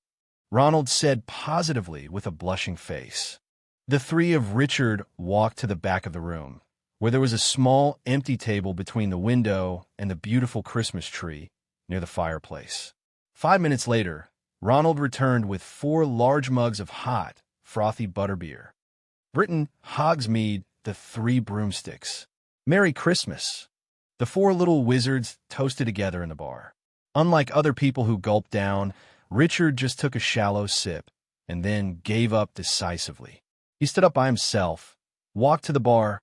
Ronald said positively with a blushing face. The three of Richard walked to the back of the room, where there was a small, empty table between the window and the beautiful Christmas tree near the fireplace. 5 minutes later, Ronald returned with 4 large mugs of hot, frothy butterbeer. Written, Hogsmeade, the Three Broomsticks. Merry Christmas. The 4 little wizards toasted together in the bar. Unlike other people who gulped down, Richard just took a shallow sip and then gave up decisively. He stood up by himself, walked to the bar,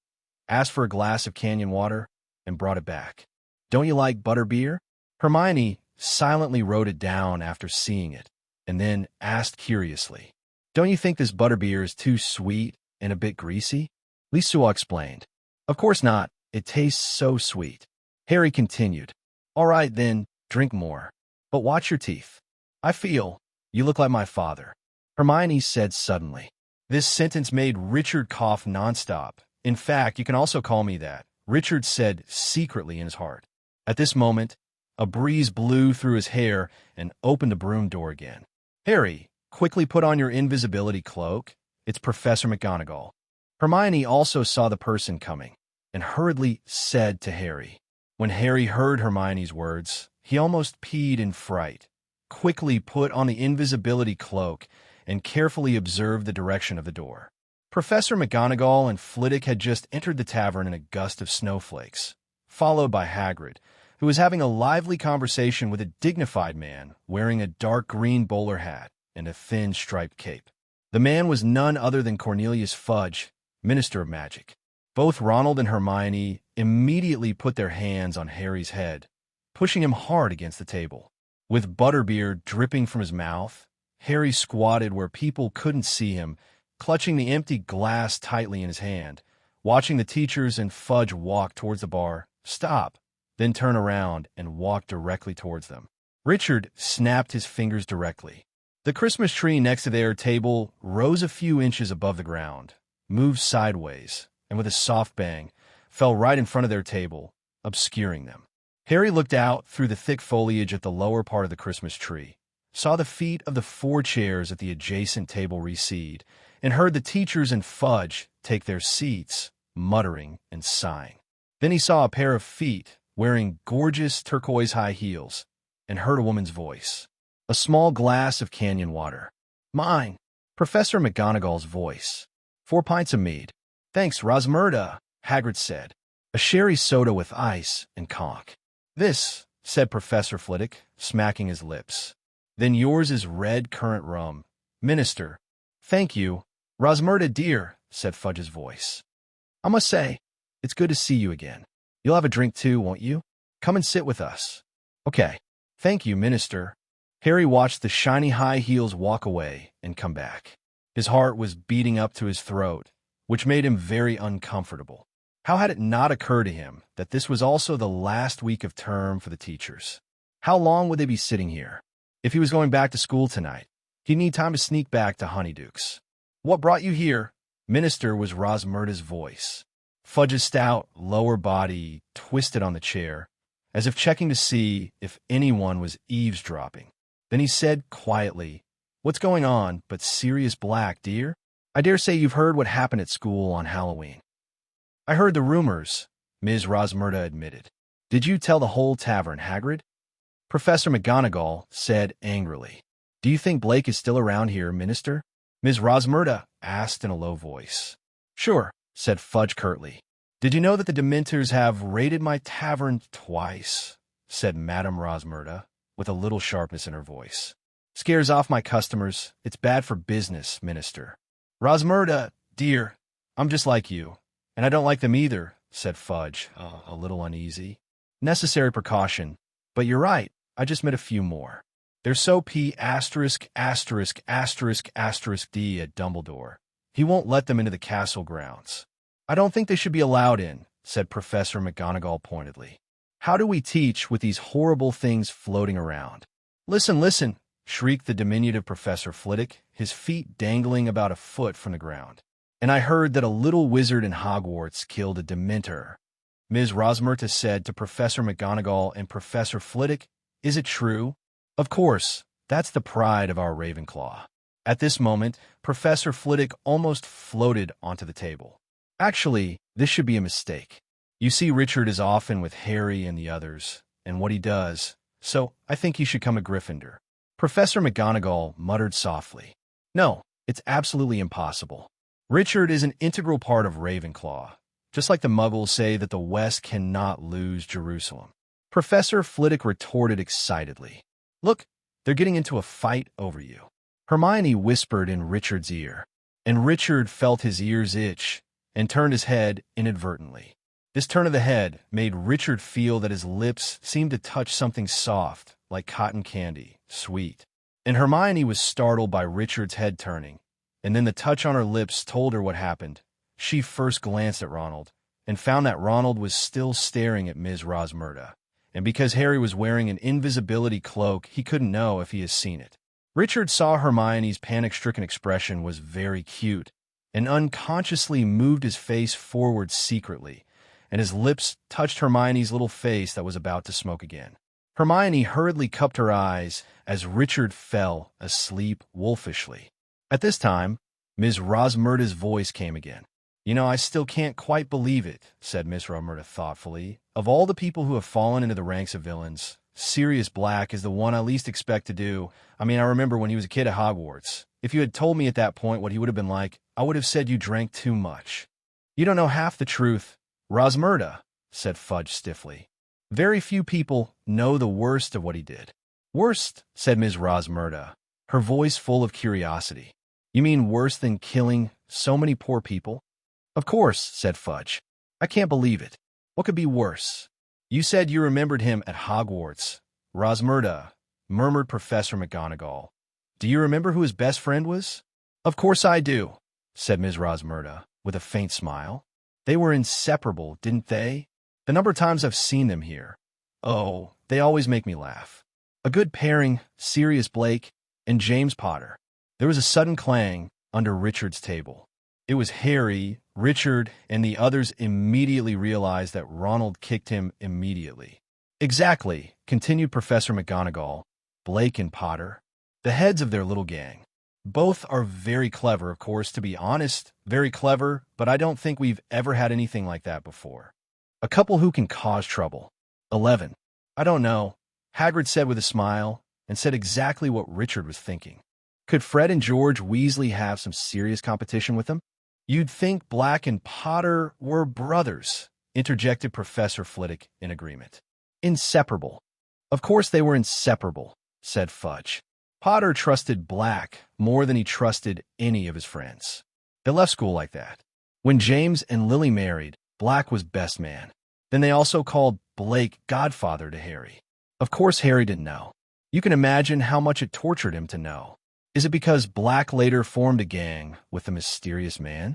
asked for a glass of canyon water, and brought it back. Don't you like butterbeer? Hermione silently wrote it down after seeing it, and then asked curiously, don't you think this butterbeer is too sweet and a bit greasy? Lisua explained. Of course not. It tastes so sweet. Harry continued. All right, then, drink more. But watch your teeth. I feel you look like my father. Hermione said suddenly. This sentence made Richard cough nonstop. In fact, you can also call me that, Richard said secretly in his heart. At this moment, a breeze blew through his hair and opened the broom door again. Harry, quickly put on your invisibility cloak. It's Professor McGonagall. Hermione also saw the person coming and hurriedly said to Harry. When Harry heard Hermione's words, he almost peed in fright, quickly put on the invisibility cloak, and carefully observed the direction of the door. Professor McGonagall and Flitwick had just entered the tavern in a gust of snowflakes, followed by Hagrid, who was having a lively conversation with a dignified man wearing a dark green bowler hat and a thin striped cape. The man was none other than Cornelius Fudge, Minister of Magic. Both Ronald and Hermione immediately put their hands on Harry's head, pushing him hard against the table. With butterbeer dripping from his mouth, Harry squatted where people couldn't see him, clutching the empty glass tightly in his hand, watching the teachers and Fudge walk towards the bar, stop, then turn around and walk directly towards them. Richard snapped his fingers directly. The Christmas tree next to their table rose a few inches above the ground, moved sideways, and with a soft bang, fell right in front of their table, obscuring them. Harry looked out through the thick foliage at the lower part of the Christmas tree, saw the feet of the 4 chairs at the adjacent table recede, and heard the teachers and Fudge take their seats, muttering and sighing. Then he saw a pair of feet wearing gorgeous turquoise high heels, and heard a woman's voice. A small glass of canyon water. Mine. Professor McGonagall's voice. 4 pints of mead. Thanks, Rosmerta, Hagrid said. A sherry soda with ice and conch. This, said Professor Flitwick, smacking his lips. Then yours is red currant rum. Minister. Thank you. Rosmerta, dear, said Fudge's voice. I must say, it's good to see you again. You'll have a drink too, won't you? Come and sit with us. Okay. Thank you, Minister. Harry watched the shiny high heels walk away and come back. His heart was beating up to his throat, which made him very uncomfortable. How had it not occurred to him that this was also the last week of term for the teachers? How long would they be sitting here? If he was going back to school tonight, he'd need time to sneak back to Honeyduke's. What brought you here? Minister, was Rosmerta's voice. Fudge's stout lower body twisted on the chair, as if checking to see if anyone was eavesdropping. Then he said quietly, What's going on, but Sirius Black, dear? I dare say you've heard what happened at school on Halloween. I heard the rumors, Ms. Rosmerta admitted. Did you tell the whole tavern, Hagrid? Professor McGonagall said angrily. Do you think Blake is still around here, Minister? Ms. Rosmerta asked in a low voice. Sure, said Fudge curtly. Did you know that the Dementors have raided my tavern twice? Said Madame Rosmerta, with a little sharpness in her voice. Scares off my customers. It's bad for business, Minister. Rosmerta, dear, I'm just like you. And I don't like them either, said Fudge, a little uneasy. Necessary precaution. But you're right, I just met a few more. They're so P**************** D at Dumbledore. He won't let them into the castle grounds. I don't think they should be allowed in, said Professor McGonagall pointedly. How do we teach with these horrible things floating around? Listen, listen, shrieked the diminutive Professor Flitwick, his feet dangling about a foot from the ground. And I heard that a little wizard in Hogwarts killed a Dementor. Ms. Rosmerta said to Professor McGonagall and Professor Flitwick, Is it true? Of course, that's the pride of our Ravenclaw. At this moment, Professor Flitwick almost floated onto the table. Actually, this should be a mistake. You see, Richard is often with Harry and the others, and what he does, so I think he should come a Gryffindor. Professor McGonagall muttered softly. No, it's absolutely impossible. Richard is an integral part of Ravenclaw, just like the Muggles say that the West cannot lose Jerusalem. Professor Flitwick retorted excitedly. Look, they're getting into a fight over you. Hermione whispered in Richard's ear, and Richard felt his ears itch and turned his head inadvertently. This turn of the head made Richard feel that his lips seemed to touch something soft, like cotton candy, sweet. And Hermione was startled by Richard's head turning, and then the touch on her lips told her what happened. She first glanced at Ronald, and found that Ronald was still staring at Ms. Rosmerta. And because Harry was wearing an invisibility cloak, he couldn't know if he had seen it. Richard saw Hermione's panic-stricken expression was very cute, and unconsciously moved his face forward secretly, and his lips touched Hermione's little face that was about to smoke again. Hermione hurriedly cupped her eyes as Richard fell asleep wolfishly. At this time, Ms. Rosmerta's voice came again. You know, I still can't quite believe it, said Miss Rosmerta thoughtfully. Of all the people who have fallen into the ranks of villains, Sirius Black is the one I least expect to do. I mean, I remember when he was a kid at Hogwarts. If you had told me at that point what he would have been like, I would have said you drank too much. You don't know half the truth. Rosmerta, said Fudge stiffly. Very few people know the worst of what he did. Worst, said Ms. Rosmerta, her voice full of curiosity. You mean worse than killing so many poor people? Of course, said Fudge. I can't believe it. What could be worse? You said you remembered him at Hogwarts. Rosmerta, murmured Professor McGonagall. Do you remember who his best friend was? Of course I do, said Ms. Rosmerta, with a faint smile. They were inseparable, didn't they? The number of times I've seen them here. Oh, they always make me laugh. A good pairing, Sirius Blake and James Potter. There was a sudden clang under Richard's table. It was Harry, Richard, and the others immediately realized that Ronald kicked him immediately. Exactly, continued Professor McGonagall. Blake and Potter, the heads of their little gang. Both are very clever, of course, to be honest, very clever, but I don't think we've ever had anything like that before. A couple who can cause trouble. 11. I don't know, Hagrid said with a smile, and said exactly what Richard was thinking. Could Fred and George Weasley have some serious competition with them? You'd think Black and Potter were brothers, interjected Professor Flitwick in agreement. Inseparable. Of course they were inseparable, said Fudge. Potter trusted Black more than he trusted any of his friends. They left school like that. When James and Lily married, Black was best man. Then they also called Blake godfather to Harry. Of course Harry didn't know. You can imagine how much it tortured him to know. Is it because Black later formed a gang with the mysterious man?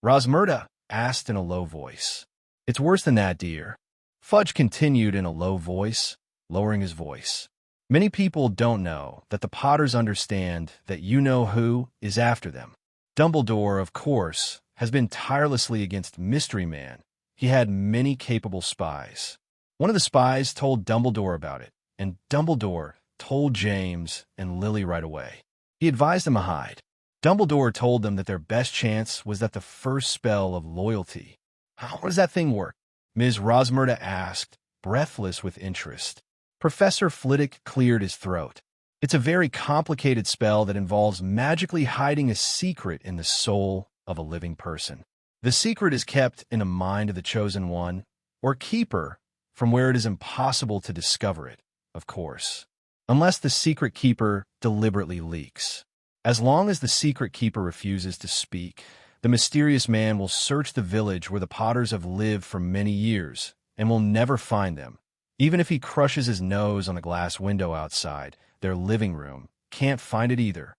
Rosmerta asked in a low voice. It's worse than that, dear. Fudge continued in a low voice, lowering his voice. Many people don't know that the Potters understand that you-know-who is after them. Dumbledore, of course, has been tirelessly against Mystery Man. He had many capable spies. One of the spies told Dumbledore about it, and Dumbledore told James and Lily right away. He advised them to hide. Dumbledore told them that their best chance was that the first spell of loyalty. How does that thing work? Ms. Rosmerta asked, breathless with interest. Professor Flitwick cleared his throat. It's a very complicated spell that involves magically hiding a secret in the soul of a living person. The secret is kept in the mind of the chosen one, or keeper, from where it is impossible to discover it, of course, unless the secret keeper deliberately leaks. As long as the secret keeper refuses to speak, the mysterious man will search the village where the Potters have lived for many years and will never find them. Even if he crushes his nose on a glass window outside their living room, can't find it either.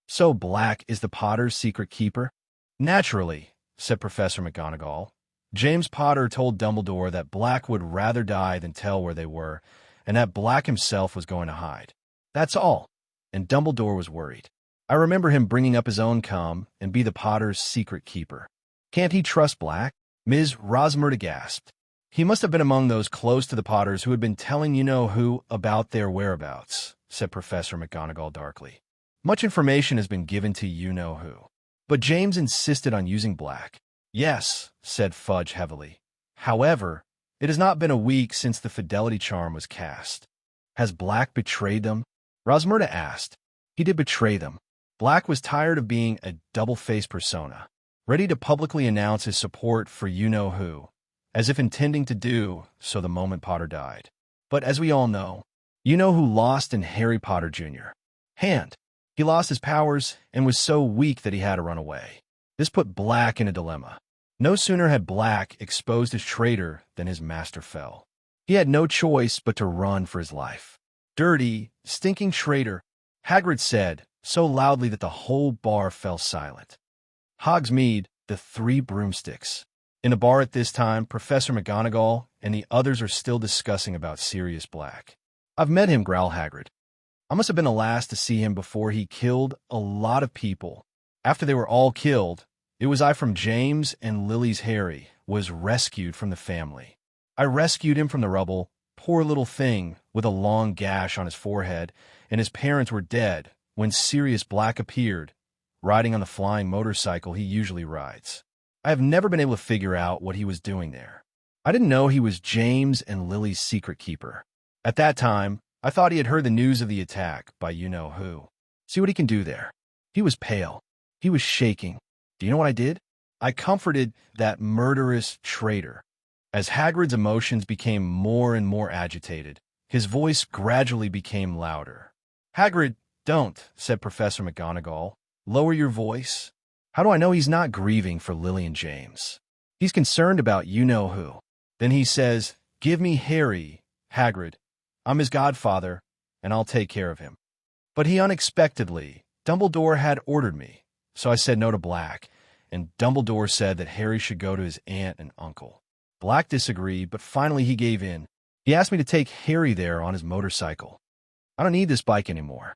So Black is the Potter's secret keeper? Naturally, said Professor McGonagall. James Potter told Dumbledore that Black would rather die than tell where they were, and that Black himself was going to hide. That's all. And Dumbledore was worried. I remember him bringing up his own come and be the Potter's secret keeper. Can't he trust Black? Ms. Rosmerta gasped. He must have been among those close to the Potters who had been telling you-know-who about their whereabouts, said Professor McGonagall darkly. Much information has been given to you-know-who. But James insisted on using Black. Yes, said Fudge heavily. However, it has not been a week since the fidelity charm was cast. Has Black betrayed them? Rosmerta asked. He did betray them. Black was tired of being a double-faced persona, ready to publicly announce his support for you-know-who, as if intending to do so the moment Potter died. But as we all know, you-know-who lost in Harry Potter Jr. hand. He lost his powers and was so weak that he had to run away. This put Black in a dilemma. No sooner had Black exposed his traitor than his master fell. He had no choice but to run for his life. Dirty, stinking traitor, Hagrid said, so loudly that the whole bar fell silent. Hogsmeade, the Three Broomsticks. In a bar at this time, Professor McGonagall and the others are still discussing about Sirius Black. I've met him, growled Hagrid. I must have been the last to see him before he killed a lot of people. After they were all killed, it was I from James and Lily's Harry was rescued from the family. I rescued him from the rubble, poor little thing with a long gash on his forehead, and his parents were dead when Sirius Black appeared, riding on the flying motorcycle he usually rides. I have never been able to figure out what he was doing there. I didn't know he was James and Lily's secret keeper. At that time, I thought he had heard the news of the attack by you-know-who. See what he can do there. He was pale. He was shaking. Do you know what I did? I comforted that murderous traitor. As Hagrid's emotions became more and more agitated, his voice gradually became louder. Hagrid, don't, said Professor McGonagall. Lower your voice. How do I know he's not grieving for Lily and James? He's concerned about you-know-who. Then he says, give me Harry, Hagrid. I'm his godfather, and I'll take care of him. But he unexpectedly, Dumbledore had ordered me, so I said no to Black, and Dumbledore said that Harry should go to his aunt and uncle. Black disagreed, but finally he gave in. He asked me to take Harry there on his motorcycle. I don't need this bike anymore.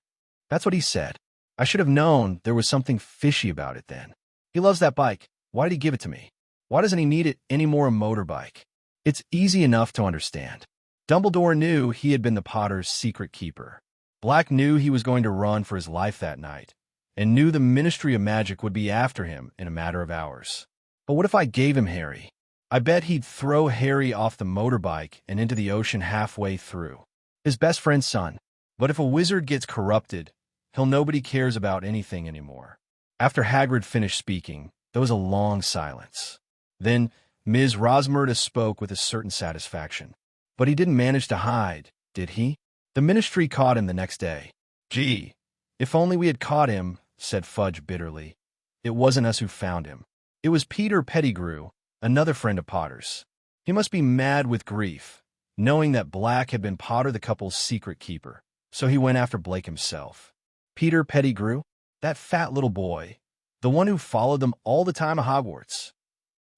That's what he said. I should have known there was something fishy about it then. He loves that bike. Why did he give it to me? Why doesn't he need it anymore a motorbike? It's easy enough to understand. Dumbledore knew he had been the Potter's secret keeper. Black knew he was going to run for his life that night, and knew the Ministry of Magic would be after him in a matter of hours. But what if I gave him Harry? I bet he'd throw Harry off the motorbike and into the ocean halfway through. His best friend's son. But if a wizard gets corrupted, nobody cares about anything anymore. After Hagrid finished speaking, there was a long silence. Then Ms. Rosmerta spoke with a certain satisfaction. But he didn't manage to hide, did he? The Ministry caught him the next day. Gee, if only we had caught him, said Fudge bitterly. It wasn't us who found him. It was Peter Pettigrew, another friend of Potter's. He must be mad with grief, knowing that Black had been Potter the couple's secret keeper, so he went after Blake himself. Peter Pettigrew? That fat little boy, the one who followed them all the time at Hogwarts.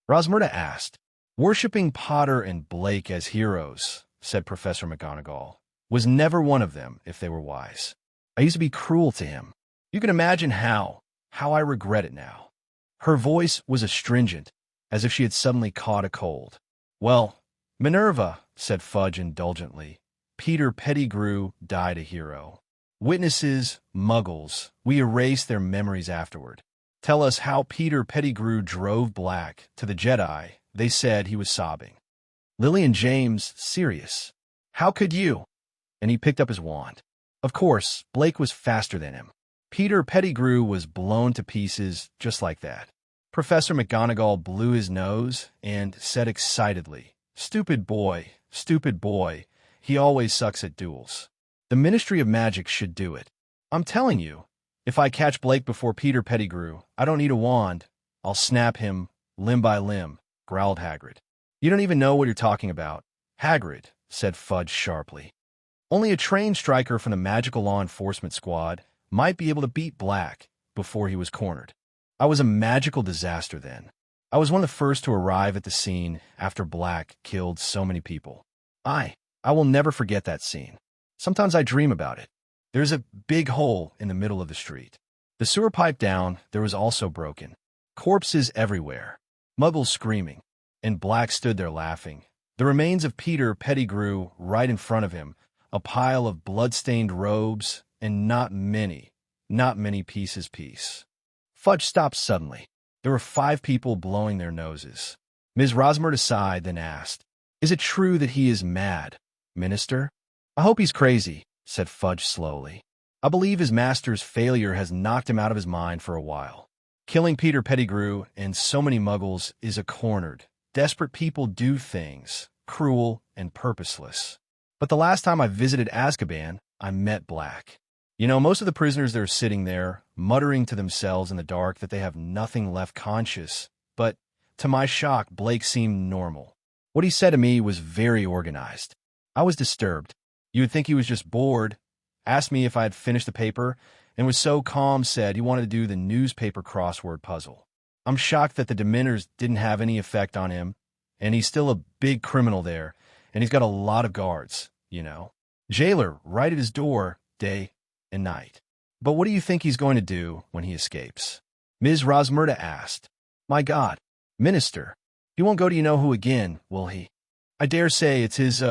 Rosmerta asked. Worshipping Potter and Blake as heroes, said Professor McGonagall, was never one of them if they were wise. I used to be cruel to him. You can imagine how I regret it now. Her voice was astringent, as if she had suddenly caught a cold. Well, Minerva, said Fudge indulgently, Peter Pettigrew died a hero. Witnesses, muggles, we erase their memories afterward. Tell us how Peter Pettigrew drove Black to the Jedi. They said he was sobbing. Lily and James, serious. How could you? And he picked up his wand. Of course, Blake was faster than him. Peter Pettigrew was blown to pieces just like that. Professor McGonagall blew his nose and said excitedly, stupid boy, he always sucks at duels. The Ministry of Magic should do it. I'm telling you, if I catch Blake before Peter Pettigrew, I don't need a wand. I'll snap him limb by limb, growled Hagrid. You don't even know what you're talking about. Hagrid, said Fudge sharply. Only a trained striker from the Magical Law Enforcement Squad might be able to beat Black before he was cornered. I was a magical disaster then. I was one of the first to arrive at the scene after Black killed so many people. I will never forget that scene. Sometimes I dream about it. There's a big hole in the middle of the street. The sewer pipe down there was also broken. Corpses everywhere. Muggles screaming. And Black stood there laughing. The remains of Peter Pettigrew right in front of him. A pile of blood-stained robes and not many pieces. Fudge stopped suddenly. There were 5 people blowing their noses. Ms. Rosmerta sighed, then asked, Is it true that he is mad, Minister? I hope he's crazy, said Fudge slowly. I believe his master's failure has knocked him out of his mind for a while. Killing Peter Pettigrew and so many muggles is a cornered, desperate people do things, cruel and purposeless. But the last time I visited Azkaban, I met Black. You know, most of the prisoners that are sitting there, muttering to themselves in the dark that they have nothing left conscious. But, to my shock, Blake seemed normal. What he said to me was very organized. I was disturbed. You would think he was just bored, asked me if I had finished the paper, and was so calm said he wanted to do the newspaper crossword puzzle. I'm shocked that the Dementors didn't have any effect on him, and he's still a big criminal there, and he's got a lot of guards, you know. Jailer right at his door, day and night. But what do you think he's going to do when he escapes? Ms. Rosmerta asked. My God, Minister, he won't go to you-know-who again, will he? I dare say it's his,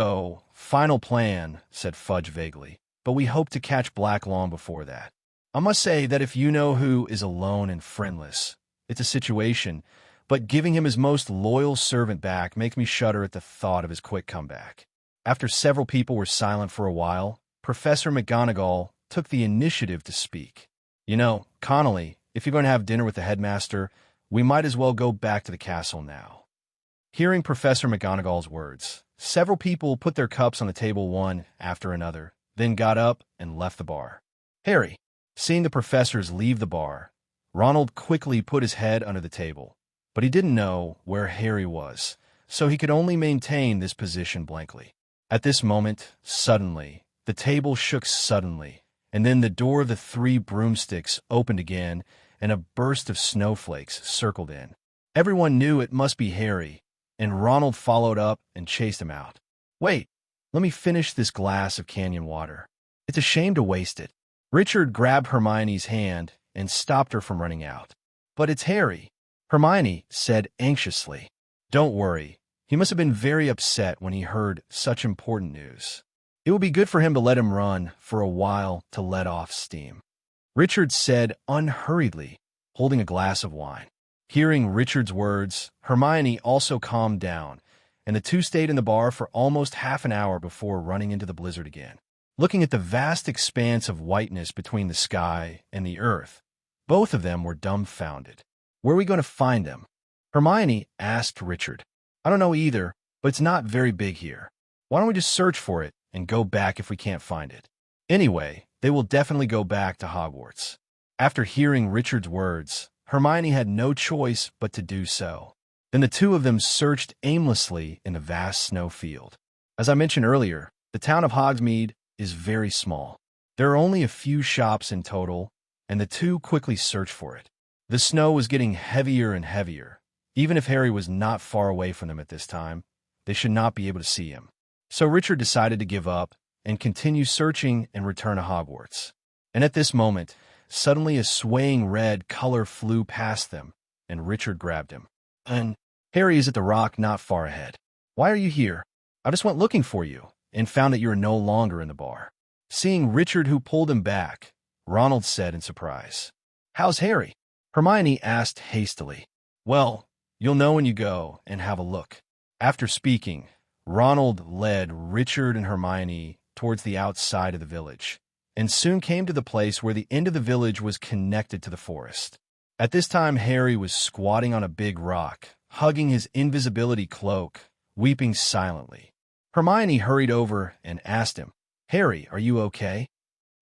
final plan, said Fudge vaguely, but we hope to catch Black long before that. I must say that if you-know-who is alone and friendless, it's a situation, but giving him his most loyal servant back makes me shudder at the thought of his quick comeback. After several people were silent for a while, Professor McGonagall took the initiative to speak. You know, Connolly, if you're going to have dinner with the headmaster, we might as well go back to the castle now. Hearing Professor McGonagall's words, several people put their cups on the table one after another, then got up and left the bar. Harry, seeing the professors leave the bar, Ronald quickly put his head under the table, but he didn't know where Harry was, so he could only maintain this position blankly. At this moment, suddenly, the table shook suddenly, and then the door of the 3 broomsticks opened again, and a burst of snowflakes circled in. Everyone knew it must be Harry, and Ronald followed up and chased him out. "Wait, let me finish this glass of canyon water. It's a shame to waste it." Richard grabbed Hermione's hand and stopped her from running out. "But it's Harry," Hermione said anxiously. "Don't worry. He must have been very upset when he heard such important news. It will be good for him to let him run for a while to let off steam," Richard said unhurriedly, holding a glass of wine. Hearing Richard's words, Hermione also calmed down, and the two stayed in the bar for almost half an hour before running into the blizzard again. Looking at the vast expanse of whiteness between the sky and the earth, both of them were dumbfounded. "Where are we going to find them?" Hermione asked Richard. "I don't know either, but it's not very big here. Why don't we just search for it and go back if we can't find it? Anyway, they will definitely go back to Hogwarts." After hearing Richard's words, Hermione had no choice but to do so. Then the two of them searched aimlessly in the vast snow field. As I mentioned earlier, the town of Hogsmeade is very small. There are only a few shops in total, and the two quickly searched for it. The snow was getting heavier and heavier. Even if Harry was not far away from them at this time, they should not be able to see him. So Richard decided to give up and continue searching and return to Hogwarts. And at this moment, suddenly a swaying red color flew past them, and Richard grabbed him. "And Harry is at the rock not far ahead. Why are you here? I just went looking for you and found that you are no longer in the bar." Seeing Richard, who pulled him back, Ronald said in surprise. "How's Harry?" Hermione asked hastily. "Well, you'll know when you go and have a look." After speaking, Ronald led Richard and Hermione towards the outside of the village, and soon came to the place where the end of the village was connected to the forest. At this time, Harry was squatting on a big rock, hugging his invisibility cloak, weeping silently. Hermione hurried over and asked him, "Harry, are you okay?"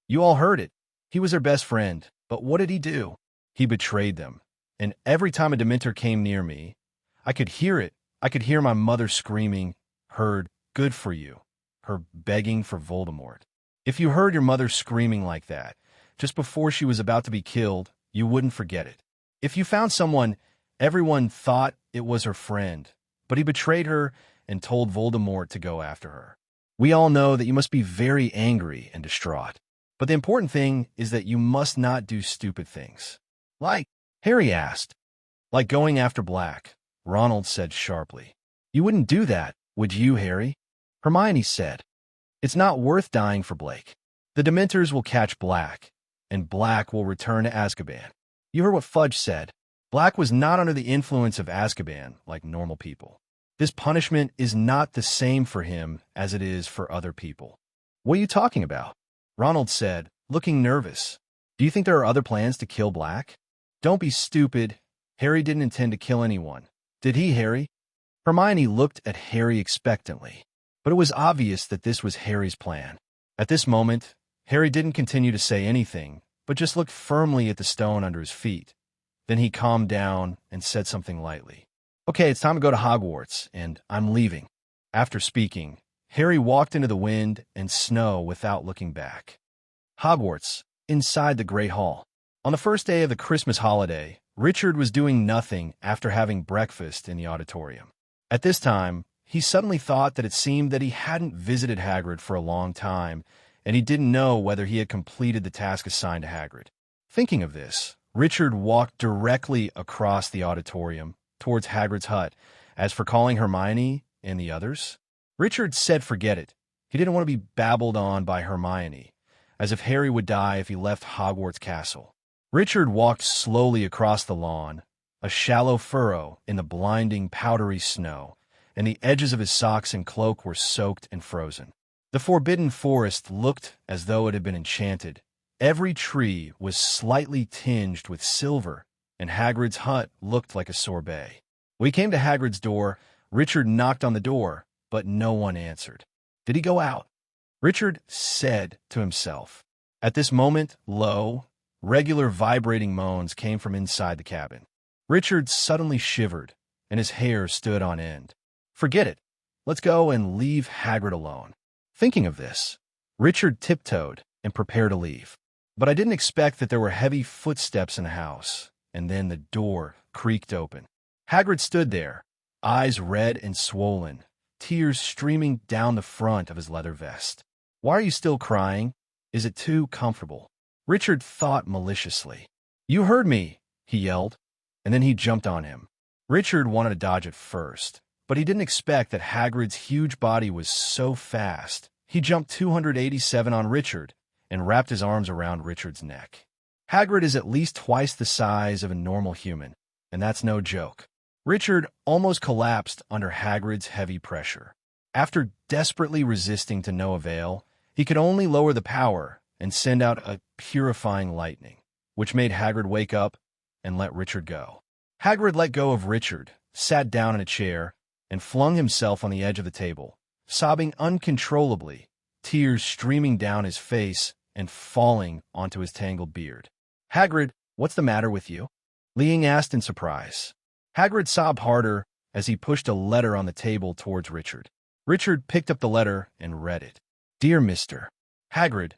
"You all heard it. He was their best friend, but what did he do?" "He betrayed them, and every time a Dementor came near me, I could hear it. I could hear my mother screaming, heard, 'Good for you,' her begging for Voldemort. If you heard your mother screaming like that, just before she was about to be killed, you wouldn't forget it. If you found someone, everyone thought it was her friend, but he betrayed her and told Voldemort to go after her. We all know that you must be very angry and distraught, but the important thing is that you must not do stupid things." "Like?" Harry asked. "Like going after Black," Ronald said sharply. "You wouldn't do that, would you, Harry?" Hermione said. "It's not worth dying for Blake. The Dementors will catch Black, and Black will return to Azkaban." You heard what Fudge said. Black was not under the influence of Azkaban like normal people. This punishment is not the same for him as it is for other people. "What are you talking about?" Ronald said, looking nervous. "Do you think there are other plans to kill Black?" "Don't be stupid. Harry didn't intend to kill anyone. Did he, Harry?" Hermione looked at Harry expectantly, but it was obvious that this was Harry's plan. At this moment, Harry didn't continue to say anything, but just looked firmly at the stone under his feet. Then he calmed down and said something lightly. "Okay, it's time to go to Hogwarts, and I'm leaving." After speaking, Harry walked into the wind and snow without looking back. Hogwarts, inside the Great Hall. On the first day of the Christmas holiday, Richard was doing nothing after having breakfast in the auditorium. At this time, he suddenly thought that it seemed that he hadn't visited Hagrid for a long time, and he didn't know whether he had completed the task assigned to Hagrid. Thinking of this, Richard walked directly across the auditorium towards Hagrid's hut. As for calling Hermione and the others, Richard said forget it. He didn't want to be babbled on by Hermione, as if Harry would die if he left Hogwarts Castle. Richard walked slowly across the lawn, a shallow furrow in the blinding, powdery snow, and the edges of his socks and cloak were soaked and frozen. The forbidden forest looked as though it had been enchanted. Every tree was slightly tinged with silver, and Hagrid's hut looked like a sorbet. When he came to Hagrid's door, Richard knocked on the door, but no one answered. Did he go out? Richard said to himself. At this moment, low, regular vibrating moans came from inside the cabin. Richard suddenly shivered, and his hair stood on end. Forget it. Let's go and leave Hagrid alone. Thinking of this, Richard tiptoed and prepared to leave. But I didn't expect that there were heavy footsteps in the house, and then the door creaked open. Hagrid stood there, eyes red and swollen, tears streaming down the front of his leather vest. "Why are you still crying? Is it too comfortable?" Richard thought maliciously. "You heard me," he yelled, and then he jumped on him. Richard wanted to dodge at first, but he didn't expect that Hagrid's huge body was so fast. He jumped 287 on Richard and wrapped his arms around Richard's neck. Hagrid is at least twice the size of a normal human, and that's no joke. Richard almost collapsed under Hagrid's heavy pressure. After desperately resisting to no avail, he could only lower the power and send out a purifying lightning, which made Hagrid wake up and let Richard go. Hagrid let go of Richard, sat down in a chair, and flung himself on the edge of the table, sobbing uncontrollably, tears streaming down his face and falling onto his tangled beard. "Hagrid, what's the matter with you?" Liang asked in surprise. Hagrid sobbed harder as he pushed a letter on the table towards Richard. Richard picked up the letter and read it. "Dear Mr. Hagrid,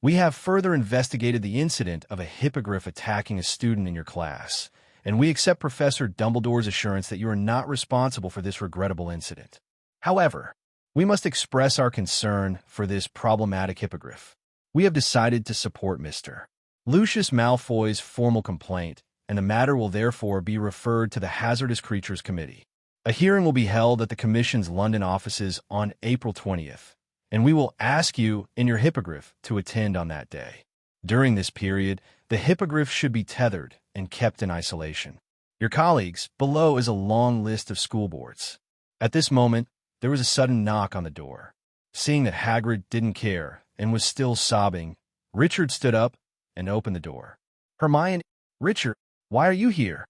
we have further investigated the incident of a hippogriff attacking a student in your class, and we accept Professor Dumbledore's assurance that you are not responsible for this regrettable incident. However, we must express our concern for this problematic hippogriff. We have decided to support Mr. Lucius Malfoy's formal complaint, and the matter will therefore be referred to the Hazardous Creatures Committee. A hearing will be held at the Commission's London offices on April 20th, and we will ask you and your hippogriff to attend on that day. During this period, the hippogriff should be tethered and kept in isolation. Your colleagues, below is a long list of school boards." At this moment, there was a sudden knock on the door. Seeing that Hagrid didn't care and was still sobbing, Richard stood up and opened the door. "Hermione, Richard, why are you here?"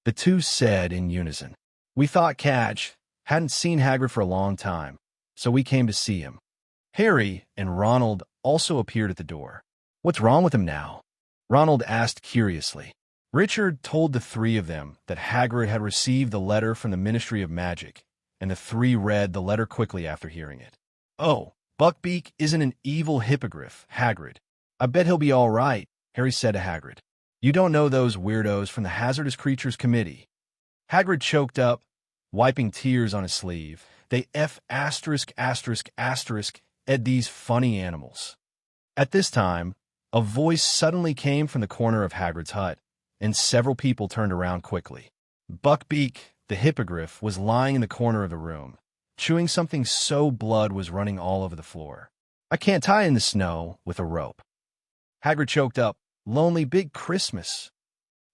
the two said in unison. "We thought Cadge hadn't seen Hagrid for a long time, so we came to see him." Harry and Ronald also appeared at the door. "What's wrong with him now?" Ronald asked curiously. Richard told the three of them that Hagrid had received the letter from the Ministry of Magic, and the three read the letter quickly after hearing it. "Oh, Buckbeak isn't an evil hippogriff, Hagrid. I bet he'll be all right," Harry said to Hagrid. "You don't know those weirdos from the Hazardous Creatures Committee." Hagrid choked up, wiping tears on his sleeve. "They ed these funny animals." At this time, a voice suddenly came from the corner of Hagrid's hut, and several people turned around quickly. Buckbeak, the hippogriff, was lying in the corner of the room, chewing something so blood was running all over the floor. "I can't tie in the snow with a rope." Hagrid choked up, "Lonely Big Christmas."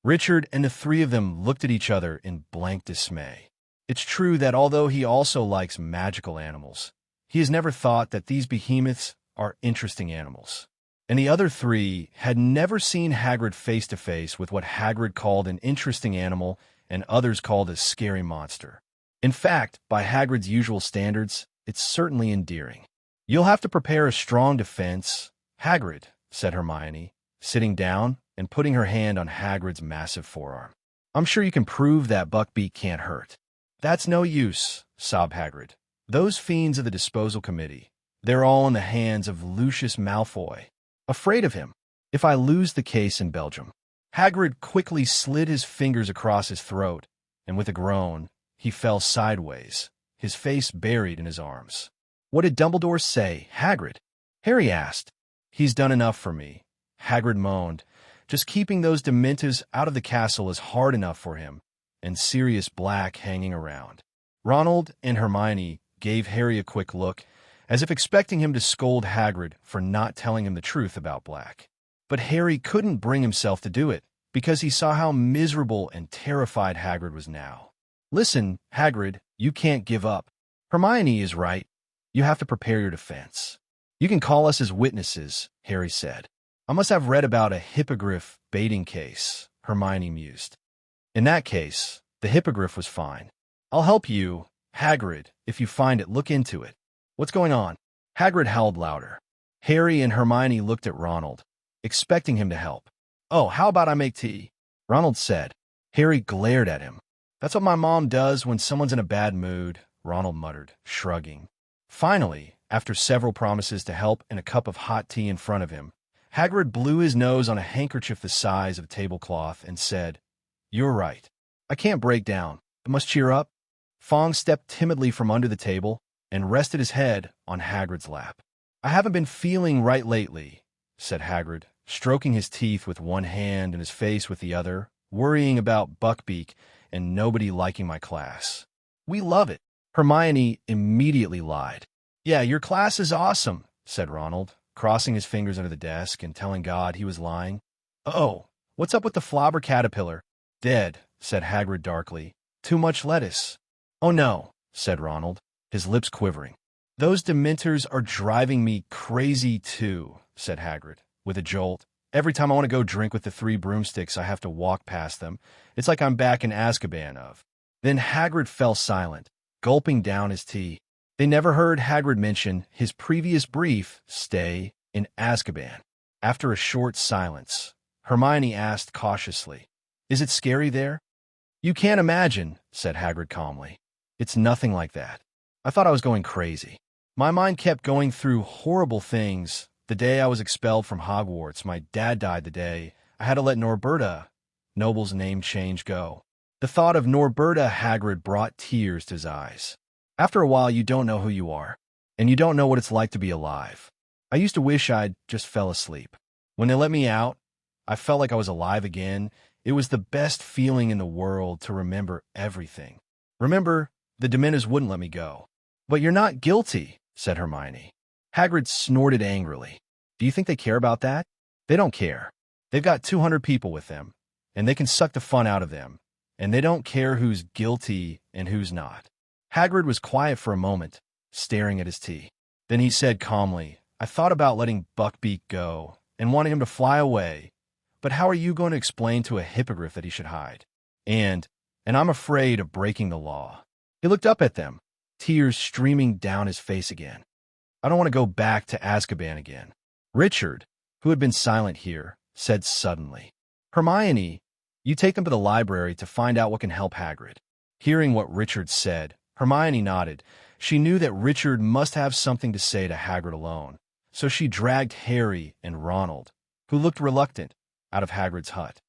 Richard and the three of them looked at each other in blank dismay. It's true that although he also likes magical animals, he has never thought that these behemoths are interesting animals. And the other three had never seen Hagrid face to face with what Hagrid called an interesting animal and others called a scary monster. In fact, by Hagrid's usual standards, it's certainly endearing. "You'll have to prepare a strong defense, Hagrid," said Hermione, sitting down and putting her hand on Hagrid's massive forearm. "I'm sure you can prove that Buckbeak can't hurt." "That's no use," sobbed Hagrid. "Those fiends of the disposal committee, they're all in the hands of Lucius Malfoy. Afraid of him. If I lose the case in Belgium." Hagrid quickly slid his fingers across his throat, and with a groan, he fell sideways, his face buried in his arms. "What did Dumbledore say, Hagrid?" Harry asked. "He's done enough for me," Hagrid moaned. "Just keeping those Dementors out of the castle is hard enough for him, and Sirius Black hanging around." Ronald and Hermione gave Harry a quick look, as if expecting him to scold Hagrid for not telling him the truth about Black. But Harry couldn't bring himself to do it, because he saw how miserable and terrified Hagrid was now. "Listen, Hagrid, you can't give up. Hermione is right. You have to prepare your defense." "You can call us as witnesses," Harry said. "I must have read about a hippogriff baiting case," Hermione mused. "In that case, the hippogriff was fine. I'll help you, Hagrid, if you find it. Look into it." "What's going on?" Hagrid howled louder. Harry and Hermione looked at Ronald, expecting him to help. "Oh, how about I make tea?" Ronald said. Harry glared at him. "That's what my mom does when someone's in a bad mood," Ronald muttered, shrugging. Finally, after several promises to help and a cup of hot tea in front of him, Hagrid blew his nose on a handkerchief the size of a tablecloth and said, "You're right. I can't break down. I must cheer up." Fong stepped timidly from under the table and rested his head on Hagrid's lap. "I haven't been feeling right lately," said Hagrid, stroking his teeth with one hand and his face with the other, worrying about Buckbeak and nobody liking my class. "We love it." Hermione immediately lied. "Yeah, your class is awesome," said Ronald, crossing his fingers under the desk and telling God he was lying. "Oh, what's up with the Flobber Caterpillar?" "Dead," said Hagrid darkly. "Too much lettuce." "Oh no," said Ronald, his lips quivering. "Those Dementors are driving me crazy too," said Hagrid, with a jolt. "Every time I want to go drink with the three broomsticks, I have to walk past them. It's like I'm back in Azkaban of." Then Hagrid fell silent, gulping down his tea. They never heard Hagrid mention his previous brief stay in Azkaban. After a short silence, Hermione asked cautiously, "Is it scary there?" "You can't imagine," said Hagrid calmly. "It's nothing like that. I thought I was going crazy. My mind kept going through horrible things. The day I was expelled from Hogwarts, my dad died the day I had to let Norberta, Noble's name change, go. The thought of Norberta Hagrid brought tears to his eyes. After a while, you don't know who you are, and you don't know what it's like to be alive. I used to wish I'd just fell asleep. When they let me out, I felt like I was alive again. It was the best feeling in the world to remember everything. Remember, the Dementors wouldn't let me go." "But you're not guilty," said Hermione. Hagrid snorted angrily. "Do you think they care about that? They don't care. They've got 200 people with them, and they can suck the fun out of them, and they don't care who's guilty and who's not." Hagrid was quiet for a moment, staring at his tea. Then he said calmly, "I thought about letting Buckbeak go and wanting him to fly away, but how are you going to explain to a hippogriff that he should hide? And I'm afraid of breaking the law." He looked up at them, tears streaming down his face again. "I don't want to go back to Azkaban again." Richard, who had been silent here, said suddenly, "Hermione, you take them to the library to find out what can help Hagrid." Hearing what Richard said, Hermione nodded. She knew that Richard must have something to say to Hagrid alone, so she dragged Harry and Ronald, who looked reluctant, out of Hagrid's hut.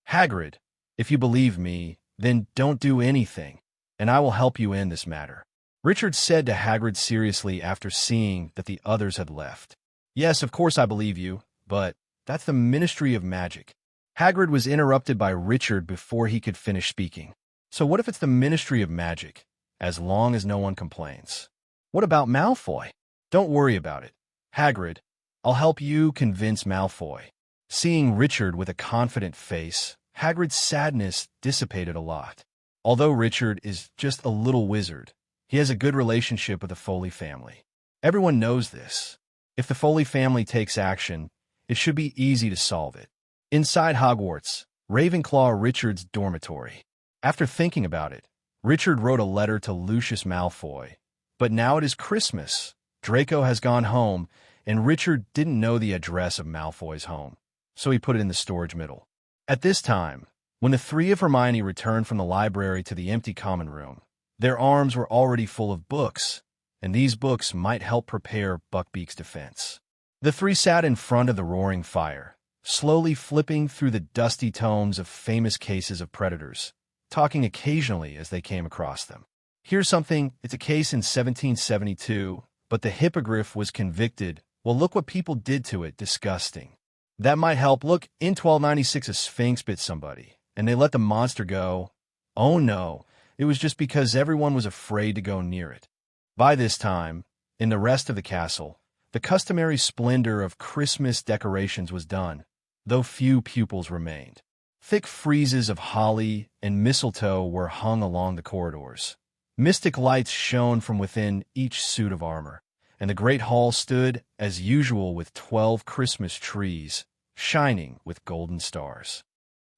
"Hagrid, if you believe me, then don't do anything, and I will help you in this matter," Richard said to Hagrid seriously after seeing that the others had left. "Yes, of course I believe you, but that's the Ministry of Magic." Hagrid was interrupted by Richard before he could finish speaking. "So what if it's the Ministry of Magic, as long as no one complains? What about Malfoy?" "Don't worry about it. Hagrid, I'll help you convince Malfoy." Seeing Richard with a confident face, Hagrid's sadness dissipated a lot. Although Richard is just a little wizard, he has a good relationship with the Foley family. Everyone knows this. If the Foley family takes action, it should be easy to solve it. Inside Hogwarts, Ravenclaw Richard's dormitory. After thinking about it, Richard wrote a letter to Lucius Malfoy. But now it is Christmas. Draco has gone home, and Richard didn't know the address of Malfoy's home, so he put it in the storage middle. At this time, when the three of Hermione returned from the library to the empty common room, their arms were already full of books, and these books might help prepare Buckbeak's defense. The three sat in front of the roaring fire, slowly flipping through the dusty tomes of famous cases of predators, talking occasionally as they came across them. "Here's something, it's a case in 1772, but the hippogriff was convicted. Well, look what people did to it, disgusting. That might help. Look, in 1296 a sphinx bit somebody, and they let the monster go. Oh no, it was just because everyone was afraid to go near it." By this time, in the rest of the castle, the customary splendor of Christmas decorations was done, though few pupils remained. Thick friezes of holly and mistletoe were hung along the corridors. Mystic lights shone from within each suit of armor, and the great hall stood, as usual, with 12 Christmas trees, shining with golden stars.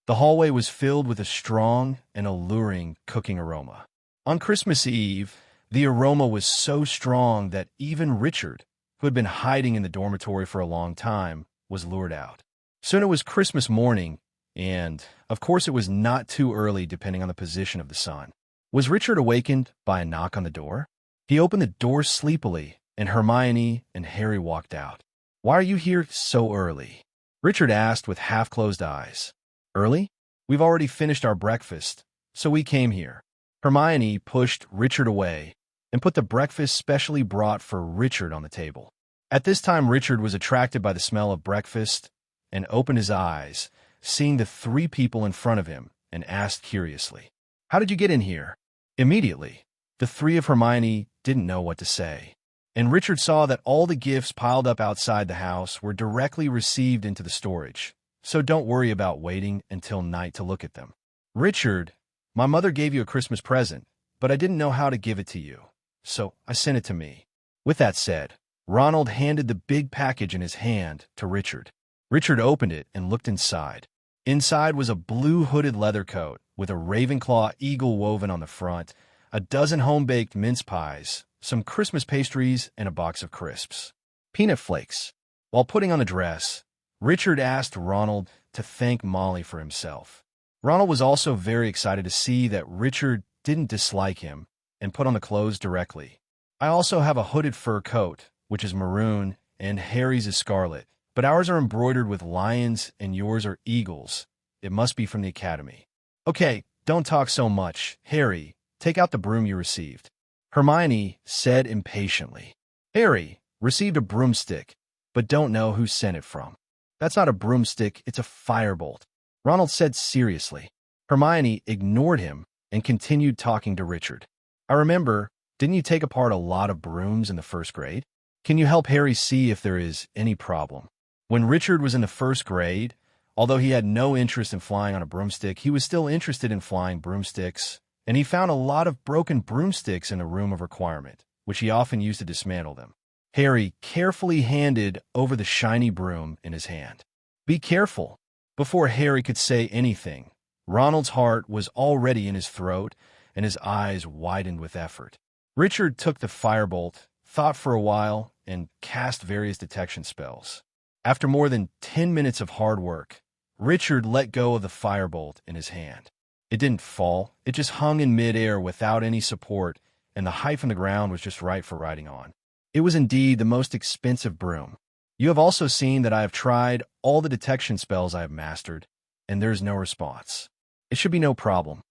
The hallway was filled with a strong and alluring cooking aroma. On Christmas Eve, the aroma was so strong that even Richard, who had been hiding in the dormitory for a long time, was lured out. Soon it was Christmas morning, and, of course, it was not too early depending on the position of the sun. Was Richard awakened by a knock on the door? He opened the door sleepily, and Hermione and Harry walked out. "Why are you here so early?" Richard asked with half-closed eyes. Early? We've already finished our breakfast, so we came here. Hermione pushed Richard away and put the breakfast specially brought for Richard on the table. At this time, Richard was attracted by the smell of breakfast and opened his eyes, seeing the three people in front of him, and asked curiously, "How did you get in here?" Immediately, the three of Hermione didn't know what to say, and Richard saw that all the gifts piled up outside the house were directly received into the storage, so don't worry about waiting until night to look at them. Richard, my mother gave you a Christmas present, but I didn't know how to give it to you, so I sent it to me. With that said, Ronald handed the big package in his hand to Richard. Richard opened it and looked inside. Inside was a blue hooded leather coat with a Ravenclaw eagle woven on the front, a dozen home-baked mince pies, some Christmas pastries, and a box of crisps. Peanut flakes. While putting on the dress, Richard asked Ronald to thank Molly for himself. Ronald was also very excited to see that Richard didn't dislike him and put on the clothes directly. I also have a hooded fur coat, which is maroon, and Harry's is scarlet, but ours are embroidered with lions and yours are eagles. It must be from the academy. Okay, don't talk so much. Harry, take out the broom you received. Hermione said impatiently. Harry received a broomstick, but don't know who sent it from. That's not a broomstick, it's a firebolt, Ronald said seriously. Hermione ignored him and continued talking to Richard. I remember, didn't you take apart a lot of brooms in the first grade? Can you help Harry see if there is any problem? When Richard was in the first grade, although he had no interest in flying on a broomstick, he was still interested in flying broomsticks, and he found a lot of broken broomsticks in the room of requirement, which he often used to dismantle them. Harry carefully handed over the shiny broom in his hand. Be careful. Before Harry could say anything, Ronald's heart was already in his throat, and his eyes widened with effort. Richard took the firebolt, thought for a while, and cast various detection spells. After more than 10 minutes of hard work, Richard let go of the firebolt in his hand. It didn't fall, it just hung in midair without any support, and the height from the ground was just right for riding on. It was indeed the most expensive broom. You have also seen that I have tried all the detection spells I have mastered, and there is no response. It should be no problem.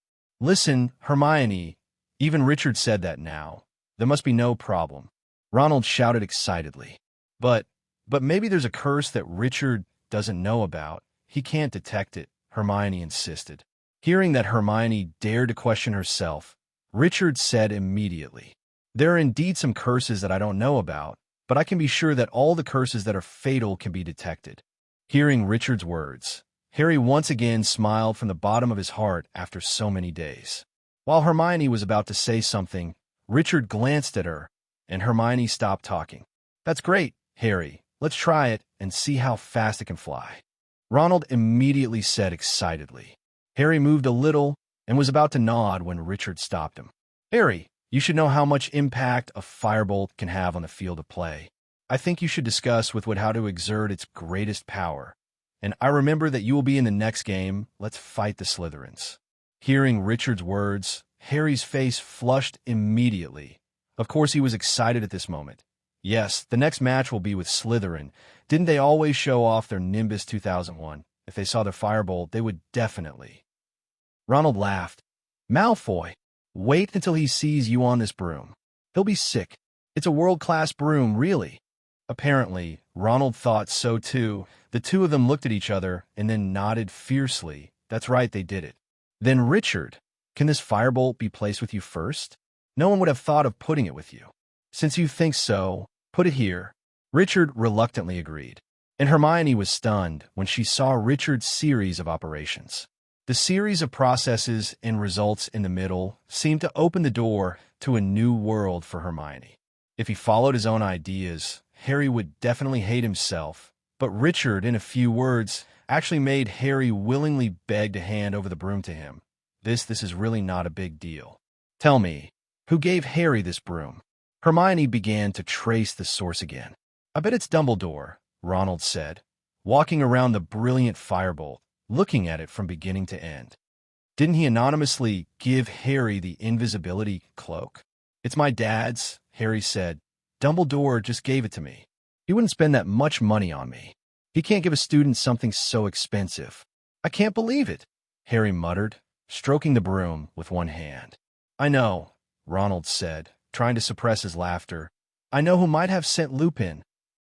Listen, Hermione, even Richard said that now. There must be no problem. Ronald shouted excitedly. But maybe there's a curse that Richard doesn't know about. He can't detect it, Hermione insisted. Hearing that Hermione dared to question herself, Richard said immediately, there are indeed some curses that I don't know about, but I can be sure that all the curses that are fatal can be detected. Hearing Richard's words, Harry once again smiled from the bottom of his heart after so many days. While Hermione was about to say something, Richard glanced at her, and Hermione stopped talking. That's great, Harry. Let's try it and see how fast it can fly. Ronald immediately said excitedly. Harry moved a little and was about to nod when Richard stopped him. Harry, you should know how much impact a firebolt can have on the field of play. I think you should discuss with how to exert its greatest power. And I remember that you will be in the next game. Let's fight the Slytherins. Hearing Richard's words, Harry's face flushed immediately. Of course, he was excited at this moment. Yes, the next match will be with Slytherin. Didn't they always show off their Nimbus 2001? If they saw their firebolt, they would definitely. Ronald laughed. Malfoy, wait until he sees you on this broom. He'll be sick. It's a world-class broom, really. Apparently, Ronald thought so too. The two of them looked at each other and then nodded fiercely. That's right, they did it. Then Richard, can this firebolt be placed with you first? No one would have thought of putting it with you. Since you think so, put it here. Richard reluctantly agreed, and Hermione was stunned when she saw Richard's series of operations. The series of processes and results in the middle seemed to open the door to a new world for Hermione. If he followed his own ideas, Harry would definitely hate himself, but Richard, in a few words, actually made Harry willingly beg to hand over the broom to him. This is really not a big deal. Tell me, who gave Harry this broom? Hermione began to trace the source again. I bet it's Dumbledore, Ronald said, walking around the brilliant firebolt, looking at it from beginning to end. Didn't he anonymously give Harry the invisibility cloak? It's my dad's, Harry said. Dumbledore just gave it to me. He wouldn't spend that much money on me. He can't give a student something so expensive. I can't believe it, Harry muttered, stroking the broom with one hand. I know, Ronald said, trying to suppress his laughter. I know who might have sent Lupin.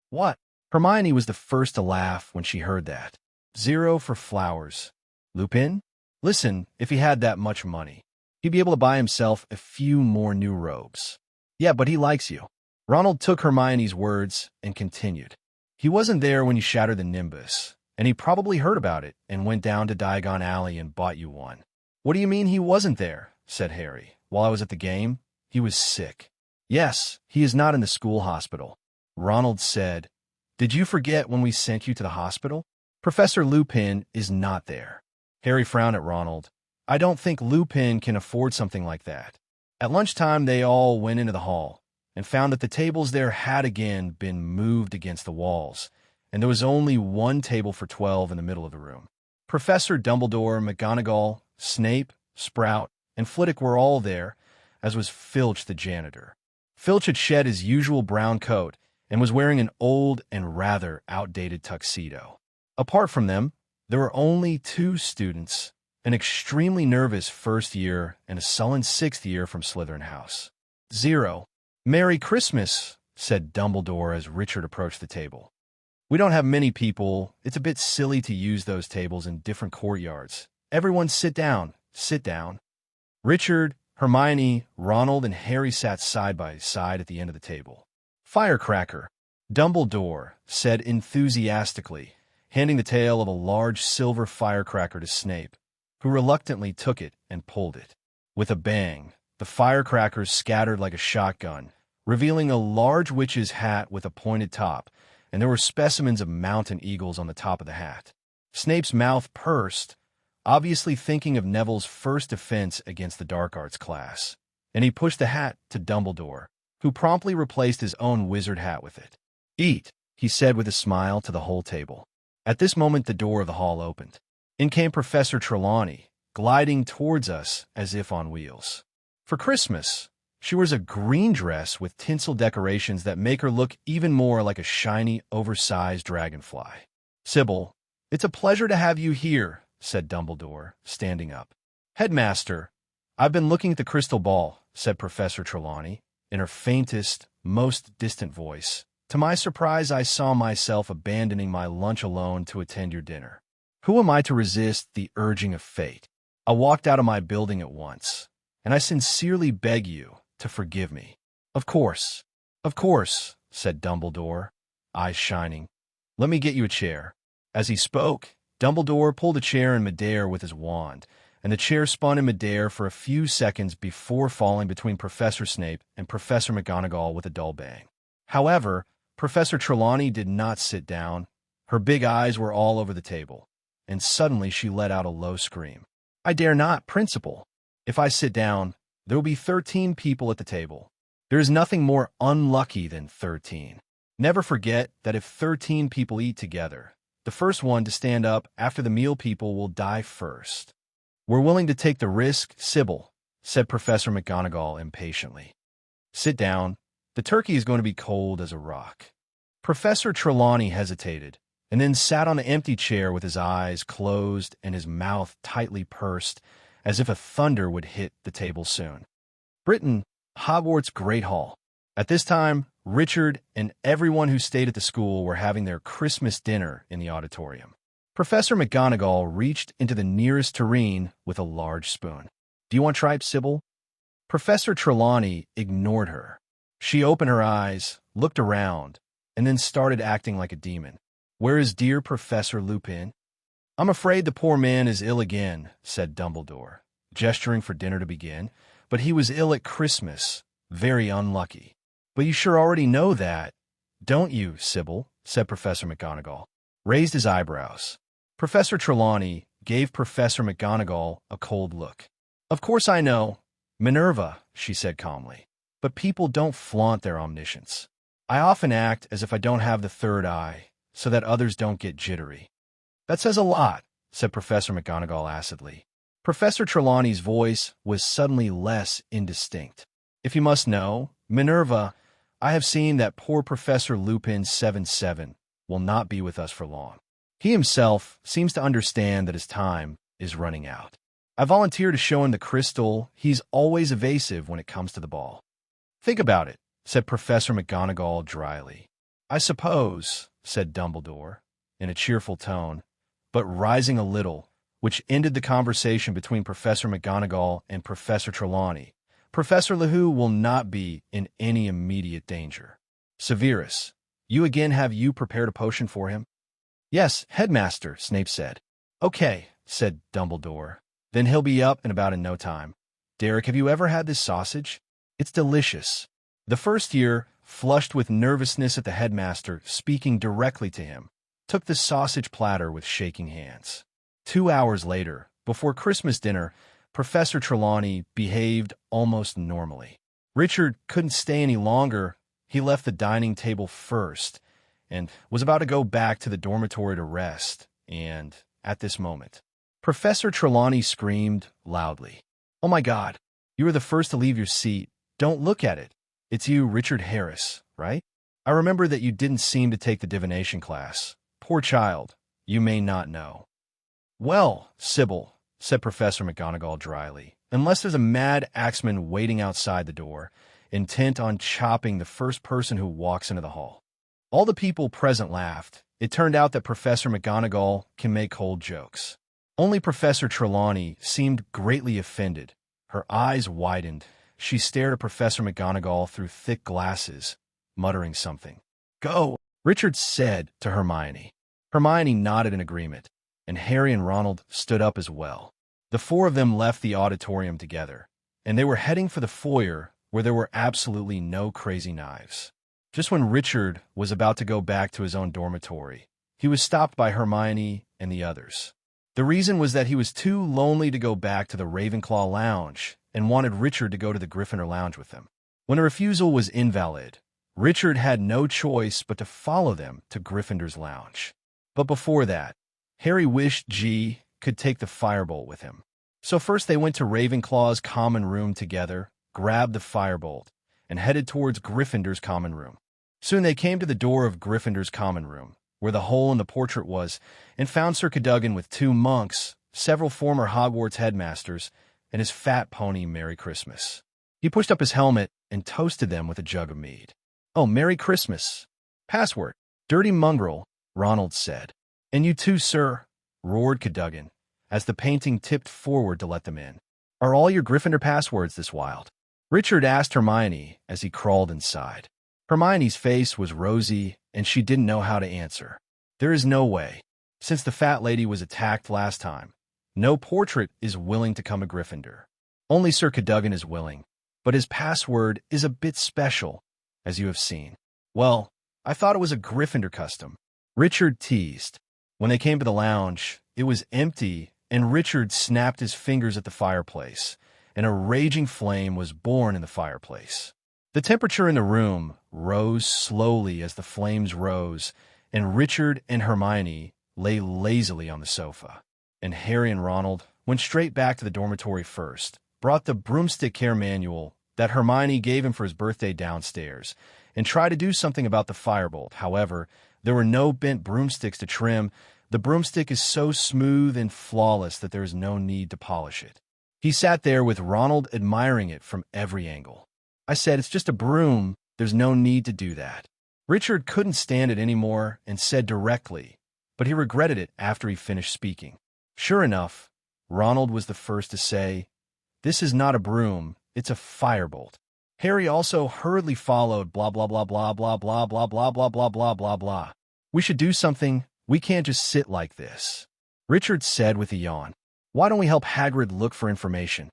What? Hermione was the first to laugh when she heard that. 0 for flowers. Lupin? Listen, if he had that much money, he'd be able to buy himself a few more new robes. Yeah, but he likes you. Ronald took Hermione's words and continued. He wasn't there when you shattered the Nimbus, and he probably heard about it and went down to Diagon Alley and bought you one. What do you mean he wasn't there? Said Harry. While I was at the game, he was sick. Yes, he is not in the school hospital. Ronald said, Did you forget when we sent you to the hospital? Professor Lupin is not there. Harry frowned at Ronald. I don't think Lupin can afford something like that. At lunchtime, they all went into the hall and found that the tables there had again been moved against the walls, and there was only one table for 12 in the middle of the room. Professor Dumbledore, McGonagall, Snape, Sprout, and Flitwick were all there, as was Filch the janitor. Filch had shed his usual brown coat and was wearing an old and rather outdated tuxedo. Apart from them, there were only 2 students, an extremely nervous first year and a sullen 6th year from Slytherin House. 0. Merry Christmas, said Dumbledore as Richard approached the table. We don't have many people. It's a bit silly to use those tables in different courtyards. Everyone sit down, sit down. Richard, Hermione, Ronald, and Harry sat side by side at the end of the table. Firecracker, Dumbledore said enthusiastically, handing the tail of a large silver firecracker to Snape, who reluctantly took it and pulled it. With a bang, the firecrackers scattered like a shotgun, revealing a large witch's hat with a pointed top, and there were specimens of mountain eagles on the top of the hat. Snape's mouth pursed, obviously thinking of Neville's first defense against the dark arts class, and he pushed the hat to Dumbledore, who promptly replaced his own wizard hat with it. Eat, he said with a smile to the whole table. At this moment, the door of the hall opened. In came Professor Trelawney, gliding towards us as if on wheels. For Christmas, she wears a green dress with tinsel decorations that make her look even more like a shiny, oversized dragonfly. Sybil, it's a pleasure to have you here, said Dumbledore, standing up. Headmaster, I've been looking at the crystal ball, said Professor Trelawney, in her faintest, most distant voice. To my surprise, I saw myself abandoning my lunch alone to attend your dinner. Who am I to resist the urging of fate? I walked out of my building at once, and I sincerely beg you to forgive me. Of course, said Dumbledore, eyes shining. Let me get you a chair. As he spoke, Dumbledore pulled a chair in midair with his wand, and the chair spun in midair for a few seconds before falling between Professor Snape and Professor McGonagall with a dull bang. However, Professor Trelawney did not sit down. Her big eyes were all over the table, and suddenly she let out a low scream. I dare not, Principal. If I sit down, there will be 13 people at the table. There is nothing more unlucky than 13. Never forget that if 13 people eat together, the first one to stand up after the meal people will die first. We're willing to take the risk, Sybil, said Professor McGonagall impatiently. Sit down. The turkey is going to be cold as a rock. Professor Trelawney hesitated, and then sat on an empty chair with his eyes closed and his mouth tightly pursed, as if a thunder would hit the table soon. Britain, Hogwarts Great Hall. At this time, Richard and everyone who stayed at the school were having their Christmas dinner in the auditorium. Professor McGonagall reached into the nearest tureen with a large spoon. Do you want tripe, Sybil? Professor Trelawney ignored her. She opened her eyes, looked around, and then started acting like a demon. Where is dear Professor Lupin? I'm afraid the poor man is ill again, said Dumbledore, gesturing for dinner to begin. But he was ill at Christmas. Very unlucky. But you sure already know that, don't you, Sybil? Said Professor McGonagall. Raised his eyebrows. Professor Trelawney gave Professor McGonagall a cold look. Of course I know. Minerva, she said calmly. But people don't flaunt their omniscience. I often act as if I don't have the third eye, so that others don't get jittery. That says a lot, said Professor McGonagall acidly. Professor Trelawney's voice was suddenly less indistinct. If you must know, Minerva, I have seen that poor Professor Lupin 7-7 will not be with us for long. He himself seems to understand that his time is running out. I volunteer to show him the crystal. He's always evasive when it comes to the ball. Think about it, said Professor McGonagall dryly. I suppose, said Dumbledore, in a cheerful tone, but rising a little, which ended the conversation between Professor McGonagall and Professor Trelawney. Professor LeHou will not be in any immediate danger. Severus, you again have you prepared a potion for him? Yes, Headmaster, Snape said. Okay, said Dumbledore. Then he'll be up and about in no time. Derek, have you ever had this sausage? It's delicious. The first year, flushed with nervousness at the headmaster speaking directly to him, took the sausage platter with shaking hands. 2 hours later, before Christmas dinner, Professor Trelawney behaved almost normally. Richard couldn't stay any longer. He left the dining table first and was about to go back to the dormitory to rest, and at this moment, Professor Trelawney screamed loudly. Oh my God, you were the first to leave your seat. Don't look at it. It's you, Richard Harris, right? I remember that you didn't seem to take the divination class. Poor child, you may not know. Well, Sybil, said Professor McGonagall dryly, unless there's a mad axeman waiting outside the door, intent on chopping the first person who walks into the hall. All the people present laughed. It turned out that Professor McGonagall can make cold jokes. Only Professor Trelawney seemed greatly offended. Her eyes widened. She stared at Professor McGonagall through thick glasses, muttering something. Go, Richard said to Hermione. Hermione nodded in agreement, and Harry and Ronald stood up as well. The four of them left the auditorium together, and they were heading for the foyer where there were absolutely no crazy knives. Just when Richard was about to go back to his own dormitory, he was stopped by Hermione and the others. The reason was that he was too lonely to go back to the Ravenclaw lounge and wanted Richard to go to the Gryffindor lounge with him. When a refusal was invalid, Richard had no choice but to follow them to Gryffindor's lounge. But before that, Harry wished G could take the firebolt with him. So first they went to Ravenclaw's common room together, grabbed the firebolt, and headed towards Gryffindor's common room. Soon they came to the door of Gryffindor's common room, where the hole in the portrait was, and found Sir Cadogan with 2 monks, several former Hogwarts headmasters, and his fat pony Merry Christmas. He pushed up his helmet and toasted them with a jug of mead. Oh, Merry Christmas. Password. Dirty mongrel, Ronald said. And you too, sir, roared Cadogan, as the painting tipped forward to let them in. Are all your Gryffindor passwords this wild? Richard asked Hermione as he crawled inside. Hermione's face was rosy, and she didn't know how to answer. There is no way. Since the fat lady was attacked last time, no portrait is willing to come a Gryffindor. Only Sir Cadogan is willing, but his password is a bit special, as you have seen. Well, I thought it was a Gryffindor custom. Richard teased. When they came to the lounge, it was empty, and Richard snapped his fingers at the fireplace, and a raging flame was born in the fireplace. The temperature in the room rose slowly as the flames rose, and Richard and Hermione lay lazily on the sofa. And Harry and Ronald went straight back to the dormitory first, brought the broomstick care manual that Hermione gave him for his birthday downstairs, and tried to do something about the firebolt. However, there were no bent broomsticks to trim. The broomstick is so smooth and flawless that there is no need to polish it. He sat there with Ronald admiring it from every angle. I said, it's just a broom. There's no need to do that. Richard couldn't stand it anymore and said directly, but he regretted it after he finished speaking. Sure enough, Ronald was the first to say, this is not a broom, it's a firebolt. Harry also hurriedly followed blah blah blah blah blah blah blah blah blah blah blah blah blah. We should do something. We can't just sit like this. Richard said with a yawn. Why don't we help Hagrid look for information?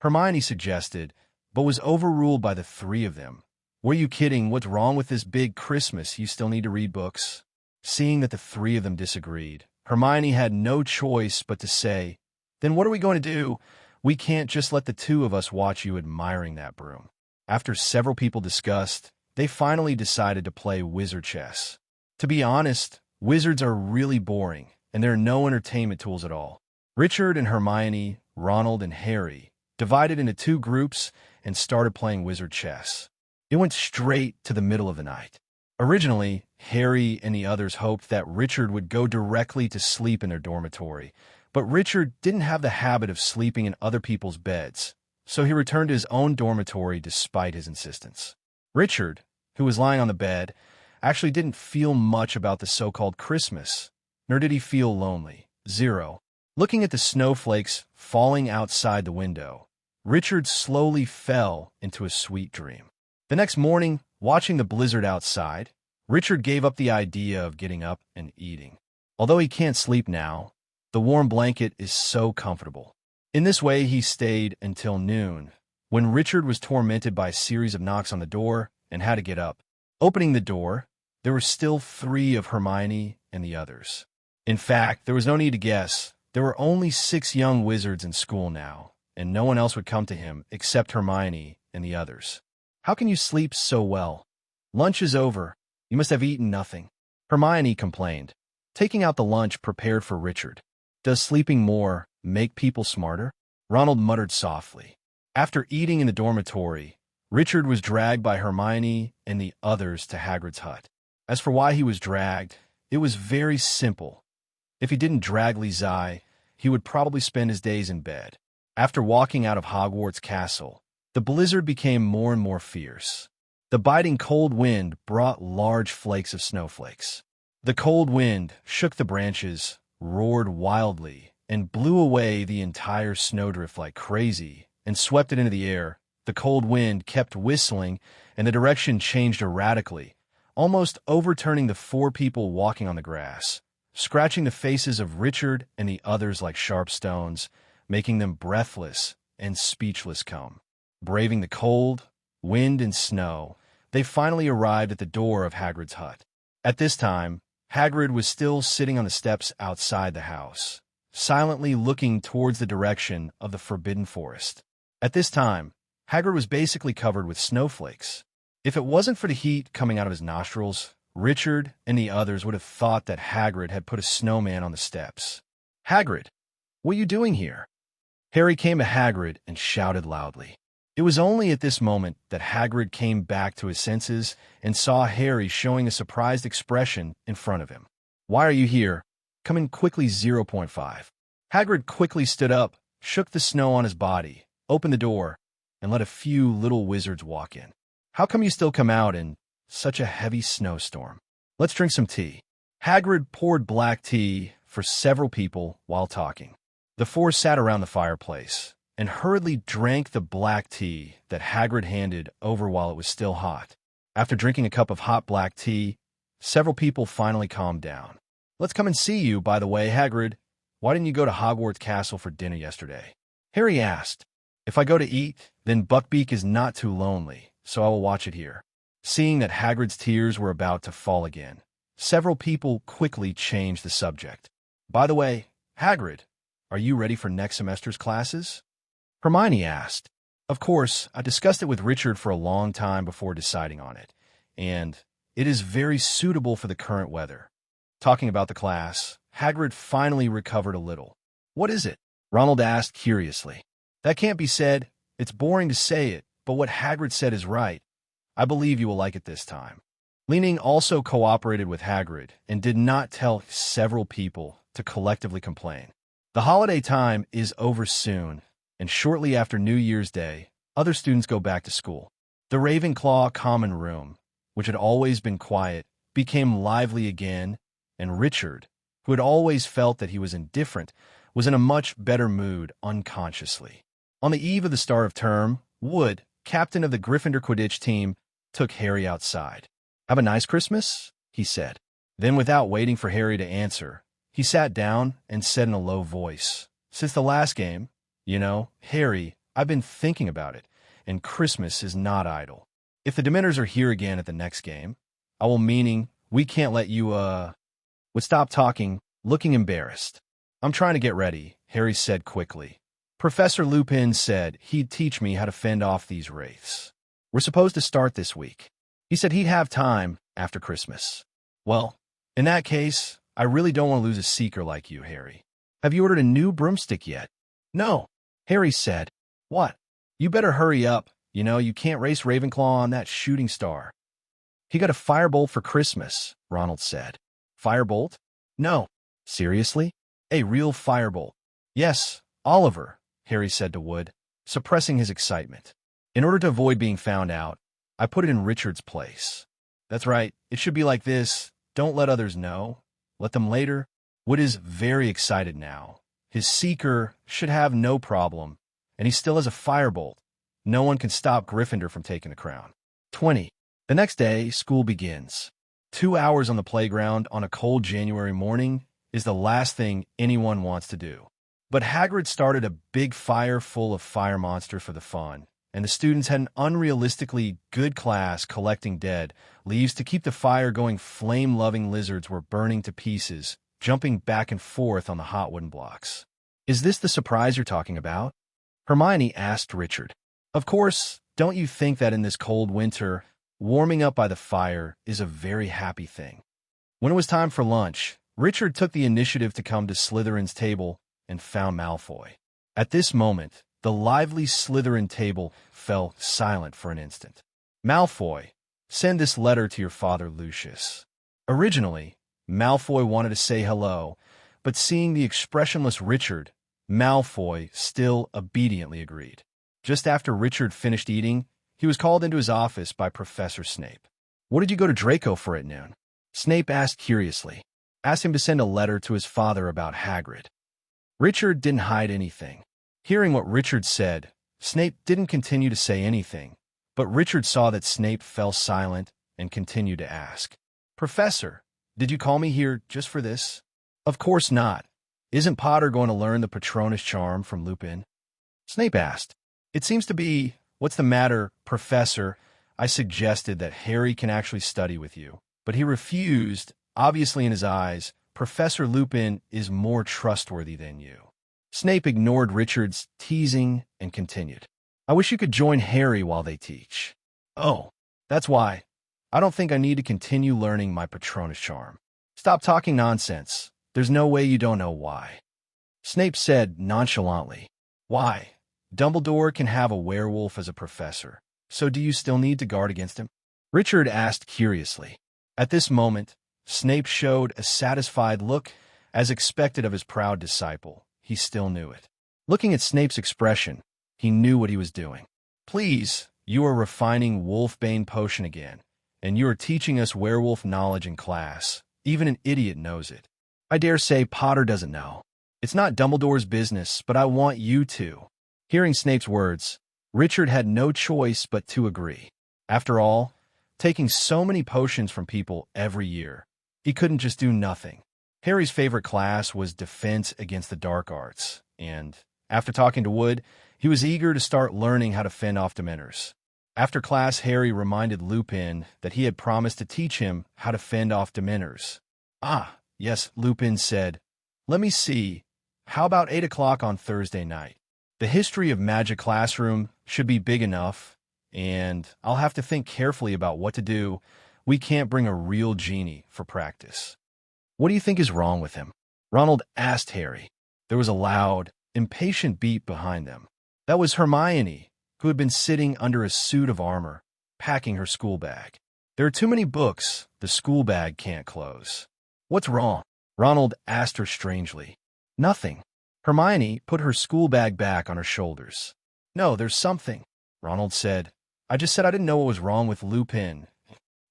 Hermione suggested, but was overruled by the 3 of them. Were you kidding? What's wrong with this big Christmas? You still need to read books? Seeing that the 3 of them disagreed, Hermione had no choice but to say, then what are we going to do? We can't just let the 2 of us watch you admiring that broom. After several people discussed, they finally decided to play wizard chess. To be honest, wizards are really boring, and there are no entertainment tools at all. Richard and Hermione, Ronald and Harry divided into 2 groups and started playing wizard chess. It went straight to the middle of the night. Originally, Harry and the others hoped that Richard would go directly to sleep in their dormitory, but Richard didn't have the habit of sleeping in other people's beds, so he returned to his own dormitory despite his insistence. Richard, who was lying on the bed, actually didn't feel much about the so-called Christmas, nor did he feel lonely. 0. Looking at the snowflakes falling outside the window, Richard slowly fell into a sweet dream. The next morning, watching the blizzard outside, Richard gave up the idea of getting up and eating. Although he can't sleep now, the warm blanket is so comfortable. In this way, he stayed until noon, when Richard was tormented by a series of knocks on the door and had to get up. Opening the door, there were still 3 of Hermione and the others. In fact, there was no need to guess. There were only 6 young wizards in school now, and no one else would come to him except Hermione and the others. How can you sleep so well? Lunch is over. You must have eaten nothing. Hermione complained, taking out the lunch prepared for Richard. Does sleeping more make people smarter? Ronald muttered softly. After eating in the dormitory, Richard was dragged by Hermione and the others to Hagrid's hut. As for why he was dragged, it was very simple. If he didn't drag Lizzie, he would probably spend his days in bed. After walking out of Hogwarts Castle, the blizzard became more and more fierce. The biting cold wind brought large flakes of snowflakes. The cold wind shook the branches, roared wildly, and blew away the entire snowdrift like crazy and swept it into the air. The cold wind kept whistling, and the direction changed erratically, almost overturning the 4 people walking on the grass, scratching the faces of Richard and the others like sharp stones, making them breathless and speechless. Braving the cold, wind, and snow, they finally arrived at the door of Hagrid's hut. At this time, Hagrid was still sitting on the steps outside the house, silently looking towards the direction of the Forbidden Forest. At this time, Hagrid was basically covered with snowflakes. If it wasn't for the heat coming out of his nostrils, Richard and the others would have thought that Hagrid had put a snowman on the steps. "Hagrid, what are you doing here?" Harry came to Hagrid and shouted loudly. It was only at this moment that Hagrid came back to his senses and saw Harry showing a surprised expression in front of him. "Why are you here? Come in quickly, 0.5. Hagrid quickly stood up, shook the snow on his body, opened the door, and let a few little wizards walk in. "How come you still come out in such a heavy snowstorm? Let's drink some tea." Hagrid poured black tea for several people while talking. The 4 sat around the fireplace and hurriedly drank the black tea that Hagrid handed over while it was still hot. After drinking a cup of hot black tea, several people finally calmed down. "Let's come and see you, by the way, Hagrid. Why didn't you go to Hogwarts Castle for dinner yesterday?" Harry asked. "If I go to eat, then Buckbeak is not too lonely, so I will watch it here." Seeing that Hagrid's tears were about to fall again, several people quickly changed the subject. "By the way, Hagrid, are you ready for next semester's classes?" Hermione asked. "Of course, I discussed it with Richard for a long time before deciding on it, and it is very suitable for the current weather." Talking about the class, Hagrid finally recovered a little. "What is it?" Ronald asked curiously. "That can't be said. It's boring to say it, but what Hagrid said is right. I believe you will like it this time." Leaning also cooperated with Hagrid and did not tell several people to collectively complain. The holiday time is over soon, and shortly after New Year's Day, other students go back to school. The Ravenclaw common room, which had always been quiet, became lively again, and Richard, who had always felt that he was indifferent, was in a much better mood unconsciously. On the eve of the start of term, Wood, captain of the Gryffindor Quidditch team, took Harry outside. "Have a nice Christmas?" he said. Then, without waiting for Harry to answer, he sat down and said in a low voice, "Since the last game, Harry, I've been thinking about it, and Christmas is not idle. If the Dementors are here again at the next game, meaning we can't let you, Would stop talking, looking embarrassed. "I'm trying to get ready," Harry said quickly. "Professor Lupin said he'd teach me how to fend off these wraiths. We're supposed to start this week. He said he'd have time after Christmas." "Well, in that case, I really don't want to lose a seeker like you, Harry. Have you ordered a new broomstick yet?" "No," Harry said. "What?" "You better hurry up. You can't race Ravenclaw on that shooting star. He got a firebolt for Christmas, Ronald said. Firebolt? No. Seriously? A real firebolt? Yes, Oliver, Harry said to Wood, suppressing his excitement. In order to avoid being found out, I put it in Richard's place. That's right, it should be like this. Don't let others know. Let them later. Wood is very excited now. His seeker should have no problem, and he still has a firebolt. No one can stop Gryffindor from taking the crown. 20. The next day, school begins. 2 hours on the playground on a cold January morning is the last thing anyone wants to do. But Hagrid started a big fire full of fire monster for the fun, and the students had an unrealistically good class collecting dead leaves to keep the fire going. Flame-loving lizards were burning to pieces, jumping back and forth on the hot wooden blocks. Is this the surprise you're talking about? Hermione asked Richard. Of course, don't you think that in this cold winter, warming up by the fire is a very happy thing? When it was time for lunch, Richard took the initiative to come to Slytherin's table and found Malfoy. At this moment, the lively Slytherin table fell silent for an instant. Malfoy, send this letter to your father, Lucius. Originally, Malfoy wanted to say hello, but seeing the expressionless Richard, Malfoy still obediently agreed. Just after Richard finished eating, he was called into his office by Professor Snape. What did you go to Draco for at noon? Snape asked curiously. Asked him to send a letter to his father about Hagrid. Richard didn't hide anything. Hearing what Richard said, Snape didn't continue to say anything, but Richard saw that Snape fell silent and continued to ask. Professor, did you call me here just for this? Of course not. Isn't Potter going to learn the Patronus charm from Lupin? Snape asked. It seems to be, what's the matter, Professor? I suggested that Harry can actually study with you, but he refused. Obviously in his eyes, Professor Lupin is more trustworthy than you. Snape ignored Richard's teasing and continued. I wish you could join Harry while they teach. Oh, that's why. I don't think I need to continue learning my Patronus charm. Stop talking nonsense. There's no way you don't know why. Snape said nonchalantly. Why? Dumbledore can have a werewolf as a professor, so do you still need to guard against him? Richard asked curiously. At this moment, Snape showed a satisfied look, as expected of his proud disciple. He still knew it. Looking at Snape's expression, he knew what he was doing. Please, you are refining Wolfbane potion again, and you are teaching us werewolf knowledge in class. Even an idiot knows it. I dare say Potter doesn't know. It's not Dumbledore's business, but I want you to. Hearing Snape's words, Richard had no choice but to agree. After all, taking so many potions from people every year, he couldn't just do nothing. Harry's favorite class was Defense Against the Dark Arts, and, after talking to Wood, he was eager to start learning how to fend off Dementors. After class, Harry reminded Lupin that he had promised to teach him how to fend off Dementors. Ah, yes, Lupin said. Let me see. How about 8 o'clock on Thursday night? The history of Magic classroom should be big enough, and I'll have to think carefully about what to do. We can't bring a real genie for practice. What do you think is wrong with him? Ronald asked Harry. There was a loud, impatient beat behind them. That was Hermione, who had been sitting under a suit of armor, packing her school bag. There are too many books. The school bag can't close. What's wrong? Ronald asked her strangely. Nothing. Hermione put her school bag back on her shoulders. No, there's something, Ronald said. I just said I didn't know what was wrong with Lupin.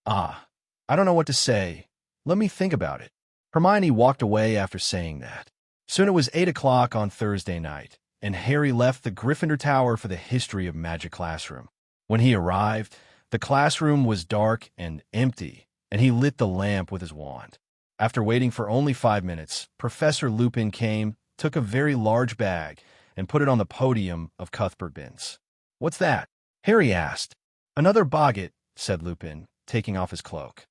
Ah, I don't know what to say. Let me think about it. Hermione walked away after saying that. Soon it was 8 o'clock on Thursday night, and Harry left the Gryffindor Tower for the History of Magic classroom. When he arrived, the classroom was dark and empty, and he lit the lamp with his wand. After waiting for only 5 minutes, Professor Lupin came, took a very large bag, and put it on the podium of Cuthbert bins. What's that? Harry asked. Another boggart, said Lupin, taking off his cloak.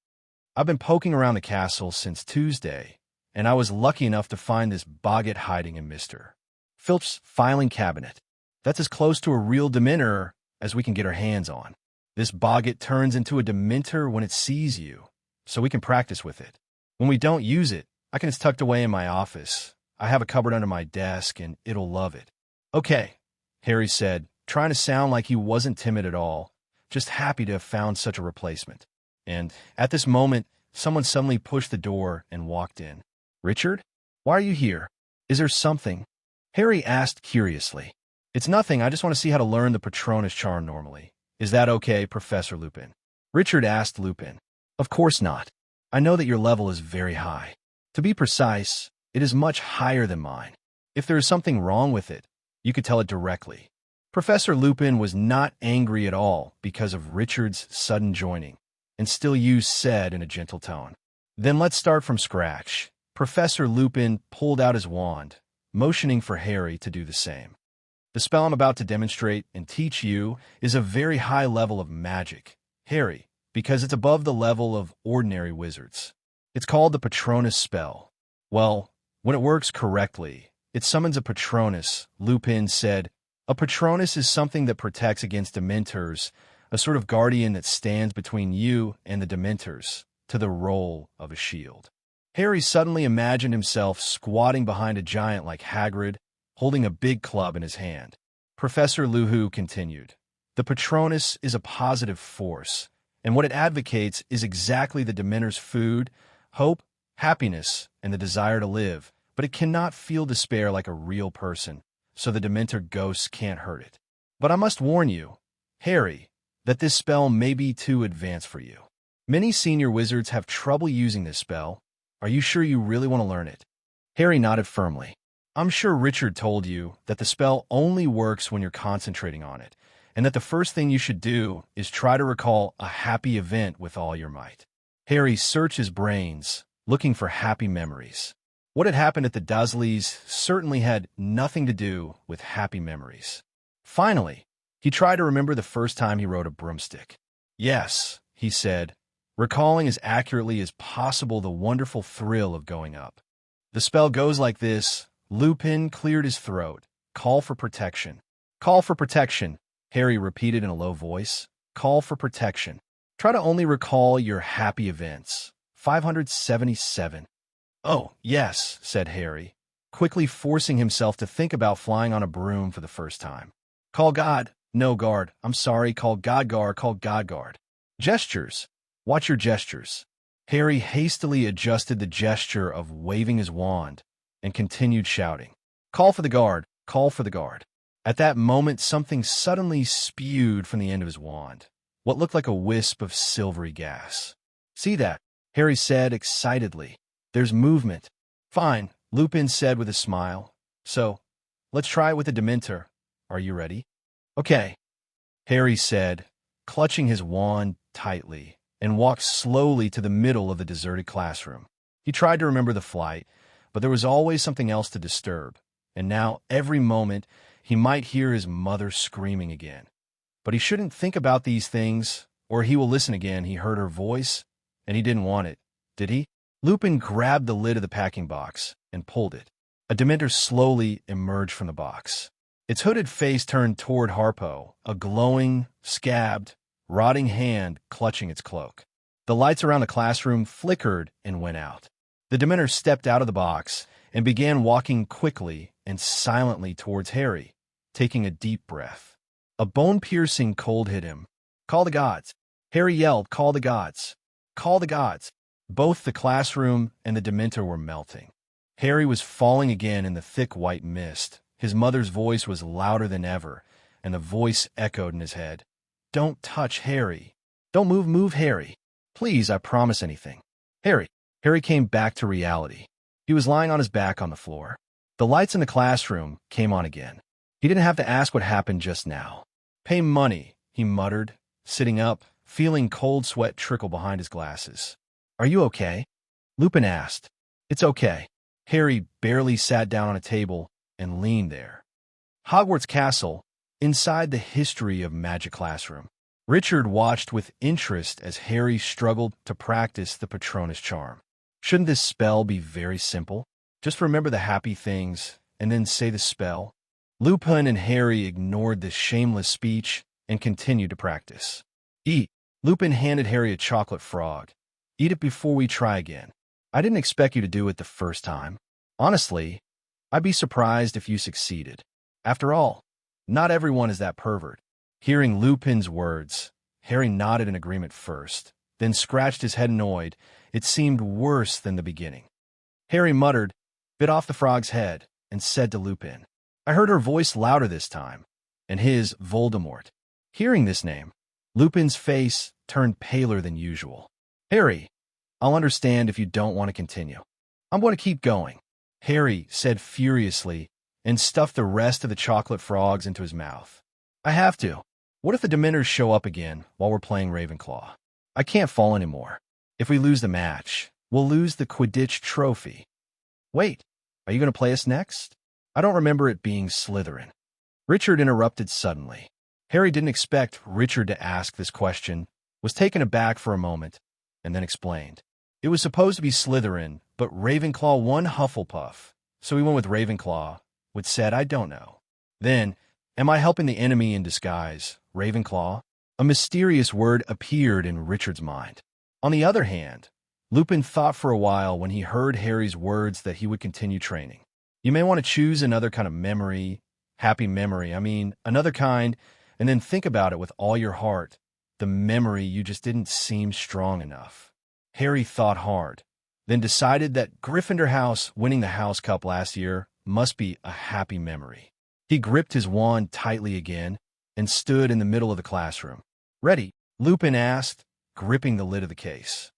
I've been poking around the castle since Tuesday, and I was lucky enough to find this boggart hiding in Mr. Philip's filing cabinet. That's as close to a real Dementor as we can get our hands on. This boggart turns into a Dementor when it sees you, so we can practice with it. When we don't use it, it's tucked away in my office. I have a cupboard under my desk, and it'll love it. Okay, Harry said, trying to sound like he wasn't timid at all, just happy to have found such a replacement. And at this moment, someone suddenly pushed the door and walked in. "Richard? Why are you here? Is there something?" Harry asked curiously. "It's nothing, I just want to see how to learn the Patronus charm normally. Is that okay, Professor Lupin?" Richard asked Lupin. "Of course not. I know that your level is very high. To be precise, it is much higher than mine. If there is something wrong with it, you could tell it directly." Professor Lupin was not angry at all because of Richard's sudden joining, and still used said in a gentle tone. "Then let's start from scratch." Professor Lupin pulled out his wand, motioning for Harry to do the same. "The spell I'm about to demonstrate and teach you is a very high level of magic, Harry, because it's above the level of ordinary wizards. It's called the Patronus spell. Well, when it works correctly, it summons a Patronus," Lupin said. "A Patronus is something that protects against Dementors, a sort of guardian that stands between you and the Dementors, to the role of a shield." Harry suddenly imagined himself squatting behind a giant like Hagrid, holding a big club in his hand. Professor Luhu continued, "The Patronus is a positive force, and what it advocates is exactly the Dementor's food, hope, happiness, and the desire to live, but it cannot feel despair like a real person, so the Dementor ghosts can't hurt it. But I must warn you, Harry, that this spell may be too advanced for you. Many senior wizards have trouble using this spell. Are you sure you really want to learn it?" Harry nodded firmly. "I'm sure Richard told you that the spell only works when you're concentrating on it, and that the first thing you should do is try to recall a happy event with all your might." Harry searched his brains, looking for happy memories. What had happened at the Dursleys certainly had nothing to do with happy memories. Finally, he tried to remember the first time he rode a broomstick. "Yes," he said, recalling as accurately as possible the wonderful thrill of going up. "The spell goes like this." Lupin cleared his throat. "Call for protection." "Call for protection," Harry repeated in a low voice. "Call for protection. Try to only recall your happy events." 577. "Oh, yes," said Harry, quickly forcing himself to think about flying on a broom for the first time. "Call God. No, guard. I'm sorry. Call Godgar. Call Godguard. Gestures. Watch your gestures." Harry hastily adjusted the gesture of waving his wand and continued shouting, "Call for the guard. Call for the guard." At that moment, something suddenly spewed from the end of his wand, what looked like a wisp of silvery gas. "See that?" Harry said excitedly. "There's movement." "Fine," Lupin said with a smile. "So, let's try it with the Dementor. Are you ready?" "Okay," Harry said, clutching his wand tightly, and walked slowly to the middle of the deserted classroom. He tried to remember the flight, but there was always something else to disturb, and now, every moment, he might hear his mother screaming again. But he shouldn't think about these things, or he will listen again. He heard her voice, and he didn't want it, did he? Lupin grabbed the lid of the packing box and pulled it. A Dementor slowly emerged from the box. Its hooded face turned toward Harpo, a glowing, scabbed, rotting hand clutching its cloak. The lights around the classroom flickered and went out. The Dementor stepped out of the box and began walking quickly and silently towards Harry, taking a deep breath. A bone-piercing cold hit him. "Call the gods!" Harry yelled, "Call the gods! Call the gods!" Both the classroom and the Dementor were melting. Harry was falling again in the thick white mist. His mother's voice was louder than ever, and the voice echoed in his head. "Don't touch Harry. Don't move, Harry. Please, I promise anything." Harry came back to reality. He was lying on his back on the floor. The lights in the classroom came on again. He didn't have to ask what happened just now. "Pay money," he muttered, sitting up, feeling cold sweat trickle behind his glasses. "Are you okay?" Lupin asked. "It's okay." Harry barely sat down on a table and leaned there. Hogwarts Castle, inside the History of Magic classroom. Richard watched with interest as Harry struggled to practice the Patronus charm. Shouldn't this spell be very simple? Just remember the happy things and then say the spell. Lupin and Harry ignored this shameless speech and continued to practice. "Eat." Lupin handed Harry a chocolate frog. "Eat it before we try again. I didn't expect you to do it the first time. Honestly, I'd be surprised if you succeeded. After all, not everyone is that pervert." Hearing Lupin's words, Harry nodded in agreement first, then scratched his head annoyed. It seemed worse than the beginning. Harry muttered, bit off the frog's head, and said to Lupin. I heard her voice louder this time, and his Voldemort. Hearing this name, Lupin's face turned paler than usual. Harry, I'll understand if you don't want to continue. I'm going to keep going, Harry said furiously, and stuffed the rest of the chocolate frogs into his mouth. I have to. What if the Dementors show up again while we're playing Ravenclaw? I can't fall anymore. If we lose the match, we'll lose the Quidditch trophy. Wait, are you going to play us next? I don't remember it being Slytherin. Richard interrupted suddenly. Harry didn't expect Richard to ask this question, was taken aback for a moment, and then explained. It was supposed to be Slytherin, but Ravenclaw won Hufflepuff, so he went with Ravenclaw, which said, I don't know. Then, am I helping the enemy in disguise, Ravenclaw? A mysterious word appeared in Richard's mind. On the other hand, Lupin thought for a while when he heard Harry's words that he would continue training. You may want to choose another kind of memory, happy memory, another kind, and then think about it with all your heart, the memory you just didn't seem strong enough. Harry thought hard, then decided that Gryffindor House winning the House Cup last year must be a happy memory. He gripped his wand tightly again and stood in the middle of the classroom. Ready? Lupin asked, gripping the lid of the case.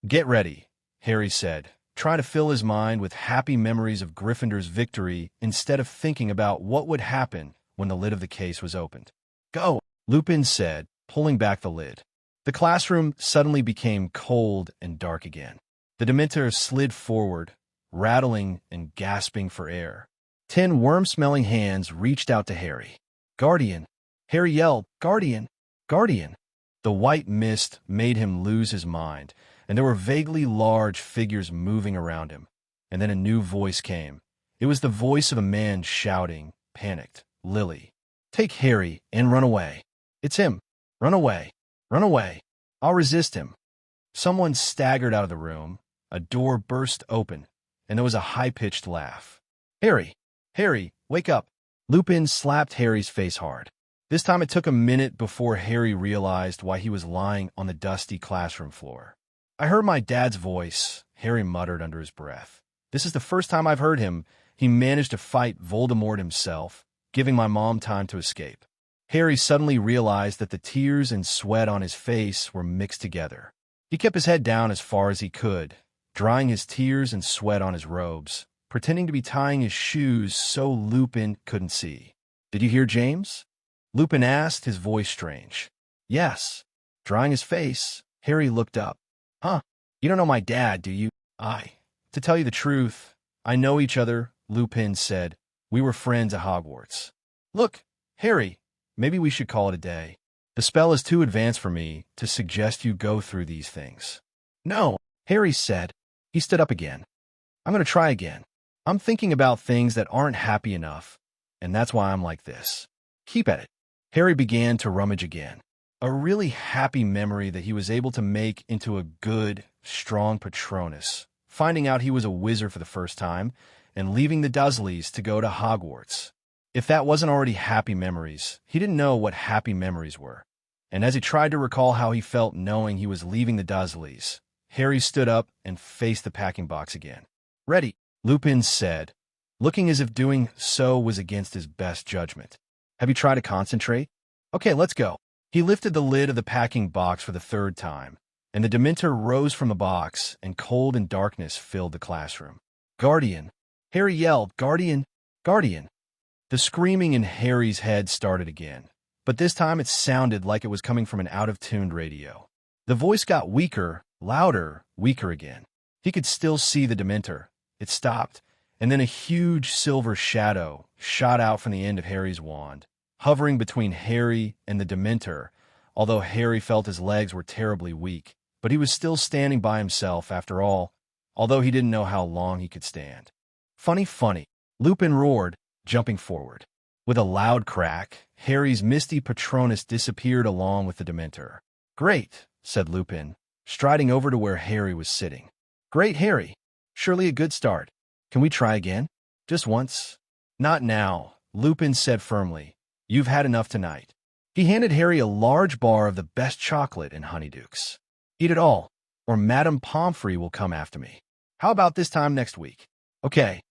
Get ready, Harry said, trying to fill his mind with happy memories of Gryffindor's victory instead of thinking about what would happen when the lid of the case was opened. Go, Lupin said, pulling back the lid. The classroom suddenly became cold and dark again. The Dementor slid forward, rattling and gasping for air. 10 worm-smelling hands reached out to Harry. Guardian! Harry yelled, Guardian! Guardian! The white mist made him lose his mind, and there were vaguely large figures moving around him. And then a new voice came. It was the voice of a man shouting, panicked, Lily, take Harry and run away. It's him. Run away. Run away. I'll resist him. Someone staggered out of the room. A door burst open, and there was a high-pitched laugh. Harry! Harry, wake up! Lupin slapped Harry's face hard. This time it took a minute before Harry realized why he was lying on the dusty classroom floor. I heard my dad's voice, Harry muttered under his breath. This is the first time I've heard him. He managed to fight Voldemort himself, giving my mom time to escape. Harry suddenly realized that the tears and sweat on his face were mixed together. He kept his head down as far as he could, drying his tears and sweat on his robes, pretending to be tying his shoes so Lupin couldn't see. Did you hear James? Lupin asked, his voice strange. Yes. Drying his face, Harry looked up. Huh, you don't know my dad, do you? To tell you the truth, I know each other, Lupin said. We were friends at Hogwarts. Look, Harry, maybe we should call it a day. The spell is too advanced for me to suggest you go through these things. No, Harry said. He stood up again. I'm going to try again. I'm thinking about things that aren't happy enough, and that's why I'm like this. Keep at it. Harry began to rummage again. A really happy memory that he was able to make into a good, strong Patronus, finding out he was a wizard for the first time, and leaving the Dursleys to go to Hogwarts. If that wasn't already happy memories, he didn't know what happy memories were. And as he tried to recall how he felt knowing he was leaving the Dursleys, Harry stood up and faced the packing box again. Ready, Lupin said, looking as if doing so was against his best judgment. Have you tried to concentrate? Okay, let's go. He lifted the lid of the packing box for the 3rd time, and the Dementor rose from the box, and cold and darkness filled the classroom. Guardian! Harry yelled, Guardian! Guardian! The screaming in Harry's head started again, but this time it sounded like it was coming from an out-of-tuned radio. The voice got weaker, louder, weaker again. He could still see the Dementor. It stopped, and then a huge silver shadow shot out from the end of Harry's wand, hovering between Harry and the Dementor, although Harry felt his legs were terribly weak. But he was still standing by himself after all, although he didn't know how long he could stand. Funny, funny, Lupin roared, jumping forward. With a loud crack, Harry's misty Patronus disappeared along with the Dementor. Great, said Lupin, striding over to where Harry was sitting. Great, Harry. Surely a good start. Can we try again? Just once? Not now, Lupin said firmly. You've had enough tonight. He handed Harry a large bar of the best chocolate and honeydukes. Eat it all, or Madame Pomfrey will come after me. How about this time next week? Okay,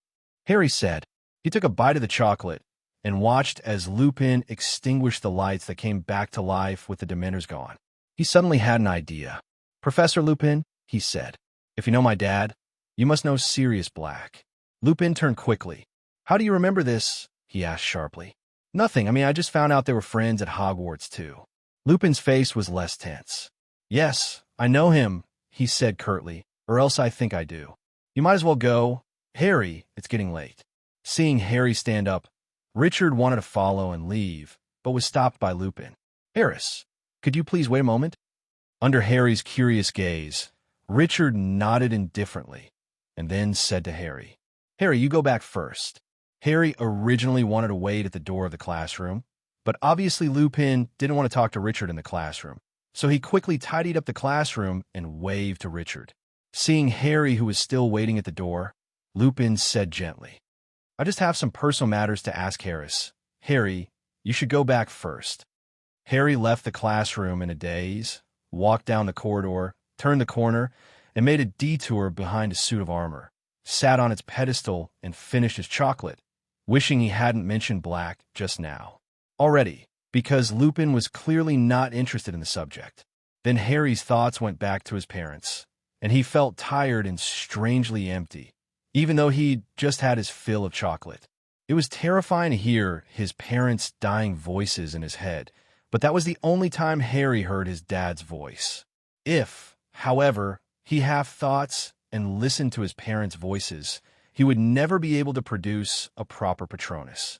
Harry said. He took a bite of the chocolate and watched as Lupin extinguished the lights that came back to life with the Dementors gone. He suddenly had an idea. Professor Lupin, he said, if you know my dad, you must know Sirius Black. Lupin turned quickly. How do you remember this? He asked sharply. Nothing. I just found out they were friends at Hogwarts, too. Lupin's face was less tense. Yes, I know him, he said curtly, or else I think I do. You might as well go. Harry, it's getting late. Seeing Harry stand up, Richard wanted to follow and leave, but was stopped by Lupin. Harris, could you please wait a moment? Under Harry's curious gaze, Richard nodded indifferently, and then said to Harry, Harry, you go back first. Harry originally wanted to wait at the door of the classroom, but obviously Lupin didn't want to talk to Richard in the classroom, so he quickly tidied up the classroom and waved to Richard. Seeing Harry, who was still waiting at the door, Lupin said gently, I just have some personal matters to ask Harris. Harry, you should go back first. Harry left the classroom in a daze, walked down the corridor, turned the corner, and made a detour behind a suit of armor, sat on its pedestal, and finished his chocolate, wishing he hadn't mentioned Black just now. Already, because Lupin was clearly not interested in the subject. Then Harry's thoughts went back to his parents, and he felt tired and strangely empty, even though he'd just had his fill of chocolate. It was terrifying to hear his parents' dying voices in his head, but that was the only time Harry heard his dad's voice. If, however, he half thoughts and listened to his parents' voices, he would never be able to produce a proper Patronus.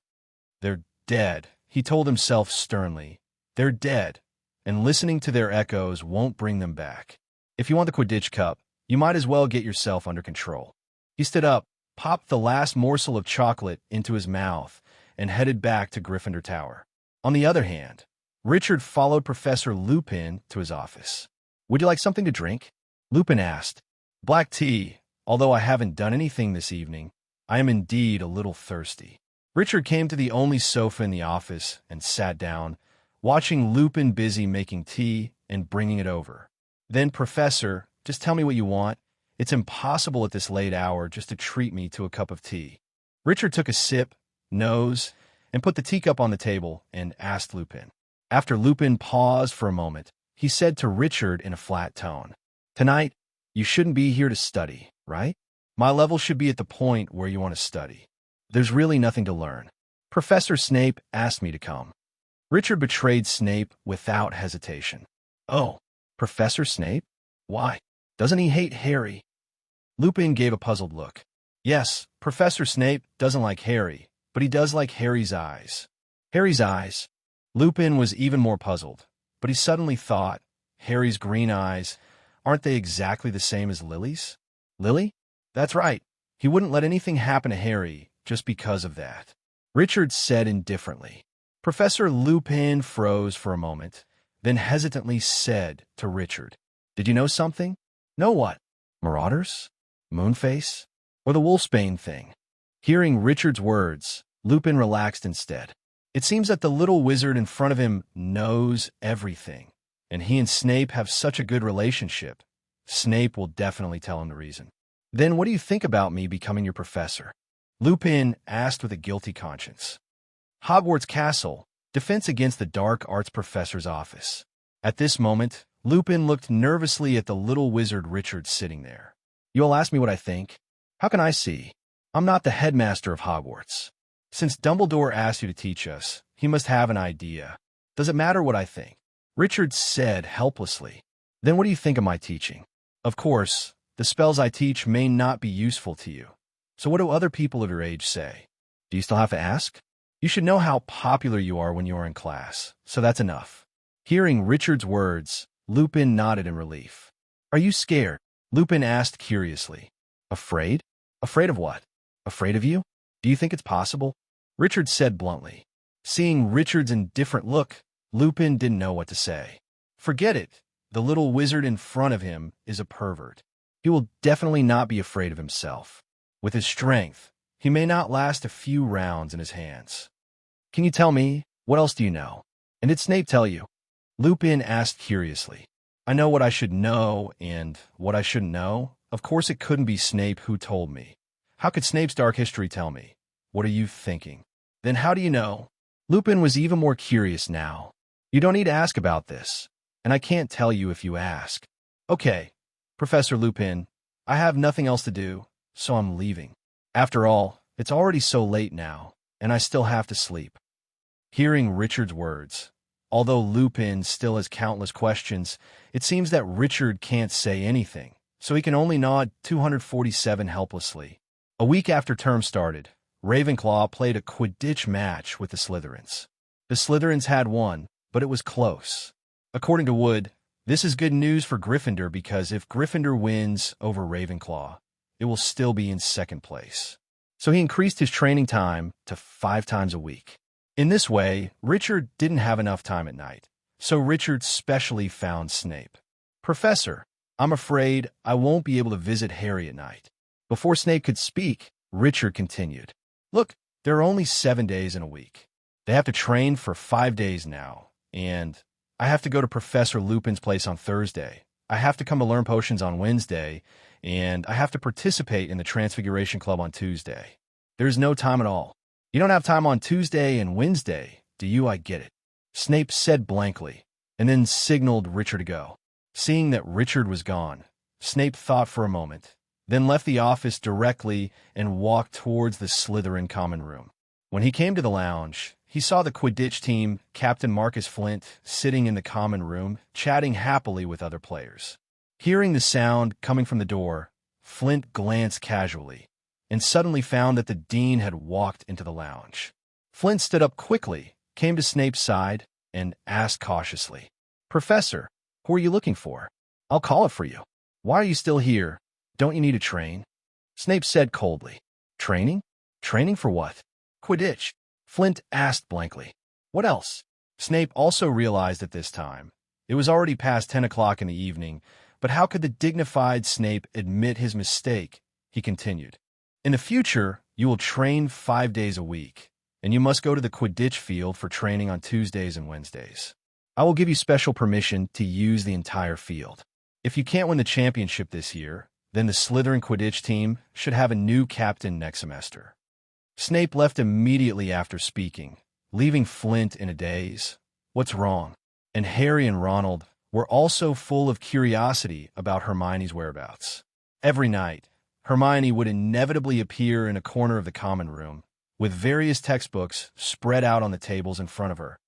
They're dead, he told himself sternly. They're dead, and listening to their echoes won't bring them back. If you want the Quidditch cup, you might as well get yourself under control. He stood up, popped the last morsel of chocolate into his mouth, and headed back to Gryffindor Tower. On the other hand, Richard followed Professor Lupin to his office. Would you like something to drink? Lupin asked. Black tea. Although I haven't done anything this evening, I am indeed a little thirsty. Richard came to the only sofa in the office and sat down, watching Lupin busy making tea and bringing it over. Then, Professor, just tell me what you want. It's impossible at this late hour just to treat me to a cup of tea. Richard took a sip, nose, and put the teacup on the table and asked Lupin. After Lupin paused for a moment, he said to Richard in a flat tone, Tonight, you shouldn't be here to study, right? My level should be at the point where you want to study. There's really nothing to learn. Professor Snape asked me to come. Richard betrayed Snape without hesitation. Oh, Professor Snape? Why? Doesn't he hate Harry? Lupin gave a puzzled look. Yes, Professor Snape doesn't like Harry, but he does like Harry's eyes. Harry's eyes? Lupin was even more puzzled, but he suddenly thought, Harry's green eyes, aren't they exactly the same as Lily's? Lily? That's right. He wouldn't let anything happen to Harry just because of that. Richard said indifferently. Professor Lupin froze for a moment, then hesitantly said to Richard, Did you know something? Know what? Marauders? Moonface? Or the Wolfsbane thing? Hearing Richard's words, Lupin relaxed instead. It seems that the little wizard in front of him knows everything, and he and Snape have such a good relationship. Snape will definitely tell him the reason. Then what do you think about me becoming your professor? Lupin asked with a guilty conscience. Hogwarts Castle, defense against the dark arts professor's office. At this moment, Lupin looked nervously at the little wizard Richard sitting there. You'll ask me what I think? How can I see? I'm not the headmaster of Hogwarts. Since Dumbledore asked you to teach us, he must have an idea. Does it matter what I think? Richard said helplessly. Then what do you think of my teaching? Of course, the spells I teach may not be useful to you. So what do other people of your age say? Do you still have to ask? You should know how popular you are when you are in class, so that's enough. Hearing Richard's words, Lupin nodded in relief. Are you scared? Lupin asked curiously. Afraid? Afraid of what? Afraid of you? Do you think it's possible? Richard said bluntly. Seeing Richard's indifferent look, Lupin didn't know what to say. Forget it. The little wizard in front of him is a pervert. He will definitely not be afraid of himself. With his strength, he may not last a few rounds in his hands. Can you tell me, what else do you know? And did Snape tell you? Lupin asked curiously. I know what I should know and what I shouldn't know. Of course it couldn't be Snape who told me. How could Snape's dark history tell me? What are you thinking? Then how do you know? Lupin was even more curious now. You don't need to ask about this, and I can't tell you if you ask. Okay, Professor Lupin, I have nothing else to do, so I'm leaving. After all, it's already so late now, and I still have to sleep. Hearing Richard's words, although Lupin still has countless questions, it seems that Richard can't say anything, so he can only nod 247 helplessly. A week after term started, Ravenclaw played a Quidditch match with the Slytherins. The Slytherins had won, but it was close. According to Wood, this is good news for Gryffindor because if Gryffindor wins over Ravenclaw, it will still be in second place. So he increased his training time to 5 times a week. In this way, Richard didn't have enough time at night, so Richard specially found Snape. Professor, I'm afraid I won't be able to visit Harry at night. Before Snape could speak, Richard continued. Look, there are only 7 days in a week. They have to train for 5 days now, and I have to go to Professor Lupin's place on Thursday. I have to come to learn potions on Wednesday, and I have to participate in the Transfiguration Club on Tuesday. There's no time at all. You don't have time on Tuesday and Wednesday, do you? I get it. Snape said blankly, and then signaled Richard to go. Seeing that Richard was gone, Snape thought for a moment, then left the office directly and walked towards the Slytherin common room. When he came to the lounge, he saw the Quidditch team, Captain Marcus Flint, sitting in the common room, chatting happily with other players. Hearing the sound coming from the door, Flint glanced casually, and suddenly found that the dean had walked into the lounge. Flint stood up quickly, came to Snape's side, and asked cautiously, Professor, who are you looking for? I'll call it for you. Why are you still here? Don't you need to train? Snape said coldly. Training? Training for what? Quidditch. Flint asked blankly. What else? Snape also realized at this time. It was already past 10 o'clock in the evening, but how could the dignified Snape admit his mistake? He continued. In the future, you will train 5 days a week, and you must go to the Quidditch field for training on Tuesdays and Wednesdays. I will give you special permission to use the entire field. If you can't win the championship this year, then the Slytherin Quidditch team should have a new captain next semester. Snape left immediately after speaking, leaving Flint in a daze. What's wrong? And Harry and Ronald were also full of curiosity about Hermione's whereabouts. Every night, Hermione would inevitably appear in a corner of the common room, with various textbooks spread out on the tables in front of her,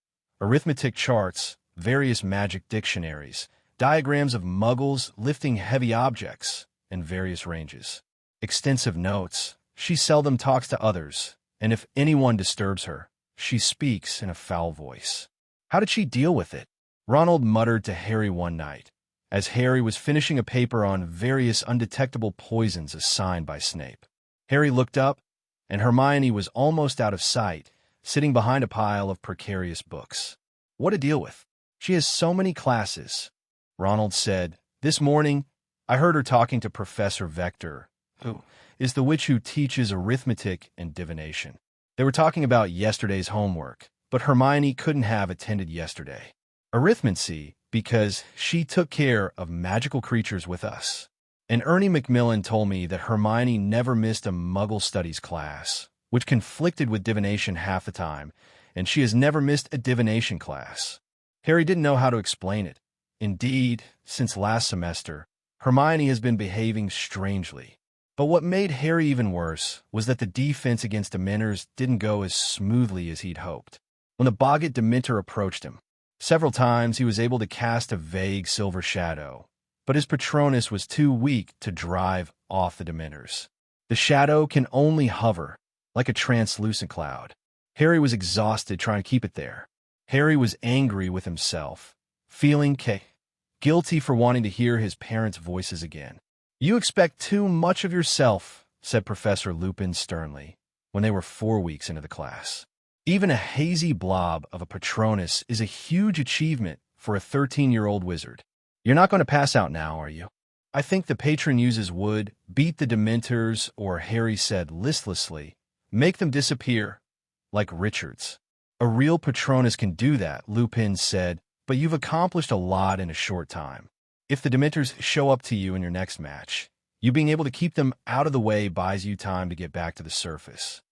arithmetic charts, various magic dictionaries, diagrams of muggles lifting heavy objects, and various ranges. Extensive notes. She seldom talks to others, and if anyone disturbs her, she speaks in a foul voice. How did she deal with it? Ronald muttered to Harry one night, as Harry was finishing a paper on various undetectable poisons assigned by Snape. Harry looked up, and Hermione was almost out of sight, sitting behind a pile of precarious books. What to deal with? She has so many classes. Ronald said, This morning, I heard her talking to Professor Vector, who is the witch who teaches arithmetic and divination. They were talking about yesterday's homework, but Hermione couldn't have attended yesterday. Arithmancy, because she took care of magical creatures with us. And Ernie Macmillan told me that Hermione never missed a Muggle Studies class, which conflicted with divination half the time, and she has never missed a divination class. Harry didn't know how to explain it. Indeed, since last semester, Hermione has been behaving strangely. But what made Harry even worse was that the defense against Dementors didn't go as smoothly as he'd hoped. When the Boggart Dementor approached him, several times he was able to cast a vague silver shadow, but his Patronus was too weak to drive off the Dementors. The shadow can only hover, like a translucent cloud. Harry was exhausted trying to keep it there. Harry was angry with himself, feeling guilty for wanting to hear his parents' voices again. You expect too much of yourself, said Professor Lupin sternly, when they were 4 weeks into the class. Even a hazy blob of a Patronus is a huge achievement for a 13-year-old wizard. You're not going to pass out now, are you? I think the patron uses wood, beat the Dementors, or Harry said listlessly, make them disappear, like Richard's. A real Patronus can do that, Lupin said, but you've accomplished a lot in a short time. If the Dementors show up to you in your next match, you being able to keep them out of the way buys you time to get back to the surface.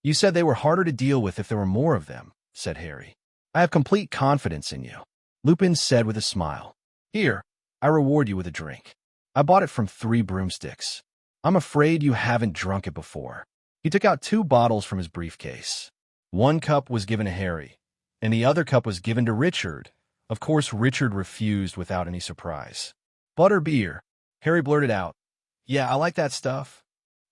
You said they were harder to deal with if there were more of them, said Harry. I have complete confidence in you, Lupin said with a smile. Here, I reward you with a drink. I bought it from 3 broomsticks. I'm afraid you haven't drunk it before. He took out 2 bottles from his briefcase. 1 cup was given to Harry, and the other cup was given to Richard. Of course, Richard refused without any surprise. Butter beer, Harry blurted out. Yeah, I like that stuff.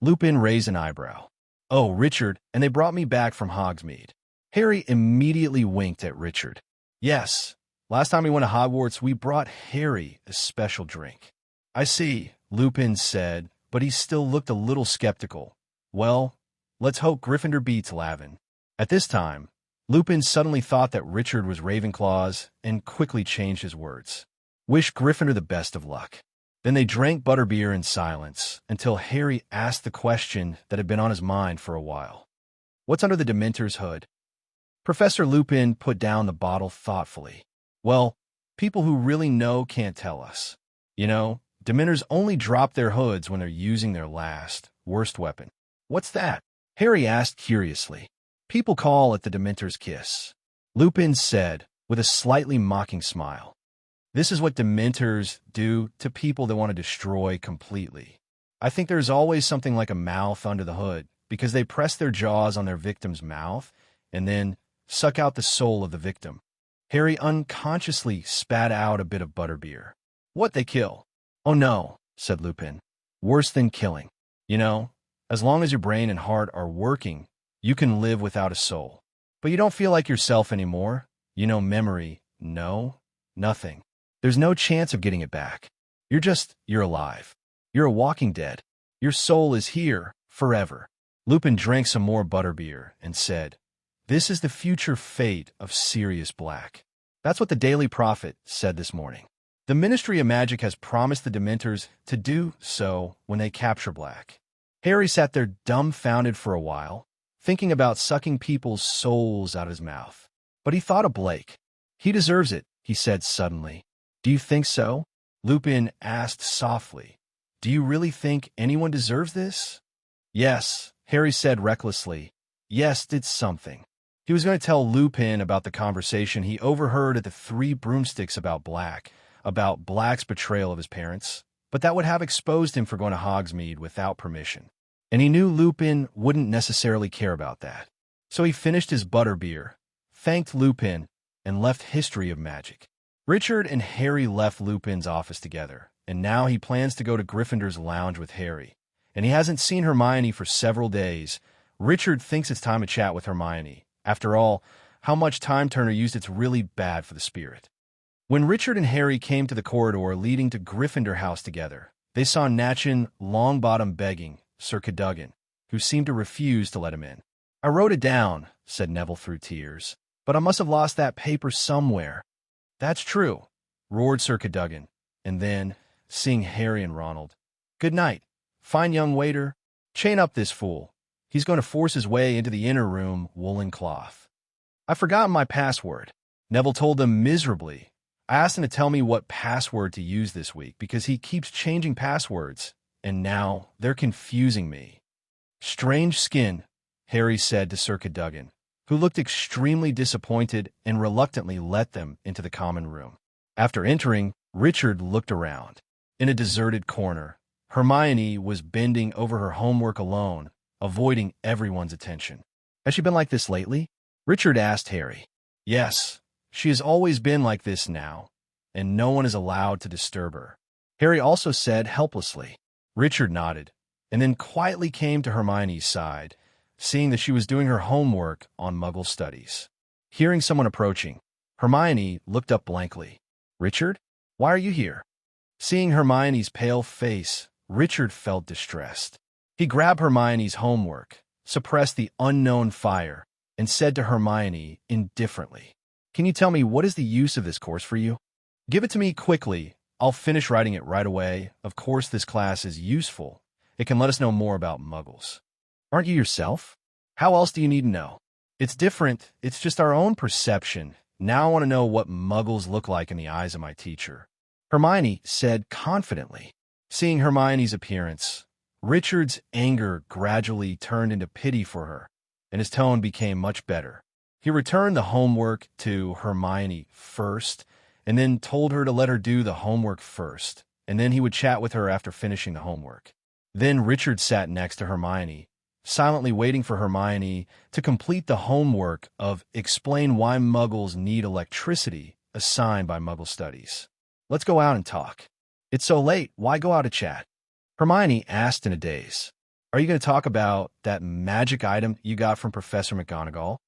Lupin raised an eyebrow. Oh, Richard, and they brought me back from Hogsmeade. Harry immediately winked at Richard. Yes, last time we went to Hogwarts, we brought Harry a special drink. I see, Lupin said, but he still looked a little skeptical. Well, let's hope Gryffindor beats Lavin. At this time, Lupin suddenly thought that Richard was Ravenclaw's and quickly changed his words. Wish Gryffindor the best of luck. Then they drank butterbeer in silence until Harry asked the question that had been on his mind for a while. What's under the Dementor's hood? Professor Lupin put down the bottle thoughtfully. Well, people who really know can't tell us. You know, Dementors only drop their hoods when they're using their last, worst weapon. What's that? Harry asked curiously. People call it the Dementor's kiss. Lupin said, with a slightly mocking smile. This is what Dementors do to people they want to destroy completely. I think there's always something like a mouth under the hood, because they press their jaws on their victim's mouth and then suck out the soul of the victim. Harry unconsciously spat out a bit of butterbeer. What, they kill? Oh no, said Lupin. Worse than killing. You know, as long as your brain and heart are working, you can live without a soul. But you don't feel like yourself anymore. You know, memory, no, nothing. There's no chance of getting it back. You're alive. You're a walking dead. Your soul is here, forever. Lupin drank some more butterbeer and said, This is the future fate of Sirius Black. That's what the Daily Prophet said this morning. The Ministry of Magic has promised the Dementors to do so when they capture Black. Harry sat there dumbfounded for a while, thinking about sucking people's souls out of his mouth. But he thought of Blake. He deserves it, he said suddenly. Do you think so? Lupin asked softly. Do you really think anyone deserves this? Yes, Harry said recklessly. Yes, did something. He was going to tell Lupin about the conversation he overheard at the 3 broomsticks about Black's betrayal of his parents, but that would have exposed him for going to Hogsmeade without permission. And he knew Lupin wouldn't necessarily care about that. So he finished his butterbeer, thanked Lupin, and left History of Magic. Richard and Harry left Lupin's office together, and now he plans to go to Gryffindor's lounge with Harry. And he hasn't seen Hermione for several days. Richard thinks it's time to chat with Hermione. After all, how much time Turner used it's really bad for the spirit. When Richard and Harry came to the corridor leading to Gryffindor House together, they saw Natchin Longbottom begging Sir Cadogan, who seemed to refuse to let him in. I wrote it down, said Neville through tears, but I must have lost that paper somewhere. That's true, roared Sir Cadogan, and then, seeing Harry and Ronald, Good night, fine young waiter. Chain up this fool. He's going to force his way into the inner room, woolen cloth. I've forgotten my password, Neville told them miserably. I asked him to tell me what password to use this week because he keeps changing passwords, and now they're confusing me. Strange skin, Harry said to Sir Cadogan, who looked extremely disappointed and reluctantly let them into the common room. After entering, Richard looked around. In a deserted corner, Hermione was bending over her homework alone, avoiding everyone's attention. Has she been like this lately? Richard asked Harry. Yes, she has always been like this now, and no one is allowed to disturb her. Harry also said helplessly. Richard nodded, and then quietly came to Hermione's side, seeing that she was doing her homework on Muggle studies. Hearing someone approaching, Hermione looked up blankly. Richard, why are you here? Seeing Hermione's pale face, Richard felt distressed. He grabbed Hermione's homework, suppressed the unknown fire, and said to Hermione indifferently, Can you tell me what is the use of this course for you? Give it to me quickly. I'll finish writing it right away. Of course, this class is useful. It can let us know more about Muggles. Aren't you yourself? How else do you need to know? It's different. It's just our own perception. Now I want to know what Muggles look like in the eyes of my teacher. Hermione said confidently. Seeing Hermione's appearance, Richard's anger gradually turned into pity for her, and his tone became much better. He returned the homework to Hermione first, and then told her to let her do the homework first, and then he would chat with her after finishing the homework. Then Richard sat next to Hermione, silently waiting for Hermione to complete the homework of Explain Why Muggles Need Electricity, assigned by Muggle Studies. Let's go out and talk. It's so late, why go out to chat? Hermione asked in a daze. Are you going to talk about that magic item you got from Professor McGonagall?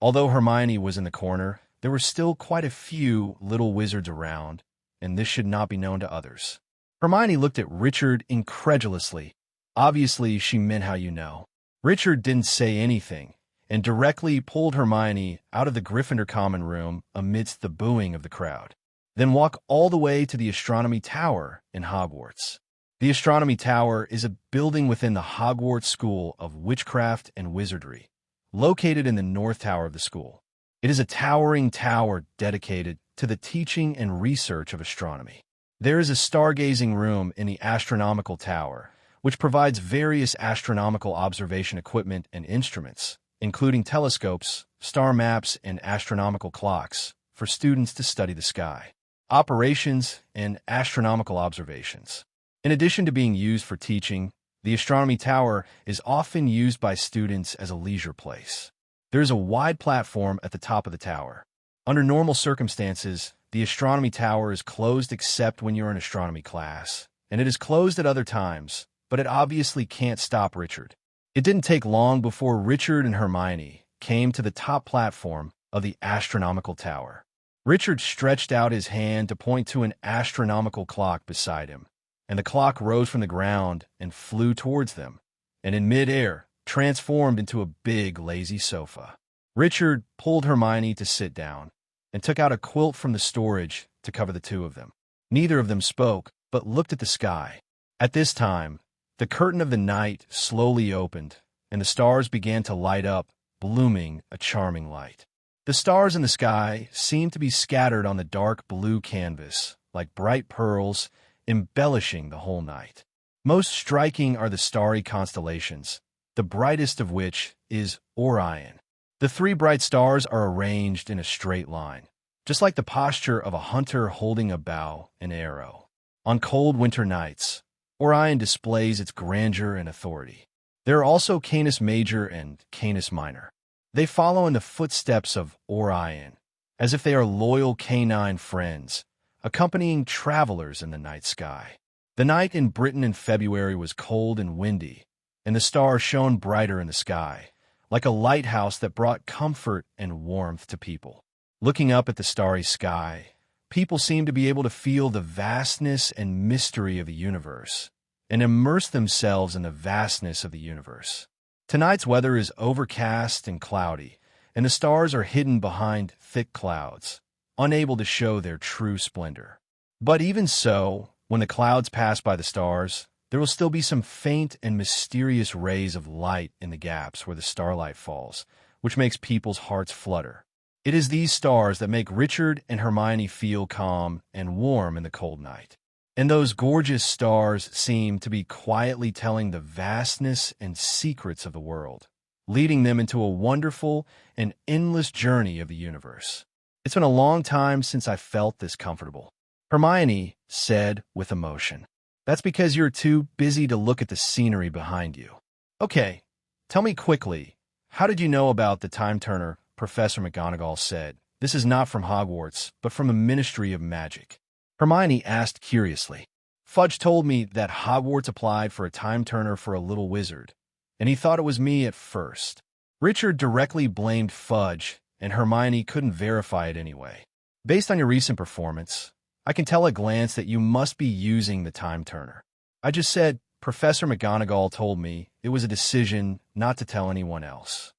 Although Hermione was in the corner, there were still quite a few little wizards around, and this should not be known to others. Hermione looked at Richard incredulously. Obviously, she meant how you know. Richard didn't say anything, and directly pulled Hermione out of the Gryffindor common room amidst the booing of the crowd. Then walk all the way to the Astronomy Tower in Hogwarts. The Astronomy Tower is a building within the Hogwarts School of Witchcraft and Wizardry, located in the North Tower of the school. It is a towering tower dedicated to the teaching and research of astronomy. There is a stargazing room in the Astronomical Tower, which provides various astronomical observation equipment and instruments, including telescopes, star maps, and astronomical clocks, for students to study the sky, operations, and astronomical observations. In addition to being used for teaching, the Astronomy Tower is often used by students as a leisure place. There is a wide platform at the top of the tower. Under normal circumstances, the Astronomy Tower is closed except when you're in astronomy class, and it is closed at other times, but it obviously can't stop Richard. It didn't take long before Richard and Hermione came to the top platform of the Astronomical Tower. Richard stretched out his hand to point to an astronomical clock beside him, and the clock rose from the ground and flew towards them, and in mid-air, transformed into a big, lazy sofa. Richard pulled Hermione to sit down, and took out a quilt from the storage to cover the two of them. Neither of them spoke, but looked at the sky. At this time, the curtain of the night slowly opened, and the stars began to light up, blooming a charming light. The stars in the sky seemed to be scattered on the dark blue canvas, like bright pearls, embellishing the whole night. Most striking are the starry constellations, the brightest of which is Orion. The three bright stars are arranged in a straight line, just like the posture of a hunter holding a bow and arrow. On cold winter nights, Orion displays its grandeur and authority. There are also Canis Major and Canis Minor. They follow in the footsteps of Orion, as if they are loyal canine friends, accompanying travelers in the night sky. The night in Britain in February was cold and windy, and the stars shone brighter in the sky, like a lighthouse that brought comfort and warmth to people. Looking up at the starry sky, people seemed to be able to feel the vastness and mystery of the universe, and immerse themselves in the vastness of the universe. Tonight's weather is overcast and cloudy, and the stars are hidden behind thick clouds, unable to show their true splendor. But even so, when the clouds pass by the stars, there will still be some faint and mysterious rays of light in the gaps where the starlight falls, which makes people's hearts flutter. It is these stars that make Richard and Hermione feel calm and warm in the cold night. And those gorgeous stars seem to be quietly telling the vastness and secrets of the world, leading them into a wonderful and endless journey of the universe. It's been a long time since I felt this comfortable, Hermione said with emotion. That's because you're too busy to look at the scenery behind you. Okay, tell me quickly, how did you know about the time turner Professor McGonagall said? This is not from Hogwarts, but from the Ministry of Magic. Hermione asked curiously. Fudge told me that Hogwarts applied for a time turner for a little wizard, and he thought it was me at first. Richard directly blamed Fudge, and Hermione couldn't verify it anyway. Based on your recent performance, I can tell at a glance that you must be using the time turner. I just said, Professor McGonagall told me it was a decision not to tell anyone else.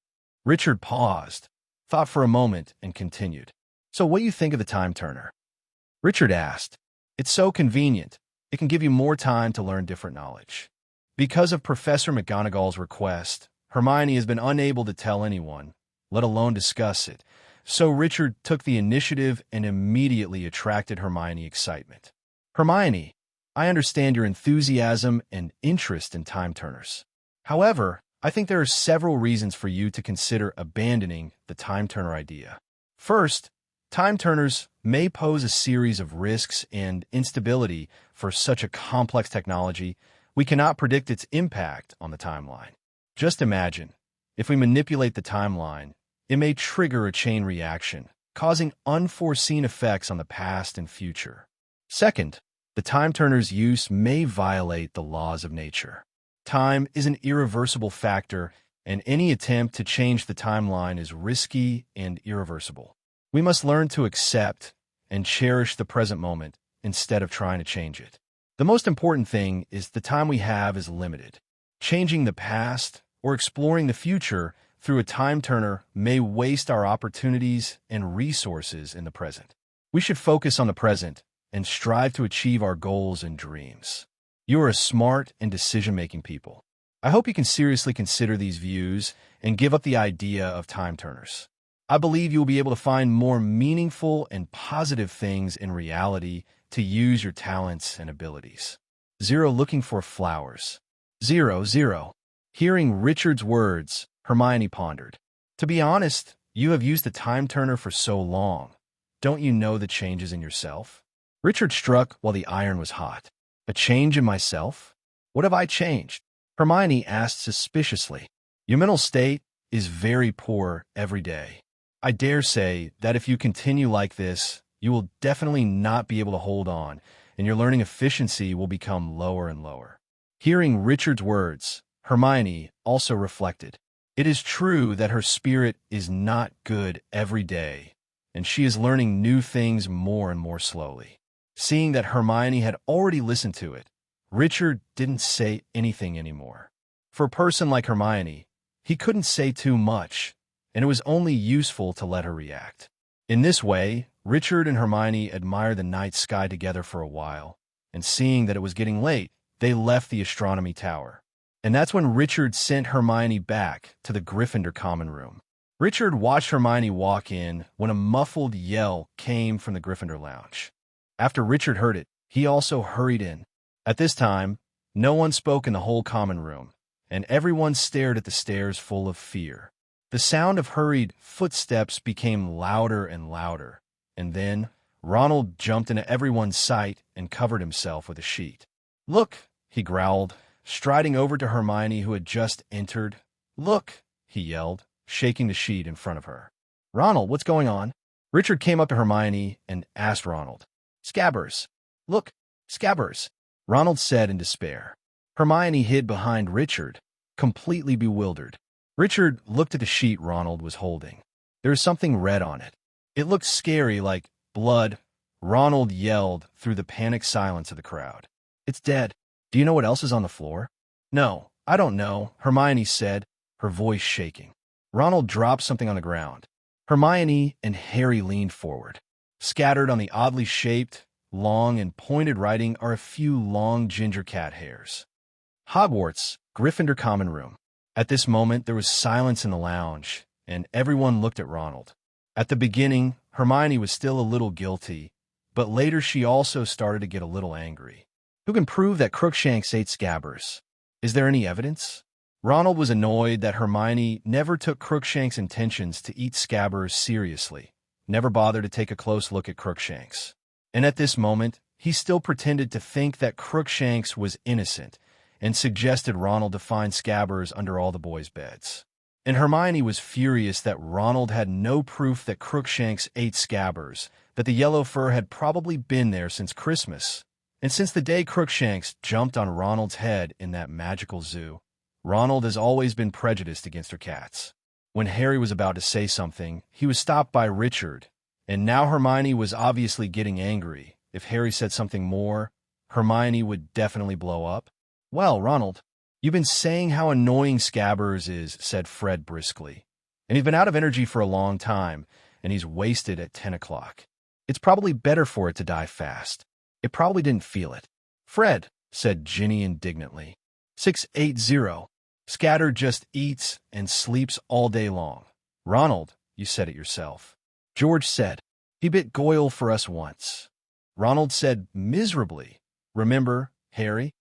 Richard paused, thought for a moment, and continued. So what do you think of the time turner? Richard asked. It's so convenient. It can give you more time to learn different knowledge. Because of Professor McGonagall's request, Hermione has been unable to tell anyone, let alone discuss it, so Richard took the initiative and immediately attracted Hermione's excitement. Hermione, I understand your enthusiasm and interest in time turners. However, I think there are several reasons for you to consider abandoning the time turner idea. First, time turners may pose a series of risks and instability for such a complex technology. We cannot predict its impact on the timeline. Just imagine, if we manipulate the timeline, it may trigger a chain reaction, causing unforeseen effects on the past and future. Second, the time turner's use may violate the laws of nature. Time is an irreversible factor, and any attempt to change the timeline is risky and irreversible. We must learn to accept and cherish the present moment instead of trying to change it. The most important thing is the time we have is limited. Changing the past or exploring the future through a time turner may waste our opportunities and resources in the present. We should focus on the present and strive to achieve our goals and dreams. You are a smart and decision-making people. I hope you can seriously consider these views and give up the idea of time turners. I believe you will be able to find more meaningful and positive things in reality to use your talents and abilities. 0. Looking for flowers. 0. Hearing Richard's words, Hermione pondered. To be honest, you have used the time turner for so long. Don't you know the changes in yourself? Richard struck while the iron was hot. A change in myself? What have I changed? Hermione asked suspiciously. Your mental state is very poor every day. I dare say that if you continue like this, you will definitely not be able to hold on, and your learning efficiency will become lower and lower. Hearing Richard's words, Hermione also reflected. It is true that her spirit is not good every day, and she is learning new things more and more slowly. Seeing that Hermione had already listened to it, Richard didn't say anything anymore. For a person like Hermione, he couldn't say too much, and it was only useful to let her react. In this way, Richard and Hermione admired the night sky together for a while, and seeing that it was getting late, they left the astronomy tower. And that's when Richard sent Hermione back to the Gryffindor common room. Richard watched Hermione walk in when a muffled yell came from the Gryffindor lounge. After Richard heard it, he also hurried in. At this time, no one spoke in the whole common room, and everyone stared at the stairs full of fear. The sound of hurried footsteps became louder and louder, and then Ronald jumped into everyone's sight and covered himself with a sheet. "Look," he growled, striding over to Hermione, who had just entered. "Look," he yelled, shaking the sheet in front of her. "Ronald, what's going on?" Richard came up to Hermione and asked Ronald. "Scabbers. Look, Scabbers," Ronald said in despair. Hermione hid behind Richard, completely bewildered. Richard looked at the sheet Ronald was holding. There was something red on it. It looked scary, like blood. Ronald yelled through the panicked silence of the crowd. "It's dead. Do you know what else is on the floor?" "No, I don't know," Hermione said, her voice shaking. Ronald dropped something on the ground. Hermione and Harry leaned forward. Scattered on the oddly shaped, long and pointed writing are a few long ginger cat hairs. Hogwarts, Gryffindor common room. At this moment, there was silence in the lounge, and everyone looked at Ronald. At the beginning, Hermione was still a little guilty, but later she also started to get a little angry. Who can prove that Crookshanks ate Scabbers? Is there any evidence? Ronald was annoyed that Hermione never took Crookshanks' intentions to eat Scabbers seriously, never bothered to take a close look at Crookshanks. And at this moment, he still pretended to think that Crookshanks was innocent and suggested Ronald to find Scabbers under all the boys' beds. And Hermione was furious that Ronald had no proof that Crookshanks ate Scabbers, that the yellow fur had probably been there since Christmas. And since the day Crookshanks jumped on Ronald's head in that magical zoo, Ronald has always been prejudiced against her cats. When Harry was about to say something, he was stopped by Richard, and now Hermione was obviously getting angry. If Harry said something more, Hermione would definitely blow up. "Well, Ronald, you've been saying how annoying Scabbers is," said Fred briskly. "And he's been out of energy for a long time, and he's wasted at 10 o'clock. It's probably better for it to die fast. It probably didn't feel it." "Fred," said Ginny indignantly. 680. Scatter just eats and sleeps all day long. "Ronald, you said it yourself." George said, "He bit Goyle for us once." Ronald said miserably. Remember, Harry?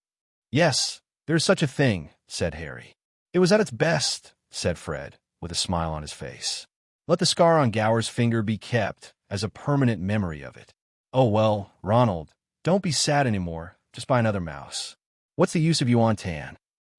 Yes, there's such a thing, said Harry. It was at its best, said Fred, with a smile on his face. Let the scar on Gower's finger be kept as a permanent memory of it. Oh well, Ronald, don't be sad anymore. Just buy another mouse. What's the use of you on tan?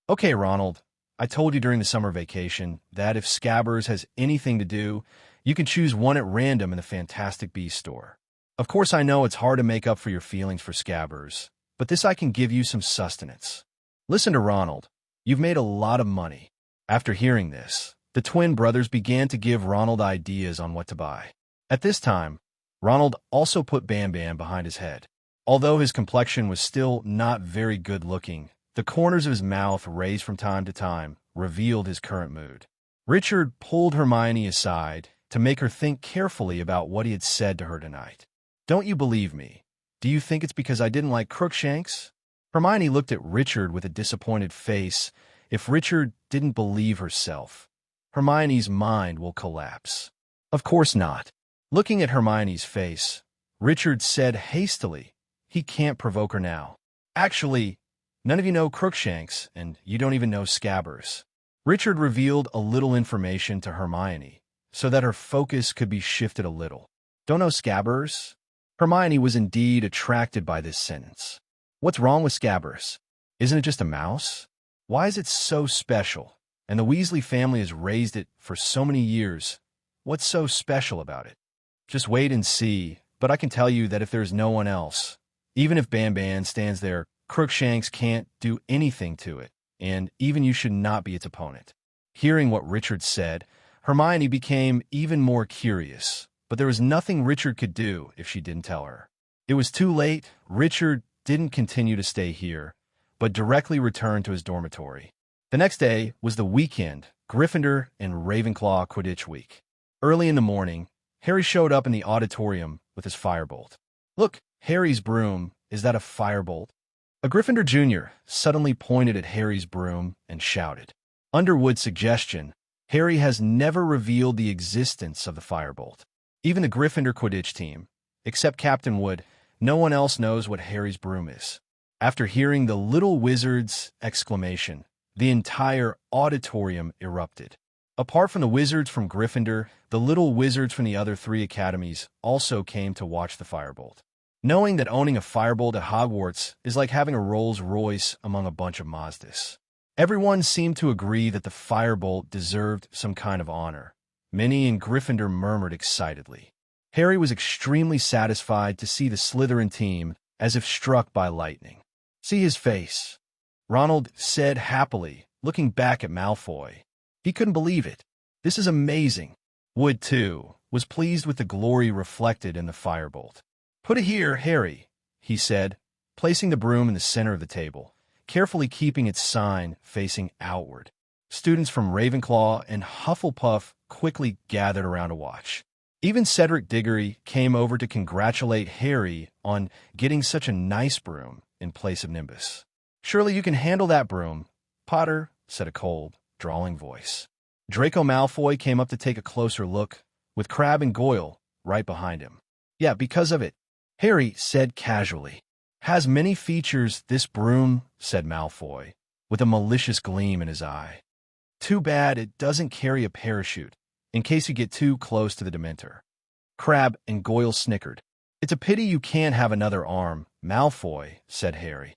Okay, Ronald, I told you during the summer vacation that if Scabbers has anything to do, you can choose one at random in the Fantastic Beasts store. Of course, I know it's hard to make up for your feelings for Scabbers, but this I can give you some sustenance. Listen to Ronald. You've made a lot of money. After hearing this, the twin brothers began to give Ronald ideas on what to buy. At this time, Ronald also put Bam Bam behind his head. Although his complexion was still not very good-looking, the corners of his mouth, raised from time to time, revealed his current mood. Richard pulled Hermione aside to make her think carefully about what he had said to her tonight. Don't you believe me? Do you think it's because I didn't like Crookshanks? Hermione looked at Richard with a disappointed face. If Richard didn't believe herself, Hermione's mind will collapse. Of course not. Looking at Hermione's face, Richard said hastily, he can't provoke her now. Actually, none of you know Crookshanks, and you don't even know Scabbers. Richard revealed a little information to Hermione, so that her focus could be shifted a little. Don't know Scabbers? Hermione was indeed attracted by this sentence. What's wrong with Scabbers? Isn't it just a mouse? Why is it so special? And the Weasley family has raised it for so many years. What's so special about it? Just wait and see, but I can tell you that if there's no one else, even if Bam Bam stands there, Crookshanks can't do anything to it, and even you should not be its opponent. Hearing what Richard said, Hermione became even more curious, but there was nothing Richard could do if she didn't tell her. It was too late. Richard didn't continue to stay here, but directly returned to his dormitory. The next day was the weekend, Gryffindor and Ravenclaw Quidditch week. Early in the morning, Harry showed up in the auditorium with his firebolt. Look, Harry's broom, is that a firebolt? A Gryffindor Jr. suddenly pointed at Harry's broom and shouted. Under Wood's suggestion, Harry has never revealed the existence of the firebolt. Even the Gryffindor Quidditch team, except Captain Wood, no one else knows what Harry's broom is. After hearing the little wizard's exclamation, the entire auditorium erupted. Apart from the wizards from Gryffindor, the little wizards from the other 3 academies also came to watch the firebolt. Knowing that owning a firebolt at Hogwarts is like having a Rolls-Royce among a bunch of Mazdas. Everyone seemed to agree that the firebolt deserved some kind of honor. Many in Gryffindor murmured excitedly. Harry was extremely satisfied to see the Slytherin team as if struck by lightning. See his face, Ronald said happily, looking back at Malfoy. He couldn't believe it. This is amazing. Wood, too, was pleased with the glory reflected in the firebolt. Put it here, Harry, he said, placing the broom in the center of the table, carefully keeping its sign facing outward. Students from Ravenclaw and Hufflepuff quickly gathered around to watch. Even Cedric Diggory came over to congratulate Harry on getting such a nice broom in place of Nimbus. Surely you can handle that broom, Potter, said a cold, drawling voice. Draco Malfoy came up to take a closer look, with Crabbe and Goyle right behind him. Yeah, because of it, Harry said casually. Has many features, this broom, said Malfoy, with a malicious gleam in his eye. Too bad it doesn't carry a parachute, in case you get too close to the Dementor. Crabbe and Goyle snickered. It's a pity you can't have another arm, Malfoy, said Harry.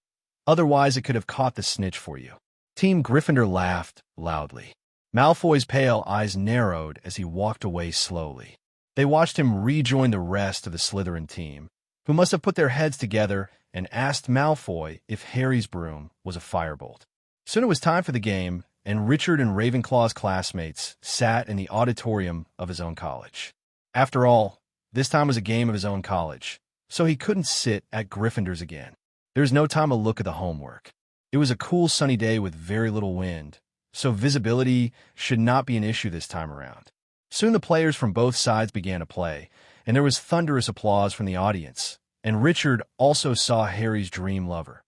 Otherwise it could have caught the snitch for you. Team Gryffindor laughed loudly. Malfoy's pale eyes narrowed as he walked away slowly. They watched him rejoin the rest of the Slytherin team, who must have put their heads together and asked Malfoy if Harry's broom was a firebolt. Soon it was time for the game, and Richard and Ravenclaw's classmates sat in the auditorium of his own college. After all, this time was a game of his own college, so he couldn't sit at Gryffindor's again. There was no time to look at the homework. It was a cool sunny day with very little wind, so visibility should not be an issue this time around. Soon the players from both sides began to play, and there was thunderous applause from the audience, and Richard also saw Harry's dream lover,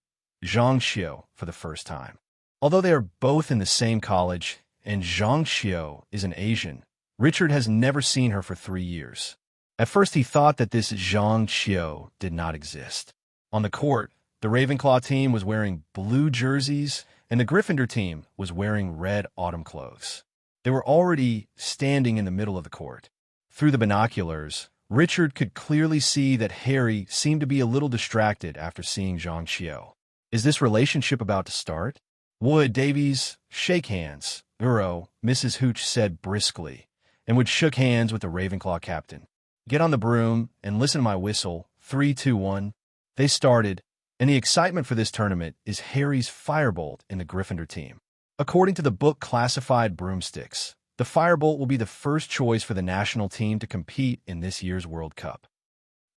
Zhang Xiu, for the first time. Although they are both in the same college, and Zhang Xiu is an Asian, Richard has never seen her for 3 years. At first he thought that this Zhang Qiu did not exist. On the court, the Ravenclaw team was wearing blue jerseys, and the Gryffindor team was wearing red autumn clothes. They were already standing in the middle of the court. Through the binoculars, Richard could clearly see that Harry seemed to be a little distracted after seeing Zhang Qiu. Is this relationship about to start? Wood, Davies, shake hands, Uro, Mrs. Hooch said briskly, and Wood shook hands with the Ravenclaw captain. Get on the broom and listen to my whistle. 3, 2, 1. They started, and the excitement for this tournament is Harry's firebolt in the Gryffindor team. According to the book Classified Broomsticks, the firebolt will be the first choice for the national team to compete in this year's World Cup.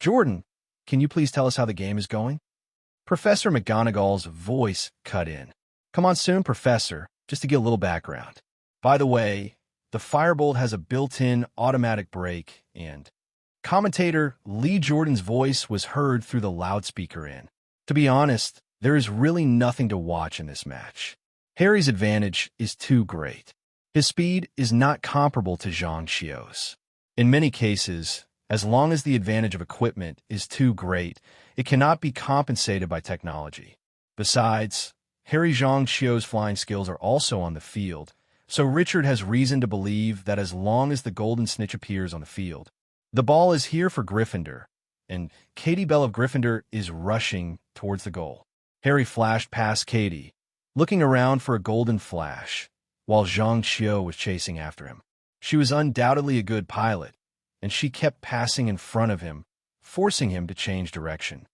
Jordan, can you please tell us how the game is going? Professor McGonagall's voice cut in. Come on soon, Professor, just to get a little background. By the way, the firebolt has a built-in automatic brake, and commentator Lee Jordan's voice was heard through the loudspeaker in. To be honest, there is really nothing to watch in this match. Harry's advantage is too great. His speed is not comparable to Zhang Qiu's. In many cases, as long as the advantage of equipment is too great, it cannot be compensated by technology. Besides, Harry Zhang Qiu's flying skills are also on the field, so Richard has reason to believe that as long as the golden snitch appears on the field, the ball is here for Gryffindor, and Katie Bell of Gryffindor is rushing towards the goal. Harry flashed past Katie, looking around for a golden flash, while Zhang Qiu was chasing after him. She was undoubtedly a good pilot, and she kept passing in front of him, forcing him to change direction.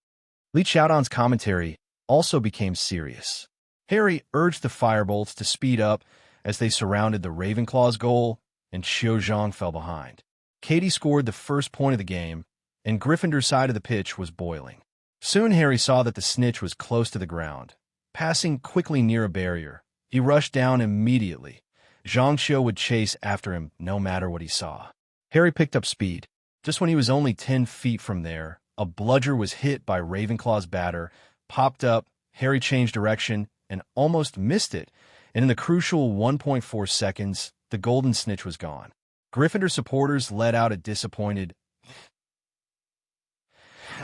Li Qiaodon's commentary also became serious. Harry urged the firebolts to speed up as they surrounded the Ravenclaw's goal, and Xiu Zhang fell behind. Katie scored the first point of the game, and Gryffindor's side of the pitch was boiling. Soon Harry saw that the snitch was close to the ground. Passing quickly near a barrier, he rushed down immediately. Zhang Qiu would chase after him no matter what he saw. Harry picked up speed. Just when he was only 10 feet from there, a bludger was hit by Ravenclaw's batter, popped up, Harry changed direction, and almost missed it, and in the crucial 1.4 seconds, the golden snitch was gone. Gryffindor supporters let out a disappointed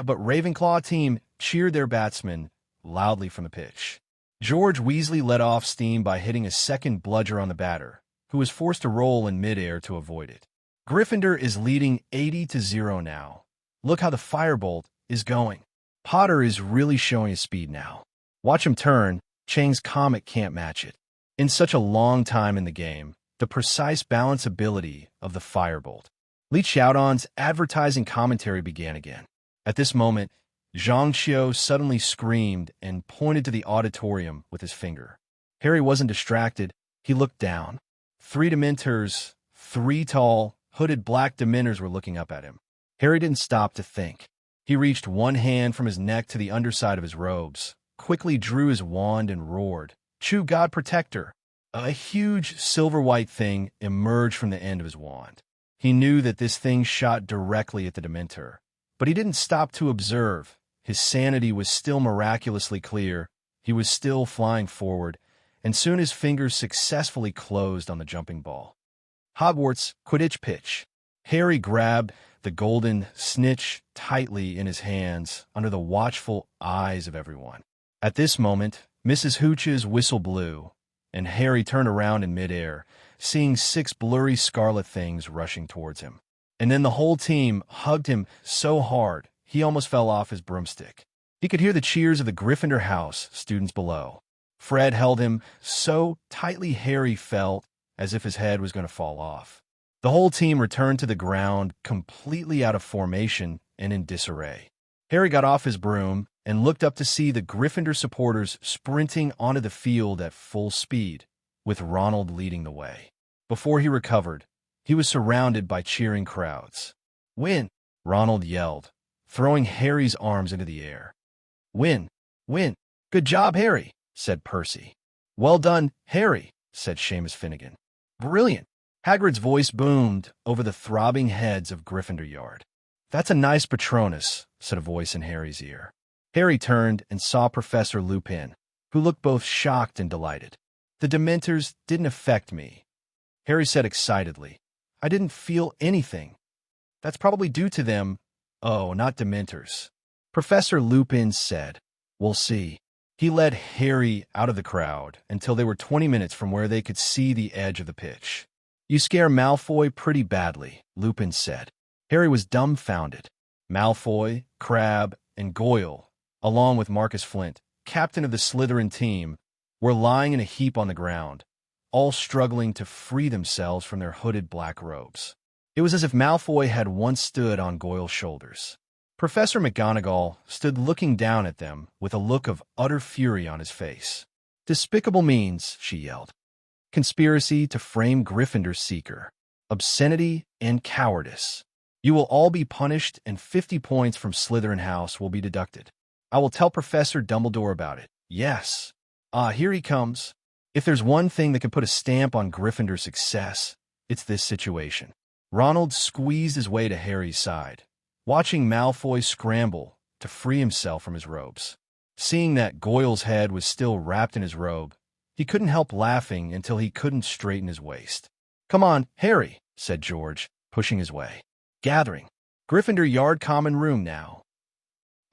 but Ravenclaw team cheered their batsmen loudly from the pitch. George Weasley let off steam by hitting a second bludger on the batter, who was forced to roll in midair to avoid it. Gryffindor is leading 80-0 now. Look how the firebolt is going. Potter is really showing his speed now. Watch him turn. Chang's comet can't match it. In such a long time in the game, the precise balance ability of the firebolt. Li Qiaodon's advertising commentary began again. At this moment, Zhang Qiu suddenly screamed and pointed to the auditorium with his finger. Harry wasn't distracted. He looked down. 3 Dementors, 3 tall, hooded black Dementors were looking up at him. Harry didn't stop to think. He reached one hand from his neck to the underside of his robes, quickly drew his wand and roared, "Chew God Protector!" A huge silver-white thing emerged from the end of his wand. He knew that this thing shot directly at the Dementor, but he didn't stop to observe. His sanity was still miraculously clear. He was still flying forward, and soon his fingers successfully closed on the jumping ball. Hogwarts Quidditch pitch. Harry grabbed the golden snitch tightly in his hands under the watchful eyes of everyone. At this moment, Mrs. Hooch's whistle blew, and Harry turned around in midair, seeing 6 blurry scarlet things rushing towards him. And then the whole team hugged him so hard, he almost fell off his broomstick. He could hear the cheers of the Gryffindor house students below. Fred held him so tightly Harry felt as if his head was going to fall off. The whole team returned to the ground, completely out of formation and in disarray. Harry got off his broom and looked up to see the Gryffindor supporters sprinting onto the field at full speed, with Ronald leading the way. Before he recovered, he was surrounded by cheering crowds. "Win!" Ronald yelled, throwing Harry's arms into the air. "Win! Win! Good job, Harry!" said Percy. "Well done, Harry!" said Seamus Finnegan. "Brilliant!" Hagrid's voice boomed over the throbbing heads of Gryffindor Yard. "That's a nice Patronus," said a voice in Harry's ear. Harry turned and saw Professor Lupin, who looked both shocked and delighted. "The Dementors didn't affect me," Harry said excitedly. "I didn't feel anything." That's probably due to them. Oh, not Dementors. Professor Lupin said. We'll see. He led Harry out of the crowd until they were 20 minutes from where they could see the edge of the pitch. You scare Malfoy pretty badly, Lupin said. Harry was dumbfounded. Malfoy, Crabbe, and Goyle, along with Marcus Flint, captain of the Slytherin team, were lying in a heap on the ground, all struggling to free themselves from their hooded black robes. It was as if Malfoy had once stood on Goyle's shoulders. Professor McGonagall stood looking down at them with a look of utter fury on his face. Despicable means, she yelled. Conspiracy to frame Gryffindor's seeker. Obscenity and cowardice. You will all be punished and 50 points from Slytherin House will be deducted. I will tell Professor Dumbledore about it. Yes. Here he comes. If there's one thing that could put a stamp on Gryffindor's success, it's this situation. Ronald squeezed his way to Harry's side, watching Malfoy scramble to free himself from his robes. Seeing that Goyle's head was still wrapped in his robe, he couldn't help laughing until he couldn't straighten his waist. Come on, Harry, said George, pushing his way. Gathering. Gryffindor Yard Common Room now.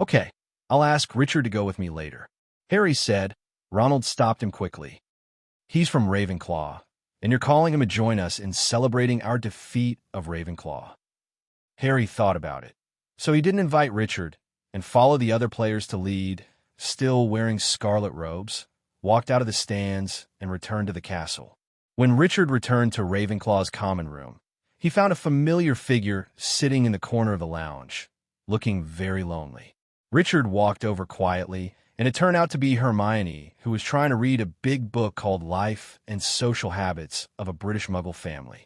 Okay, I'll ask Richard to go with me later. Harry said. Ronald stopped him quickly. He's from Ravenclaw, and you're calling him to join us in celebrating our defeat of Ravenclaw. Harry thought about it. So he didn't invite Richard and follow the other players to lead, still wearing scarlet robes, walked out of the stands, and returned to the castle. When Richard returned to Ravenclaw's common room, he found a familiar figure sitting in the corner of the lounge, looking very lonely. Richard walked over quietly, and it turned out to be Hermione, who was trying to read a big book called Life and Social Habits of a British Muggle Family.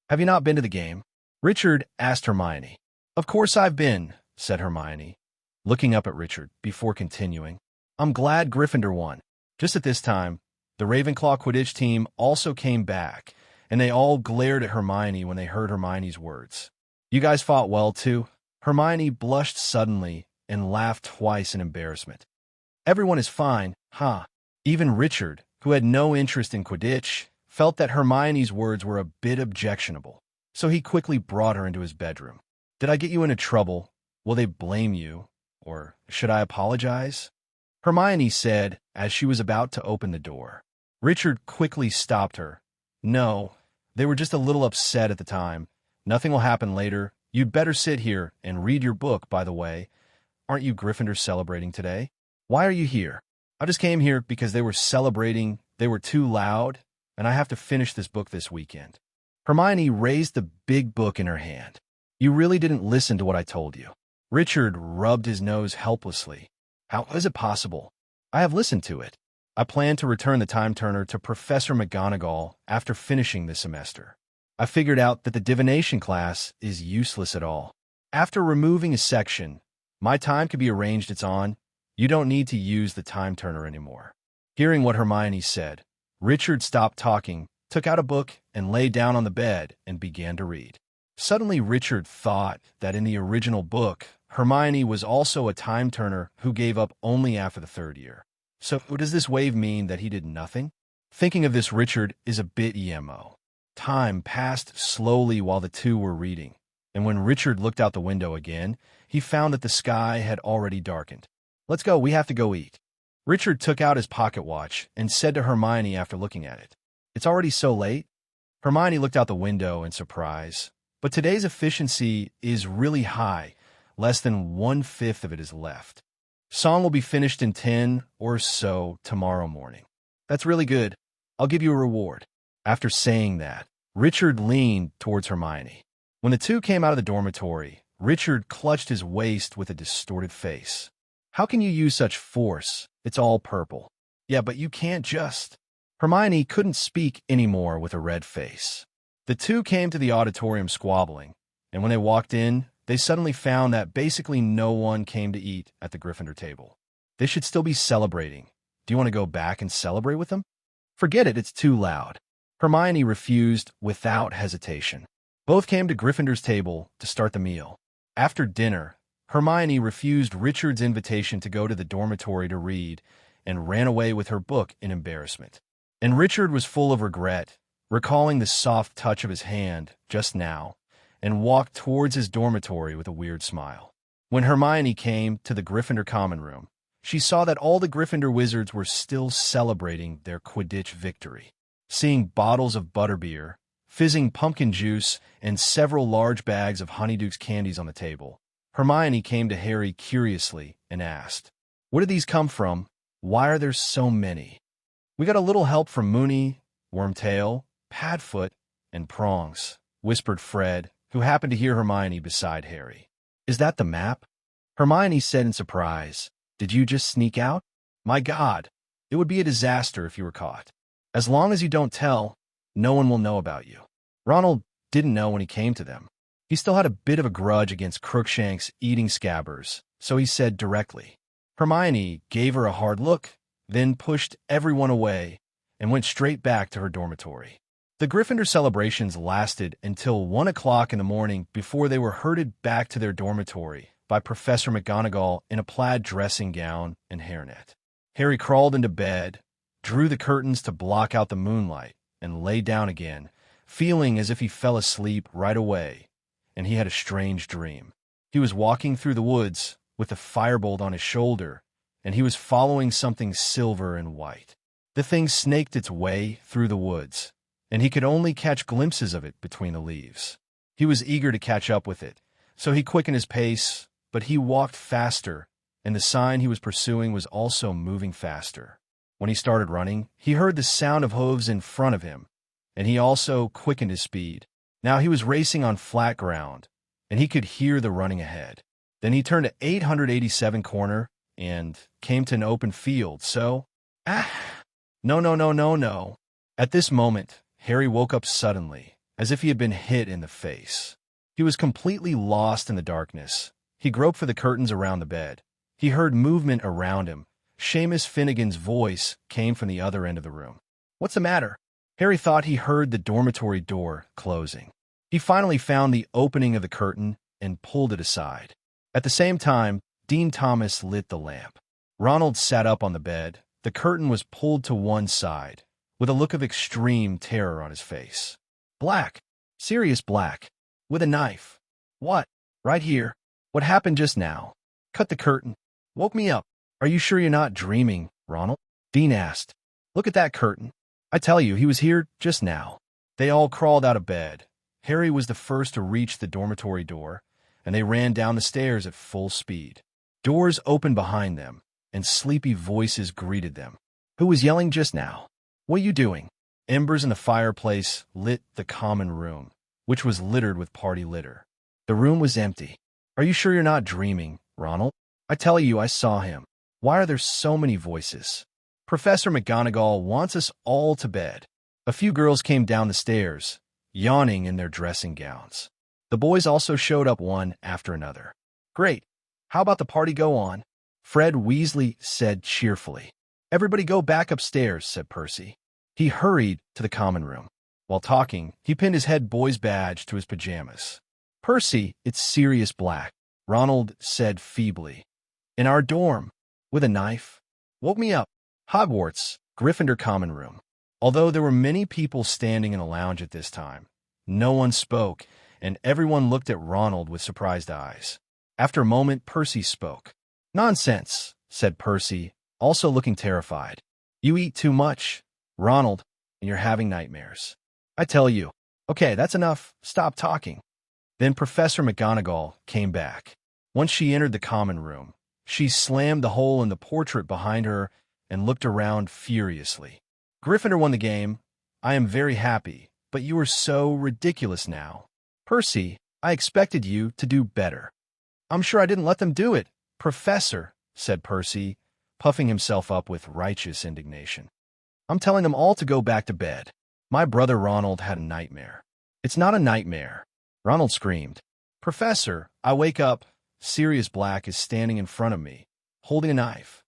Have you not been to the game? Richard asked Hermione. Of course I've been, said Hermione, looking up at Richard before continuing. I'm glad Gryffindor won. Just at this time, the Ravenclaw Quidditch team also came back, and they all glared at Hermione when they heard Hermione's words. You guys fought well, too? Hermione blushed suddenly and laughed twice in embarrassment. Everyone is fine, huh? Even Richard, who had no interest in Quidditch, felt that Hermione's words were a bit objectionable, so he quickly brought her into his bedroom. Did I get you into trouble? Will they blame you? Or should I apologize? Hermione said as she was about to open the door. Richard quickly stopped her. No, they were just a little upset at the time. Nothing will happen later. You'd better sit here and read your book, by the way. Aren't you Gryffindor celebrating today? Why are you here? I just came here because they were celebrating, they were too loud, and I have to finish this book this weekend. Hermione raised the big book in her hand. You really didn't listen to what I told you. Richard rubbed his nose helplessly. How is it possible? I have listened to it. I plan to return the time turner to Professor McGonagall after finishing this semester. I figured out that the divination class is useless at all. After removing a section, my time can be arranged it's on. You don't need to use the time turner anymore. Hearing what Hermione said, Richard stopped talking, took out a book, and lay down on the bed and began to read. Suddenly, Richard thought that in the original book, Hermione was also a time turner who gave up only after the third year. So does this wave mean that he did nothing? Thinking of this, Richard is a bit emo. Time passed slowly while the two were reading, and when Richard looked out the window again, he found that the sky had already darkened. Let's go, we have to go eat. Richard took out his pocket watch and said to Hermione after looking at it, It's already so late? Hermione looked out the window in surprise. But today's efficiency is really high. Less than 1/5 of it is left. Song will be finished in 10 or so tomorrow morning. That's really good. I'll give you a reward. After saying that, Richard leaned towards Hermione. When the two came out of the dormitory, Richard clutched his waist with a distorted face. How can you use such force? It's all purple. Yeah, but you can't just... Hermione couldn't speak anymore with a red face. The two came to the auditorium squabbling, and when they walked in, they suddenly found that basically no one came to eat at the Gryffindor table. They should still be celebrating. Do you want to go back and celebrate with them? Forget it, it's too loud. Hermione refused without hesitation. Both came to Gryffindor's table to start the meal. After dinner, Hermione refused Richard's invitation to go to the dormitory to read and ran away with her book in embarrassment. And Richard was full of regret, recalling the soft touch of his hand just now, and walked towards his dormitory with a weird smile. When Hermione came to the Gryffindor common room, she saw that all the Gryffindor wizards were still celebrating their Quidditch victory. Seeing bottles of butterbeer, fizzing pumpkin juice, and several large bags of Honeydukes candies on the table, Hermione came to Harry curiously and asked, "Where did these come from? Why are there so many?" "We got a little help from Moony, Wormtail, Padfoot, and Prongs," whispered Fred, who happened to hear Hermione beside Harry. "Is that the map?" Hermione said in surprise. "Did you just sneak out?" "My God, it would be a disaster if you were caught. As long as you don't tell, no one will know about you." Ronald didn't know when he came to them. He still had a bit of a grudge against Crookshanks eating Scabbers, so he said directly. Hermione gave her a hard look, then pushed everyone away and went straight back to her dormitory. The Gryffindor celebrations lasted until 1 o'clock in the morning before they were herded back to their dormitory by Professor McGonagall in a plaid dressing gown and hairnet. Harry crawled into bed, drew the curtains to block out the moonlight, and lay down again, feeling as if he fell asleep right away, and he had a strange dream. He was walking through the woods with a firebolt on his shoulder, and he was following something silver and white. The thing snaked its way through the woods, and he could only catch glimpses of it between the leaves. He was eager to catch up with it, so he quickened his pace, but he walked faster, and the sign he was pursuing was also moving faster. When he started running, he heard the sound of hooves in front of him, and he also quickened his speed. Now he was racing on flat ground, and he could hear the running ahead. Then he turned to 887 corner and came to an open field, so... No. At this moment, Harry woke up suddenly, as if he had been hit in the face. He was completely lost in the darkness. He groped for the curtains around the bed. He heard movement around him. Seamus Finnegan's voice came from the other end of the room. "What's the matter?" Harry thought he heard the dormitory door closing. He finally found the opening of the curtain and pulled it aside. At the same time, Dean Thomas lit the lamp. Ronald sat up on the bed. The curtain was pulled to one side, with a look of extreme terror on his face. "Black. Sirius Black. With a knife." "What?" "Right here. What happened just now? Cut the curtain. Woke me up." "Are you sure you're not dreaming, Ronald?" Dean asked. "Look at that curtain. I tell you, he was here just now." They all crawled out of bed. Harry was the first to reach the dormitory door, and they ran down the stairs at full speed. Doors opened behind them, and sleepy voices greeted them. "Who was yelling just now? What are you doing?" Embers in the fireplace lit the common room, which was littered with party litter. The room was empty. "Are you sure you're not dreaming, Ronald? I tell you, I saw him. Why are there so many voices?" "Professor McGonagall wants us all to bed." A few girls came down the stairs, yawning in their dressing gowns. The boys also showed up one after another. "Great. How about the party go on?" Fred Weasley said cheerfully. "Everybody go back upstairs," said Percy. He hurried to the common room. While talking, he pinned his head boy's badge to his pajamas. "Percy, it's Sirius Black," Ronald said feebly. "In our dorm. With a knife. Woke me up. Hogwarts, Gryffindor common room." Although there were many people standing in the lounge at this time, no one spoke, and everyone looked at Ronald with surprised eyes. After a moment, Percy spoke. "Nonsense," said Percy, also looking terrified. "You eat too much, Ronald, and you're having nightmares. I tell you." "Okay, that's enough. Stop talking." Then Professor McGonagall came back. Once she entered the common room, she slammed the hole in the portrait behind her and looked around furiously. "Gryffindor won the game. I am very happy, but you are so ridiculous now. Percy, I expected you to do better." "I'm sure I didn't let them do it, Professor," said Percy, puffing himself up with righteous indignation. "I'm telling them all to go back to bed. My brother Ronald had a nightmare." "It's not a nightmare," Ronald screamed. "Professor, I wake up. Sirius Black is standing in front of me, holding a knife."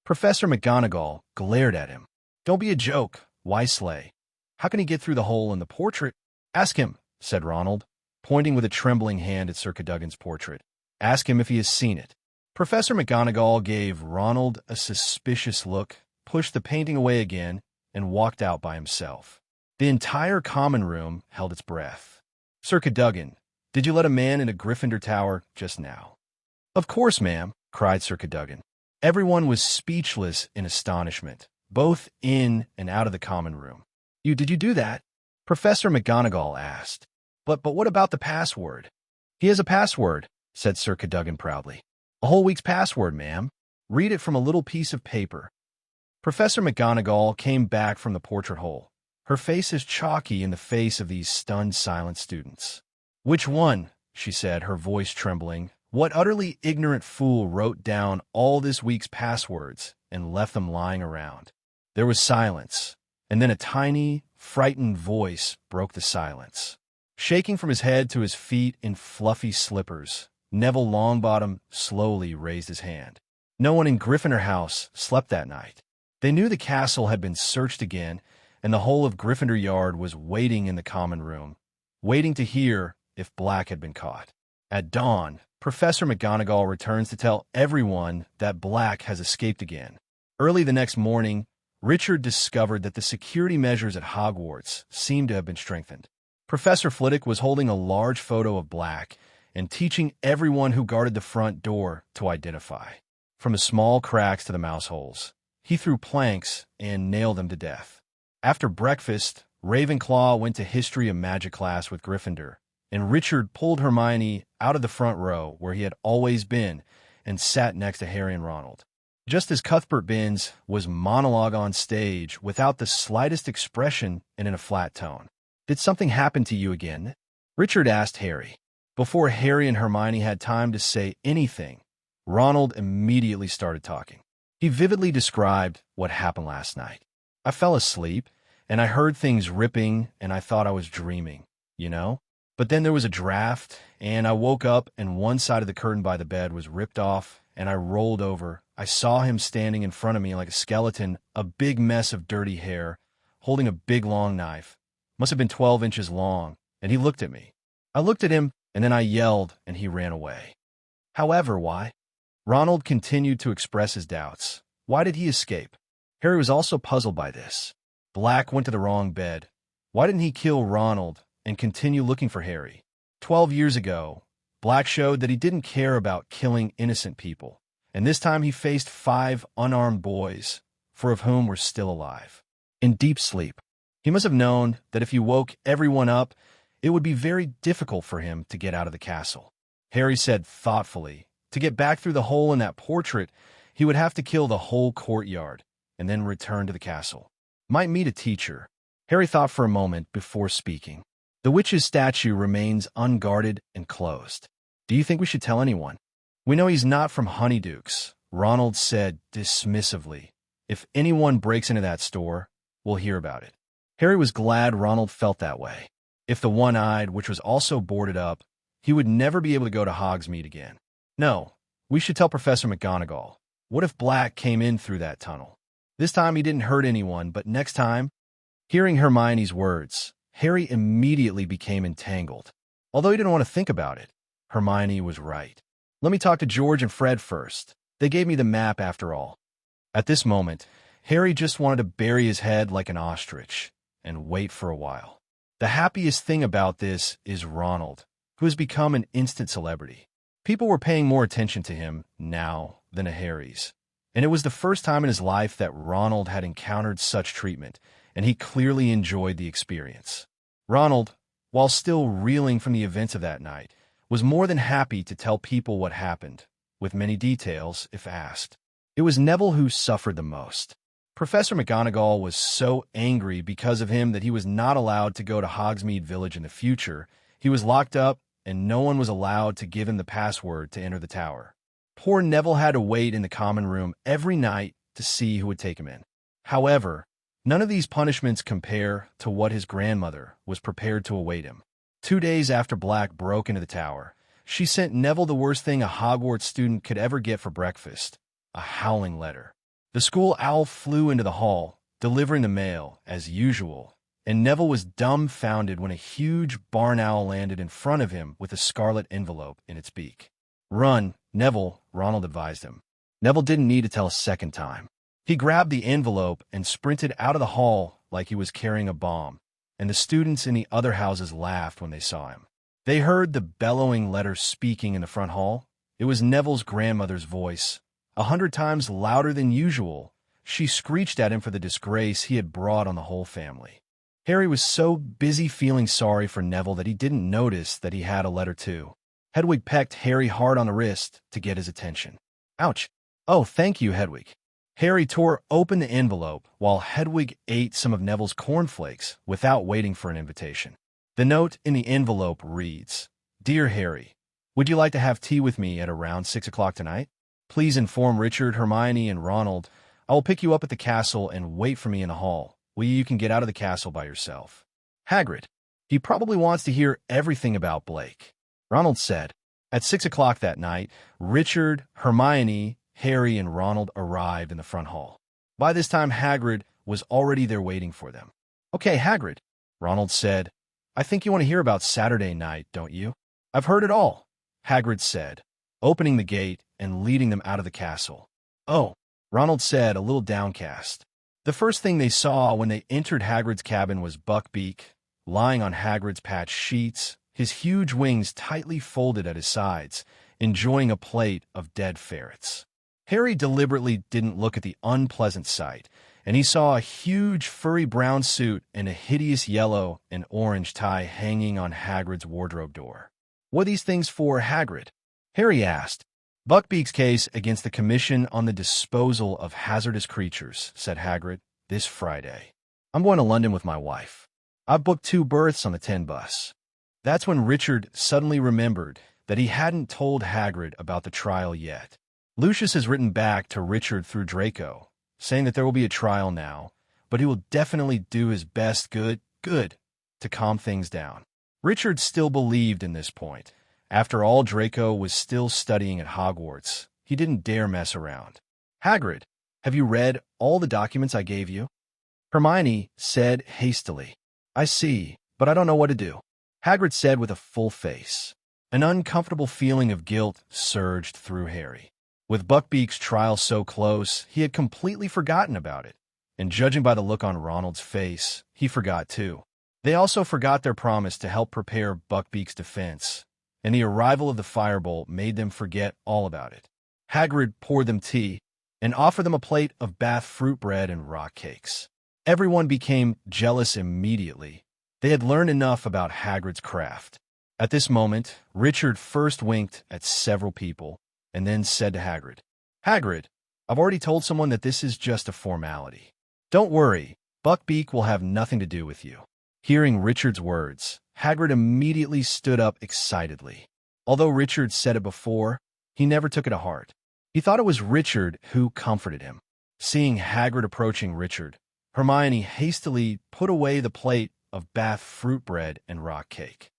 Professor McGonagall glared at him. "Don't be a joke, Weasley. How can he get through the hole in the portrait?" "Ask him," said Ronald, pointing with a trembling hand at Sir Cadogan's portrait. "Ask him if he has seen it." Professor McGonagall gave Ronald a suspicious look, pushed the painting away again, and walked out by himself. The entire common room held its breath. Sir Cadogan, Did you let a man in a Gryffindor tower just now?" "Of course, ma'am," cried Sir Cadogan. Everyone was speechless in astonishment, both in and out of the common room. Did you do that?" Professor McGonagall asked. But what about the password?" "He has a password," said Sir Cadogan proudly. "A whole week's password, ma'am. Read it from a little piece of paper." Professor McGonagall came back from the portrait hole, her face as chalky in the face of these stunned, silent students. "Which one?" she said, her voice trembling. "What utterly ignorant fool wrote down all this week's passwords and left them lying around?" There was silence, and then a tiny, frightened voice broke the silence. Shaking from his head to his feet in fluffy slippers, Neville Longbottom slowly raised his hand. No one in Gryffindor House slept that night. They knew the castle had been searched again, and the whole of Gryffindor Yard was waiting in the common room, waiting to hear if Black had been caught. At dawn, Professor McGonagall returns to tell everyone that Black has escaped again. Early the next morning, Richard discovered that the security measures at Hogwarts seemed to have been strengthened. Professor Flitwick was holding a large photo of Black and teaching everyone who guarded the front door to identify. From the small cracks to the mouse holes, he threw planks and nailed them to death. After breakfast, Ravenclaw went to History of Magic class with Gryffindor, and Richard pulled Hermione out of the front row where he had always been and sat next to Harry and Ronald. Just as Cuthbert Binns was monologue on stage without the slightest expression and in a flat tone. "Did something happen to you again?" Richard asked Harry. Before Harry and Hermione had time to say anything, Ronald immediately started talking. He vividly described what happened last night. "I fell asleep, and I heard things ripping, and I thought I was dreaming, you know? But then there was a draft, and I woke up, and one side of the curtain by the bed was ripped off, and I rolled over. I saw him standing in front of me like a skeleton, a big mess of dirty hair, holding a big long knife. Must have been 12 inches long, and he looked at me. I looked at him, and then I yelled, and he ran away." "However, why?" Ronald continued to express his doubts. Why did he escape? Harry was also puzzled by this. Black went to the wrong bed. Why didn't he kill Ronald and continue looking for Harry? 12 years ago, Black showed that he didn't care about killing innocent people, and this time he faced 5 unarmed boys, 4 of whom were still alive, in deep sleep. He must have known that if he woke everyone up, it would be very difficult for him to get out of the castle. Harry said thoughtfully, to get back through the hole in that portrait, he would have to kill the whole courtyard and then return to the castle. Might meet a teacher. Harry thought for a moment before speaking. The witch's statue remains unguarded and closed. Do you think we should tell anyone? We know he's not from Honeydukes, Ronald said dismissively. If anyone breaks into that store, we'll hear about it. Harry was glad Ronald felt that way. If the one-eyed, which was also boarded up, he would never be able to go to Hogsmeade again. No, we should tell Professor McGonagall. What if Black came in through that tunnel? This time he didn't hurt anyone, but next time... Hearing Hermione's words, Harry immediately became entangled. Although he didn't want to think about it, Hermione was right. Let me talk to George and Fred first. They gave me the map after all. At this moment, Harry just wanted to bury his head like an ostrich and wait for a while. The happiest thing about this is Ronald, who has become an instant celebrity. People were paying more attention to him now than to Harry's, and it was the first time in his life that Ronald had encountered such treatment, and he clearly enjoyed the experience. Ronald, while still reeling from the events of that night, was more than happy to tell people what happened, with many details if asked. It was Neville who suffered the most. Professor McGonagall was so angry because of him that he was not allowed to go to Hogsmeade Village in the future. He was locked up, and no one was allowed to give him the password to enter the tower. Poor Neville had to wait in the common room every night to see who would take him in. However, none of these punishments compare to what his grandmother was prepared to await him. 2 days after Black broke into the tower, she sent Neville the worst thing a Hogwarts student could ever get for breakfast, a howling letter. The school owl flew into the hall, delivering the mail, as usual, and Neville was dumbfounded when a huge barn owl landed in front of him with a scarlet envelope in its beak. "Run, Neville," Ronald advised him. Neville didn't need to tell a second time. He grabbed the envelope and sprinted out of the hall like he was carrying a bomb, and the students in the other houses laughed when they saw him. They heard the bellowing letter speaking in the front hall. It was Neville's grandmother's voice, 100 times louder than usual. She screeched at him for the disgrace he had brought on the whole family. Harry was so busy feeling sorry for Neville that he didn't notice that he had a letter too. Hedwig pecked Harry hard on the wrist to get his attention. Ouch. Oh, thank you, Hedwig. Harry tore open the envelope while Hedwig ate some of Neville's cornflakes without waiting for an invitation. The note in the envelope reads, "Dear Harry, would you like to have tea with me at around 6 o'clock tonight? Please inform Richard, Hermione, and Ronald. I will pick you up at the castle and wait for me in the hall. You can get out of the castle by yourself. Hagrid. He probably wants to hear everything about Blake," Ronald said. At 6 o'clock that night, Richard, Hermione, Harry, and Ronald arrived in the front hall. By this time, Hagrid was already there waiting for them. "Okay, Hagrid," Ronald said. "I think you want to hear about Saturday night, don't you?" "I've heard it all," Hagrid said, opening the gate and leading them out of the castle. "Oh," Ronald said, a little downcast. The first thing they saw when they entered Hagrid's cabin was Buckbeak, lying on Hagrid's patched sheets, his huge wings tightly folded at his sides, enjoying a plate of dead ferrets. Harry deliberately didn't look at the unpleasant sight, and he saw a huge furry brown suit and a hideous yellow and orange tie hanging on Hagrid's wardrobe door. "What are these things for, Hagrid?" Harry asked. "Buckbeak's case against the Commission on the Disposal of Hazardous Creatures," said Hagrid, "this Friday. I'm going to London with my wife. I've booked 2 berths on the 10 bus. That's when Richard suddenly remembered that he hadn't told Hagrid about the trial yet. Lucius has written back to Richard through Draco, saying that there will be a trial now, but he will definitely do his best good, to calm things down. Richard still believed in this point. After all, Draco was still studying at Hogwarts. He didn't dare mess around. "Hagrid, have you read all the documents I gave you?" Hermione said hastily. "I see, but I don't know what to do," Hagrid said with a full face. An uncomfortable feeling of guilt surged through Harry. With Buckbeak's trial so close, he had completely forgotten about it. And judging by the look on Ronald's face, he forgot too. They also forgot their promise to help prepare Buckbeak's defense, and the arrival of the firebolt made them forget all about it. Hagrid poured them tea and offered them a plate of Bath fruit bread and rock cakes. Everyone became jealous immediately. They had learned enough about Hagrid's craft. At this moment, Richard first winked at several people and then said to Hagrid, "Hagrid, I've already told someone that this is just a formality. Don't worry, Buckbeak will have nothing to do with you." Hearing Richard's words, Hagrid immediately stood up excitedly. Although Richard said it before, he never took it to heart. He thought it was Richard who comforted him. Seeing Hagrid approaching Richard, Hermione hastily put away the plate of Bath fruit bread and rock cake.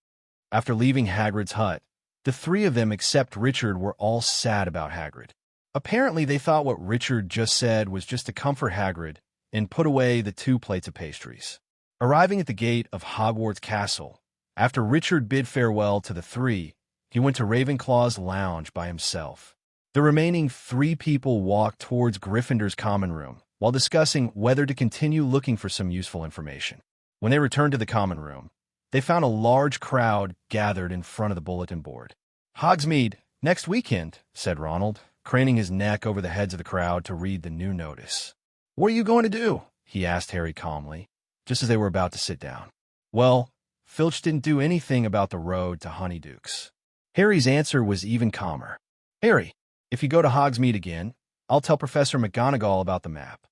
After leaving Hagrid's hut, the 3 of them except Richard were all sad about Hagrid. Apparently they thought what Richard just said was just to comfort Hagrid and put away the 2 plates of pastries. Arriving at the gate of Hogwarts Castle, after Richard bid farewell to the 3, he went to Ravenclaw's lounge by himself. The remaining 3 people walked towards Gryffindor's common room while discussing whether to continue looking for some useful information. When they returned to the common room, they found a large crowd gathered in front of the bulletin board. "Hogsmeade, next weekend," said Ronald, craning his neck over the heads of the crowd to read the new notice. "What are you going to do?" he asked Harry calmly, just as they were about to sit down. "Well, Filch didn't do anything about the road to Honeydukes." Harry's answer was even calmer. "Harry, if you go to Hogsmeade again, I'll tell Professor McGonagall about the map,"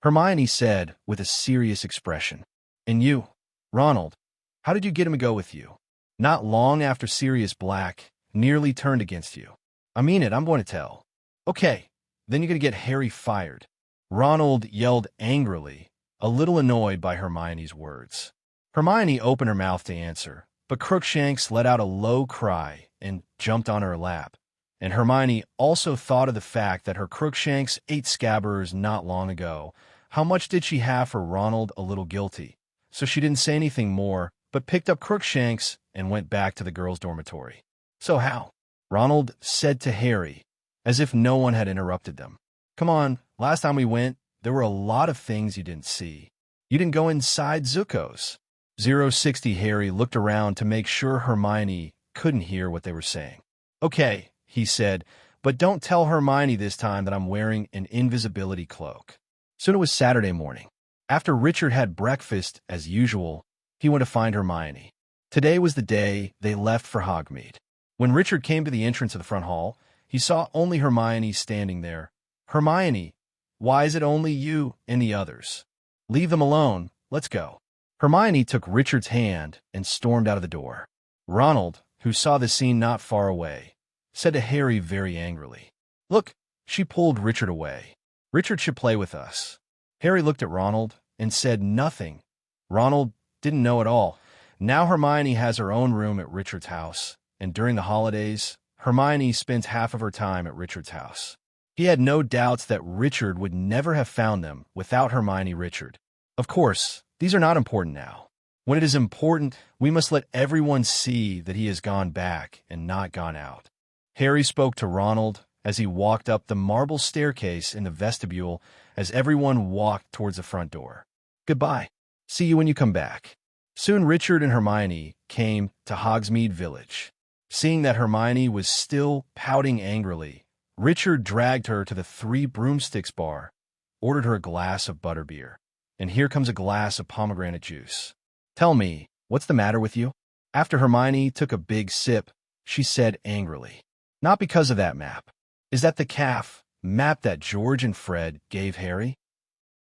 Hermione said with a serious expression. "And you, Ronald, how did you get him to go with you? Not long after Sirius Black nearly turned against you." "I mean it, I'm going to tell." "Okay, then you're going to get Harry fired," Ronald yelled angrily, a little annoyed by Hermione's words. Hermione opened her mouth to answer, but Crookshanks let out a low cry and jumped on her lap. And Hermione also thought of the fact that her Crookshanks ate Scabbers not long ago. How much did she have for Ronald a little guilty? So she didn't say anything more, but picked up Crookshanks and went back to the girls' dormitory. "So how?" Ronald said to Harry, as if no one had interrupted them. "Come on, last time we went, there were a lot of things you didn't see. You didn't go inside Zuko's." 060 Harry looked around to make sure Hermione couldn't hear what they were saying. Okay, he said, but don't tell Hermione this time that I'm wearing an invisibility cloak. Soon it was Saturday morning. After Richard had breakfast, as usual, he went to find Hermione. Today was the day they left for Hogsmeade. When Richard came to the entrance of the front hall, he saw only Hermione standing there. Hermione, why is it only you and the others? Leave them alone. Let's go. Hermione took Richard's hand and stormed out of the door. Ronald, who saw the scene not far away, said to Harry very angrily, "Look, she pulled Richard away. Richard should play with us." Harry looked at Ronald and said nothing. Ronald didn't know at all. Now Hermione has her own room at Richard's house, and during the holidays, Hermione spends half of her time at Richard's house. He had no doubts that Richard would never have found them without Hermione Richard. Of course, these are not important now. When it is important, we must let everyone see that he has gone back and not gone out. Harry spoke to Ronald as he walked up the marble staircase in the vestibule as everyone walked towards the front door. "Goodbye. See you when you come back." Soon Richard and Hermione came to Hogsmeade Village. Seeing that Hermione was still pouting angrily, Richard dragged her to the Three Broomsticks bar, ordered her a glass of butterbeer, and here comes a glass of pomegranate juice. "Tell me, what's the matter with you?" After Hermione took a big sip, she said angrily, "Not because of that map. Is that the calf map that George and Fred gave Harry?"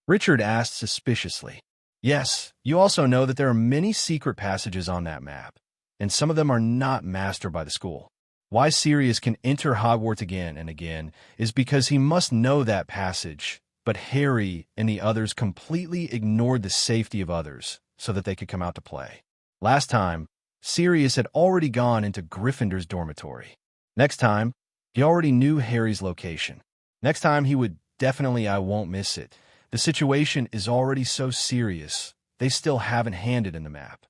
Richard asked suspiciously. "Yes, you also know that there are many secret passages on that map, and some of them are not mastered by the school. Why Sirius can enter Hogwarts again and again is because he must know that passage, but Harry and the others completely ignored the safety of others so that they could come out to play. Last time, Sirius had already gone into Gryffindor's dormitory. Next time, he already knew Harry's location. Next time, he would definitely I won't miss it. The situation is already so serious, they still haven't handed in the map."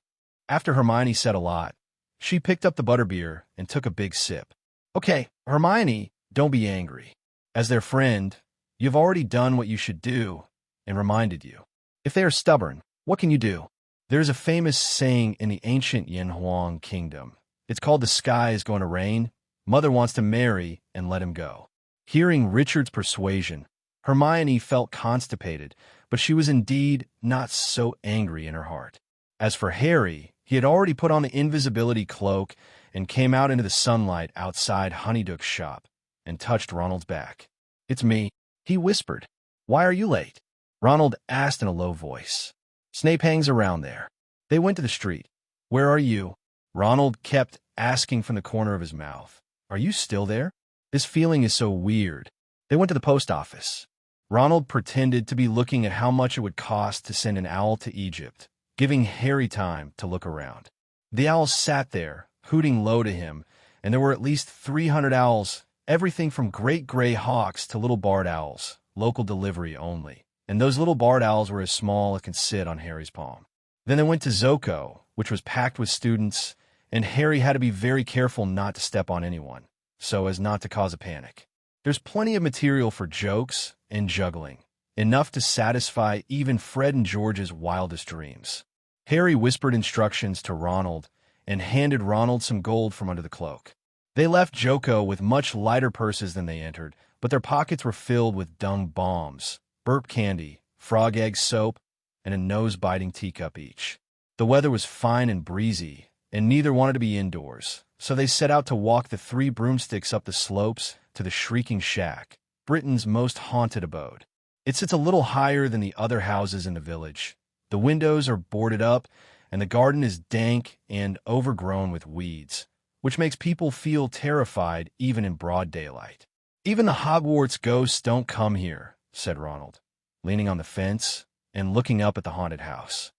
After Hermione said a lot, she picked up the butterbeer and took a big sip. "Okay, Hermione, don't be angry. As their friend, you've already done what you should do and reminded you. If they are stubborn, what can you do? There's a famous saying in the ancient Yenhuang kingdom. It's called the sky is going to rain. Mother wants to marry and let him go." Hearing Richard's persuasion, Hermione felt constipated, but she was indeed not so angry in her heart. As for Harry, he had already put on the invisibility cloak and came out into the sunlight outside Honeyduck's shop and touched Ronald's back. "It's me," he whispered. "Why are you late?" Ronald asked in a low voice. "Snape hangs around there." They went to the street. "Where are you?" Ronald kept asking from the corner of his mouth. "Are you still there? This feeling is so weird." They went to the post office. Ronald pretended to be looking at how much it would cost to send an owl to Egypt, giving Harry time to look around. The owl sat there, hooting low to him, and there were at least 300 owls, everything from great gray hawks to little barred owls, local delivery only. And those little barred owls were as small as could sit on Harry's palm. Then they went to Zoko, which was packed with students, and Harry had to be very careful not to step on anyone, so as not to cause a panic. There's plenty of material for jokes and juggling, enough to satisfy even Fred and George's wildest dreams. Harry whispered instructions to Ronald and handed Ronald some gold from under the cloak. They left Joko with much lighter purses than they entered, but their pockets were filled with dung bombs, burp candy, frog egg soap, and a nose-biting teacup each. The weather was fine and breezy, and neither wanted to be indoors, so they set out to walk the Three Broomsticks up the slopes to the Shrieking Shack, Britain's most haunted abode. It sits a little higher than the other houses in the village. The windows are boarded up, and the garden is dank and overgrown with weeds, which makes people feel terrified even in broad daylight. "Even the Hogwarts ghosts don't come here," said Ronald, leaning on the fence and looking up at the haunted house.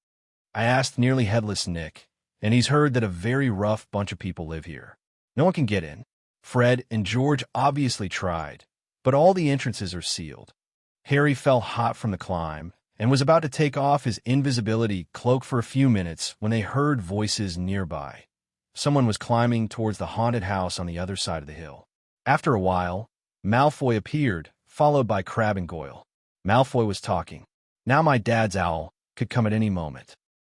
"I asked Nearly Headless Nick, and he's heard that a very rough bunch of people live here. No one can get in. Fred and George obviously tried, but all the entrances are sealed." Harry felt hot from the climb and was about to take off his invisibility cloak for a few minutes when they heard voices nearby. Someone was climbing towards the haunted house on the other side of the hill. After a while, Malfoy appeared, followed by Crabbe and Goyle. Malfoy was talking. "Now my dad's owl could come at any moment.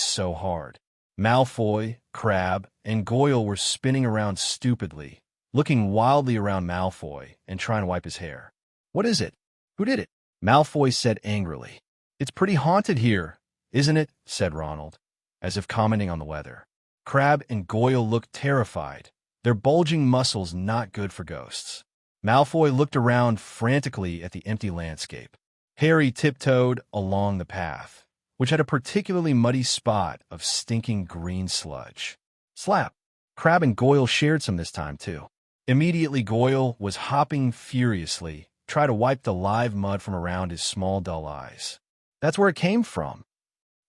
so hard. Malfoy, Crabbe, and Goyle were spinning around stupidly, looking wildly around Malfoy and trying to wipe his hair. "What is it? Who did it?" Malfoy said angrily. "It's pretty haunted here, isn't it?" said Ronald, as if commenting on the weather. Crabbe and Goyle looked terrified, their bulging muscles not good for ghosts. Malfoy looked around frantically at the empty landscape. Harry tiptoed along the path, which had a particularly muddy spot of stinking green sludge. Slap! Crabbe and Goyle shared some this time, too. Immediately, Goyle was hopping furiously, trying to wipe the live mud from around his small, dull eyes. "That's where it came from,"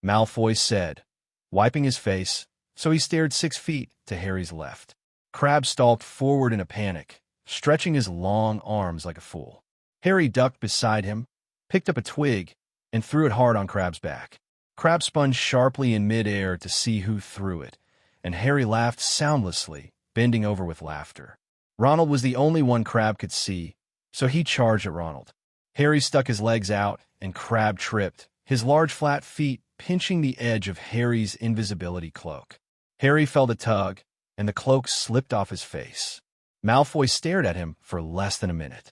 Malfoy said, wiping his face, so he stared 6 feet to Harry's left. Crabbe stalked forward in a panic, stretching his long arms like a fool. Harry ducked beside him, picked up a twig, and threw it hard on Crabbe's back. Crabbe spun sharply in midair to see who threw it, and Harry laughed soundlessly, bending over with laughter. Ronald was the only one Crabbe could see, so he charged at Ronald. Harry stuck his legs out, and Crabbe tripped, his large flat feet pinching the edge of Harry's invisibility cloak. Harry felt a tug, and the cloak slipped off his face. Malfoy stared at him for less than a minute.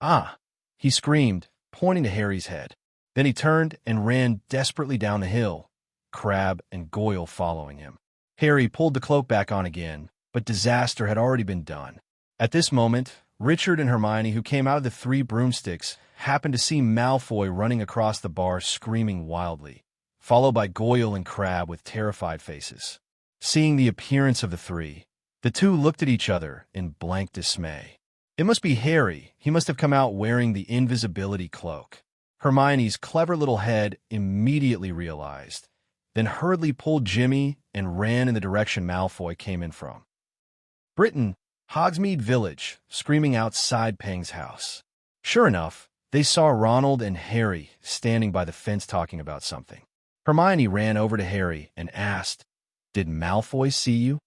"Ah!" he screamed, pointing to Harry's head. Then he turned and ran desperately down the hill, Crabbe and Goyle following him. Harry pulled the cloak back on again, but disaster had already been done. At this moment, Richard and Hermione, who came out of the 3 broomsticks, happened to see Malfoy running across the bar screaming wildly, followed by Goyle and Crabbe with terrified faces. Seeing the appearance of the 3, the 2 looked at each other in blank dismay. It must be Harry. He must have come out wearing the invisibility cloak. Hermione's clever little head immediately realized, then hurriedly pulled Jimmy and ran in the direction Malfoy came in from. Britain, Hogsmeade Village, screaming outside Pang's house. Sure enough, they saw Ronald and Harry standing by the fence talking about something. Hermione ran over to Harry and asked, "Did Malfoy see you?"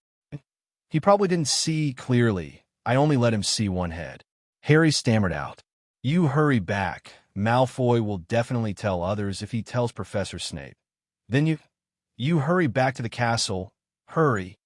"He probably didn't see clearly. I only let him see one head." Harry stammered out, "You hurry back. Malfoy will definitely tell others if he tells Professor Snape. Then you hurry back to the castle. Hurry.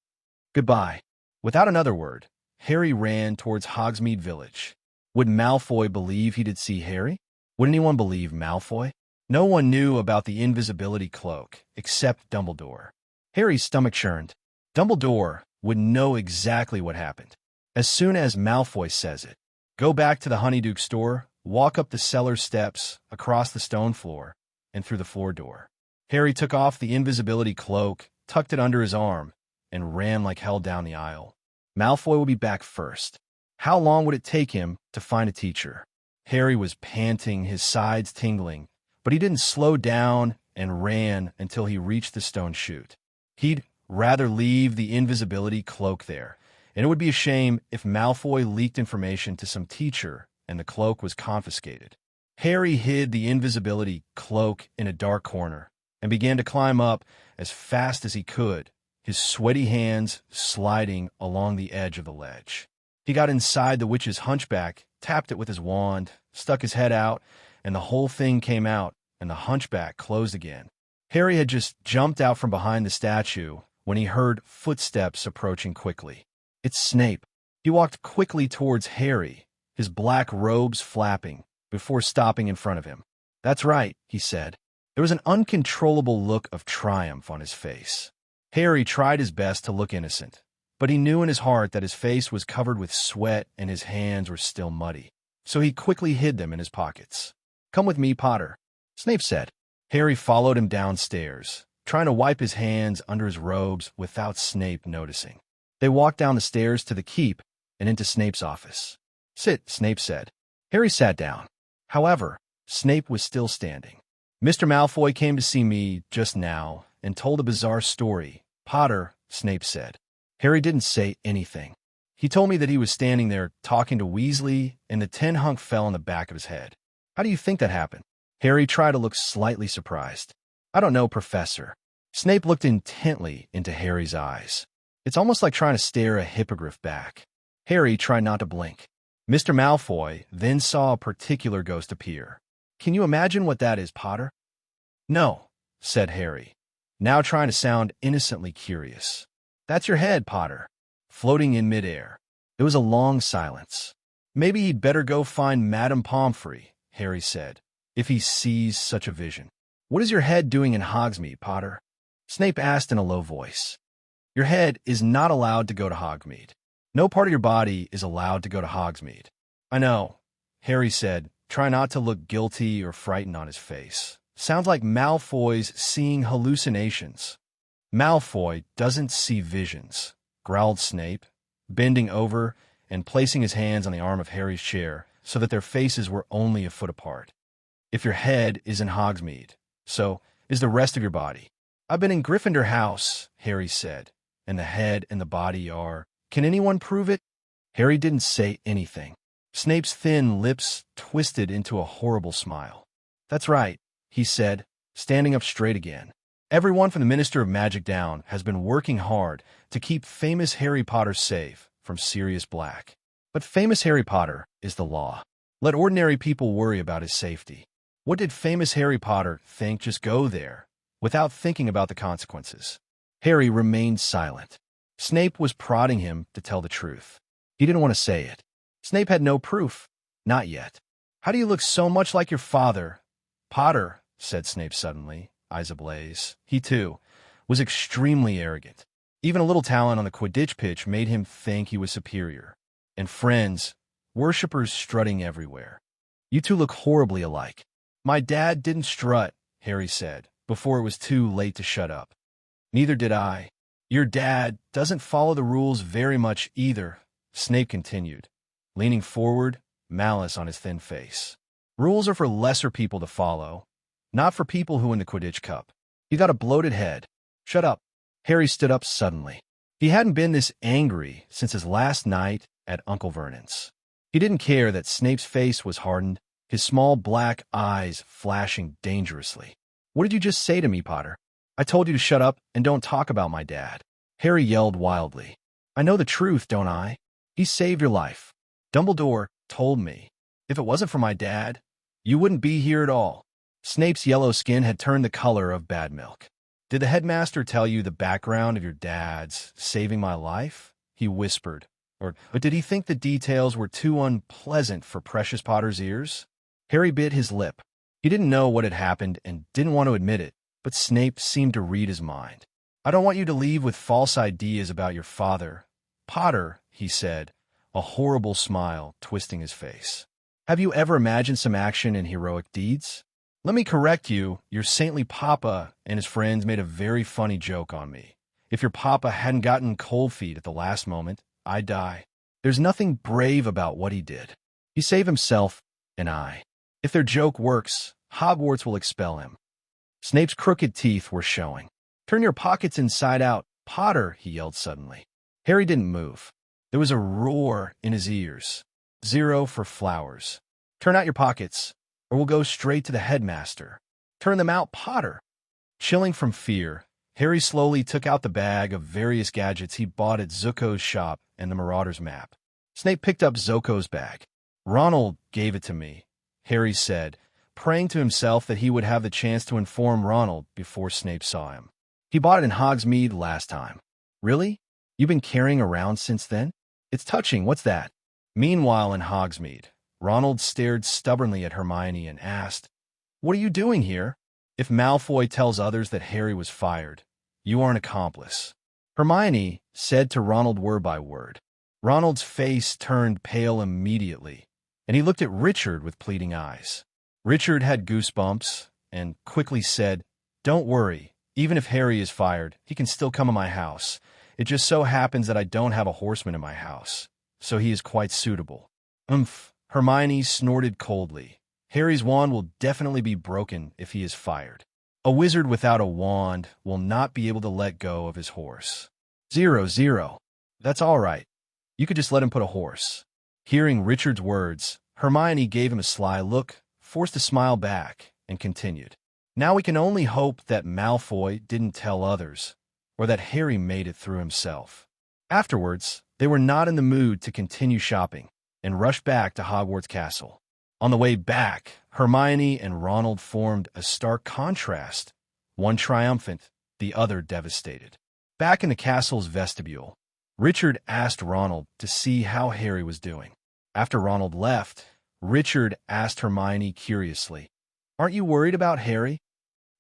Goodbye." Without another word, Harry ran towards Hogsmeade Village. Would Malfoy believe he did see Harry? Would anyone believe Malfoy? No one knew about the invisibility cloak, except Dumbledore. Harry's stomach churned. Dumbledore would know exactly what happened. As soon as Malfoy says it, go back to the Honeydew store, walk up the cellar steps, across the stone floor, and through the floor door. Harry took off the invisibility cloak, tucked it under his arm, and ran like hell down the aisle. Malfoy would be back first. How long would it take him to find a teacher? Harry was panting, his sides tingling, but he didn't slow down and ran until he reached the stone chute. He'd rather leave the invisibility cloak there, and it would be a shame if Malfoy leaked information to some teacher and the cloak was confiscated. Harry hid the invisibility cloak in a dark corner and began to climb up as fast as he could, his sweaty hands sliding along the edge of the ledge. He got inside the witch's hunchback, tapped it with his wand, stuck his head out, and the whole thing came out, and the hunchback closed again. Harry had just jumped out from behind the statue when he heard footsteps approaching quickly. It's Snape. He walked quickly towards Harry, his black robes flapping, before stopping in front of him. "That's right," he said. There was an uncontrollable look of triumph on his face. Harry tried his best to look innocent, but he knew in his heart that his face was covered with sweat and his hands were still muddy, so he quickly hid them in his pockets. "Come with me, Potter," Snape said. Harry followed him downstairs, trying to wipe his hands under his robes without Snape noticing. They walked down the stairs to the keep and into Snape's office. "Sit," Snape said. Harry sat down. However, Snape was still standing. "Mr. Malfoy came to see me just now and told a bizarre story, Potter," Snape said. Harry didn't say anything. "He told me that he was standing there talking to Weasley and the tin hunk fell on the back of his head. How do you think that happened?" Harry tried to look slightly surprised. "I don't know, Professor." Snape looked intently into Harry's eyes. It's almost like trying to stare a hippogriff back. Harry tried not to blink. Mr. Malfoy then saw a particular ghost appear. "Can you imagine what that is, Potter?" "No," said Harry, now trying to sound innocently curious. "That's your head, Potter, floating in midair." There was a long silence. "Maybe he'd better go find Madame Pomfrey," Harry said, "if he sees such a vision." "What is your head doing in Hogsmeade, Potter?" Snape asked in a low voice. "Your head is not allowed to go to Hogsmeade. No part of your body is allowed to go to Hogsmeade." "I know," Harry said, trying not to look guilty or frightened on his face. "Sounds like Malfoy's seeing hallucinations." "Malfoy doesn't see visions," growled Snape, bending over and placing his hands on the arm of Harry's chair so that their faces were only a foot apart. "If your head is in Hogsmeade, so is the rest of your body." "I've been in Gryffindor House," Harry said, "and the head and the body are. Can anyone prove it?" Harry didn't say anything. Snape's thin lips twisted into a horrible smile. "That's right," he said, standing up straight again. "Everyone from the Minister of Magic down has been working hard to keep famous Harry Potter safe from Sirius Black. But famous Harry Potter is the law. Let ordinary people worry about his safety. What did famous Harry Potter think? Just go there, without thinking about the consequences." Harry remained silent. Snape was prodding him to tell the truth. He didn't want to say it. Snape had no proof. Not yet. "How do you look so much like your father?" "Potter," said Snape suddenly, eyes ablaze. He, too, was extremely arrogant. Even a little talent on the Quidditch pitch made him think he was superior. And friends, worshippers strutting everywhere. "You two look horribly alike." "My dad didn't strut," Harry said, before it was too late to shut up. "Neither did I." "Your dad doesn't follow the rules very much either," Snape continued, leaning forward, malice on his thin face. "Rules are for lesser people to follow, not for people who win the Quidditch Cup. You got a bloated head." "Shut up." Harry stood up suddenly. He hadn't been this angry since his last night at Uncle Vernon's. He didn't care that Snape's face was hardened, his small black eyes flashing dangerously. "What did you just say to me, Potter?" "I told you to shut up and don't talk about my dad," Harry yelled wildly. "I know the truth, don't I? He saved your life. Dumbledore told me. If it wasn't for my dad, you wouldn't be here at all." Snape's yellow skin had turned the color of bad milk. "Did the headmaster tell you the background of your dad's saving my life?" he whispered. Or did he think the details were too unpleasant for Precious Potter's ears? Harry bit his lip. He didn't know what had happened and didn't want to admit it, but Snape seemed to read his mind. "I don't want you to leave with false ideas about your father, Potter," he said, a horrible smile twisting his face. "Have you ever imagined some action and heroic deeds? Let me correct you, your saintly papa and his friends made a very funny joke on me. If your papa hadn't gotten cold feet at the last moment, I'd die. There's nothing brave about what he did. He saved himself and I. If their joke works, Hogwarts will expel him." Snape's crooked teeth were showing. "Turn your pockets inside out, Potter," he yelled suddenly. Harry didn't move. There was a roar in his ears. 0 for flowers. "Turn out your pockets, or we'll go straight to the headmaster." "Turn them out, Potter." Chilling from fear, Harry slowly took out the bag of various gadgets he bought at Zuko's shop and the Marauder's map. Snape picked up Zuko's bag. Ronald gave it to me, Harry said, praying to himself that he would have the chance to inform Ronald before Snape saw him. He bought it in Hogsmeade last time. Really? You've been carrying around since then? It's touching, what's that? Meanwhile in Hogsmeade, Ronald stared stubbornly at Hermione and asked, "What are you doing here? If Malfoy tells others that Harry was fired, you are an accomplice." Hermione said to Ronald word by word. Ronald's face turned pale immediately, and he looked at Richard with pleading eyes. Richard had goosebumps and quickly said, "Don't worry, even if Harry is fired, he can still come to my house. It just so happens that I don't have a horseman in my house, so he is quite suitable." Hermione snorted coldly. Harry's wand will definitely be broken if he is fired. A wizard without a wand will not be able to let go of his horse. 0-0. That's all right. You could just let him put a horse. Hearing Richard's words, Hermione gave him a sly look, forced a smile back, and continued. Now we can only hope that Malfoy didn't tell others, or that Harry made it through himself. Afterwards, they were not in the mood to continue shopping, and rushed back to Hogwarts Castle. On the way back, Hermione and Ronald formed a stark contrast, one triumphant, the other devastated. Back in the castle's vestibule, Richard asked Ronald to see how Harry was doing. After Ronald left, Richard asked Hermione curiously, "Aren't you worried about Harry?"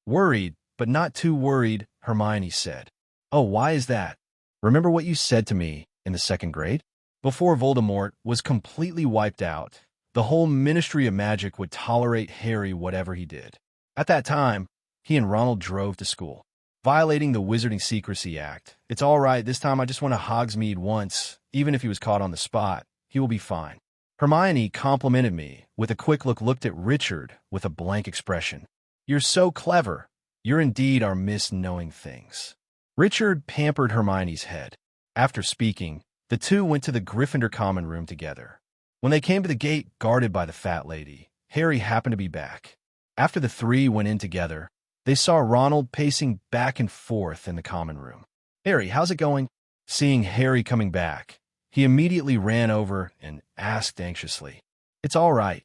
"Worried, but not too worried," Hermione said. "Oh, why is that? Remember what you said to me in the second grade? Before Voldemort was completely wiped out, the whole Ministry of Magic would tolerate Harry whatever he did. At that time, he and Ronald drove to school, violating the Wizarding Secrecy Act. It's all right, this time I just went to Hogsmeade once. Even if he was caught on the spot, he will be fine." Hermione complimented me with a quick looked at Richard with a blank expression. "You're so clever. You're indeed our Miss Knowing Things." Richard pampered Hermione's head. After speaking, the two went to the Gryffindor common room together. When they came to the gate guarded by the fat lady, Harry happened to be back. After the three went in together, they saw Ronald pacing back and forth in the common room. "Harry, how's it going?" Seeing Harry coming back, he immediately ran over and asked anxiously, "It's all right.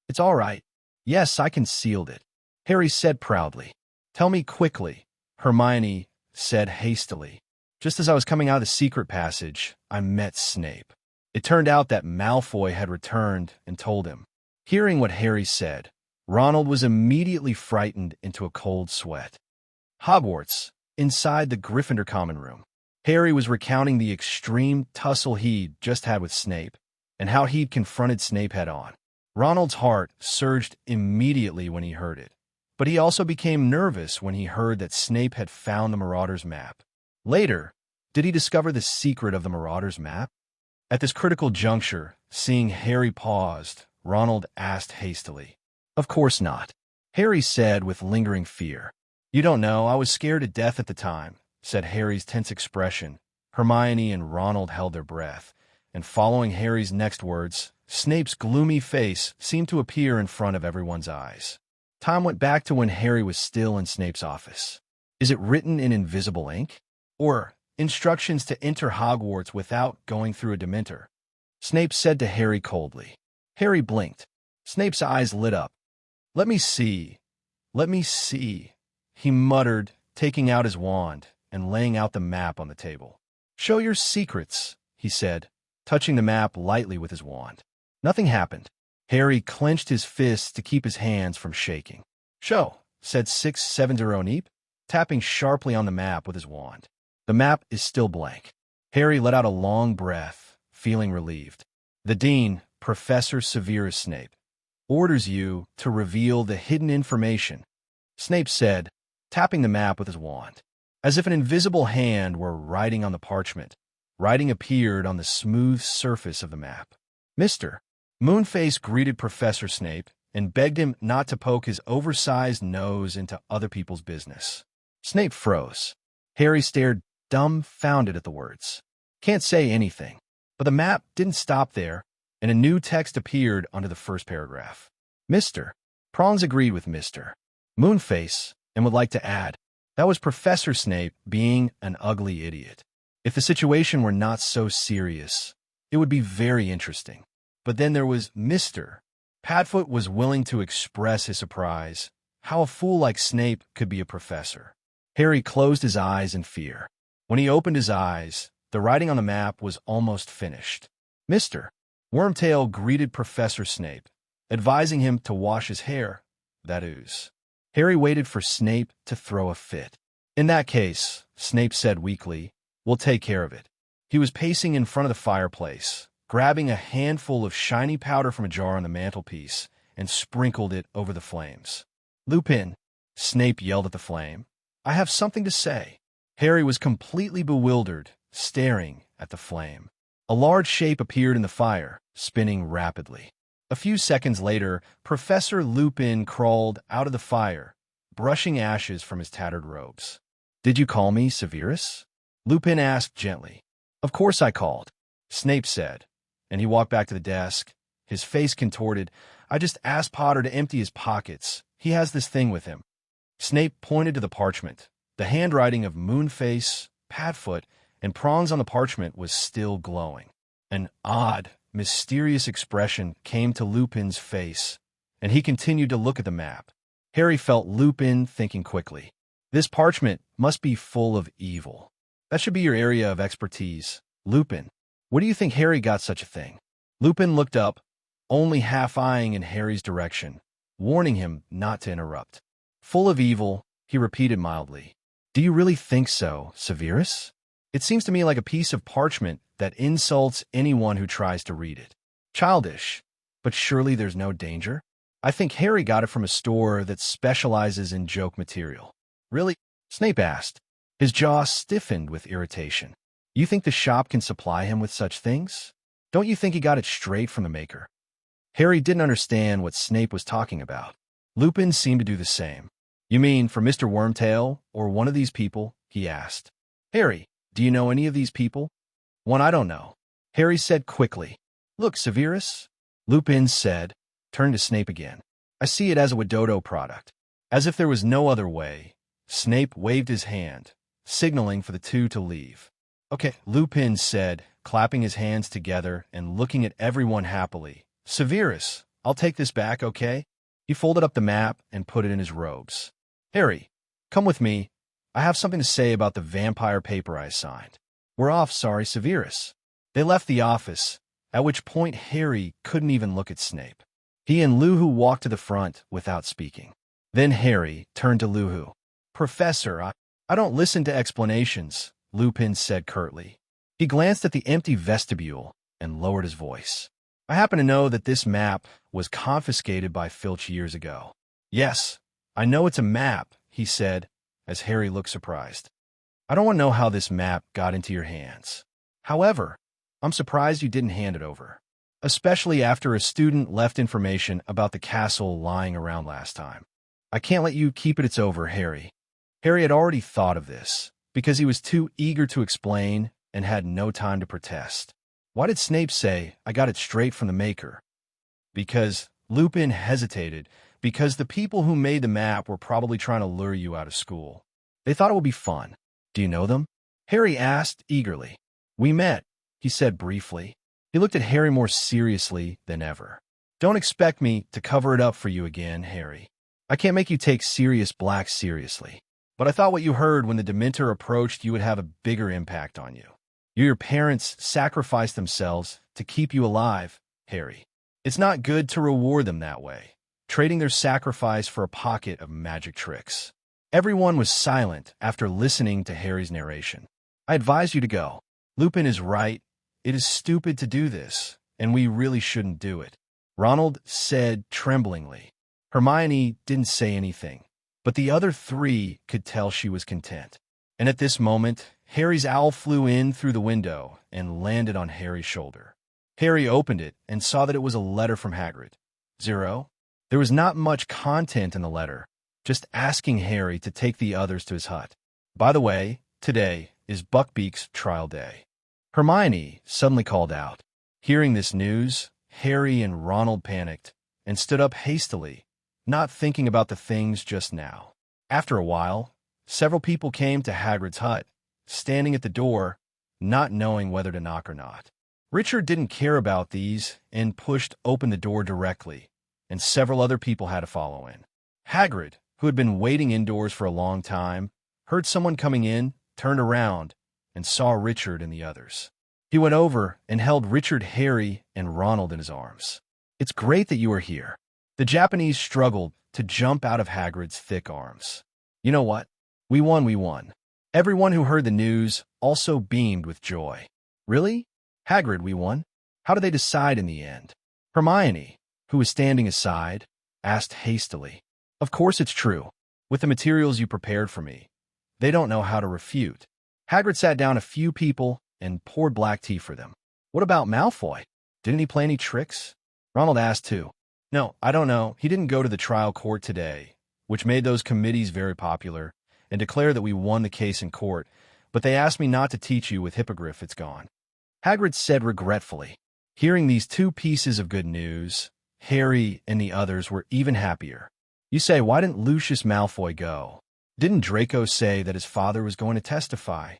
It's all right. Yes, I concealed it," Harry said proudly. "Tell me quickly," Hermione said hastily. "Just as I was coming out of the secret passage, I met Snape. It turned out that Malfoy had returned and told him." Hearing what Harry said, Ronald was immediately frightened into a cold sweat. Hogwarts, inside the Gryffindor common room, Harry was recounting the extreme tussle he'd just had with Snape, and how he'd confronted Snape head-on. Ronald's heart surged immediately when he heard it, but he also became nervous when he heard that Snape had found the Marauder's map. Later, did he discover the secret of the Marauder's map? At this critical juncture, seeing Harry paused, Ronald asked hastily, "Of course not," Harry said with lingering fear. "You don't know, I was scared to death at the time," said Harry's tense expression. Hermione and Ronald held their breath, and following Harry's next words, Snape's gloomy face seemed to appear in front of everyone's eyes. Time went back to when Harry was still in Snape's office. Is it written in invisible ink? Or instructions to enter Hogwarts without going through a Dementor? Snape said to Harry coldly. Harry blinked. Snape's eyes lit up. Let me see. Let me see," he muttered, taking out his wand and laying out the map on the table. "Show your secrets," he said, touching the map lightly with his wand. Nothing happened. Harry clenched his fists to keep his hands from shaking. "Show," said 670 tapping sharply on the map with his wand. The map is still blank. Harry let out a long breath, feeling relieved. "The Dean, Professor Severus Snape, orders you to reveal the hidden information," Snape said, tapping the map with his wand. As if an invisible hand were writing on the parchment, writing appeared on the smooth surface of the map. "Mr. Moonface greeted Professor Snape and begged him not to poke his oversized nose into other people's business." Snape froze. Harry stared dumbfounded at the words. Can't say anything. But the map didn't stop there, and a new text appeared under the first paragraph. "Mr. Prongs agreed with Mr. Moonface and would like to add, That was Professor Snape being an ugly idiot. If the situation were not so serious, it would be very interesting. But then there was Mr. Padfoot was willing to express his surprise. How a fool like Snape could be a professor. Harry closed his eyes in fear. When he opened his eyes, the writing on the map was almost finished. Mr. Wormtail greeted Professor Snape, advising him to wash his hair, that ooze. Harry waited for Snape to throw a fit. In that case, Snape said weakly, we'll take care of it. He was pacing in front of the fireplace, grabbing a handful of shiny powder from a jar on the mantelpiece, and sprinkled it over the flames. Lupin, Snape yelled at the flame. I have something to say. Harry was completely bewildered, staring at the flame. A large shape appeared in the fire, spinning rapidly. A few seconds later, Professor Lupin crawled out of the fire, brushing ashes from his tattered robes. Did you call me, Severus? Lupin asked gently. Of course I called, Snape said, and he walked back to the desk, his face contorted. I just asked Potter to empty his pockets. He has this thing with him. Snape pointed to the parchment. The handwriting of Moonface, Padfoot, and Prongs on the parchment was still glowing. An odd, mysterious expression came to Lupin's face, and he continued to look at the map. Harry felt Lupin thinking quickly. This parchment must be full of evil. That should be your area of expertise, Lupin. Where do you think Harry got such a thing? Lupin looked up, only half-eyeing in Harry's direction, warning him not to interrupt. Full of evil, he repeated mildly. Do you really think so, Severus? It seems to me like a piece of parchment that insults anyone who tries to read it. Childish, but surely there's no danger? I think Harry got it from a store that specializes in joke material. Really? Snape asked. His jaw stiffened with irritation. You think the shop can supply him with such things? Don't you think he got it straight from the maker? Harry didn't understand what Snape was talking about. Lupin seemed to do the same. You mean for Mr. Wormtail or one of these people? He asked. Harry, do you know any of these people? One I don't know. Harry said quickly. Look, Severus, Lupin said, turned to Snape again. I see it as a Widodo product. As if there was no other way, Snape waved his hand, signaling for the two to leave. Okay, Lupin said, clapping his hands together and looking at everyone happily. Severus, I'll take this back, okay? He folded up the map and put it in his robes. Harry, come with me. I have something to say about the vampire paper I signed. We're off, sorry, Severus. They left the office, at which point Harry couldn't even look at Snape. He and Luhu walked to the front without speaking. Then Harry turned to Luhu. Professor, I don't listen to explanations, Lupin said curtly. He glanced at the empty vestibule and lowered his voice. I happen to know that this map was confiscated by Filch years ago. Yes, I know it's a map, he said, as Harry looked surprised. I don't want to know how this map got into your hands. However, I'm surprised you didn't hand it over, especially after a student left information about the castle lying around last time. I can't let you keep it. It's over, Harry. Harry had already thought of this, because he was too eager to explain and had no time to protest. Why did Snape say, I got it straight from the maker? Because Lupin hesitated, because the people who made the map were probably trying to lure you out of school. They thought it would be fun. Do you know them? Harry asked eagerly. We met, he said briefly. He looked at Harry more seriously than ever. Don't expect me to cover it up for you again, Harry. I can't make you take Sirius Black seriously. But I thought what you heard when the Dementor approached you would have a bigger impact on you. Your parents sacrificed themselves to keep you alive, Harry. It's not good to reward them that way, trading their sacrifice for a pocket of magic tricks. Everyone was silent after listening to Harry's narration. I advise you to go. Lupin is right. It is stupid to do this, and we really shouldn't do it, Ronald said tremblingly. Hermione didn't say anything, but the other three could tell she was content. And at this moment, Harry's owl flew in through the window and landed on Harry's shoulder. Harry opened it and saw that it was a letter from Hagrid. 0. There was not much content in the letter, just asking Harry to take the others to his hut. By the way, today is Buckbeak's trial day. Hermione suddenly called out. Hearing this news, Harry and Ronald panicked and stood up hastily, not thinking about the things just now. After a while, several people came to Hagrid's hut, standing at the door, not knowing whether to knock or not. Richard didn't care about these and pushed open the door directly, and several other people had to follow in. Hagrid, who had been waiting indoors for a long time, heard someone coming in, turned around, and saw Richard and the others. He went over and held Richard, Harry, and Ronald in his arms. "It's great that you are here." The Japanese struggled to jump out of Hagrid's thick arms. "You know what? We won, we won." Everyone who heard the news also beamed with joy. "Really? Hagrid, we won? How did they decide in the end?" Hermione, who was standing aside, asked hastily. "Of course it's true. With the materials you prepared for me. They don't know how to refute." Hagrid sat down a few people and poured black tea for them. "What about Malfoy? Didn't he play any tricks?" Ronald asked too. "No, I don't know. He didn't go to the trial court today," which made those committees very popular, and declare that we won the case in court, "but they asked me not to teach you with Hippogriff, it's gone." Hagrid said regretfully. Hearing these two pieces of good news, Harry and the others were even happier. "You say, why didn't Lucius Malfoy go? Didn't Draco say that his father was going to testify?"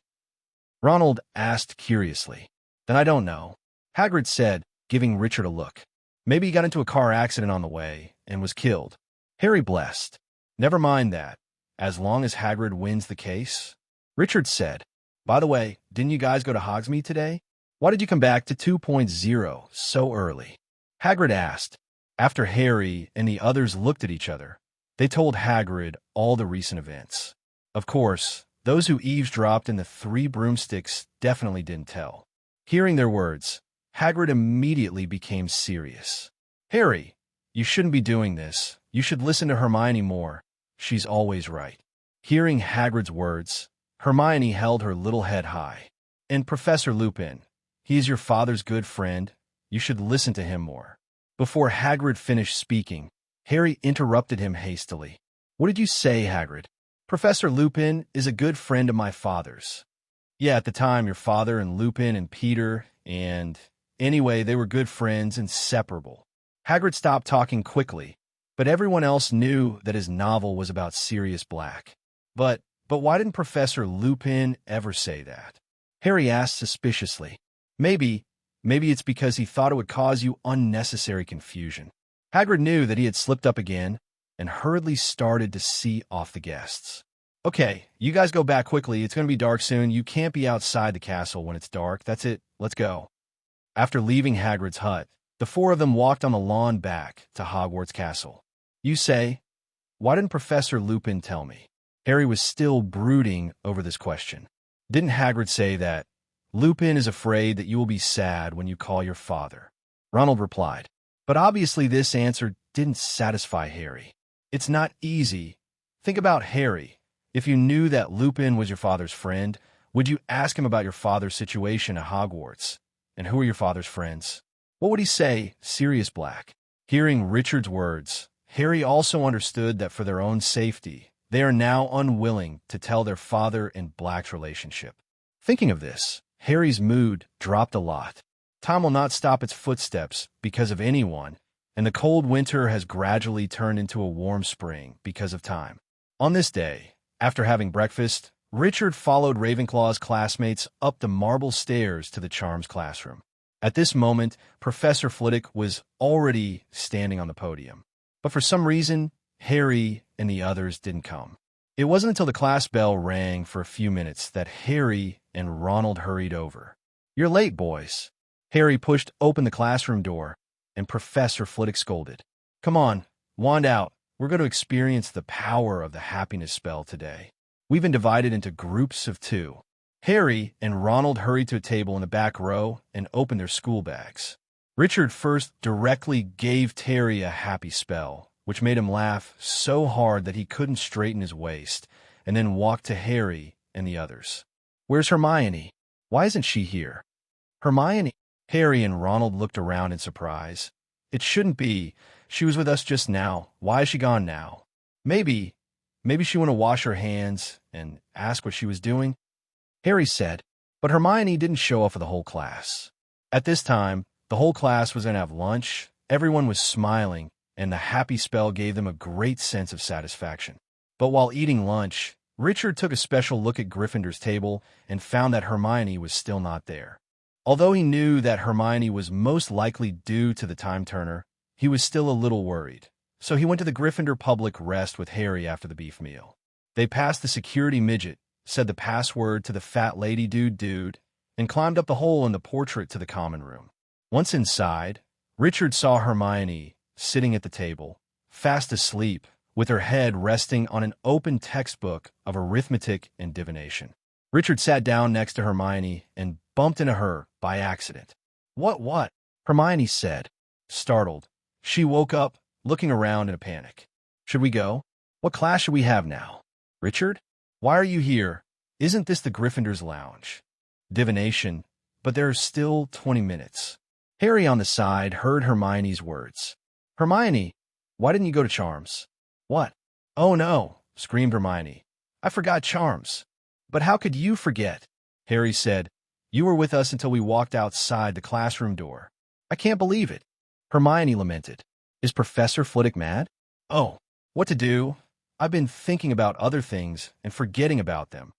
Ronald asked curiously. "Then I don't know," Hagrid said, giving Richard a look. "Maybe he got into a car accident on the way and was killed." Harry blessed. "Never mind that, as long as Hagrid wins the case." Richard said, "By the way, didn't you guys go to Hogsmeade today? Why did you come back to 2.0 so early?" Hagrid asked. After Harry and the others looked at each other, they told Hagrid all the recent events. Of course, those who eavesdropped in the Three Broomsticks definitely didn't tell. Hearing their words, Hagrid immediately became serious. "Harry, you shouldn't be doing this. You should listen to Hermione more. She's always right." Hearing Hagrid's words, Hermione held her little head high. "And Professor Lupin, he is your father's good friend. You should listen to him more." Before Hagrid finished speaking, Harry interrupted him hastily. "What did you say, Hagrid?" "Professor Lupin is a good friend of my father's." "Yeah, at the time, your father and Lupin and Peter and... Anyway, they were good friends, inseparable." Hagrid stopped talking quickly, but everyone else knew that his novel was about Sirius Black. But why didn't Professor Lupin ever say that?" Harry asked suspiciously. Maybe it's because he thought it would cause you unnecessary confusion." Hagrid knew that he had slipped up again and hurriedly started to see off the guests. "Okay, you guys go back quickly. It's going to be dark soon. You can't be outside the castle when it's dark. That's it. Let's go." After leaving Hagrid's hut, the four of them walked on the lawn back to Hogwarts Castle. "You say, why didn't Professor Lupin tell me?" Harry was still brooding over this question. "Didn't Hagrid say that Lupin is afraid that you will be sad when you call your father?" Ronald replied. But obviously this answer didn't satisfy Harry. "It's not easy. Think about Harry. If you knew that Lupin was your father's friend, would you ask him about your father's situation at Hogwarts? And who are your father's friends? What would he say, Sirius Black?" Hearing Richard's words, Harry also understood that for their own safety, they are now unwilling to tell their father and Black's relationship. Thinking of this, Harry's mood dropped a lot. Time will not stop its footsteps because of anyone, and the cold winter has gradually turned into a warm spring because of time. On this day, after having breakfast, Richard followed Ravenclaw's classmates up the marble stairs to the Charms classroom. At this moment, Professor Flitwick was already standing on the podium. But for some reason, Harry and the others didn't come. It wasn't until the class bell rang for a few minutes that Harry and Ronald hurried over. "You're late, boys." Harry pushed open the classroom door, and Professor Flitwick scolded. "Come on, wand out. We're going to experience the power of the happiness spell today. We've been divided into groups of 2. Harry and Ronald hurried to a table in the back row and opened their school bags. Richard first directly gave Terry a happy spell, which made him laugh so hard that he couldn't straighten his waist, and then walked to Harry and the others. "Where's Hermione? Why isn't she here?" "Hermione?" Harry and Ronald looked around in surprise. "It shouldn't be. She was with us just now. Why is she gone now?" Maybe she went to wash her hands and ask what she was doing," Harry said. But Hermione didn't show up for the whole class. At this time, the whole class was going to have lunch, everyone was smiling, and the happy spell gave them a great sense of satisfaction. But while eating lunch, Richard took a special look at Gryffindor's table and found that Hermione was still not there. Although he knew that Hermione was most likely due to the time turner, he was still a little worried. So he went to the Gryffindor public rest with Harry after the beef meal. They passed the security midget, said the password to the fat lady dude, and climbed up the hole in the portrait to the common room. Once inside, Richard saw Hermione sitting at the table, fast asleep, with her head resting on an open textbook of arithmetic and divination. Richard sat down next to Hermione and bumped into her by accident. What? Hermione said, startled. She woke up, looking around in a panic. Should we go? What class should we have now? Richard? Why are you here? Isn't this the Gryffindor's lounge? Divination, but there are still 20 minutes. Harry on the side heard Hermione's words. Hermione, why didn't you go to Charms? What? Oh no, screamed Hermione. I forgot Charms. But how could you forget? Harry said. You were with us until we walked outside the classroom door. I can't believe it. Hermione lamented. Is Professor Flitwick mad? Oh, what to do? I've been thinking about other things and forgetting about them.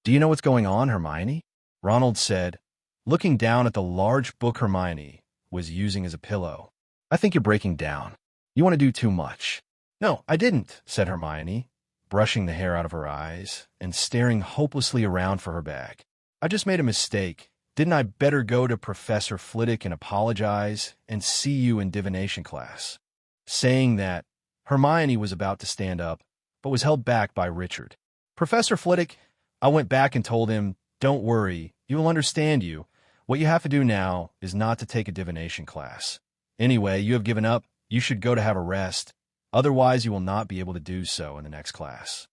Do you know what's going on, Hermione? Ronald said, looking down at the large book Hermione was using as a pillow. I think you're breaking down. You want to do too much. No, I didn't, said Hermione, brushing the hair out of her eyes and staring hopelessly around for her bag. I just made a mistake. Didn't I better go to Professor Flitwick and apologize and see you in divination class? Saying that, Hermione was about to stand up, but was held back by Richard. Professor Flitwick, I went back and told him, don't worry, he will understand you. What you have to do now is not to take a divination class. Anyway, you have given up. You should go to have a rest. Otherwise, you will not be able to do so in the next class.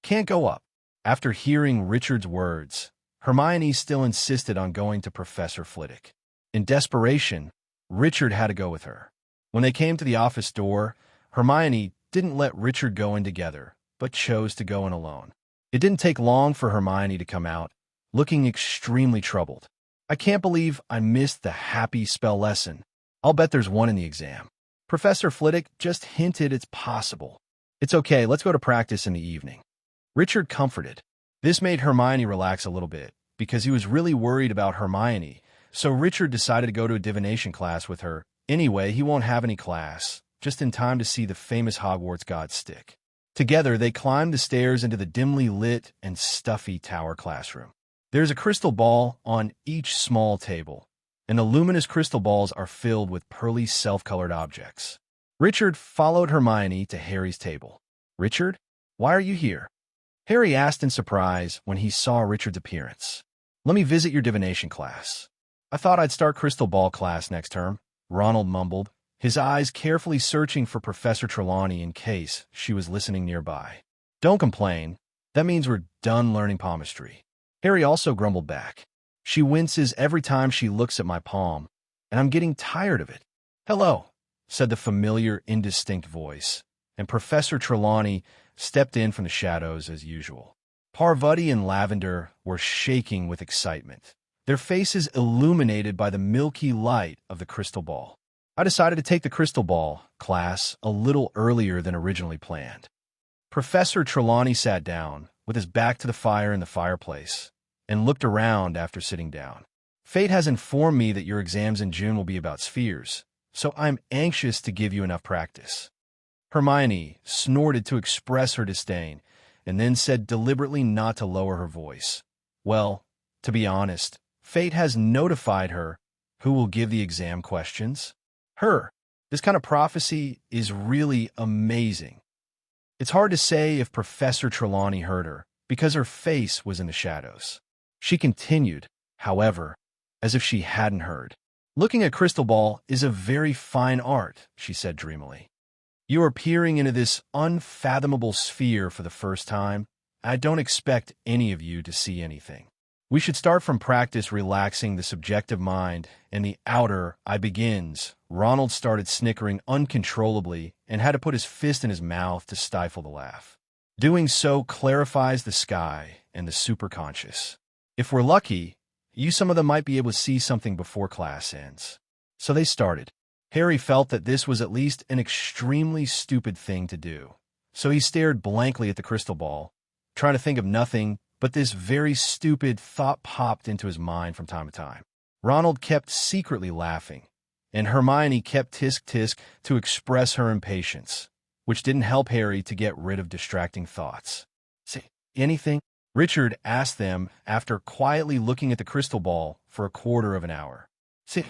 Can't go up. After hearing Richard's words, Hermione still insisted on going to Professor Flitwick. In desperation, Richard had to go with her. When they came to the office door, Hermione didn't let Richard go in together, but chose to go in alone. It didn't take long for Hermione to come out, looking extremely troubled. I can't believe I missed the happy spell lesson. I'll bet there's one in the exam. Professor Flitwick just hinted it's possible. It's okay, let's go to practice in the evening. Richard comforted. This made Hermione relax a little bit, because he was really worried about Hermione, so Richard decided to go to a divination class with her. Anyway, he won't have any class, just in time to see the famous Hogwarts god stick. Together, they climbed the stairs into the dimly lit and stuffy tower classroom. There's a crystal ball on each small table, and the luminous crystal balls are filled with pearly self-colored objects. Richard followed Hermione to Harry's table. Richard, why are you here? Harry asked in surprise when he saw Richard's appearance. Let me visit your divination class. I thought I'd start crystal ball class next term, Ronald mumbled, his eyes carefully searching for Professor Trelawney in case she was listening nearby. Don't complain. That means we're done learning palmistry. Harry also grumbled back. She winces every time she looks at my palm, and I'm getting tired of it. Hello, said the familiar, indistinct voice, and Professor Trelawney stepped in from the shadows as usual. Parvati and Lavender were shaking with excitement, their faces illuminated by the milky light of the crystal ball. I decided to take the crystal ball class a little earlier than originally planned. Professor Trelawney sat down, with his back to the fire in the fireplace, and looked around after sitting down. Fate has informed me that your exams in June will be about spheres, so I'm anxious to give you enough practice. Hermione snorted to express her disdain, and then said deliberately not to lower her voice. Well, to be honest, Fate has notified her who will give the exam questions. Her. This kind of prophecy is really amazing. It's hard to say if Professor Trelawney heard her, because her face was in the shadows. She continued, however, as if she hadn't heard. Looking at crystal ball is a very fine art, she said dreamily. You are peering into this unfathomable sphere for the first time. I don't expect any of you to see anything. We should start from practice relaxing the subjective mind, and the outer eye begins. Ronald started snickering uncontrollably and had to put his fist in his mouth to stifle the laugh. Doing so clarifies the sky and the superconscious. If we're lucky, some of them might be able to see something before class ends. So they started. Harry felt that this was at least an extremely stupid thing to do. So he stared blankly at the crystal ball, trying to think of nothing, but this very stupid thought popped into his mind from time to time. Ronald kept secretly laughing, and Hermione kept tisk-tisk to express her impatience, which didn't help Harry to get rid of distracting thoughts. "Say anything?" Richard asked them after quietly looking at the crystal ball for a quarter of an hour. "See,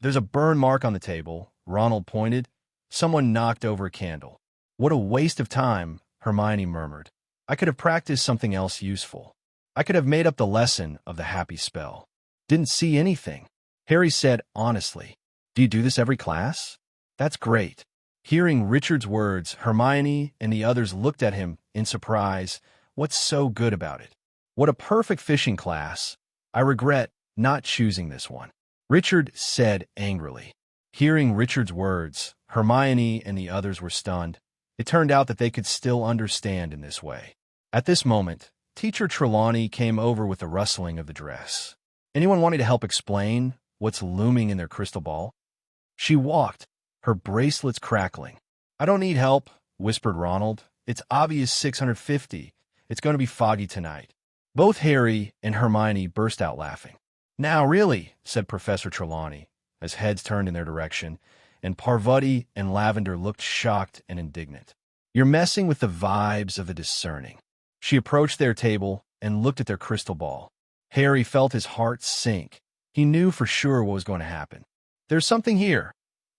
there's a burn mark on the table," Ronald pointed. "Someone knocked over a candle." "What a waste of time," Hermione murmured. "I could have practiced something else useful. I could have made up the lesson of the happy spell." "Didn't see anything," Harry said honestly. "Do you do this every class?" "That's great." Hearing Richard's words, Hermione and the others looked at him in surprise. "What's so good about it?" "What a perfect fishing class. I regret not choosing this one," Richard said angrily. Hearing Richard's words, Hermione and the others were stunned. It turned out that they could still understand in this way. At this moment, Teacher Trelawney came over with the rustling of the dress. "Anyone wanting to help explain what's looming in their crystal ball?" She walked, her bracelets crackling. "I don't need help," whispered Ronald. "It's obvious 650. It's going to be foggy tonight." Both Harry and Hermione burst out laughing. "Now, really," said Professor Trelawney, as heads turned in their direction, and Parvati and Lavender looked shocked and indignant. "You're messing with the vibes of the discerning." She approached their table and looked at their crystal ball. Harry felt his heart sink. He knew for sure what was going to happen. "There's something here,"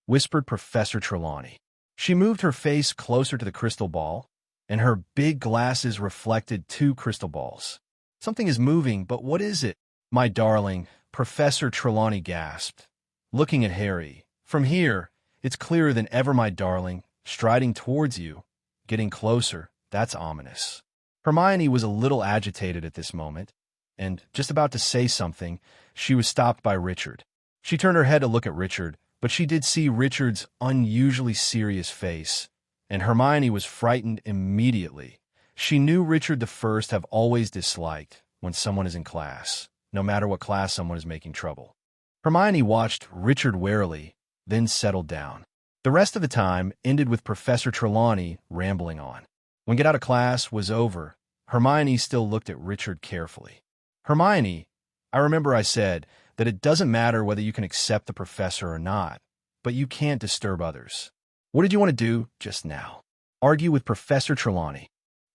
whispered Professor Trelawney. She moved her face closer to the crystal ball, and her big glasses reflected two crystal balls. "Something is moving, but what is it?" "My darling," Professor Trelawney gasped, looking at Harry. "From here, it's clearer than ever, my darling, striding towards you, getting closer. That's ominous." Hermione was a little agitated at this moment, and, just about to say something, she was stopped by Richard. She turned her head to look at Richard, but she did see Richard's unusually serious face, and Hermione was frightened immediately. She knew Richard the First have always disliked when someone is in class, no matter what class someone is making trouble. Hermione watched Richard warily, then settled down. The rest of the time ended with Professor Trelawney rambling on. When get out of class was over, Hermione still looked at Richard carefully. "Hermione, I remember I said that it doesn't matter whether you can accept the professor or not, but you can't disturb others. What did you want to do just now? Argue with Professor Trelawney?"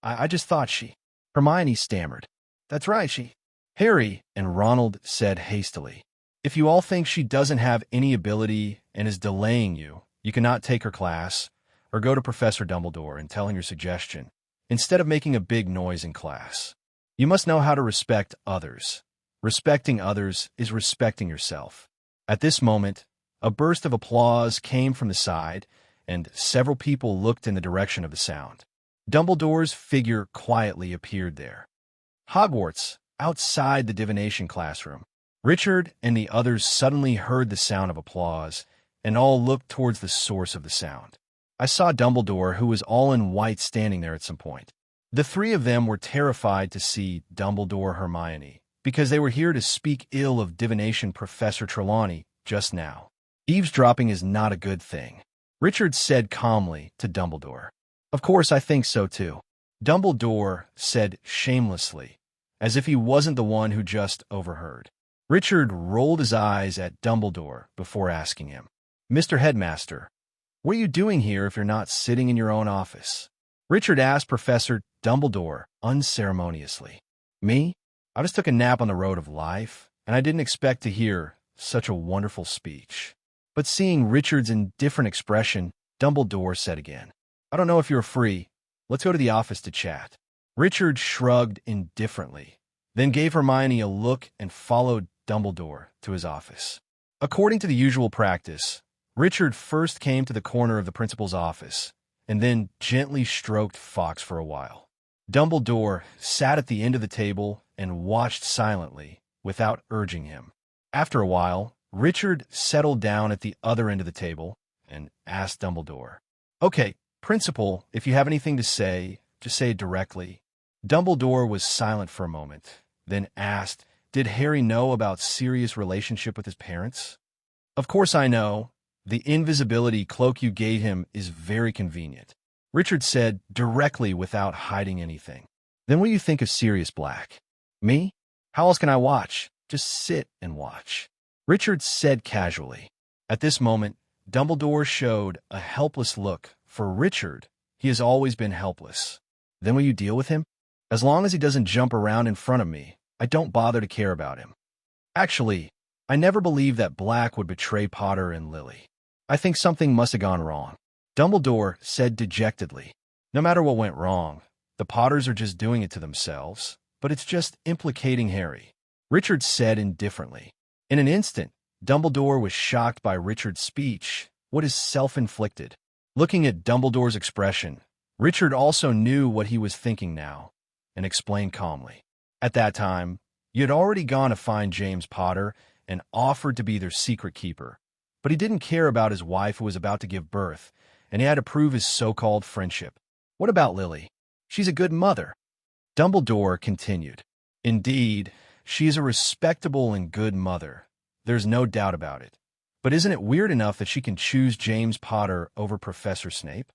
I just thought she..." Hermione stammered. "That's right, she..." Harry and Ronald said hastily. "If you all think she doesn't have any ability and is delaying you, you cannot take her class, or go to Professor Dumbledore and tell him your suggestion, instead of making a big noise in class. You must know how to respect others. Respecting others is respecting yourself." At this moment, a burst of applause came from the side, and several people looked in the direction of the sound. Dumbledore's figure quietly appeared there. Hogwarts, outside the divination classroom. Richard and the others suddenly heard the sound of applause, and all looked towards the source of the sound. I saw Dumbledore, who was all in white, standing there at some point. The three of them were terrified to see Dumbledore Hermione, because they were here to speak ill of divination Professor Trelawney just now. "Eavesdropping is not a good thing," Richard said calmly to Dumbledore. "Of course, I think so too," Dumbledore said shamelessly, as if he wasn't the one who just overheard. Richard rolled his eyes at Dumbledore before asking him, "Mr. Headmaster, what are you doing here if you're not sitting in your own office?" Richard asked Professor Dumbledore unceremoniously. "Me? I just took a nap on the road of life, and I didn't expect to hear such a wonderful speech." But seeing Richard's indifferent expression, Dumbledore said again, "I don't know if you're free. Let's go to the office to chat." Richard shrugged indifferently, then gave Hermione a look and followed Dumbledore to his office. According to the usual practice, Richard first came to the corner of the principal's office, and then gently stroked Fawkes for a while. Dumbledore sat at the end of the table and watched silently, without urging him. After a while, Richard settled down at the other end of the table and asked Dumbledore, "Okay, Principal, if you have anything to say, just say it directly." Dumbledore was silent for a moment, then asked, "Did Harry know about Sirius' relationship with his parents?" "Of course I know. The invisibility cloak you gave him is very convenient," Richard said directly without hiding anything. Then what do you think of Sirius Black? Me? How else can I watch? Just sit and watch. Richard said casually. At this moment, Dumbledore showed a helpless look. For Richard, he has always been helpless. Then will you deal with him? As long as he doesn't jump around in front of me, I don't bother to care about him. Actually, I never believed that Black would betray Potter and Lily. I think something must have gone wrong. Dumbledore said dejectedly. No matter what went wrong, the Potters are just doing it to themselves, but it's just implicating Harry. Richard said indifferently. In an instant, Dumbledore was shocked by Richard's speech. What is self-inflicted? Looking at Dumbledore's expression, Richard also knew what he was thinking now, and explained calmly. At that time, you had already gone to find James Potter and offered to be their secret keeper. But he didn't care about his wife who was about to give birth, and he had to prove his so-called friendship. What about Lily? She's a good mother. Dumbledore continued. Indeed, she is a respectable and good mother. There's no doubt about it. But isn't it weird enough that she can choose James Potter over Professor Snape?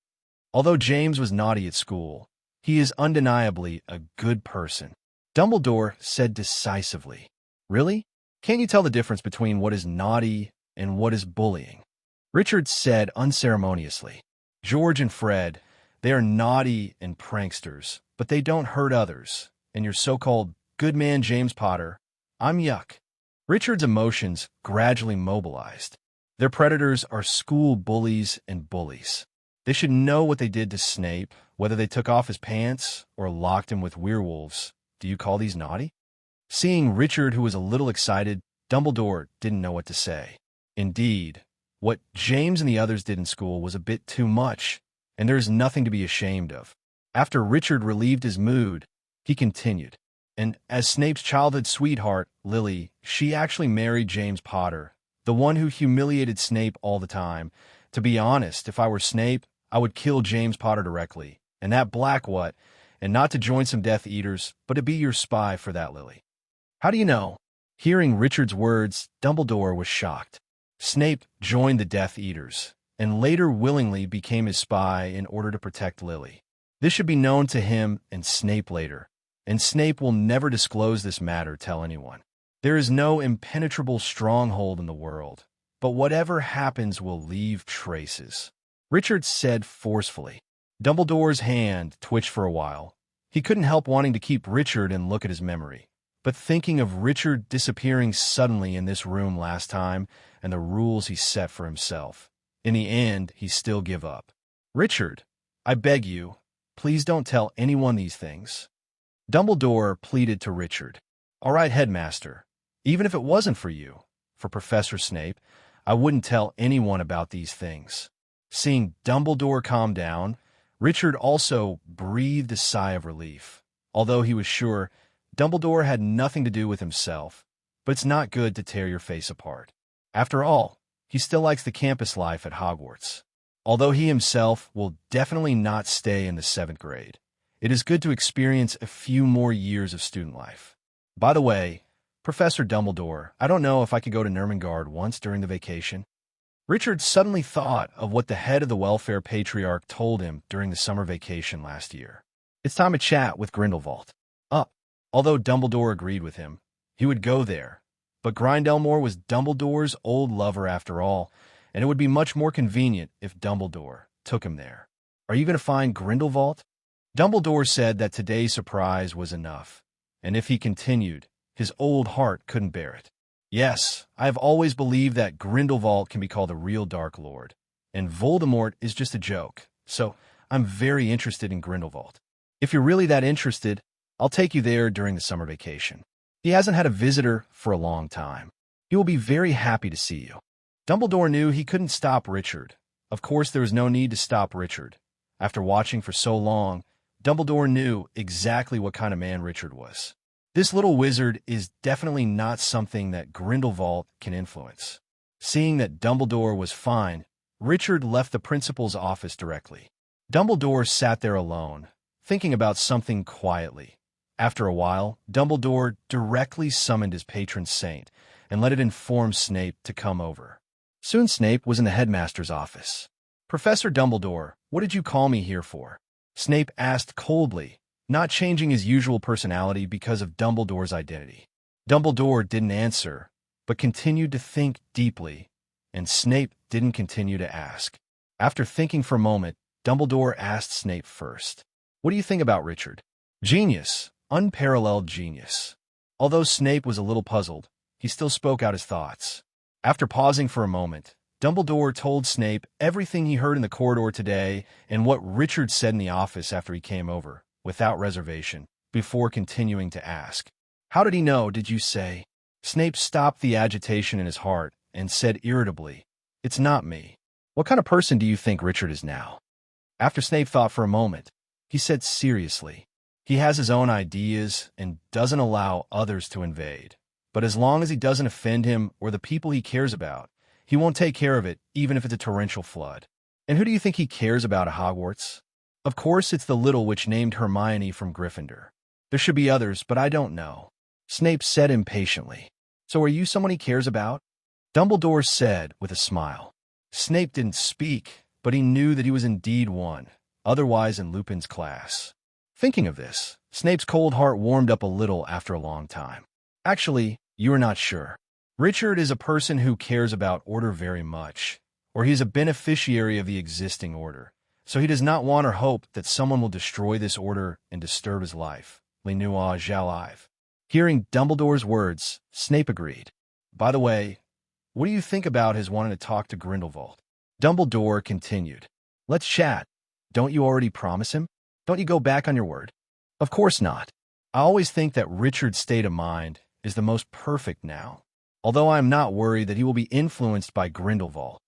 Although James was naughty at school, he is undeniably a good person. Dumbledore said decisively. Really? Can't you tell the difference between what is naughty and what is bullying? Richard said unceremoniously. George and Fred, they are naughty and pranksters, but they don't hurt others. And your so-called good man James Potter, I'm yuck. Richard's emotions gradually mobilized. Their predators are school bullies and bullies. They should know what they did to Snape, whether they took off his pants or locked him with werewolves. Do you call these naughty? Seeing Richard, who was a little excited, Dumbledore didn't know what to say. Indeed, what James and the others did in school was a bit too much, and there is nothing to be ashamed of. After Richard relieved his mood, he continued. And as Snape's childhood sweetheart, Lily, she actually married James Potter, the one who humiliated Snape all the time. To be honest, if I were Snape, I would kill James Potter directly. And that Black what? And not to join some Death Eaters, but to be your spy for that, Lily. How do you know? Hearing Richard's words, Dumbledore was shocked. Snape joined the Death Eaters, and later willingly became his spy in order to protect Lily. This should be known to him and Snape later, and Snape will never disclose this matter, tell anyone. There is no impenetrable stronghold in the world, but whatever happens will leave traces. Richard said forcefully. Dumbledore's hand twitched for a while. He couldn't help wanting to keep Richard and look at his memory. But thinking of Richard disappearing suddenly in this room last time and the rules he set for himself, in the end, he still gave up. Richard, I beg you, please don't tell anyone these things. Dumbledore pleaded to Richard. All right, Headmaster, even if it wasn't for you, for Professor Snape, I wouldn't tell anyone about these things. Seeing Dumbledore calm down, Richard also breathed a sigh of relief, although he was sure Dumbledore had nothing to do with himself, but it's not good to tear your face apart. After all, he still likes the campus life at Hogwarts. Although he himself will definitely not stay in the 7th grade, it is good to experience a few more years of student life. By the way, Professor Dumbledore, I don't know if I could go to Nurmengard once during the vacation. Richard suddenly thought of what the head of the welfare patriarch told him during the summer vacation last year. It's time to chat with Grindelwald. Although Dumbledore agreed with him, he would go there. But Grindelwald was Dumbledore's old lover after all, and it would be much more convenient if Dumbledore took him there. Are you going to find Grindelwald? Dumbledore said that today's surprise was enough, and if he continued, his old heart couldn't bear it. Yes, I have always believed that Grindelwald can be called a real Dark Lord, and Voldemort is just a joke, so I'm very interested in Grindelwald. If you're really that interested, I'll take you there during the summer vacation. He hasn't had a visitor for a long time. He will be very happy to see you. Dumbledore knew he couldn't stop Richard. Of course, there was no need to stop Richard. After watching for so long, Dumbledore knew exactly what kind of man Richard was. This little wizard is definitely not something that Grindelwald can influence. Seeing that Dumbledore was fine, Richard left the principal's office directly. Dumbledore sat there alone, thinking about something quietly. After a while, Dumbledore directly summoned his patron saint and let it inform Snape to come over. Soon Snape was in the headmaster's office. Professor Dumbledore, what did you call me here for? Snape asked coldly, not changing his usual personality because of Dumbledore's identity. Dumbledore didn't answer, but continued to think deeply, and Snape didn't continue to ask. After thinking for a moment, Dumbledore asked Snape first, "What do you think about Richard?" "Genius. Unparalleled genius." Although Snape was a little puzzled, he still spoke out his thoughts. After pausing for a moment, Dumbledore told Snape everything he heard in the corridor today and what Richard said in the office after he came over, without reservation, before continuing to ask, "How did he know, did you say?" Snape stopped the agitation in his heart and said irritably, "It's not me. What kind of person do you think Richard is now?" After Snape thought for a moment, he said seriously, "He has his own ideas and doesn't allow others to invade. But as long as he doesn't offend him or the people he cares about, he won't take care of it, even if it's a torrential flood." "And who do you think he cares about at Hogwarts?" "Of course it's the little witch named Hermione from Gryffindor. There should be others, but I don't know," Snape said impatiently. "So are you someone he cares about?" Dumbledore said with a smile. Snape didn't speak, but he knew that he was indeed one, otherwise in Lupin's class. Thinking of this, Snape's cold heart warmed up a little after a long time. "Actually, you are not sure. Richard is a person who cares about order very much, or he is a beneficiary of the existing order, so he does not want or hope that someone will destroy this order and disturb his life. Le noir j'alive." Hearing Dumbledore's words, Snape agreed. "By the way, what do you think about his wanting to talk to Grindelwald?" Dumbledore continued. "Let's chat. Don't you already promise him? Don't you go back on your word?" "Of course not. I always think that Richard's state of mind is the most perfect now. Although I am not worried that he will be influenced by Grindelwald,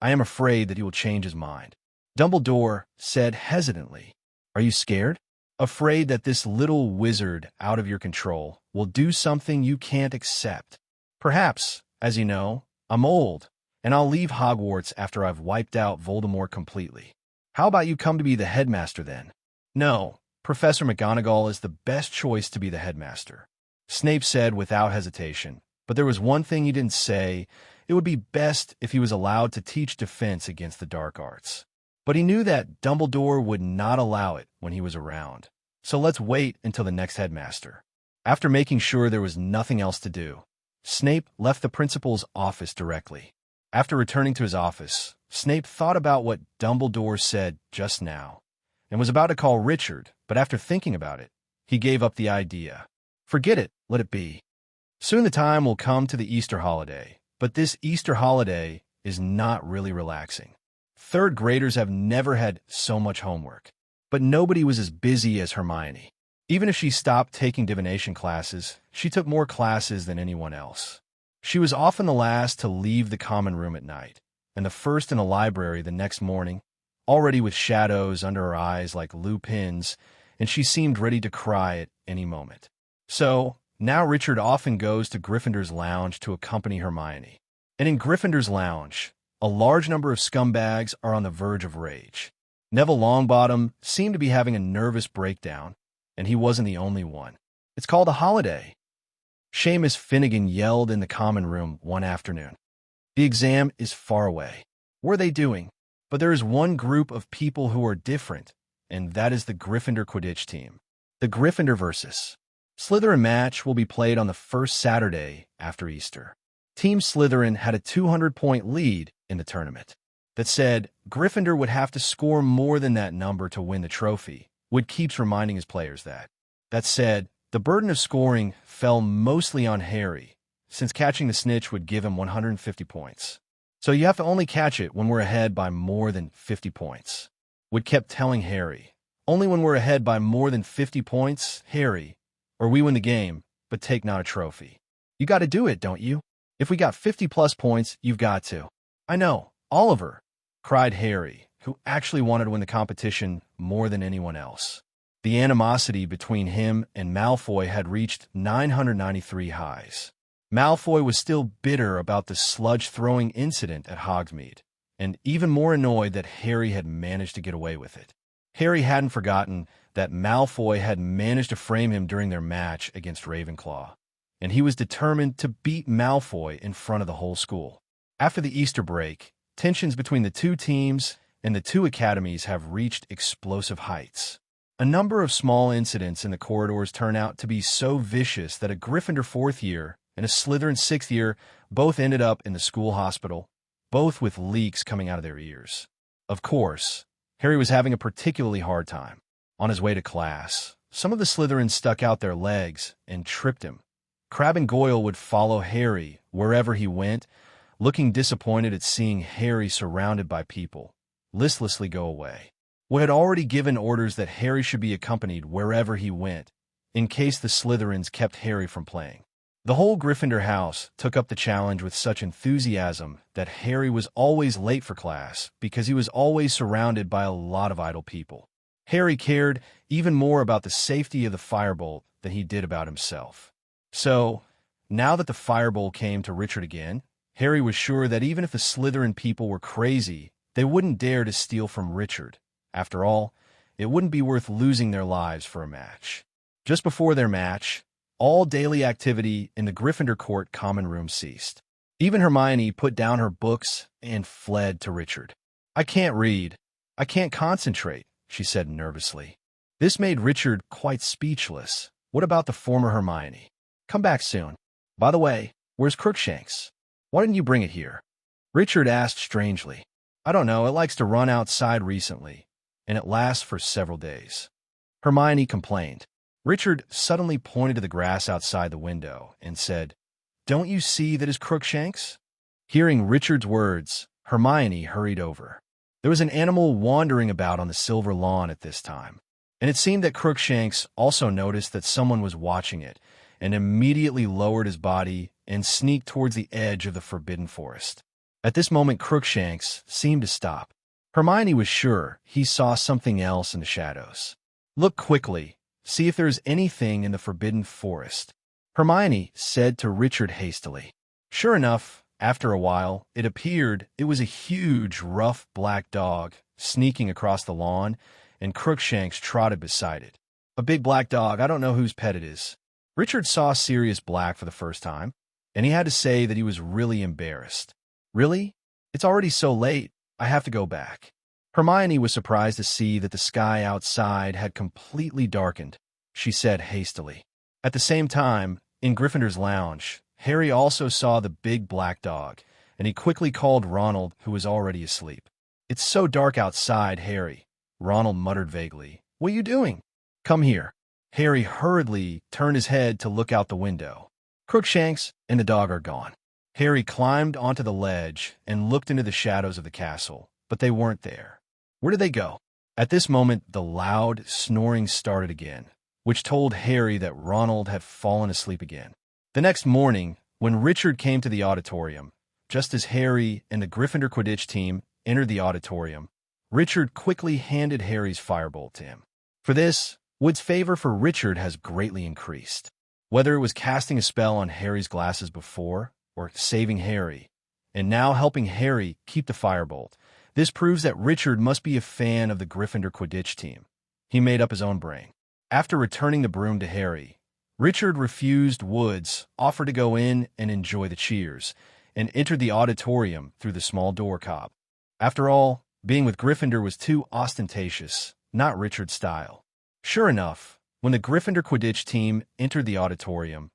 I am afraid that he will change his mind." Dumbledore said hesitantly, "Are you scared? Afraid that this little wizard out of your control will do something you can't accept?" "Perhaps. As you know, I'm old, and I'll leave Hogwarts after I've wiped out Voldemort completely. How about you come to be the headmaster then?" "No, Professor McGonagall is the best choice to be the headmaster," Snape said without hesitation. But there was one thing he didn't say. It would be best if he was allowed to teach defense against the dark arts. But he knew that Dumbledore would not allow it when he was around. So let's wait until the next headmaster. After making sure there was nothing else to do, Snape left the principal's office directly. After returning to his office, Snape thought about what Dumbledore said just now, and was about to call Richard, but after thinking about it, he gave up the idea. Forget it, let it be. Soon the time will come to the Easter holiday, but this Easter holiday is not really relaxing. Third graders have never had so much homework, but nobody was as busy as Hermione. Even if she stopped taking divination classes, she took more classes than anyone else. She was often the last to leave the common room at night, and the first in the library the next morning, already with shadows under her eyes like lupins, and she seemed ready to cry at any moment. So, now Richard often goes to Gryffindor's lounge to accompany Hermione. And in Gryffindor's lounge, a large number of scumbags are on the verge of rage. Neville Longbottom seemed to be having a nervous breakdown, and he wasn't the only one. "It's called a holiday," Seamus Finnegan yelled in the common room one afternoon. "The exam is far away. What are they doing? But there is one group of people who are different, and that is the Gryffindor Quidditch team. The Gryffindor versus Slytherin match will be played on the first Saturday after Easter." Team Slytherin had a 200-point lead in the tournament. That said, Gryffindor would have to score more than that number to win the trophy. Wood keeps reminding his players that. That said, the burden of scoring fell mostly on Harry, since catching the snitch would give him 150 points. "So you have to only catch it when we're ahead by more than 50 points. Wood kept telling Harry. "Only when we're ahead by more than 50 points, Harry, or we win the game, but take not a trophy. You got to do it, don't you? If we got 50-plus points, you've got to." "I know, Oliver," cried Harry, who actually wanted to win the competition more than anyone else. The animosity between him and Malfoy had reached 993 highs. Malfoy was still bitter about the sludge-throwing incident at Hogsmeade, and even more annoyed that Harry had managed to get away with it. Harry hadn't forgotten that Malfoy had managed to frame him during their match against Ravenclaw, and he was determined to beat Malfoy in front of the whole school. After the Easter break, tensions between the two teams and the two academies have reached explosive heights. A number of small incidents in the corridors turn out to be so vicious that a Gryffindor 4th year and a Slytherin 6th year both ended up in the school hospital, both with leaks coming out of their ears. Of course, Harry was having a particularly hard time. On his way to class, some of the Slytherins stuck out their legs and tripped him. Crabbe and Goyle would follow Harry wherever he went, looking disappointed at seeing Harry surrounded by people, listlessly go away. Wood had already given orders that Harry should be accompanied wherever he went, in case the Slytherins kept Harry from playing. The whole Gryffindor house took up the challenge with such enthusiasm that Harry was always late for class because he was always surrounded by a lot of idle people. Harry cared even more about the safety of the firebolt than he did about himself. So, now that the firebolt came to Richard again, Harry was sure that even if the Slytherin people were crazy, they wouldn't dare to steal from Richard. After all, it wouldn't be worth losing their lives for a match. Just before their match, all daily activity in the Gryffindor Court common room ceased. Even Hermione put down her books and fled to Richard. "I can't read. I can't concentrate," she said nervously. This made Richard quite speechless. What about the former Hermione? "Come back soon. By the way, where's Crookshanks? Why didn't you bring it here?" Richard asked strangely. "I don't know. It likes to run outside recently, and it lasts for several days," Hermione complained. Richard suddenly pointed to the grass outside the window and said, "Don't you see that is Crookshanks?" Hearing Richard's words, Hermione hurried over. There was an animal wandering about on the silver lawn at this time, and it seemed that Crookshanks also noticed that someone was watching it and immediately lowered his body and sneaked towards the edge of the forbidden forest. At this moment, Crookshanks seemed to stop. Hermione was sure he saw something else in the shadows. "Look quickly. See if there is anything in the forbidden forest," Hermione said to Richard hastily. Sure enough, after a while, it appeared it was a huge, rough black dog sneaking across the lawn, and Crookshanks trotted beside it. "A big black dog. I don't know whose pet it is." Richard saw Sirius Black for the first time, and he had to say that he was really embarrassed. "Really? It's already so late. I have to go back." Hermione was surprised to see that the sky outside had completely darkened. She said hastily. At the same time, in Gryffindor's lounge, Harry also saw the big black dog, and he quickly called Ronald, who was already asleep. "It's so dark outside, Harry," Ronald muttered vaguely. "What are you doing?" "Come here." Harry hurriedly turned his head to look out the window. Crookshanks and the dog are gone. Harry climbed onto the ledge and looked into the shadows of the castle, but they weren't there. Where did they go? At this moment, the loud snoring started again, which told Harry that Ronald had fallen asleep again. The next morning, when Richard came to the auditorium, just as Harry and the Gryffindor Quidditch team entered the auditorium, Richard quickly handed Harry's firebolt to him. For this, Wood's favor for Richard has greatly increased. Whether it was casting a spell on Harry's glasses before, or saving Harry, and now helping Harry keep the firebolt, this proves that Richard must be a fan of the Gryffindor Quidditch team. He made up his own brain. After returning the broom to Harry, Richard refused Wood's offer to go in and enjoy the cheers, and entered the auditorium through the small door cob. After all, being with Gryffindor was too ostentatious, not Richard's style. Sure enough, when the Gryffindor Quidditch team entered the auditorium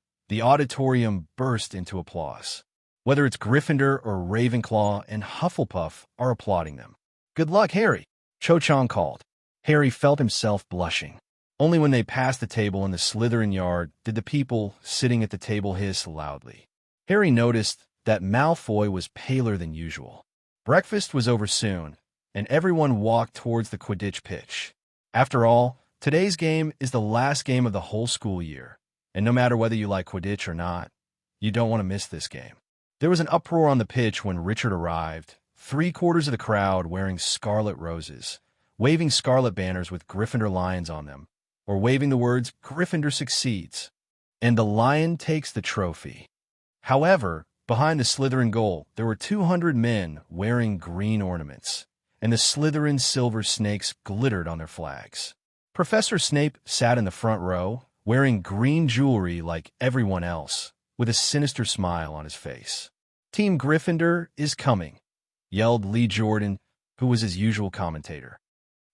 burst into applause. Whether it's Gryffindor or Ravenclaw and Hufflepuff are applauding them. "Good luck, Harry," Cho-Chang called. Harry felt himself blushing. Only when they passed the table in the Slytherin yard did the people sitting at the table hiss loudly. Harry noticed that Malfoy was paler than usual. Breakfast was over soon, and everyone walked towards the Quidditch pitch. After all, today's game is the last game of the whole school year, and no matter whether you like Quidditch or not, you don't want to miss this game. There was an uproar on the pitch when Richard arrived, 3/4 of the crowd wearing scarlet roses, waving scarlet banners with Gryffindor lions on them, or waving the words, "Gryffindor succeeds," and the lion takes the trophy. However, behind the Slytherin goal, there were 200 men wearing green ornaments, and the Slytherin silver snakes glittered on their flags. Professor Snape sat in the front row, wearing green jewelry like everyone else, with a sinister smile on his face. "Team Gryffindor is coming," yelled Lee Jordan, who was his usual commentator.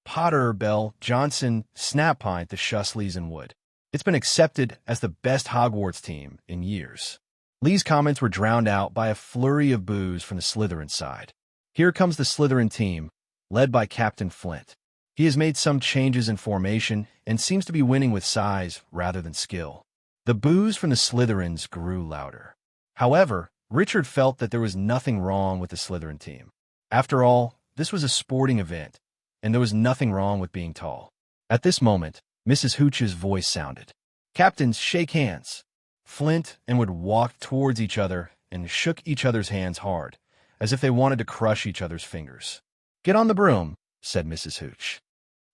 Potter, Bell, Johnson, Snappint, the Shusleys, and Wood. It's been accepted as the best Hogwarts team in years. Lee's comments were drowned out by a flurry of boos from the Slytherin side. Here comes the Slytherin team, led by Captain Flint. He has made some changes in formation and seems to be winning with size rather than skill. The boos from the Slytherins grew louder. However, Richard felt that there was nothing wrong with the Slytherin team. After all, this was a sporting event, and there was nothing wrong with being tall. At this moment, Mrs. Hooch's voice sounded. "Captains, shake hands." Flint and Wood walked towards each other and shook each other's hands hard, as if they wanted to crush each other's fingers. "Get on the broom," said Mrs. Hooch.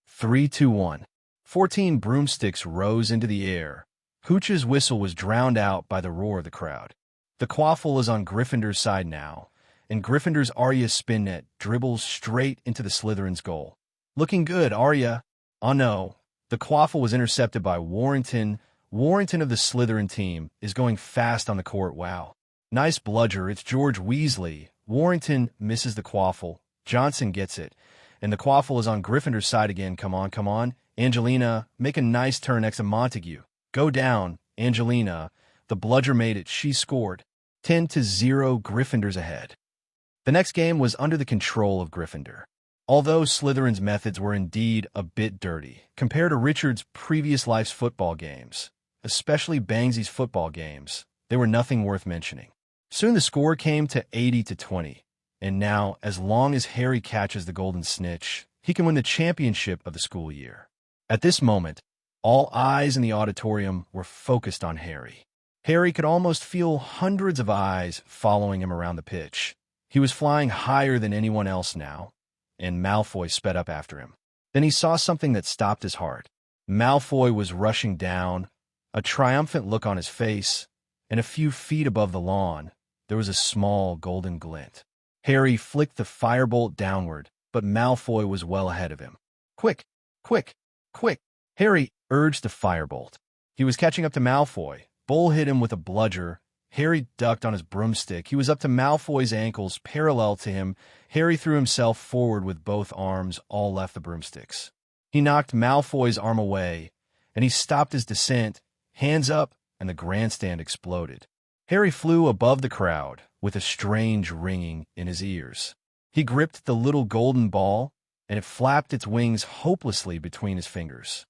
3, 2, 1. 14 broomsticks rose into the air. Hooch's whistle was drowned out by the roar of the crowd. The quaffle is on Gryffindor's side now, and Gryffindor's Arya Spinnet dribbles straight into the Slytherin's goal. "Looking good, Arya." Oh no, the quaffle was intercepted by Warrington. Warrington of the Slytherin team is going fast on the court. Wow. Nice bludger, it's George Weasley. Warrington misses the quaffle. Johnson gets it, and the quaffle is on Gryffindor's side again. Come on, come on. Angelina, make a nice turn next to Montague. Go down, Angelina. The bludger made it. She scored. 10-0, Gryffindor's ahead. The next game was under the control of Gryffindor. Although Slytherin's methods were indeed a bit dirty, compared to Richard's previous life's football games, especially Bangsy's football games, they were nothing worth mentioning. Soon the score came to 80-20, and now, as long as Harry catches the golden snitch, he can win the championship of the school year. At this moment, all eyes in the auditorium were focused on Harry. Harry could almost feel hundreds of eyes following him around the pitch. He was flying higher than anyone else now, and Malfoy sped up after him. Then he saw something that stopped his heart. Malfoy was rushing down, a triumphant look on his face, and a few feet above the lawn, there was a small golden glint. Harry flicked the firebolt downward, but Malfoy was well ahead of him. "Quick, quick, quick!" Harry urged the firebolt. He was catching up to Malfoy. Bull hit him with a bludger. Harry ducked on his broomstick. He was up to Malfoy's ankles, parallel to him. Harry threw himself forward with both arms, all left the broomsticks. He knocked Malfoy's arm away, and he stopped his descent, hands up, and the grandstand exploded. Harry flew above the crowd, with a strange ringing in his ears. He gripped the little golden ball, and it flapped its wings hopelessly between his fingers.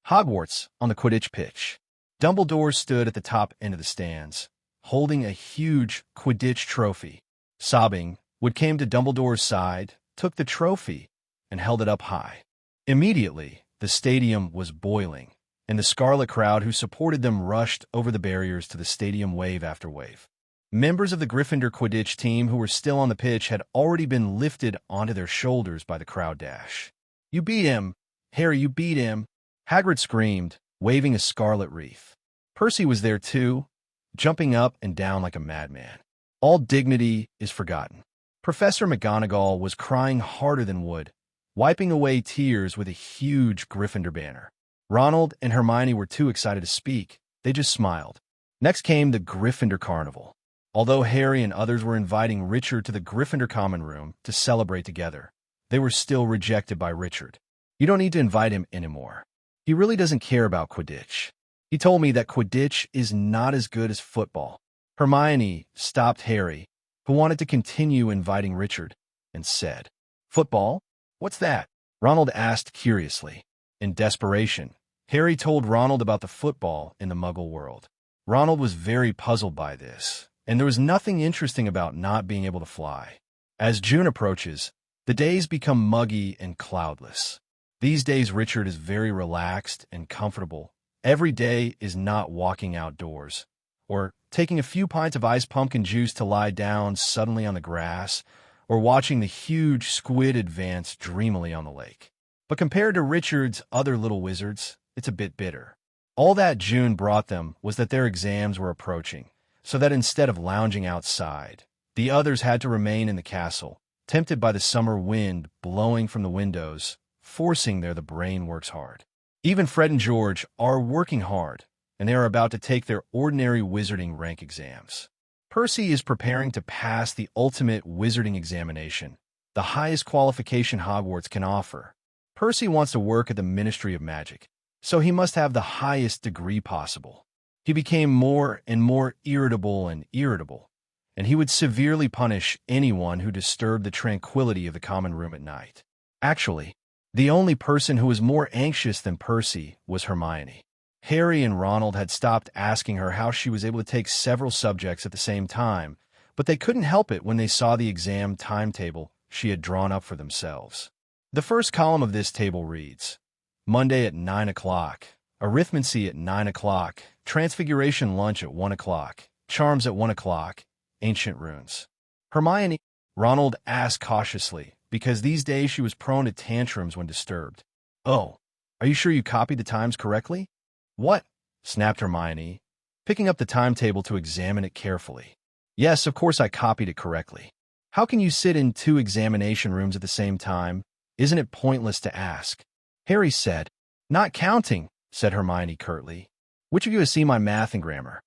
Hogwarts, on the Quidditch pitch. Dumbledore stood at the top end of the stands, holding a huge Quidditch trophy. Sobbing, Wood came to Dumbledore's side, took the trophy, and held it up high. Immediately, the stadium was boiling, and the scarlet crowd who supported them rushed over the barriers to the stadium wave after wave. Members of the Gryffindor Quidditch team who were still on the pitch had already been lifted onto their shoulders by the crowd dash. "You beat him! Harry, you beat him!" Hagrid screamed, waving a scarlet wreath. Percy was there too, jumping up and down like a madman. All dignity is forgotten. Professor McGonagall was crying harder than Wood, wiping away tears with a huge Gryffindor banner. Ronald and Hermione were too excited to speak. They just smiled. Next came the Gryffindor Carnival. Although Harry and others were inviting Richard to the Gryffindor Common Room to celebrate together, they were still rejected by Richard. "You don't need to invite him anymore. He really doesn't care about Quidditch. He told me that Quidditch is not as good as football." Hermione stopped Harry, who wanted to continue inviting Richard, and said, "Football? What's that?" Ronald asked curiously. In desperation, Harry told Ronald about the football in the Muggle world. Ronald was very puzzled by this, and there was nothing interesting about not being able to fly. As June approaches, the days become muggy and cloudless. These days Richard is very relaxed and comfortable. Every day is not walking outdoors, or taking a few pints of iced pumpkin juice to lie down suddenly on the grass, or watching the huge squid advance dreamily on the lake. But compared to Richard's other little wizards, it's a bit bitter. All that June brought them was that their exams were approaching, so that instead of lounging outside, the others had to remain in the castle, tempted by the summer wind blowing from the windows, forcing there the brain works hard. Even Fred and George are working hard, and they are about to take their ordinary wizarding rank exams. Percy is preparing to pass the ultimate wizarding examination, the highest qualification Hogwarts can offer. Percy wants to work at the Ministry of Magic, so he must have the highest degree possible. He became more and more irritable, and he would severely punish anyone who disturbed the tranquility of the common room at night. Actually, the only person who was more anxious than Percy was Hermione. Harry and Ronald had stopped asking her how she was able to take several subjects at the same time, but they couldn't help it when they saw the exam timetable she had drawn up for themselves. The first column of this table reads, Monday at 9 o'clock, arithmancy at 9 o'clock, transfiguration lunch at 1 o'clock, charms at 1 o'clock, ancient runes. Hermione, Ronald asked cautiously, because these days she was prone to tantrums when disturbed. Oh, are you sure you copied the times correctly? What? Snapped Hermione, picking up the timetable to examine it carefully. Yes, of course I copied it correctly. How can you sit in 2 examination rooms at the same time? Isn't it pointless to ask? Harry said. Not counting, said Hermione curtly. Which of you has seen my math and grammar?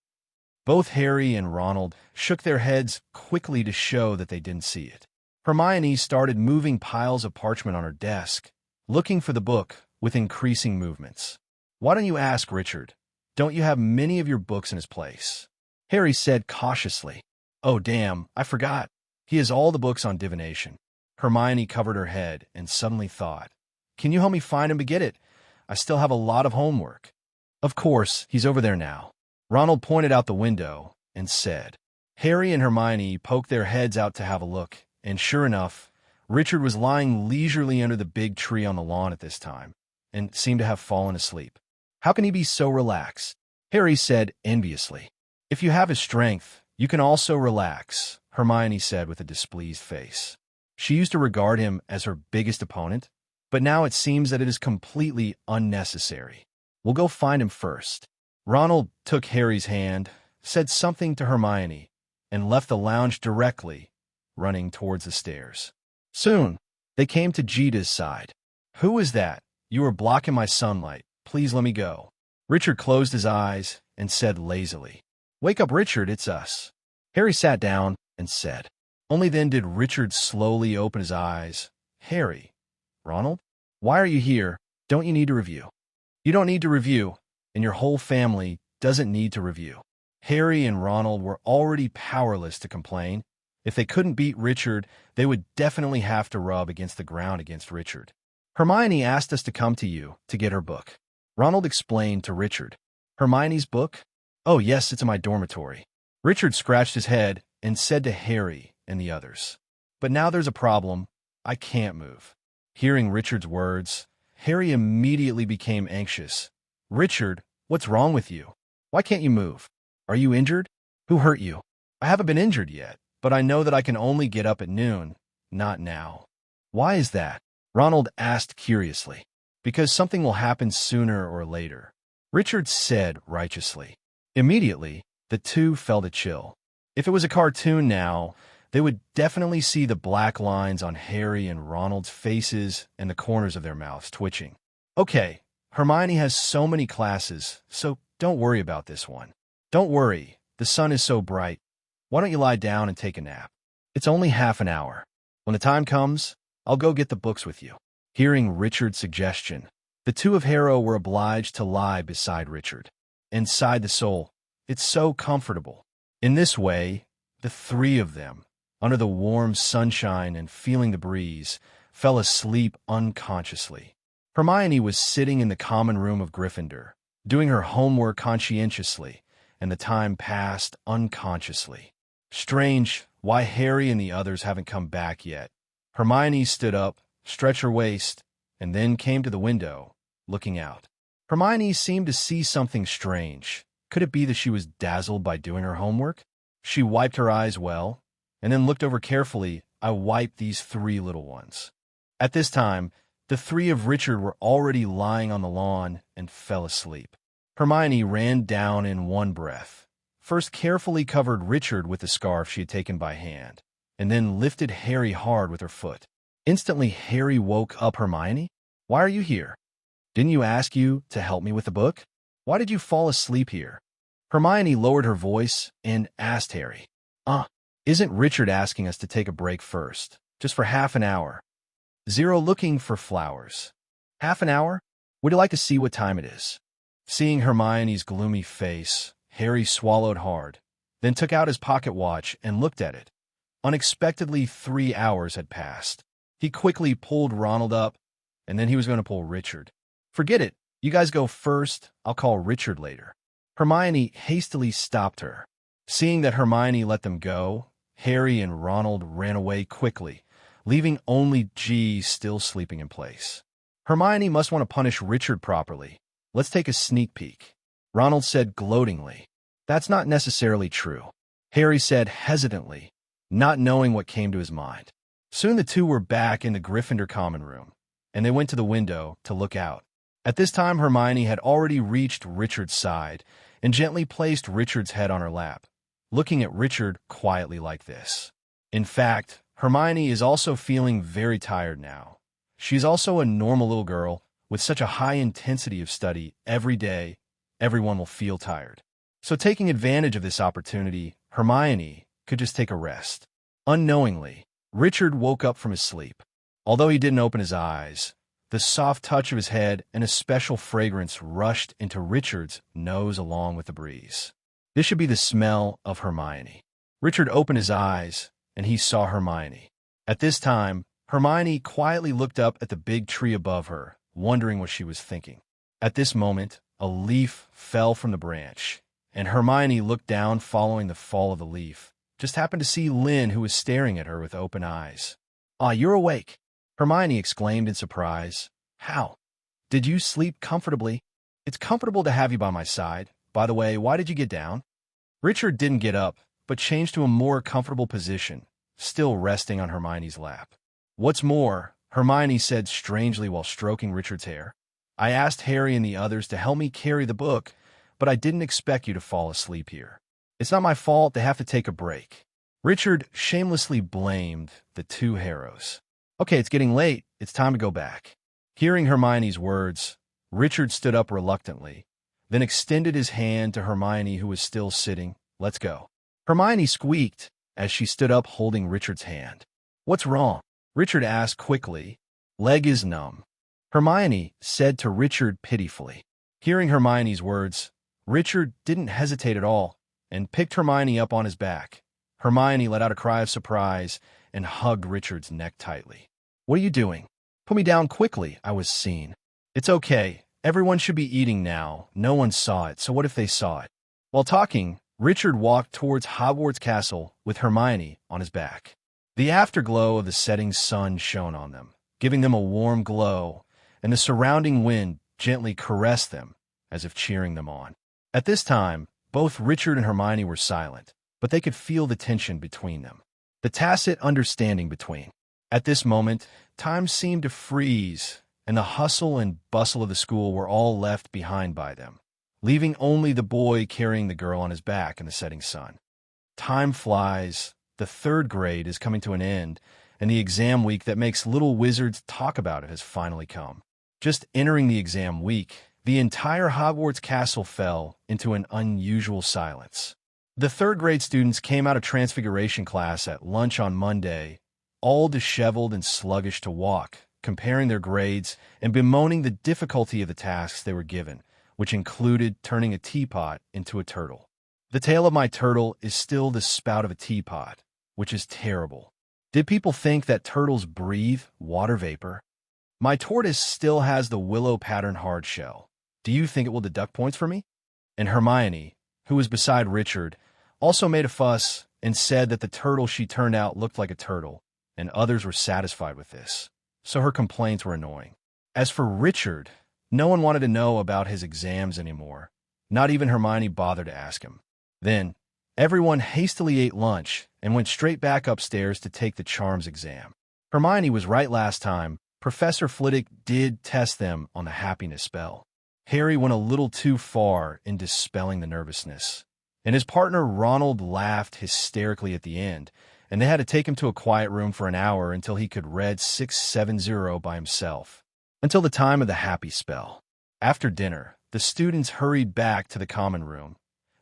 Both Harry and Ronald shook their heads quickly to show that they didn't see it. Hermione started moving piles of parchment on her desk, looking for the book with increasing movements. Why don't you ask Richard? Don't you have many of your books in his place? Harry said cautiously. Oh, damn, I forgot. He has all the books on divination. Hermione covered her head and suddenly thought, Can you help me find him to get it? I still have a lot of homework. Of course, he's over there now. Ronald pointed out the window and said. Harry and Hermione poked their heads out to have a look, and sure enough, Richard was lying leisurely under the big tree on the lawn at this time, and seemed to have fallen asleep. How can he be so relaxed? Harry said enviously. If you have his strength, you can also relax, Hermione said with a displeased face. She used to regard him as her biggest opponent, but now it seems that it is completely unnecessary. We'll go find him first. Ronald took Harry's hand, said something to Hermione, and left the lounge directly, running towards the stairs. Soon, they came to Gita's side. Who is that? You are blocking my sunlight. Please let me go. Richard closed his eyes and said lazily, Wake up, Richard, it's us. Harry sat down and said. Only then did Richard slowly open his eyes. Harry, Ronald, why are you here? Don't you need to review? You don't need to review, and your whole family doesn't need to review. Harry and Ronald were already powerless to complain. If they couldn't beat Richard, they would definitely have to rub against the ground against Richard. Hermione asked us to come to you to get her book. Ronald explained to Richard. Hermione's book? Oh, yes, it's in my dormitory. Richard scratched his head and said to Harry and the others. But now there's a problem. I can't move. Hearing Richard's words, Harry immediately became anxious. Richard, what's wrong with you? Why can't you move? Are you injured? Who hurt you? I haven't been injured yet, but I know that I can only get up at noon, not now. Why is that? Ronald asked curiously. Because something will happen sooner or later, Richard said righteously. Immediately, the two felt a chill. If it was a cartoon now, they would definitely see the black lines on Harry and Ronald's faces and the corners of their mouths twitching. Okay, Hermione has so many classes, so don't worry about this one. Don't worry, the sun is so bright. Why don't you lie down and take a nap? It's only half an hour. When the time comes, I'll go get the books with you. Hearing Richard's suggestion, the two of Harrow were obliged to lie beside Richard. Inside the soul, it's so comfortable. In this way, the three of them, under the warm sunshine and feeling the breeze, fell asleep unconsciously. Hermione was sitting in the common room of Gryffindor, doing her homework conscientiously, and the time passed unconsciously. Strange why Harry and the others haven't come back yet. Hermione stood up, stretched her waist, and then came to the window, looking out. Hermione seemed to see something strange. Could it be that she was dazzled by doing her homework? She wiped her eyes well, and then looked over carefully. I wiped these three little ones. At this time, the three of Richard were already lying on the lawn and fell asleep. Hermione ran down in one breath, first carefully covered Richard with the scarf she had taken by hand, and then lifted Harry hard with her foot. Instantly, Harry woke up. Hermione, why are you here? Didn't you ask you to help me with the book? Why did you fall asleep here? Hermione lowered her voice and asked Harry, isn't Richard asking us to take a break first, just for half an hour? Zero looking for flowers. Half an hour? Would you like to see what time it is? Seeing Hermione's gloomy face, Harry swallowed hard, then took out his pocket watch and looked at it. Unexpectedly, 3 hours had passed. He quickly pulled Ronald up, and then he was going to pull Richard. Forget it. You guys go first. I'll call Richard later. Hermione hastily stopped her. Seeing that Hermione let them go, Harry and Ronald ran away quickly, leaving only G still sleeping in place. Hermione must want to punish Richard properly. Let's take a sneak peek. Ronald said gloatingly. That's not necessarily true. Harry said hesitantly, not knowing what came to his mind. Soon the two were back in the Gryffindor common room, and they went to the window to look out. At this time, Hermione had already reached Richard's side and gently placed Richard's head on her lap, looking at Richard quietly like this. In fact, Hermione is also feeling very tired now. She's also a normal little girl with such a high intensity of study every day. Everyone will feel tired. So taking advantage of this opportunity, Hermione could just take a rest. Unknowingly, Richard woke up from his sleep. Although he didn't open his eyes, the soft touch of his head and a special fragrance rushed into Richard's nose along with the breeze. This should be the smell of Hermione. Richard opened his eyes, and he saw Hermione. At this time, Hermione quietly looked up at the big tree above her, wondering what she was thinking. At this moment, a leaf fell from the branch, and Hermione looked down following the fall of the leaf. Just happened to see Lynn, who was staring at her with open eyes. "Ah, you're awake!" Hermione exclaimed in surprise. "How? Did you sleep comfortably? It's comfortable to have you by my side. By the way, why did you get down?" Richard didn't get up, but changed to a more comfortable position, still resting on Hermione's lap. "What's more," Hermione said strangely while stroking Richard's hair, "I asked Harry and the others to help me carry the book, but I didn't expect you to fall asleep here. It's not my fault they have to take a break." Richard shamelessly blamed the two Harrows. "Okay, it's getting late. It's time to go back." Hearing Hermione's words, Richard stood up reluctantly, then extended his hand to Hermione, who was still sitting. "Let's go." Hermione squeaked as she stood up holding Richard's hand. "What's wrong?" Richard asked quickly. "Leg is numb," Hermione said to Richard pitifully. Hearing Hermione's words, Richard didn't hesitate at all and picked Hermione up on his back. Hermione let out a cry of surprise and hugged Richard's neck tightly. "What are you doing? Put me down quickly. I was seen." "It's okay. Everyone should be eating now. No one saw it, so what if they saw it?" While talking, Richard walked towards Hogwarts Castle with Hermione on his back. The afterglow of the setting sun shone on them, giving them a warm glow, and the surrounding wind gently caressed them, as if cheering them on. At this time, both Richard and Hermione were silent, but they could feel the tension between them, the tacit understanding between. At this moment, time seemed to freeze, and the hustle and bustle of the school were all left behind by them, leaving only the boy carrying the girl on his back in the setting sun. Time flies. The third grade is coming to an end, and the exam week that makes little wizards talk about it has finally come. Just entering the exam week, the entire Hogwarts castle fell into an unusual silence. The third grade students came out of Transfiguration class at lunch on Monday, all disheveled and sluggish to walk, comparing their grades and bemoaning the difficulty of the tasks they were given, which included turning a teapot into a turtle. The tail of my turtle is still the spout of a teapot, which is terrible. Did people think that turtles breathe water vapor? My tortoise still has the willow pattern hard shell. Do you think it will deduct points for me? And Hermione, who was beside Richard, also made a fuss and said that the turtle she turned out looked like a turtle, and others were satisfied with this, so her complaints were annoying. As for Richard, no one wanted to know about his exams anymore. Not even Hermione bothered to ask him. Then, everyone hastily ate lunch and went straight back upstairs to take the charms exam. Hermione was right last time. Professor Flitwick did test them on the happiness spell. Harry went a little too far in dispelling the nervousness, and his partner Ronald laughed hysterically at the end, and they had to take him to a quiet room for an hour until he could read 670 by himself, until the time of the happy spell. After dinner, the students hurried back to the common room,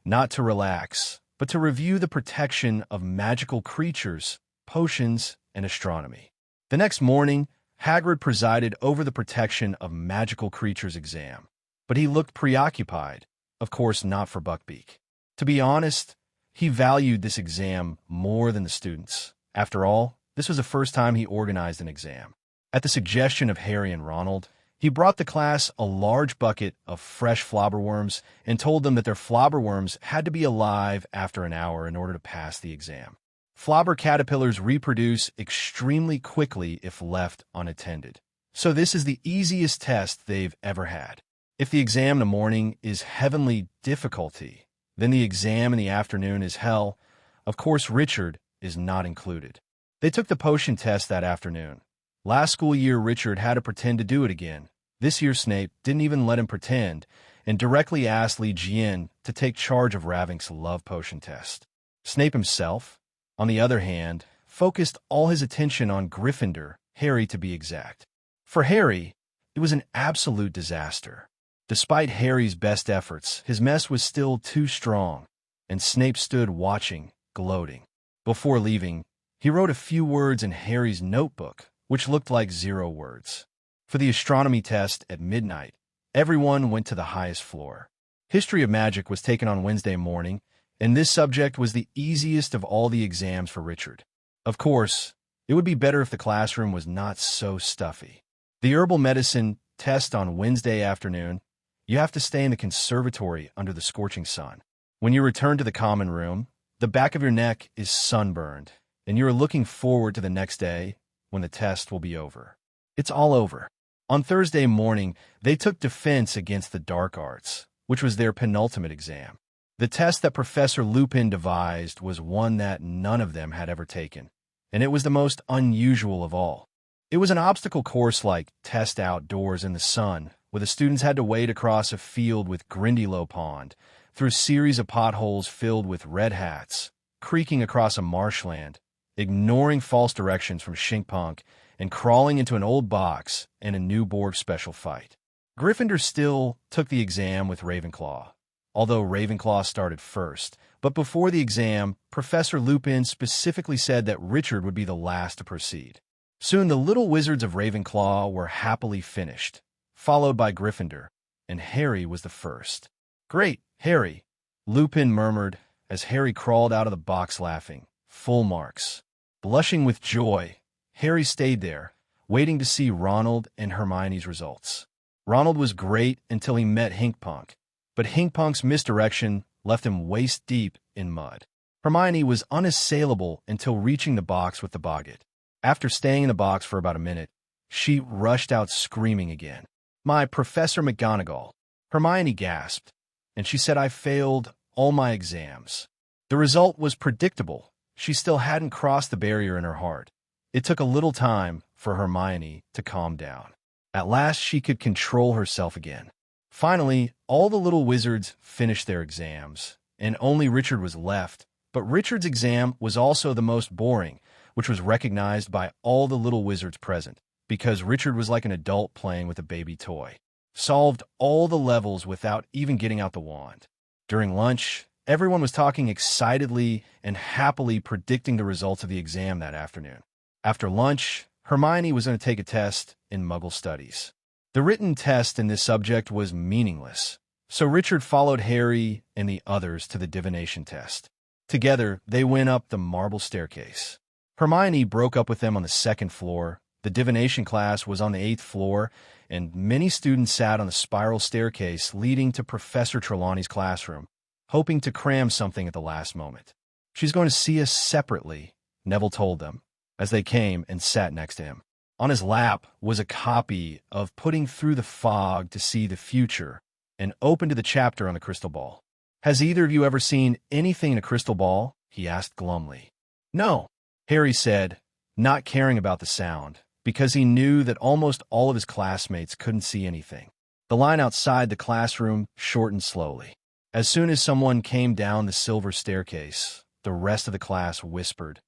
not to relax, but to review the protection of magical creatures, potions, and astronomy. The next morning, Hagrid presided over the protection of magical creatures exam, but he looked preoccupied, of course not for Buckbeak. To be honest, he valued this exam more than the students. After all, this was the first time he organized an exam. At the suggestion of Harry and Ronald, he brought the class a large bucket of fresh flobberworms and told them that their flobberworms had to be alive after an hour in order to pass the exam. Flobber caterpillars reproduce extremely quickly if left unattended. So this is the easiest test they've ever had. If the exam in the morning is heavenly difficulty, then the exam in the afternoon is hell. Of course, Richard is not included. They took the potion test that afternoon. Last school year, Richard had to pretend to do it again. This year, Snape didn't even let him pretend and directly asked Li Jian to take charge of Ravenc's love potion test. Snape himself, on the other hand, focused all his attention on Gryffindor, Harry to be exact. For Harry, it was an absolute disaster. Despite Harry's best efforts, his mess was still too strong, and Snape stood watching, gloating. Before leaving, he wrote a few words in Harry's notebook, which looked like 0 words. For the astronomy test at midnight, everyone went to the highest floor. History of Magic was taken on Wednesday morning, and this subject was the easiest of all the exams for Richard. Of course, it would be better if the classroom was not so stuffy. The herbal medicine test on Wednesday afternoon, you have to stay in the conservatory under the scorching sun. When you return to the common room, the back of your neck is sunburned, and you are looking forward to the next day when the test will be over. It's all over. On Thursday morning, they took defense against the dark arts, which was their penultimate exam. The test that Professor Lupin devised was one that none of them had ever taken, and it was the most unusual of all. It was an obstacle course like test outdoors in the sun, where the students had to wade across a field with Grindylow Pond, through a series of potholes filled with red hats, creaking across a marshland, ignoring false directions from Shinkpunk, and crawling into an old box and a new Borg special fight. Gryffindor still took the exam with Ravenclaw, although Ravenclaw started first. But before the exam, Professor Lupin specifically said that Richard would be the last to proceed. Soon the little wizards of Ravenclaw were happily finished, followed by Gryffindor, and Harry was the first. "Great, Harry," Lupin murmured as Harry crawled out of the box laughing. "Full marks." Blushing with joy, Harry stayed there, waiting to see Ronald and Hermione's results. Ronald was great until he met Hinkpunk, but Hinkpunk's misdirection left him waist-deep in mud. Hermione was unassailable until reaching the box with the boggart. After staying in the box for about a minute, she rushed out screaming again. "My Professor McGonagall," Hermione gasped, and she said, "I failed all my exams." The result was predictable. She still hadn't crossed the barrier in her heart. It took a little time for Hermione to calm down. At last, she could control herself again. Finally, all the little wizards finished their exams, and only Richard was left. But Richard's exam was also the most boring, which was recognized by all the little wizards present, because Richard was like an adult playing with a baby toy. Solved all the levels without even getting out the wand. During lunch, everyone was talking excitedly and happily predicting the results of the exam that afternoon. After lunch, Hermione was going to take a test in Muggle Studies. The written test in this subject was meaningless, so Richard followed Harry and the others to the divination test. Together, they went up the marble staircase. Hermione broke up with them on the 2nd floor. The divination class was on the 8th floor, and many students sat on the spiral staircase leading to Professor Trelawney's classroom, hoping to cram something at the last moment. "She's going to see us separately," Neville told them, as they came and sat next to him. On his lap was a copy of Putting Through the Fog to See the Future, and open to the chapter on the crystal ball. "Has either of you ever seen anything in a crystal ball?" he asked glumly. "No," Harry said, not caring about the sound, because he knew that almost all of his classmates couldn't see anything. The line outside the classroom shortened slowly. As soon as someone came down the silver staircase, the rest of the class whispered,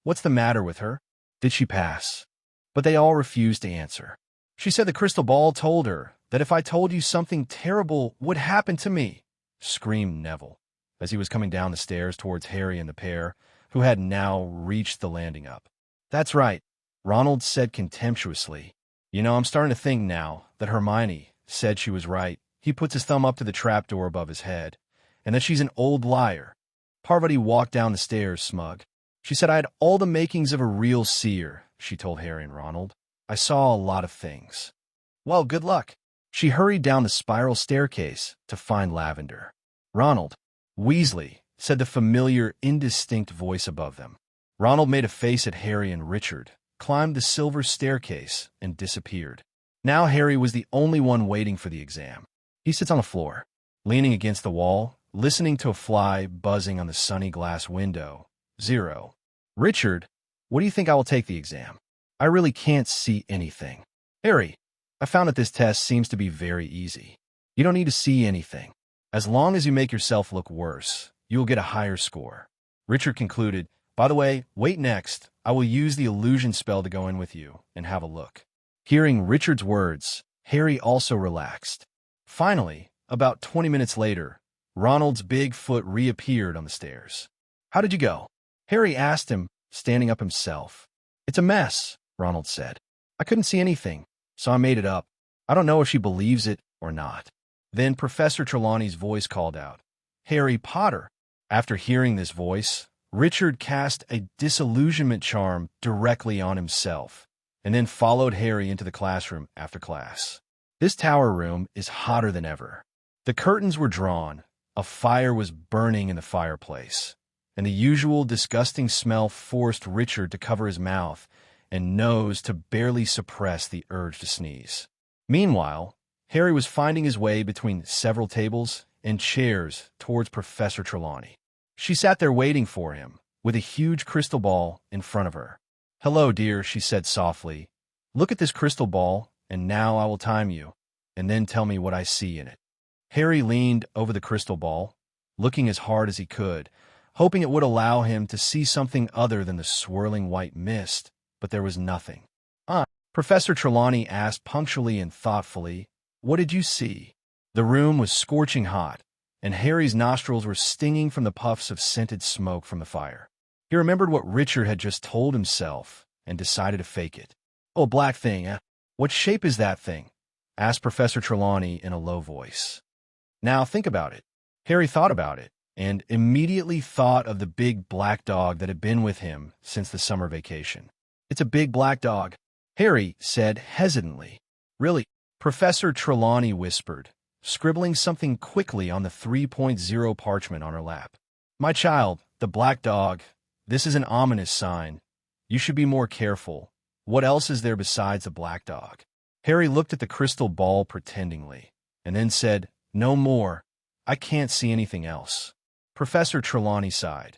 "What's the matter with her? Did she pass?" But they all refused to answer. "She said the crystal ball told her that if I told you something terrible would happen to me," screamed Neville, as he was coming down the stairs towards Harry and the pair, who had now reached the landing up. "That's right. Ronald said contemptuously. You know, I'm starting to think now that Hermione said she was right. He puts his thumb up to the trapdoor above his head, and that she's an old liar. Parvati walked down the stairs, smug. She said I had all the makings of a real seer, she told Harry and Ronald. I saw a lot of things. Well, good luck. She hurried down the spiral staircase to find Lavender. Ronald, Weasley, said the familiar, indistinct voice above them. Ronald made a face at Harry and Richard, climbed the silver staircase, and disappeared. Now Harry was the only one waiting for the exam. He sits on the floor, leaning against the wall, listening to a fly buzzing on the sunny glass window. 0. Richard, what do you think I will take the exam? I really can't see anything. Harry, I found that this test seems to be very easy. You don't need to see anything. As long as you make yourself look worse, you will get a higher score. Richard concluded, by the way, wait next. I will use the illusion spell to go in with you and have a look. Hearing Richard's words, Harry also relaxed. Finally, about 20 minutes later, Ronald's big foot reappeared on the stairs. How did you go? Harry asked him, standing up himself. It's a mess, Ronald said. I couldn't see anything, so I made it up. I don't know if she believes it or not. Then Professor Trelawney's voice called out, Harry Potter. After hearing this voice, Richard cast a disillusionment charm directly on himself, and then followed Harry into the classroom after class. This tower room is hotter than ever. The curtains were drawn, a fire was burning in the fireplace, and the usual disgusting smell forced Richard to cover his mouth and nose to barely suppress the urge to sneeze. Meanwhile, Harry was finding his way between several tables and chairs towards Professor Trelawney. She sat there waiting for him, with a huge crystal ball in front of her. Hello, dear, she said softly. Look at this crystal ball, and now I will time you, and then tell me what I see in it. Harry leaned over the crystal ball, looking as hard as he could, hoping it would allow him to see something other than the swirling white mist, but there was nothing. Professor Trelawney asked punctually and thoughtfully, what did you see? The room was scorching hot, and Harry's nostrils were stinging from the puffs of scented smoke from the fire. He remembered what Richard had just told himself and decided to fake it. Oh, a black thing, eh? What shape is that thing? Asked Professor Trelawney in a low voice. Now think about it. Harry thought about it, and immediately thought of the big black dog that had been with him since the summer vacation. It's a big black dog, Harry said hesitantly. Really? Professor Trelawney whispered, scribbling something quickly on the 3.0 parchment on her lap. My child, the black dog, this is an ominous sign. You should be more careful. What else is there besides the black dog? Harry looked at the crystal ball pretendingly, and then said, no more. I can't see anything else. Professor Trelawney sighed.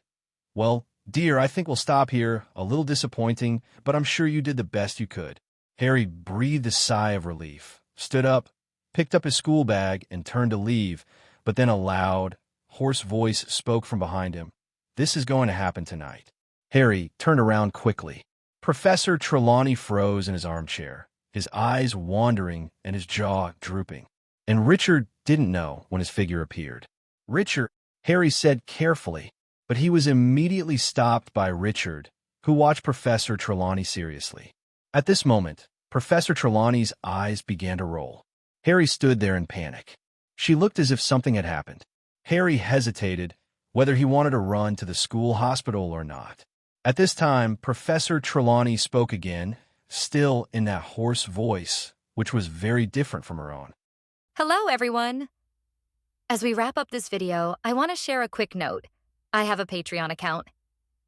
Well, dear, I think we'll stop here. A little disappointing, but I'm sure you did the best you could. Harry breathed a sigh of relief, stood up, picked up his school bag, and turned to leave, but then a loud, hoarse voice spoke from behind him. This is going to happen tonight. Harry turned around quickly. Professor Trelawney froze in his armchair, his eyes wandering and his jaw drooping. And Richard didn't know when his figure appeared. Richard, Harry said carefully, but he was immediately stopped by Richard, who watched Professor Trelawney seriously. At this moment, Professor Trelawney's eyes began to roll. Harry stood there in panic. She looked as if something had happened. Harry hesitated whether he wanted to run to the school hospital or not. At this time, Professor Trelawney spoke again, still in that hoarse voice, which was very different from her own. Hello, everyone. As we wrap up this video, I want to share a quick note. I have a Patreon account.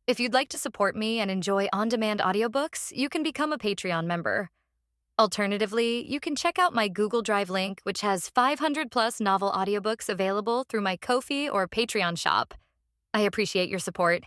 If you'd like to support me and enjoy on-demand audiobooks, you can become a Patreon member. Alternatively, you can check out my Google Drive link, which has 500+ novel audiobooks available through my Ko-fi or Patreon shop. I appreciate your support.